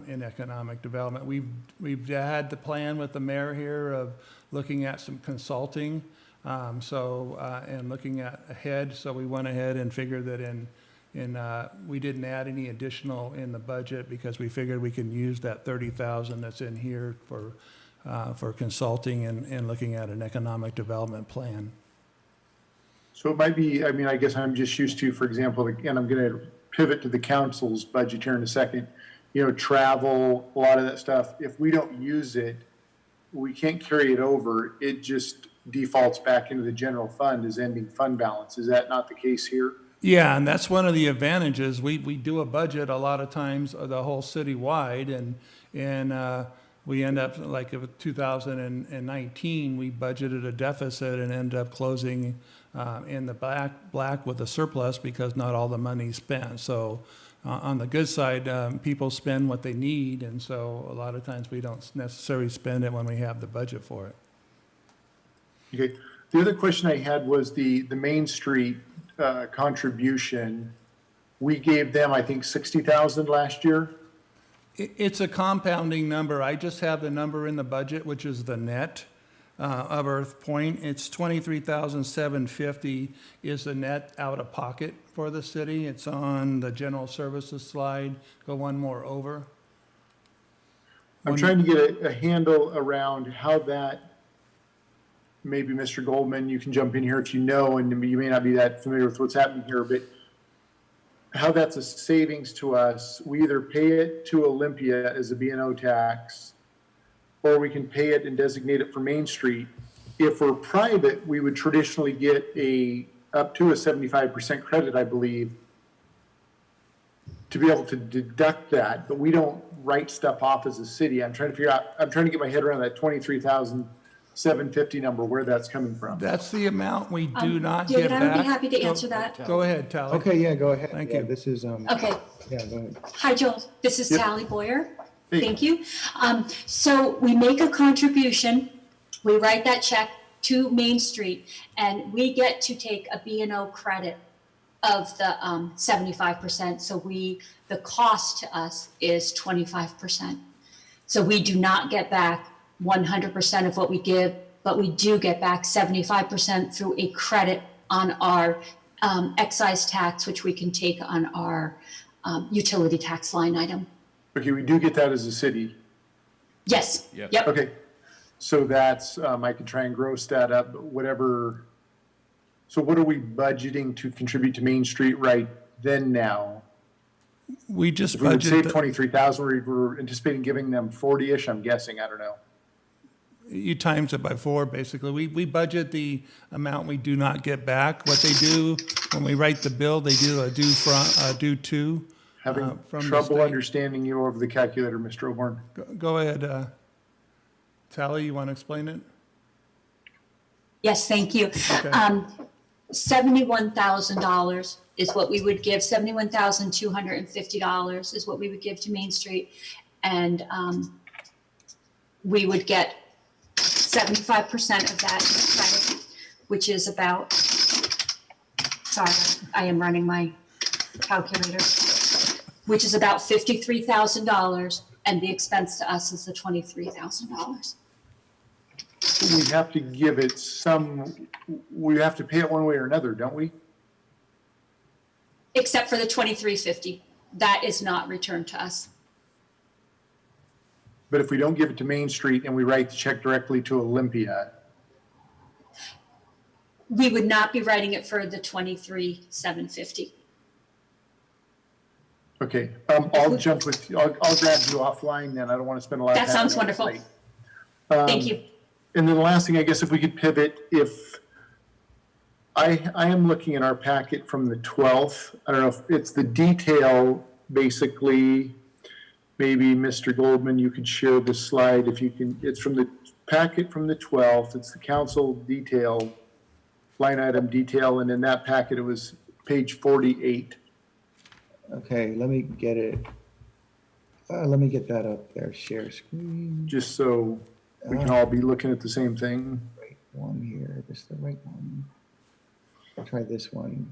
in economic development. We've had the plan with the mayor here of looking at some consulting, and looking at ahead. So we went ahead and figured that we didn't add any additional in the budget because we figured we can use that 30,000 that's in here for consulting and looking at an economic development plan. So it might be, I mean, I guess I'm just used to, for example, and I'm going to pivot to the council's budget here in a second, travel, a lot of that stuff. If we don't use it, we can't carry it over. It just defaults back into the general fund as ending fund balance. Is that not the case here? Yeah, and that's one of the advantages. We do a budget a lot of times, the whole city-wide, and we end up, like in 2019, we budgeted a deficit and ended up closing in the black with a surplus because not all the money's spent. So on the good side, people spend what they need, and so a lot of times we don't necessarily spend it when we have the budget for it. Okay. The other question I had was the Main Street contribution. We gave them, I think, 60,000 last year. It's a compounding number. I just have the number in the budget, which is the net of Earth Point. It's 23,750 is the net out of pocket for the city. It's on the general services slide. Go one more over. I'm trying to get a handle around how that, maybe Mr. Goldman, you can jump in here if you know, and you may not be that familiar with what's happening here, but how that's a savings to us. We either pay it to Olympia as a B&O tax, or we can pay it and designate it for Main Street. If we're private, we would traditionally get up to a 75% credit, I believe, to be able to deduct that, but we don't write stuff off as a city. I'm trying to get my head around that 23,000 750 number, where that's coming from. That's the amount we do not David, get I would be back. happy to answer that. Go ahead, Tally. Okay, yeah, go ahead. Thank Yeah, you. This is, Okay. yeah, go ahead. Hi, Joel. This is Yep. Sally Boyer. Hey. Thank you. So we make a contribution, we write that check to Main Street, and we get to take a B&O credit of the 75%. So the cost to us is 25%. So we do not get back 100% of what we give, but we do get back 75% through a credit on our excise tax, which we can take on our utility tax line item. Okay, we do get that as a city. Yes. Yep. Yep. Okay, so that's, I could try and gross that up, but whatever. So what are we budgeting to contribute to Main Street right then now? We just If we would save budget, 23,000, we're anticipating giving them 40-ish, I'm guessing, I don't know. you times it by 4, basically. We budget the amount we do not get back. What they do, when we write the bill, they do a due to. Having from the trouble state. understanding you over the calculator, Mr. Oborn. Go ahead, Tally, you want to explain it? Yes, thank you. Okay. $71,000 is what we would give, $71,250 is what we would give to Main Street. And we would get 75% of that credit, which is about, sorry, I am running my calculator, which is about $53,000. And the expense to us is the $23,000. We have to give it we have to pay it one way or another, don't we? Except for the $23.50, that is not returned to us. But if we don't give it to Main Street and we write the check directly to Olympia, We would not be writing it for the $23,750. okay, I'll jump with you. I'll grab you offline then. I don't want to spend a lot of time. That sounds on this wonderful. night. Thank you. And then the last thing, I guess, if we could pivot, if I am looking at our packet from the 12th. I don't know if it's the detail, basically. Maybe Mr. Goldman, you could share this slide if you can. It's from the packet from the 12th. It's the council detail, line item detail, and in that packet, it was page 48. Okay, let me get it. Let me get that up there, share screen. Just so we can all be looking at the same thing. Right one here, this is the right one. I'll try this one.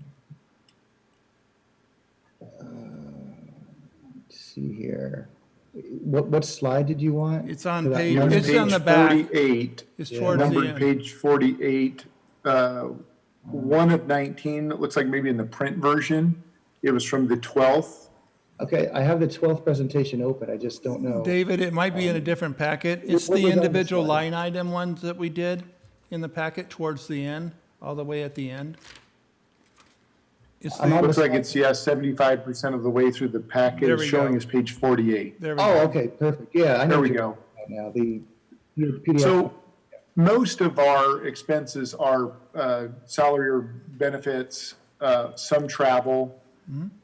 Let's see here. What slide did you want? It's on For that page, number? it's on the back. 48. It's Yeah. towards the Numbered end. page 48, 1 of 19, it looks like maybe in the print version, it was from the 12th. Okay, I have the 12th presentation open, I just don't know. David, it might be in a different packet. It's what the was on the individual slide? line item ones that we did in the packet towards the end, all the way at the end. It's I'm on the, Looks like it's, 75% of the way through the packet, There it's we showing go. as page 48. there we Oh, go. okay, perfect, yeah, I know There what we you're go. talking about now, the PDF. So most of our expenses are salary or benefits, some travel.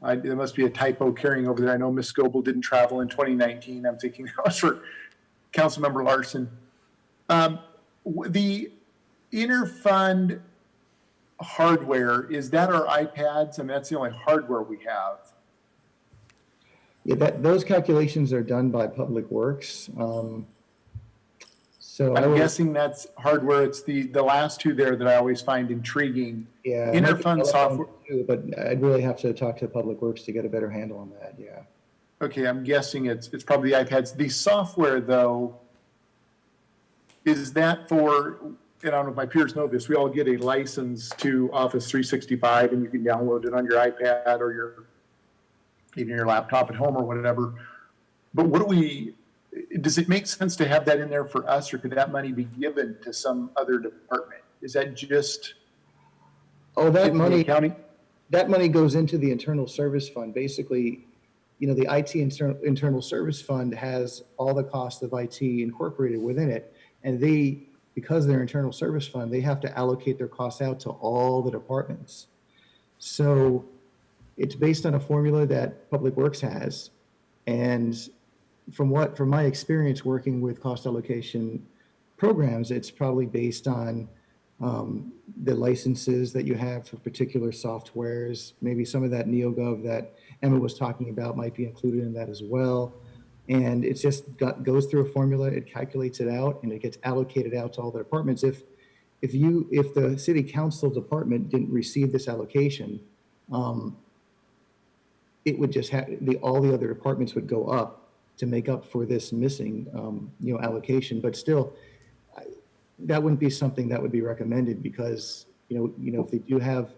There must be a typo carrying over there. I know Ms. Scoble didn't travel in 2019. I'm thinking that was for Councilmember Larson. The interfund hardware, is that our iPads? I mean, that's the only hardware we have. Yeah, those calculations are done by Public Works. So I I'm will, guessing that's hardware. It's the last two there that I always find intriguing. yeah. it might be Interfund telephone software. too, But I'd really have to talk to Public Works to get a better handle on that, yeah. Okay, I'm guessing it's probably the iPads. The software, though, is that for, and I don't know if my peers know this, we all get a license to Office 365, and you can download it on your iPad or even your laptop at home or whatever. But does it make sense to have that in there for us, or could that money be given to some other department? Is that just? Oh, that in the money, accounting? that money goes into the internal service fund. Basically, the IT internal service fund has all the costs of IT incorporated within it. And because they're internal service fund, they have to allocate their costs out to all the departments. So it's based on a formula that Public Works has. And from my experience working with cost allocation programs, it's probably based on the licenses that you have for particular softwares. Maybe some of that NeoGov that Emma was talking about might be included in that as well. And it just goes through a formula, it calculates it out, and it gets allocated out to all the departments. If the city council department didn't receive this allocation, it would just have all the other departments would go up to make up for this missing allocation. But still, that wouldn't be something that would be recommended, because if they do have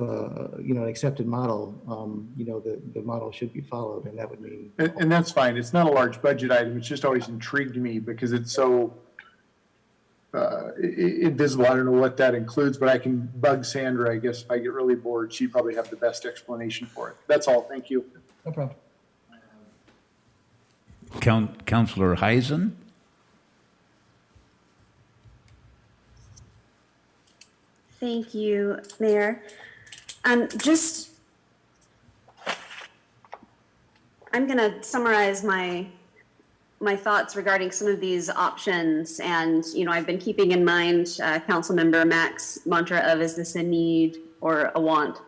an accepted model, the model should be followed, and that would mean. And that's fine. It's not a large budget item. It's just always intrigued me because it's so invisible. I don't know what that includes, but I can bug Sandra. I guess if I get really bored, she'd probably have the best explanation for it. That's all. Thank you. No problem. Councillor Heisen? Thank you, Mayor. I'm going to summarize my thoughts regarding some of these options. And, I've been keeping in mind Councilmember Mack's mantra of, is this a need or a want?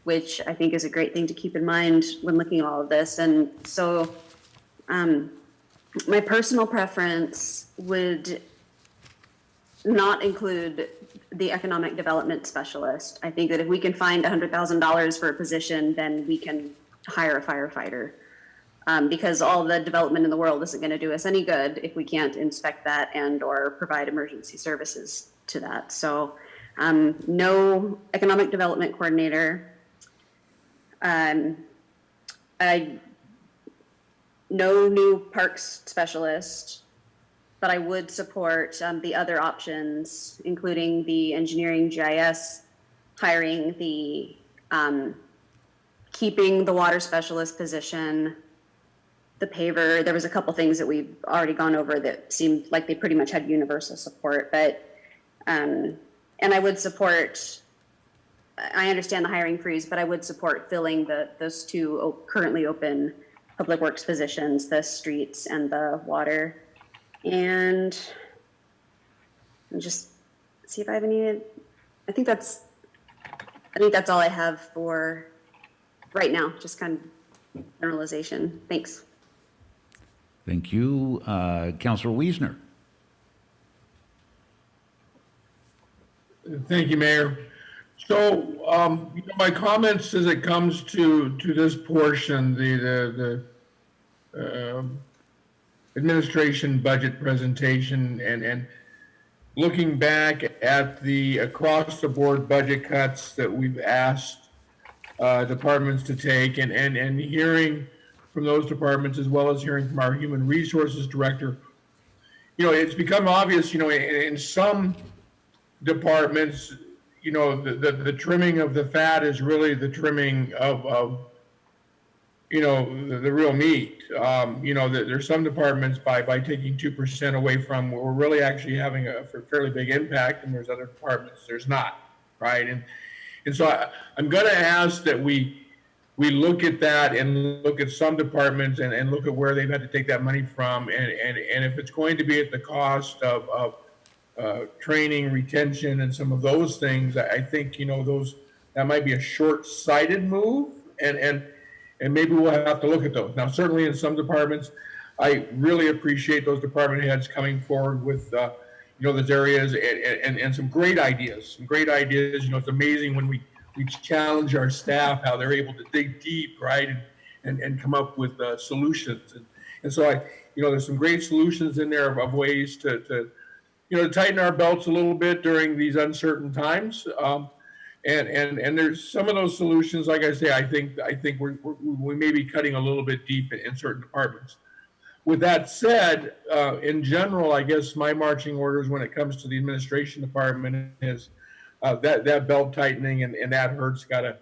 Which I think is a great thing to keep in mind when looking at all of this. And so my personal preference would not include the economic development specialist. I think that if we can find $100,000 for a position, then we can hire a firefighter. Because all the development in the world isn't going to do us any good if we can't inspect that and or provide emergency services to that. So no economic development coordinator. No new parks specialist, but I would support the other options, including the engineering GIS, hiring the, keeping the water specialist position, the paver. There was a couple things that we've already gone over that seemed like they pretty much had universal support, but, and I would support, I understand the hiring freeze, but I would support filling those two currently open public works positions, the streets and the water. And just see if I have any, I think that's all I have for right now, just kind of generalization. Thanks. Thank you. Councillor Wiesner. Thank you, Mayor. So, my comments as it comes to this portion, the administration budget presentation, and looking back at the across the board budget cuts that we've asked departments to take, and hearing from those departments, as well as hearing from our human resources director, it's become obvious, in some departments, the trimming of the fat is really the trimming of the real meat. There's some departments by taking 2% away from, we're really actually having a fairly big impact, and there's other departments there's not, right? And so I'm going to ask that we look at that and look at some departments and look at where they've had to take that money from, and if it's going to be at the cost of training, retention, and some of those things, I think that might be a short-sighted move, and maybe we'll have to look at those. Now, certainly in some departments, I really appreciate those department heads coming forward with those areas and some great ideas. It's amazing when we challenge our staff how they're able to dig deep, right, and come up with solutions. And so there's some great solutions in there of ways to tighten our belts a little bit during these uncertain times. And there's some of those solutions, like I say, I think we may be cutting a little bit deep in certain departments. With that said, in general, I guess my marching orders when it comes to the administration department is that belt tightening and that hurt's got to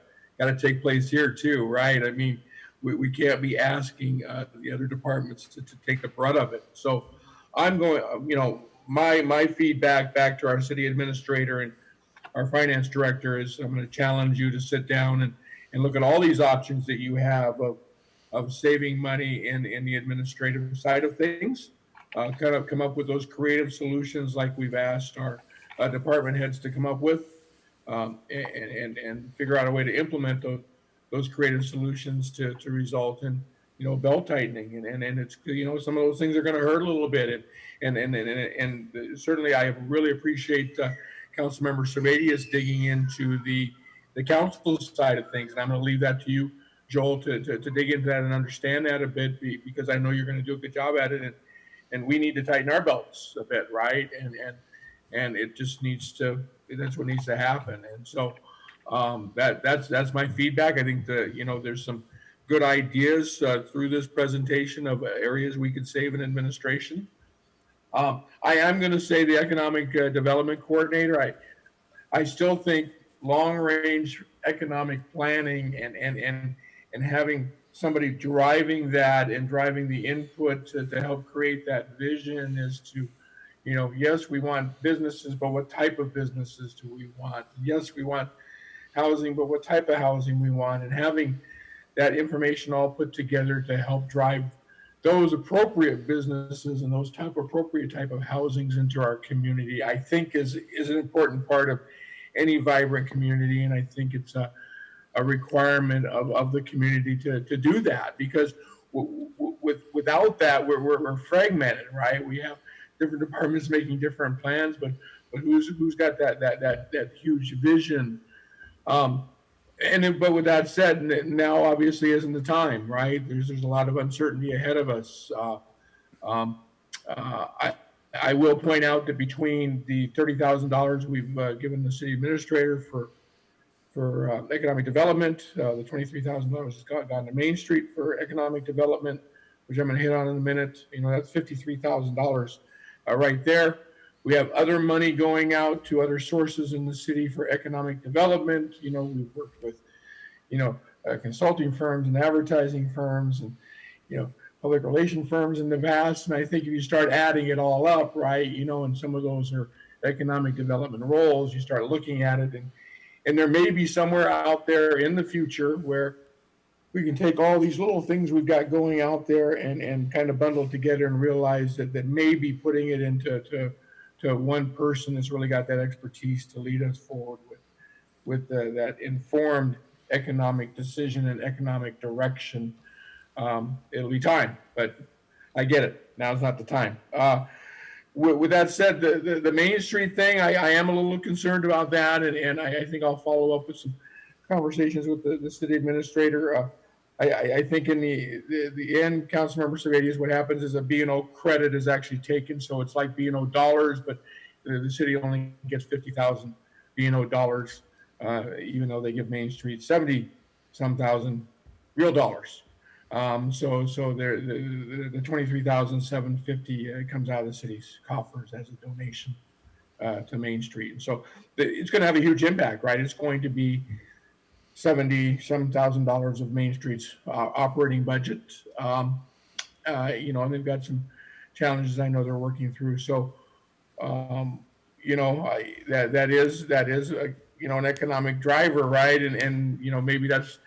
take place here too, right? I mean, we can't be asking the other departments to take the brunt of it. So I'm going, my feedback back to our city administrator and our finance director is I'm going to challenge you to sit down and look at all these options that you have of saving money in the administrative side of things, kind of come up with those creative solutions like we've asked our department heads to come up with, and figure out a way to implement those creative solutions to result in, belt tightening. And it's, some of those things are going to hurt a little bit. And certainly I really appreciate Councilmember Servadius digging into the council side of things. And I'm going to leave that to you, Joel, to dig into that and understand that a bit, because I know you're going to do a good job at it. And we need to tighten our belts a bit, right? And it just needs to, that's what needs to happen. And so that's my feedback. I think there's some good ideas through this presentation of areas we could save in administration. I am going to say the economic development coordinator. I still think long-range economic planning and having somebody driving that and driving the input to help create that vision is to, yes, we want businesses, but what type of businesses do we want? Yes, we want housing, but what type of housing we want? And having that information all put together to help drive those appropriate businesses and those appropriate type of housings into our community, I think is an important part of any vibrant community. And I think it's a requirement of the community to do that, because without that, we're fragmented, right? We have different departments making different plans, but who's got that huge vision? But with that said, now obviously isn't the time, right? There's a lot of uncertainty ahead of us. I will point out that between the $30,000 we've given the city administrator for economic development, the $23,000 has gone to Main Street for economic development, which I'm going to hit on in a minute. That's $53,000 right there. We have other money going out to other sources in the city for economic development. We've worked with, consulting firms and advertising firms and, public relation firms in the past. And I think if you start adding it all up, right, and some of those are economic development roles, you start looking at it, and there may be somewhere out there in the future where we can take all these little things we've got going out there and kind of bundle together and realize that maybe putting it into one person that's really got that expertise to lead us forward with that informed economic decision and economic direction. It'll be time, but I get it. Now's not the time. With that said, the Main Street thing, I am a little concerned about that, and I think I'll follow up with some conversations with the city administrator. I think in the end, Councilmember Servadius, what happens is a B&O credit is actually taken, so it's like B&O dollars, but the city only gets 50,000 B&O dollars, even though they give Main Street 70-some thousand real dollars. So the 23,750 comes out of the city's coffers as a donation to Main Street. And so it's going to have a huge impact, right? It's going to be $70,000 of Main Street's operating budget. And they've got some challenges I know they're working through. So, that is an economic driver, right? And maybe that's,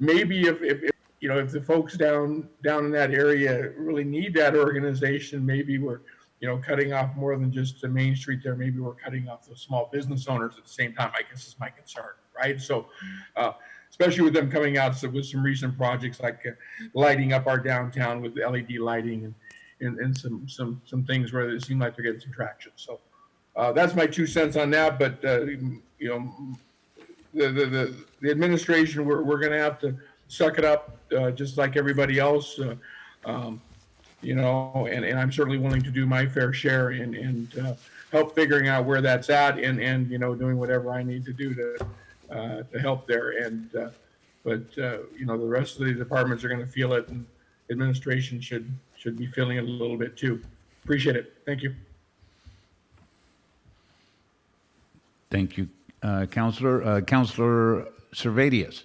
maybe if the folks down in that area really need that organization, maybe we're, cutting off more than just the Main Street there. Maybe we're cutting off those small business owners at the same time, I guess is my concern, right? So, especially with them coming out with some recent projects like lighting up our downtown with LED lighting and some things where it seem like they're getting some traction. So that's my 2 cents on that. But, the administration, we're going to have to suck it up just like everybody else, and I'm certainly willing to do my fair share and help figuring out where that's at and doing whatever I need to do to help there. And but the rest of the departments are going to feel it, and administration should be feeling it a little bit too. Appreciate it. Thank you. Thank you, Councilor. Councilor Servadius.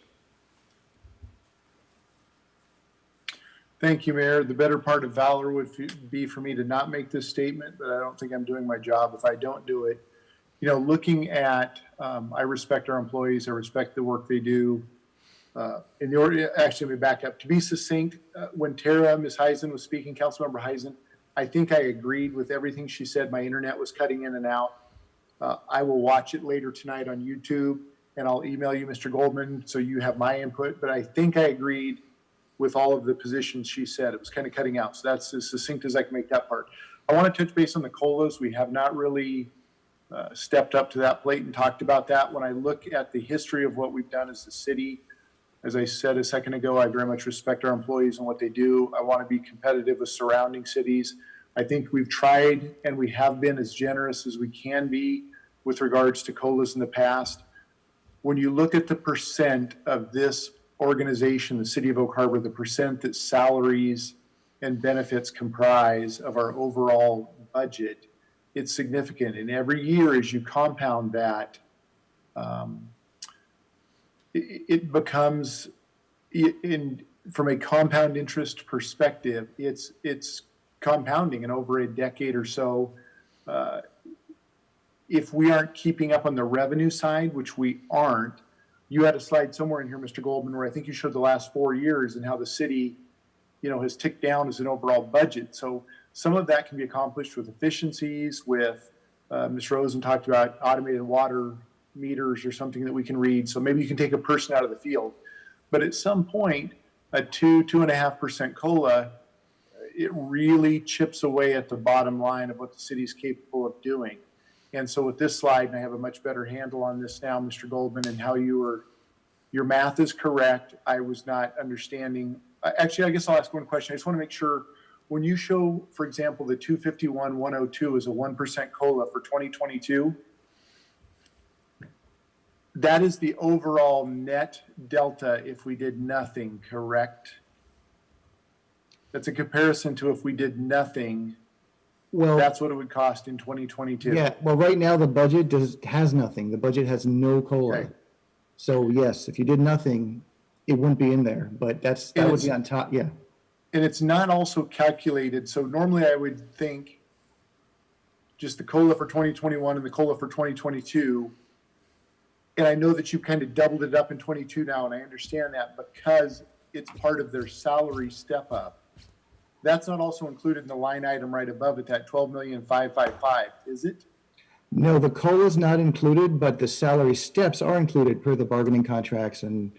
Thank you, Mayor. The better part of valor would be for me to not make this statement, but I don't think I'm doing my job if I don't do it. Looking at, I respect our employees. I respect the work they do. In the order, actually, let me back up. To be succinct, when Ms. Heisen was speaking, Councilmember Heisen, I think I agreed with everything she said. My internet was cutting in and out. I will watch it later tonight on YouTube, and I'll email you, Mr. Goldman, so you have my input. But I think I agreed with all of the positions she said. It was kind of cutting out. So that's as succinct as I can make that part. I want to touch base on the COLAs. We have not really stepped up to that plate and talked about that. When I look at the history of what we've done as a city, as I said a second ago, I very much respect our employees and what they do. I want to be competitive with surrounding cities. I think we've tried and we have been as generous as we can be with regards to COLAs in the past. When you look at the percent of this organization, the City of Oak Harbor, the percent that salaries and benefits comprise of our overall budget, it's significant. And every year as you compound that, it becomes, from a compound interest perspective, it's compounding. And over a decade or so, if we aren't keeping up on the revenue side, which we aren't, you had a slide somewhere in here, Mr. Goldman, where I think you showed the last 4 years and how the city, has ticked down as an overall budget. So some of that can be accomplished with efficiencies, with Ms. Rosen talked about automated water meters or something that we can read. So maybe you can take a person out of the field. But at some point, a 2.5% COLA, it really chips away at the bottom line of what the city is capable of doing. And so with this slide, and I have a much better handle on this now, Mr. Goldman, and how your math is correct. I was not understanding. Actually, I guess I'll ask one question. I just want to make sure, when you show, for example, the 251,102 is a 1% COLA for 2022, that is the overall net delta if we did nothing, correct? That's a comparison to if we did nothing. Well, that's what it would cost in 2022. Yeah, well, right now the budget has nothing. The budget has no COLA. Okay. So yes, if you did nothing, it wouldn't be in there, but that would be on top, yeah. And it's not also calculated. So normally I would think just the COLA for 2021 and the COLA for 2022. And I know that you kind of doubled it up in 22 now, and I understand that because it's part of their salary step up. That's not also included in the line item right above it, that 12,555,000, is it? No, the COLA is not included, but the salary steps are included per the bargaining contracts and,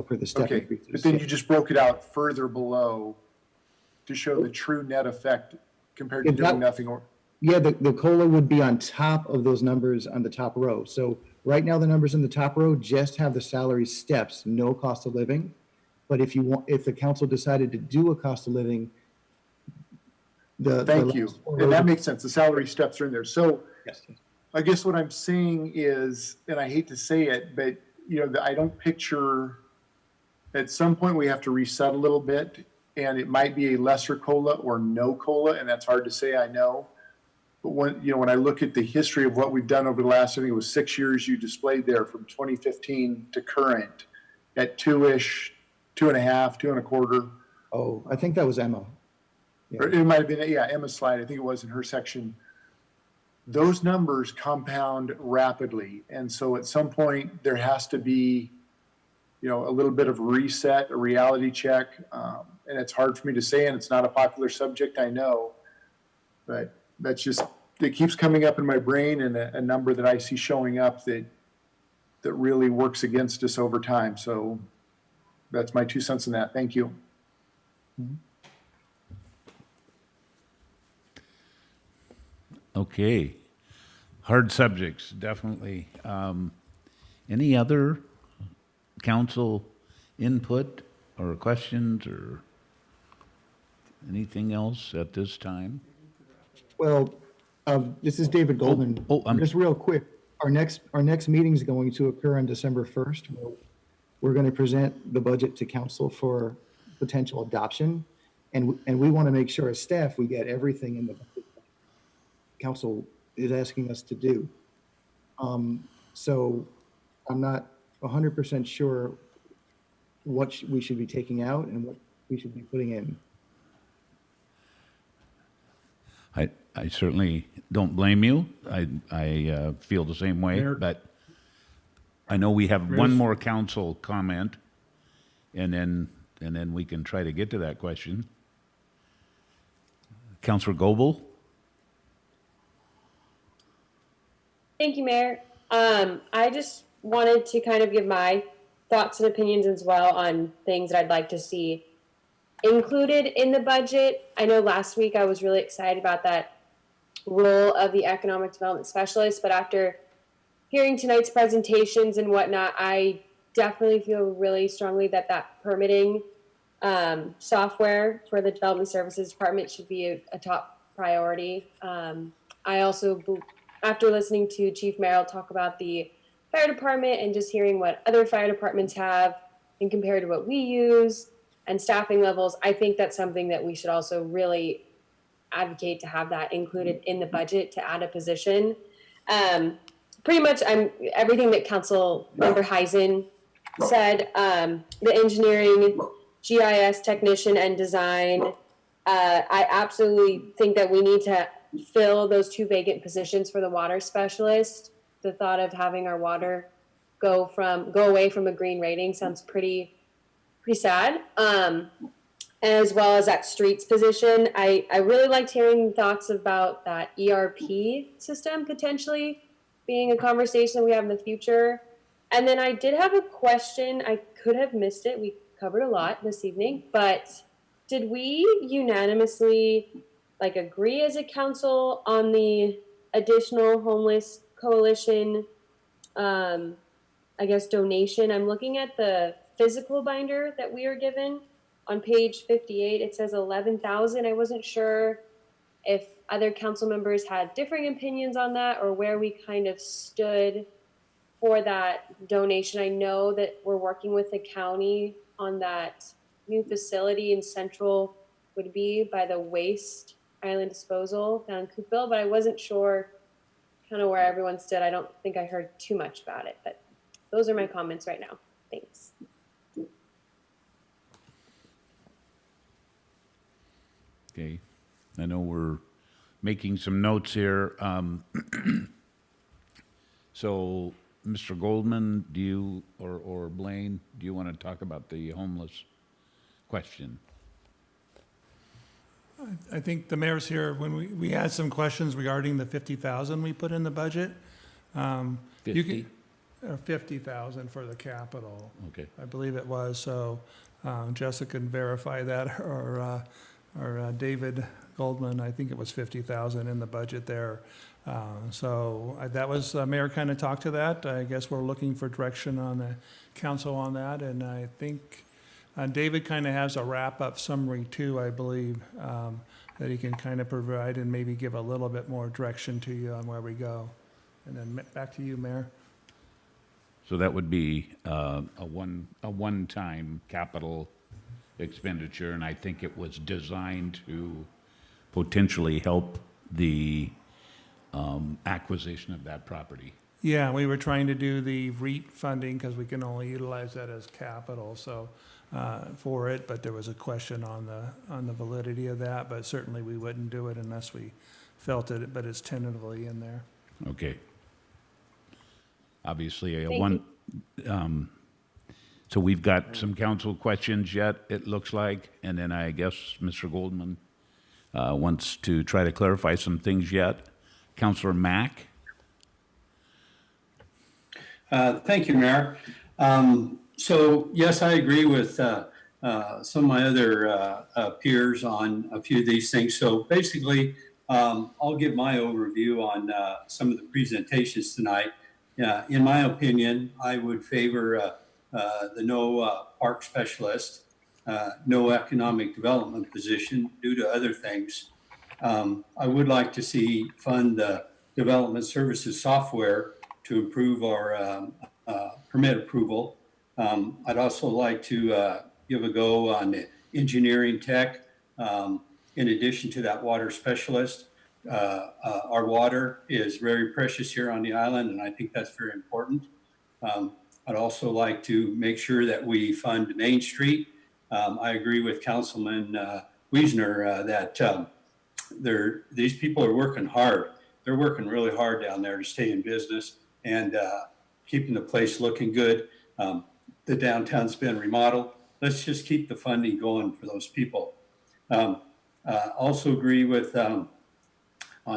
per the step Okay, increases. but then you just broke it out further below to show the true net effect compared to doing nothing. Or Yeah, the COLA would be on top of those numbers on the top row. So right now, the numbers in the top row just have the salary steps, no cost of living. But if the council decided to do a cost of living, Thank you. And that makes sense. The salary steps are in there. So yes. I guess what I'm saying is, and I hate to say it, but I don't picture, at some point we have to reset a little bit, and it might be a lesser COLA or no COLA, and that's hard to say, I know. But when I look at the history of what we've done over the last, I think it was 6 years you displayed there from 2015 to current at 2-ish, 2.5, 2.25. Oh, I think that was Emma. Or it might have been, Emma's slide. I think it was in her section. Those numbers compound rapidly. And so at some point there has to be, a little bit of reset, a reality check. And it's hard for me to say, and it's not a popular subject, I know, but that's just, it keeps coming up in my brain, and a number that I see showing up that really works against us over time. So that's my 2 cents in that. Thank you. Mm-hmm. Okay. Hard subjects, definitely. Any other council input or questions or anything else at this time? Well, this is David Goldman. Just real quick, our next meeting is going to occur on December 1st. We're going to present the budget to council for potential adoption, and we want to make sure as staff we get everything in the budget council is asking us to do. So I'm not 100% sure what we should be taking out and what we should be putting in. I certainly don't blame you. I feel the same way, Mayor? but I know we have one more council comment, and then we can try to get to that question. Counselor Goebel? Thank you, Mayor. I just wanted to kind of give my thoughts and opinions as well on things that I'd like to see included in the budget. I know last week I was really excited about that role of the economic development specialist, but after hearing tonight's presentations and whatnot, I definitely feel really strongly that that permitting software for the development services department should be a top priority. I also, after listening to Chief Merrill talk about the fire department and just hearing what other fire departments have and compared to what we use and staffing levels, I think that's something that we should also really advocate to have that included in the budget to add a position. Pretty much everything that Council Member Heisen said, the engineering, GIS technician and design, I absolutely think that we need to fill those 2 vacant positions for the water specialist. The thought of having our water go away from a green rating sounds pretty sad. As well as that streets position. I really liked hearing thoughts about that ERP system potentially being a conversation we have in the future. And then I did have a question. I could have missed it. We covered a lot this evening, but did we unanimously agree as a council on the additional homeless coalition, donation? I'm looking at the physical binder that we were given. On page 58, it says 11,000. I wasn't sure if other council members had differing opinions on that or where we kind of stood for that donation. I know that we're working with the county on that new facility in Central would be by the waste island disposal down in Coopville, but I wasn't sure kind of where everyone stood. I don't think I heard too much about it, but those are my comments right now. Thanks. Okay, I know we're making some notes here. So, Mr. Goldman, do you, or Blaine, do you want to talk about the homeless question? I think the mayor's here. When we had some questions regarding the 50,000 we put in the budget. 50? 50,000 for the capital. Okay. I believe it was. So Jessica can verify that, or David Goldman, I think it was 50,000 in the budget there. That was, Mayor kind of talked to that. I guess we're looking for direction on the council on that. And I think David kind of has a wrap-up summary too, I believe, that he can kind of provide and maybe give a little bit more direction to you on where we go. And then back to you, Mayor. So that would be a one-time capital expenditure, and I think it was designed to potentially help the acquisition of that property. Yeah, we were trying to do the REIT funding because we can only utilize that as capital, so for it. But there was a question on the validity of that. But certainly we wouldn't do it unless we felt it. But it's tentatively in there. Okay. Obviously, Thank so we've got some council questions yet, it looks like, and then I guess Mr. Goldman wants to try to clarify some things yet. Councilor Mack? Thank you, Mayor. So yes, I agree with some of my other peers on a few of these things. So basically, I'll give my overview on some of the presentations tonight. In my opinion, I would favor the no park specialist, no economic development position due to other things. I would like to see fund the development services software to improve our permit approval. I'd also like to give a go on the engineering tech. In addition to that water specialist, our water is very precious here on the island, and I think that's very important. I'd also like to make sure that we fund Main Street. I agree with Councilman Wiesner that these people are working hard. They're working really hard down there to stay in business and keeping the place looking good. The downtown's been remodeled. Let's just keep the funding going for those people. Also agree with on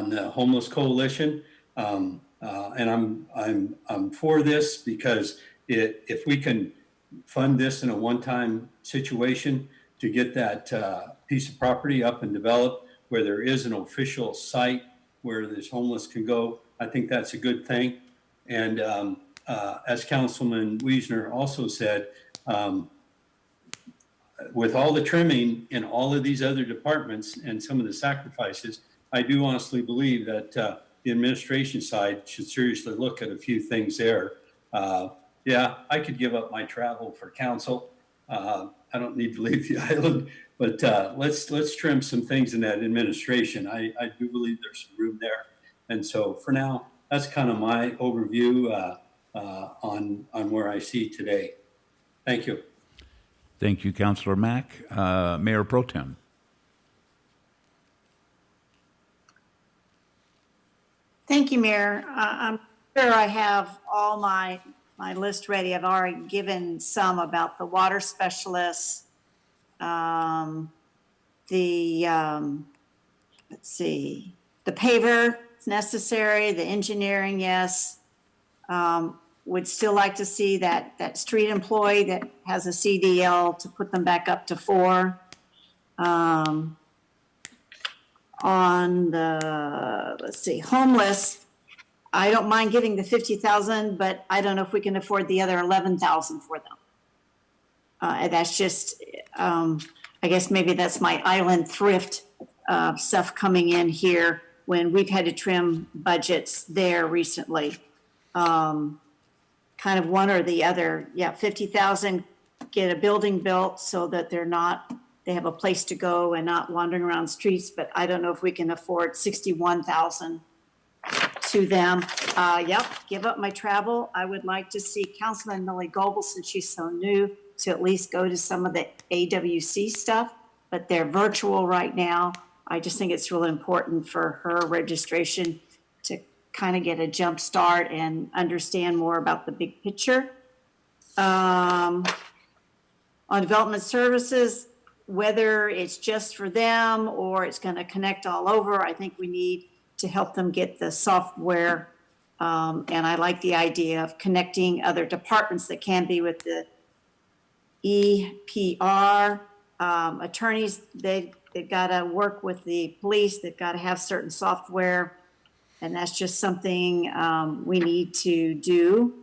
the homeless coalition, and I'm for this because if we can fund this in a one-time situation to get that piece of property up and developed where there is an official site where this homeless can go, I think that's a good thing. And as Councilman Wiesner also said, with all the trimming in all of these other departments and some of the sacrifices, I do honestly believe that the administration side should seriously look at a few things there. Yeah, I could give up my travel for council. I don't need to leave the island, but let's trim some things in that administration. I do believe there's some room there. And so for now, that's kind of my overview on where I see today. Thank you. Thank you, Councillor Mack. Mayor Pro Tem. Thank you, Mayor. I'm sure I have all my list ready. I've already given some about the water specialists, let's see, the paver is necessary, the engineering, yes. Would still like to see that street employee that has a CDL to put them back up to 4. On the, let's see, homeless, I don't mind giving the 50,000, but I don't know if we can afford the other 11,000 for them. And that's just, I guess maybe that's my island thrift stuff coming in here when we've had to trim budgets there recently. Kind of one or the other. Yeah, 50,000, get a building built so that they have a place to go and not wandering around streets, but I don't know if we can afford 61,000 to them. Yep, give up my travel. I would like to see Councilman Millie Goebel, since she's so new, to at least go to some of the AWC stuff, but they're virtual right now. I just think it's really important for her registration to kind of get a jump start and understand more about the big picture. On development services, whether it's just for them or it's going to connect all over, I think we need to help them get the software. And I like the idea of connecting other departments that can be with the EPR. Attorneys, they've got to work with the police. They've got to have certain software. And that's just something we need to do.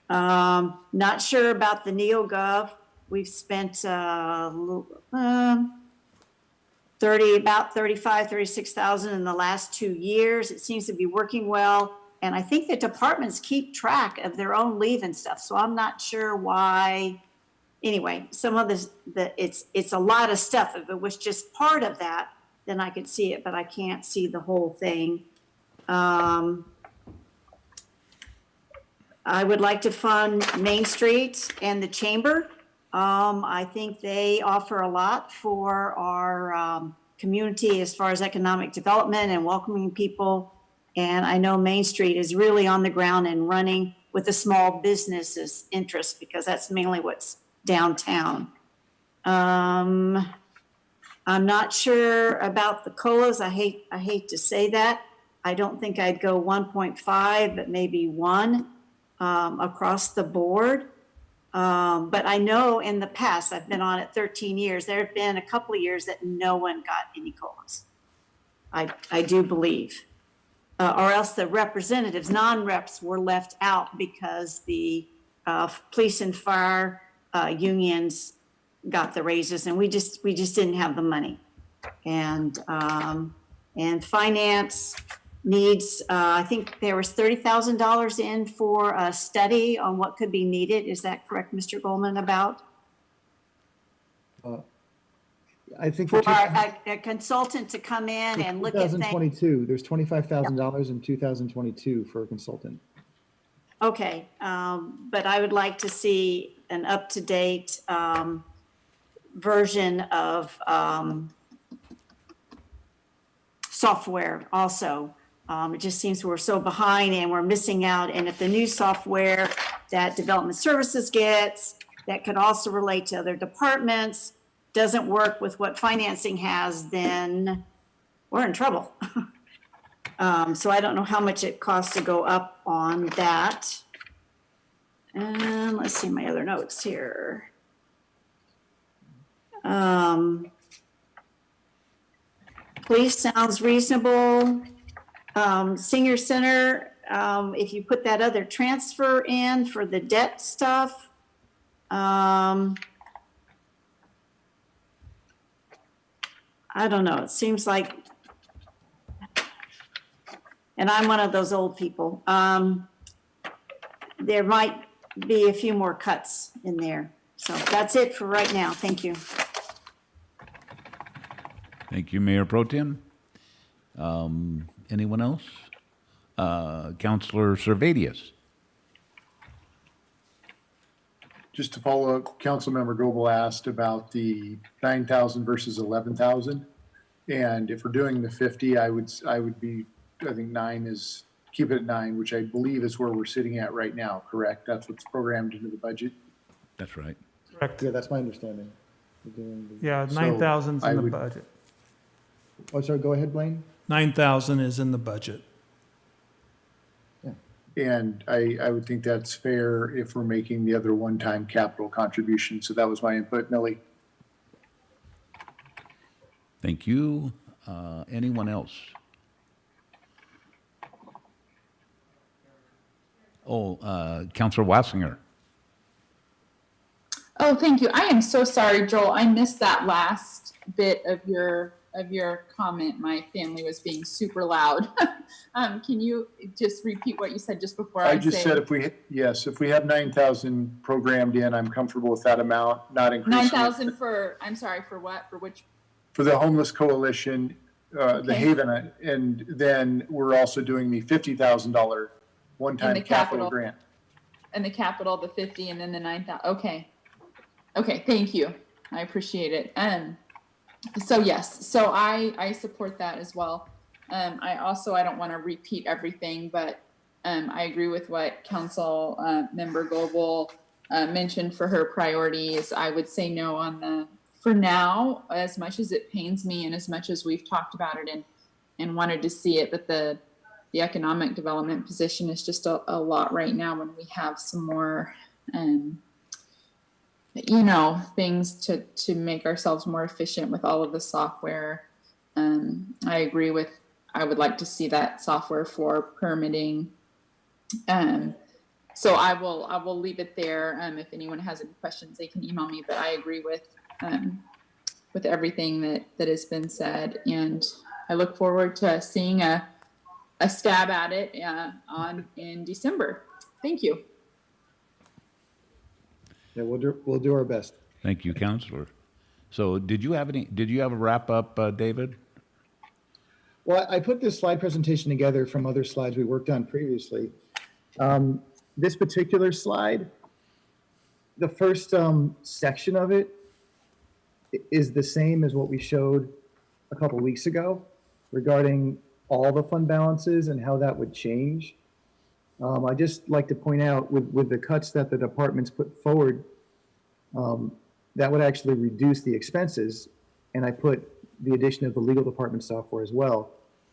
Not sure about the NeoGov. We've spent about 36,000 in the last 2 years. It seems to be working well. And I think the departments keep track of their own leave and stuff. So I'm not sure why. Anyway, some of this, it's a lot of stuff. If it was just part of that, then I could see it, but I can't see the whole thing. I would like to fund Main Street and the Chamber. I think they offer a lot for our community as far as economic development and welcoming people. And I know Main Street is really on the ground and running with the small businesses interest, because that's mainly what's downtown. I'm not sure about the COLAs. I hate to say that. I don't think I'd go 1.5, but maybe 1 across the board. But I know in the past, I've been on it 13 years, there have been a couple of years that no one got any COLAs. I do believe. Or else the representatives, non-reps, were left out because the police and fire unions got the raises, and we just didn't have the money. And finance needs, I think there was $30,000 in for a study on what could be needed. Is that correct, Mr. Goldman, about? I think For a consultant to come in and look at things. 2022, there's $25,000 in 2022 for a consultant. Okay, but I would like to see an up-to-date version of software also. It just seems we're so behind and we're missing out. And if the new software that Development Services gets, that could also relate to other departments, doesn't work with what financing has, then we're in trouble. So I don't know how much it costs to go up on that. And let's see my other notes here. Police sounds reasonable. Senior center, if you put that other transfer in for the debt stuff, I don't know, it seems like, and I'm one of those old people, there might be a few more cuts in there. So that's it for right now. Thank you. Thank you, Mayor Pro Tem. Anyone else? Councilor Servadius. Just to follow up, Councilmember Goebel asked about the 9,000 versus 11,000. And if we're doing the 50, I think 9 is, keep it at 9, which I believe is where we're sitting at right now, correct? That's what's programmed into the budget? That's right. Correct. Yeah, that's my understanding. Yeah, So 9,000's I in the would- budget. Oh, sorry, go ahead, Blaine. 9,000 is in the budget. And I would think that's fair if we're making the other one-time capital contribution. So that was my input. Millie? Thank you. Anyone else? Councilor Wassinger. Oh, thank you. I am so sorry, Joel. I missed that last bit of your comment. My family was being super loud. Can you just repeat what you said just before I just said if we have 9,000 programmed in, I'm comfortable with that amount, not increasing. 9,000 for, I'm sorry, for what? For which? For the homeless coalition, the Okay. Haven, and then we're also doing the $50,000 one-time the capital capital. grant. And the capital, the 50, and then the 9,000. Okay. Okay, thank you. I appreciate it. So yes, so I support that as well. I don't want to repeat everything, but I agree with what Council Member Goebel mentioned for her priorities. I would say no on the, for now, as much as it pains me and as much as we've talked about it and wanted to see it, but the economic development position is just a lot right now when we have some more things to make ourselves more efficient with all of the software. I agree with, I would like to see that software for permitting. So I will leave it there. If anyone has any questions, they can email me, but I agree with everything that has been said. And I look forward to seeing a stab at it in December. Thank you. Yeah, we'll do our best. Thank you, Councilor. So did you have a wrap up, David? Well, I put this slide presentation together from other slides we worked on previously. This particular slide, the first section of it is the same as what we showed a couple weeks ago regarding all the fund balances and how that would change. I just like to point out with the cuts that the departments put forward, that would actually reduce the expenses. And I put the addition of the legal department software as well.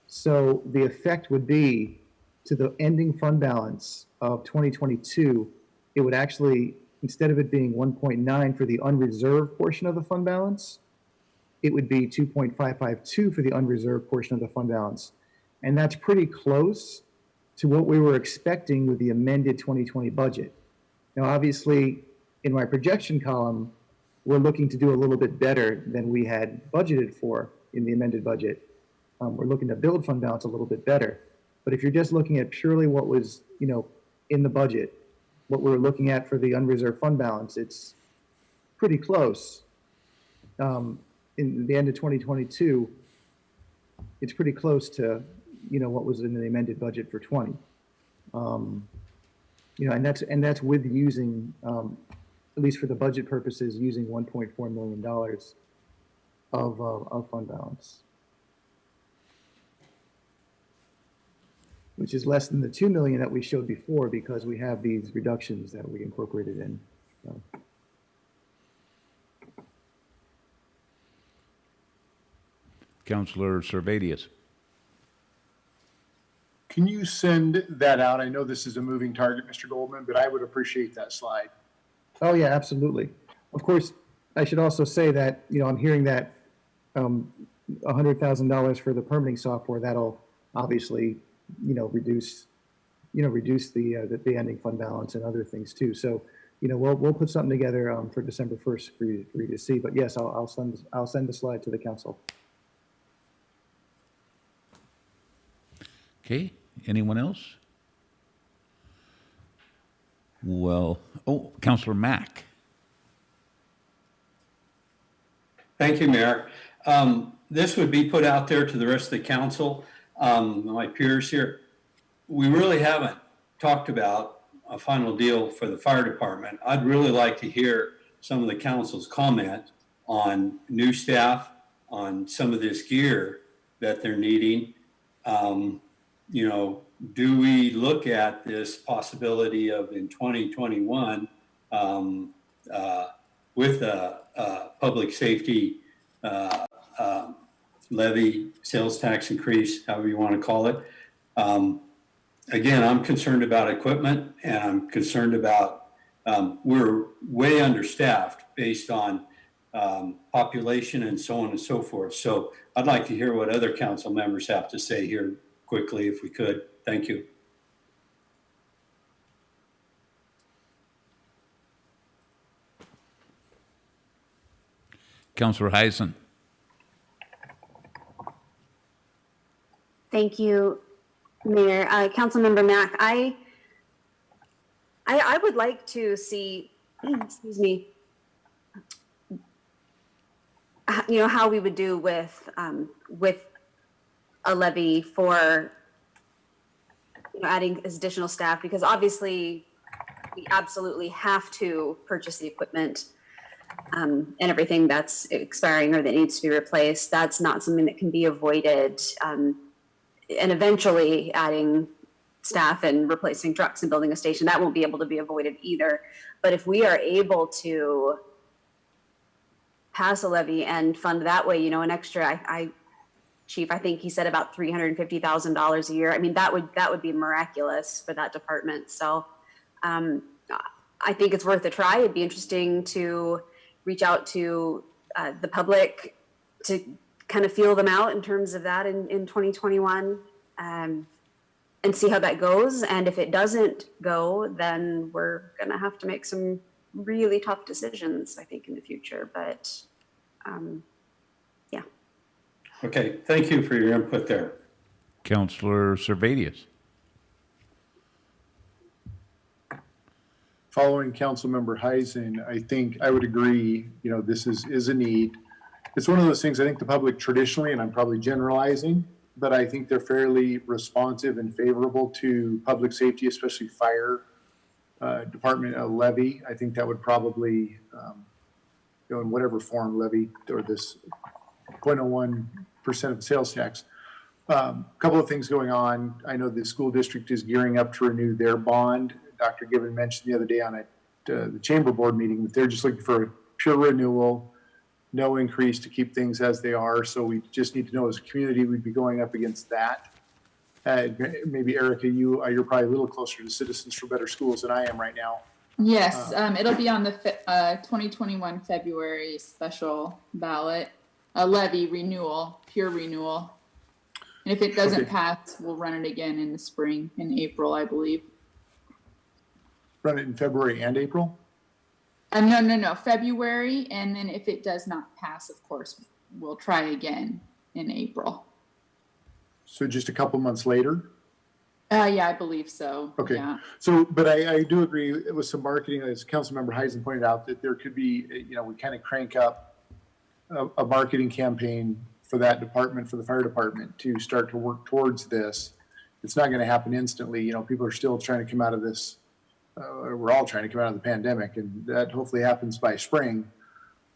So the effect would be to the ending fund balance of 2022, it would actually, instead of it being 1.9 for the unreserved portion of the fund balance, it would be 2.552 for the unreserved portion of the fund balance. And that's pretty close to what we were expecting with the amended 2020 budget. Now, obviously, in my projection column, we're looking to do a little bit better than we had budgeted for in the amended budget. We're looking to build fund balance a little bit better. But if you're just looking at purely what was, in the budget, what we're looking at for the unreserved fund balance, it's pretty close. In the end of 2022, it's pretty close to, what was in the amended budget for 20. And that's with using, at least for the budget purposes, using $1.4 million of fund balance, which is less than the 2 million that we showed before because we have these reductions that we incorporated in. So. Counselor Servadius. Can you send that out? I know this is a moving target, Mr. Goldman, but I would appreciate that slide. Oh, yeah, absolutely. Of course, I should also say that, I'm hearing that $100,000 for the permitting software, that'll obviously, reduce the ending fund balance and other things too. So, we'll put something together for December 1st for you to see. But yes, I'll send the slide to the council. Okay, anyone else? Well, Counselor Mack. Thank you, Mayor. This would be put out there to the rest of the council, my peers here. We really haven't talked about a final deal for the fire department. I'd really like to hear some of the council's comment on new staff, on some of this gear that they're needing. Do we look at this possibility of in 2021 with a public safety levy, sales tax increase, however you want to call it? Again, I'm concerned about equipment, and I'm concerned about we're way understaffed based on population and so on and so forth. So I'd like to hear what other council members have to say here quickly, if we could. Thank you. Counselor Heisen. Thank you, Mayor. Councilmember Mack, I would like to see, excuse me, how we would do with a levy for adding additional staff, because obviously we absolutely have to purchase the equipment and everything that's expiring or that needs to be replaced. That's not something that can be avoided. And eventually adding staff and replacing trucks and building a station, that won't be able to be avoided either. But if we are able to pass a levy and fund that way, an extra, Chief, I think he said about $350,000 a year. I mean, that would be miraculous for that department. So I think it's worth a try. It'd be interesting to reach out to the public to kind of feel them out in terms of that in 2021 and see how that goes. And if it doesn't go, then we're going to have to make some really tough decisions, I think, in the future. But yeah. Okay, thank you for your input there. Counselor Servadius. Following Councilmember Heisen, I think I would agree, this is a need. It's one of those things I think the public traditionally, and I'm probably generalizing, but I think they're fairly responsive and favorable to public safety, especially fire department levy. I think that would probably, in whatever form, levy or this 0.01% of sales tax. Couple of things going on. I know the school district is gearing up to renew their bond. Dr. Gibbon mentioned the other day on the chamber board meeting that they're just looking for a pure renewal, no increase to keep things as they are. So we just need to know as a community, we'd be going up against that. Maybe Erica, you're probably a little closer to Citizens for Better Schools than I am right now. Yes, it'll be on the 2021 February special ballot, a levy renewal, pure renewal. And if it doesn't pass, we'll run it again in the spring, in April, I believe. Run it in February and April? No, February. And then if it does not pass, of course, we'll try again in April. So just a couple months later? Yeah, I believe so. Okay. Yeah. So, but I do agree with some marketing, as Councilmember Heisen pointed out, that there could be, we kind of crank up a marketing campaign for that department, for the fire department, to start to work towards this. It's not going to happen instantly. People are still trying to come out of this. We're all trying to come out of the pandemic, and that hopefully happens by spring.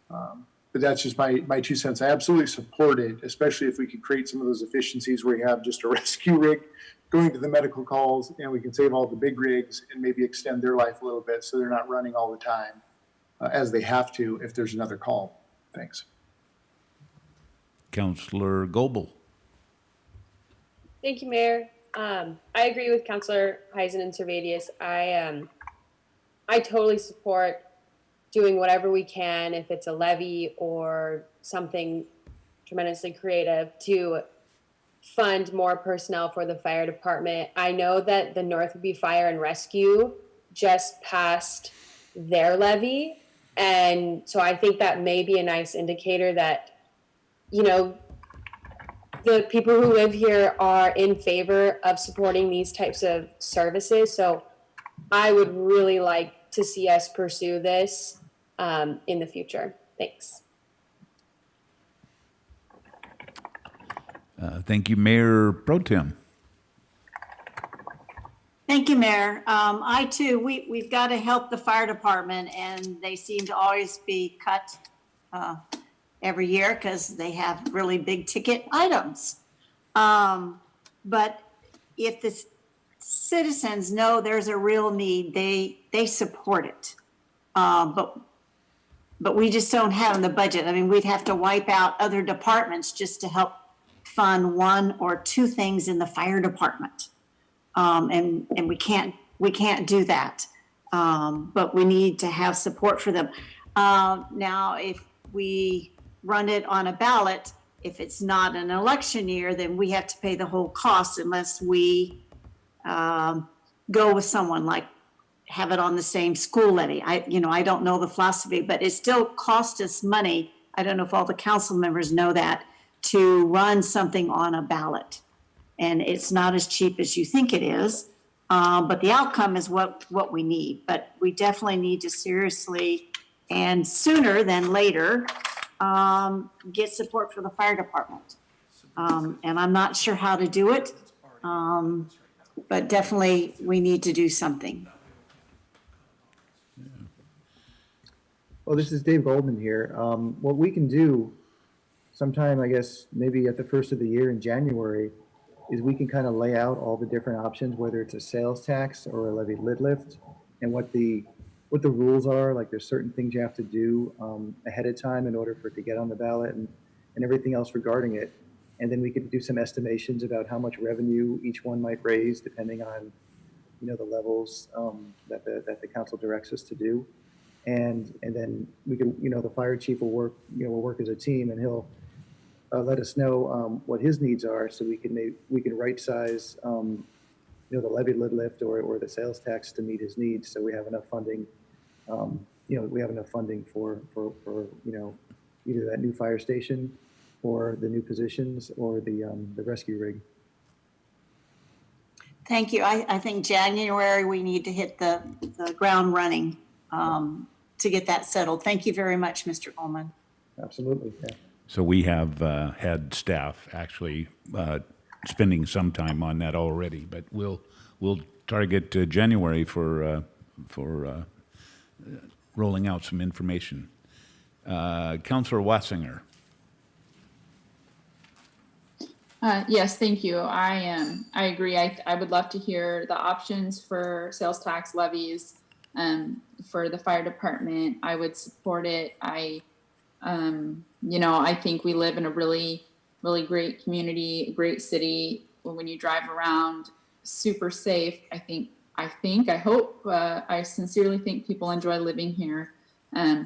But that's just my 2 cents. I absolutely support it, especially if we could create some of those efficiencies where you have just a rescue rig going to the medical calls, and we can save all the big rigs and maybe extend their life a little bit so they're not running all the time as they have to if there's another call. Thanks. Counselor Goebel. Thank you, Mayor. I agree with Councilor Heisen and Servadius. I totally support doing whatever we can, if it's a levy or something tremendously creative, to fund more personnel for the fire department. I know that the Northby Fire and Rescue just passed their levy, and so I think that may be a nice indicator that, you know, the people who live here are in favor of supporting these types of services. So I would really like to see us pursue this in the future. Thanks. Thank you, Mayor Pro Tem. Thank you, Mayor. I too, we've got to help the fire department, and they seem to always be cut every year because they have really big ticket items. But if the citizens know there's a real need, they support it. But we just don't have in the budget. I mean, we'd have to wipe out other departments just to help fund one or two things in the fire department. And we can't do that. But we need to have support for them. Now, if we run it on a ballot, if it's not an election year, then we have to pay the whole cost unless we go with someone like have it on the same school levy. I don't know the philosophy, but it still costs us money. I don't know if all the council members know that, to run something on a ballot. And it's not as cheap as you think it is, but the outcome is what we need. But we definitely need to seriously and sooner than later get support for the fire department. And I'm not sure how to do it, but definitely we need to do something. Well, this is Dave Goldman here. What we can do sometime, I guess, maybe at the first of the year in January, is we can kind of lay out all the different options, whether it's a sales tax or a levy lid lift, and what the rules are. Like, there's certain things you have to do ahead of time in order for it to get on the ballot, and everything else regarding it. And then we could do some estimations about how much revenue each one might raise, depending on, the levels that the council directs us to do. And then we can, the fire chief will work as a team, and he'll let us know what his needs are, so we can right size the levy lid lift or the sales tax to meet his needs, so we have enough funding. We have enough funding for either that new fire station or the new positions or the rescue rig. Thank you. I think January we need to hit the ground running to get that settled. Thank you very much, Mr. Coleman. Absolutely. Yeah. So we have had staff actually spending some time on that already, but we'll target January for rolling out some information. Councilor Wassinger. Yes, thank you. I agree. I would love to hear the options for sales tax levies for the fire department. I would support it. I think we live in a really, really great community, a great city. When you drive around, super safe. I hope, I sincerely think people enjoy living here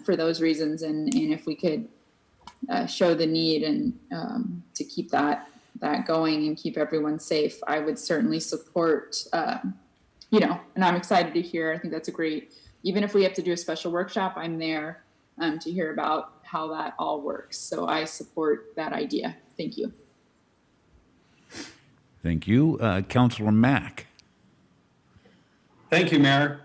for those reasons. And if we could show the need and to keep that going and keep everyone safe, I would certainly support, and I'm excited to hear. I think that's a great, even if we have to do a special workshop, I'm there to hear about how that all works. So I support that idea. Thank you. Thank you. Councilor Mack. Thank you, Mayor.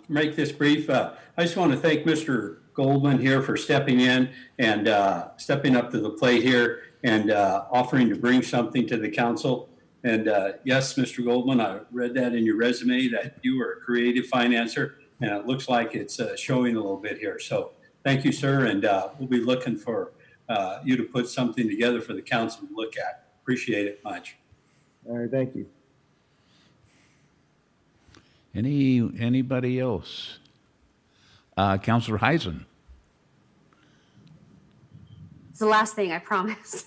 Make this brief. I just want to thank Mr. Goldman here for stepping in and stepping up to the plate here and offering to bring something to the council. And yes, Mr. Goldman, I read that in your resume that you are a creative financer, and it looks like it's showing a little bit here. So thank you, sir. And we'll be looking for you to put something together for the council to look at. Appreciate it much. All right, thank you. Anybody else? Councilor Heisen. It's the last thing, I promise.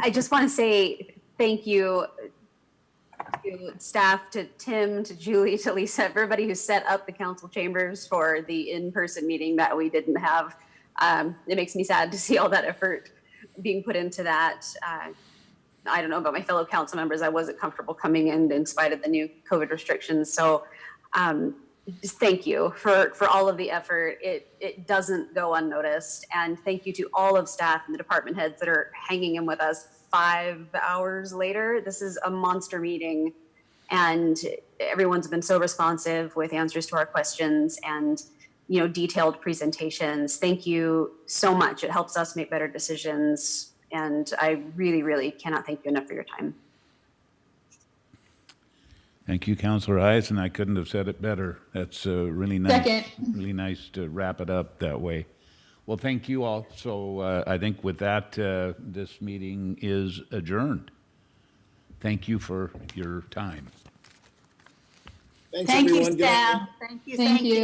I just want to say thank you to staff, to Tim, to Julie, to Lisa, everybody who set up the council chambers for the in-person meeting that we didn't have. It makes me sad to see all that effort being put into that. I don't know about my fellow council members. I wasn't comfortable coming in spite of the new COVID restrictions. So just thank you for all of the effort. It doesn't go unnoticed. And thank you to all of staff and the department heads that are hanging in with us 5 hours later. This is a monster meeting, and everyone's been so responsive with answers to our questions and, you know, detailed presentations. Thank you so much. It helps us make better decisions. And I really, really cannot thank you enough for your time. Thank you, Councillor Eisen. I couldn't have said it better. That's really nice. Second. Really nice to wrap it up that way. Well, thank you all. So I think with that, this meeting is adjourned. Thank you for your time. Thanks, Thank you, everyone. Good night. staff. Thank you.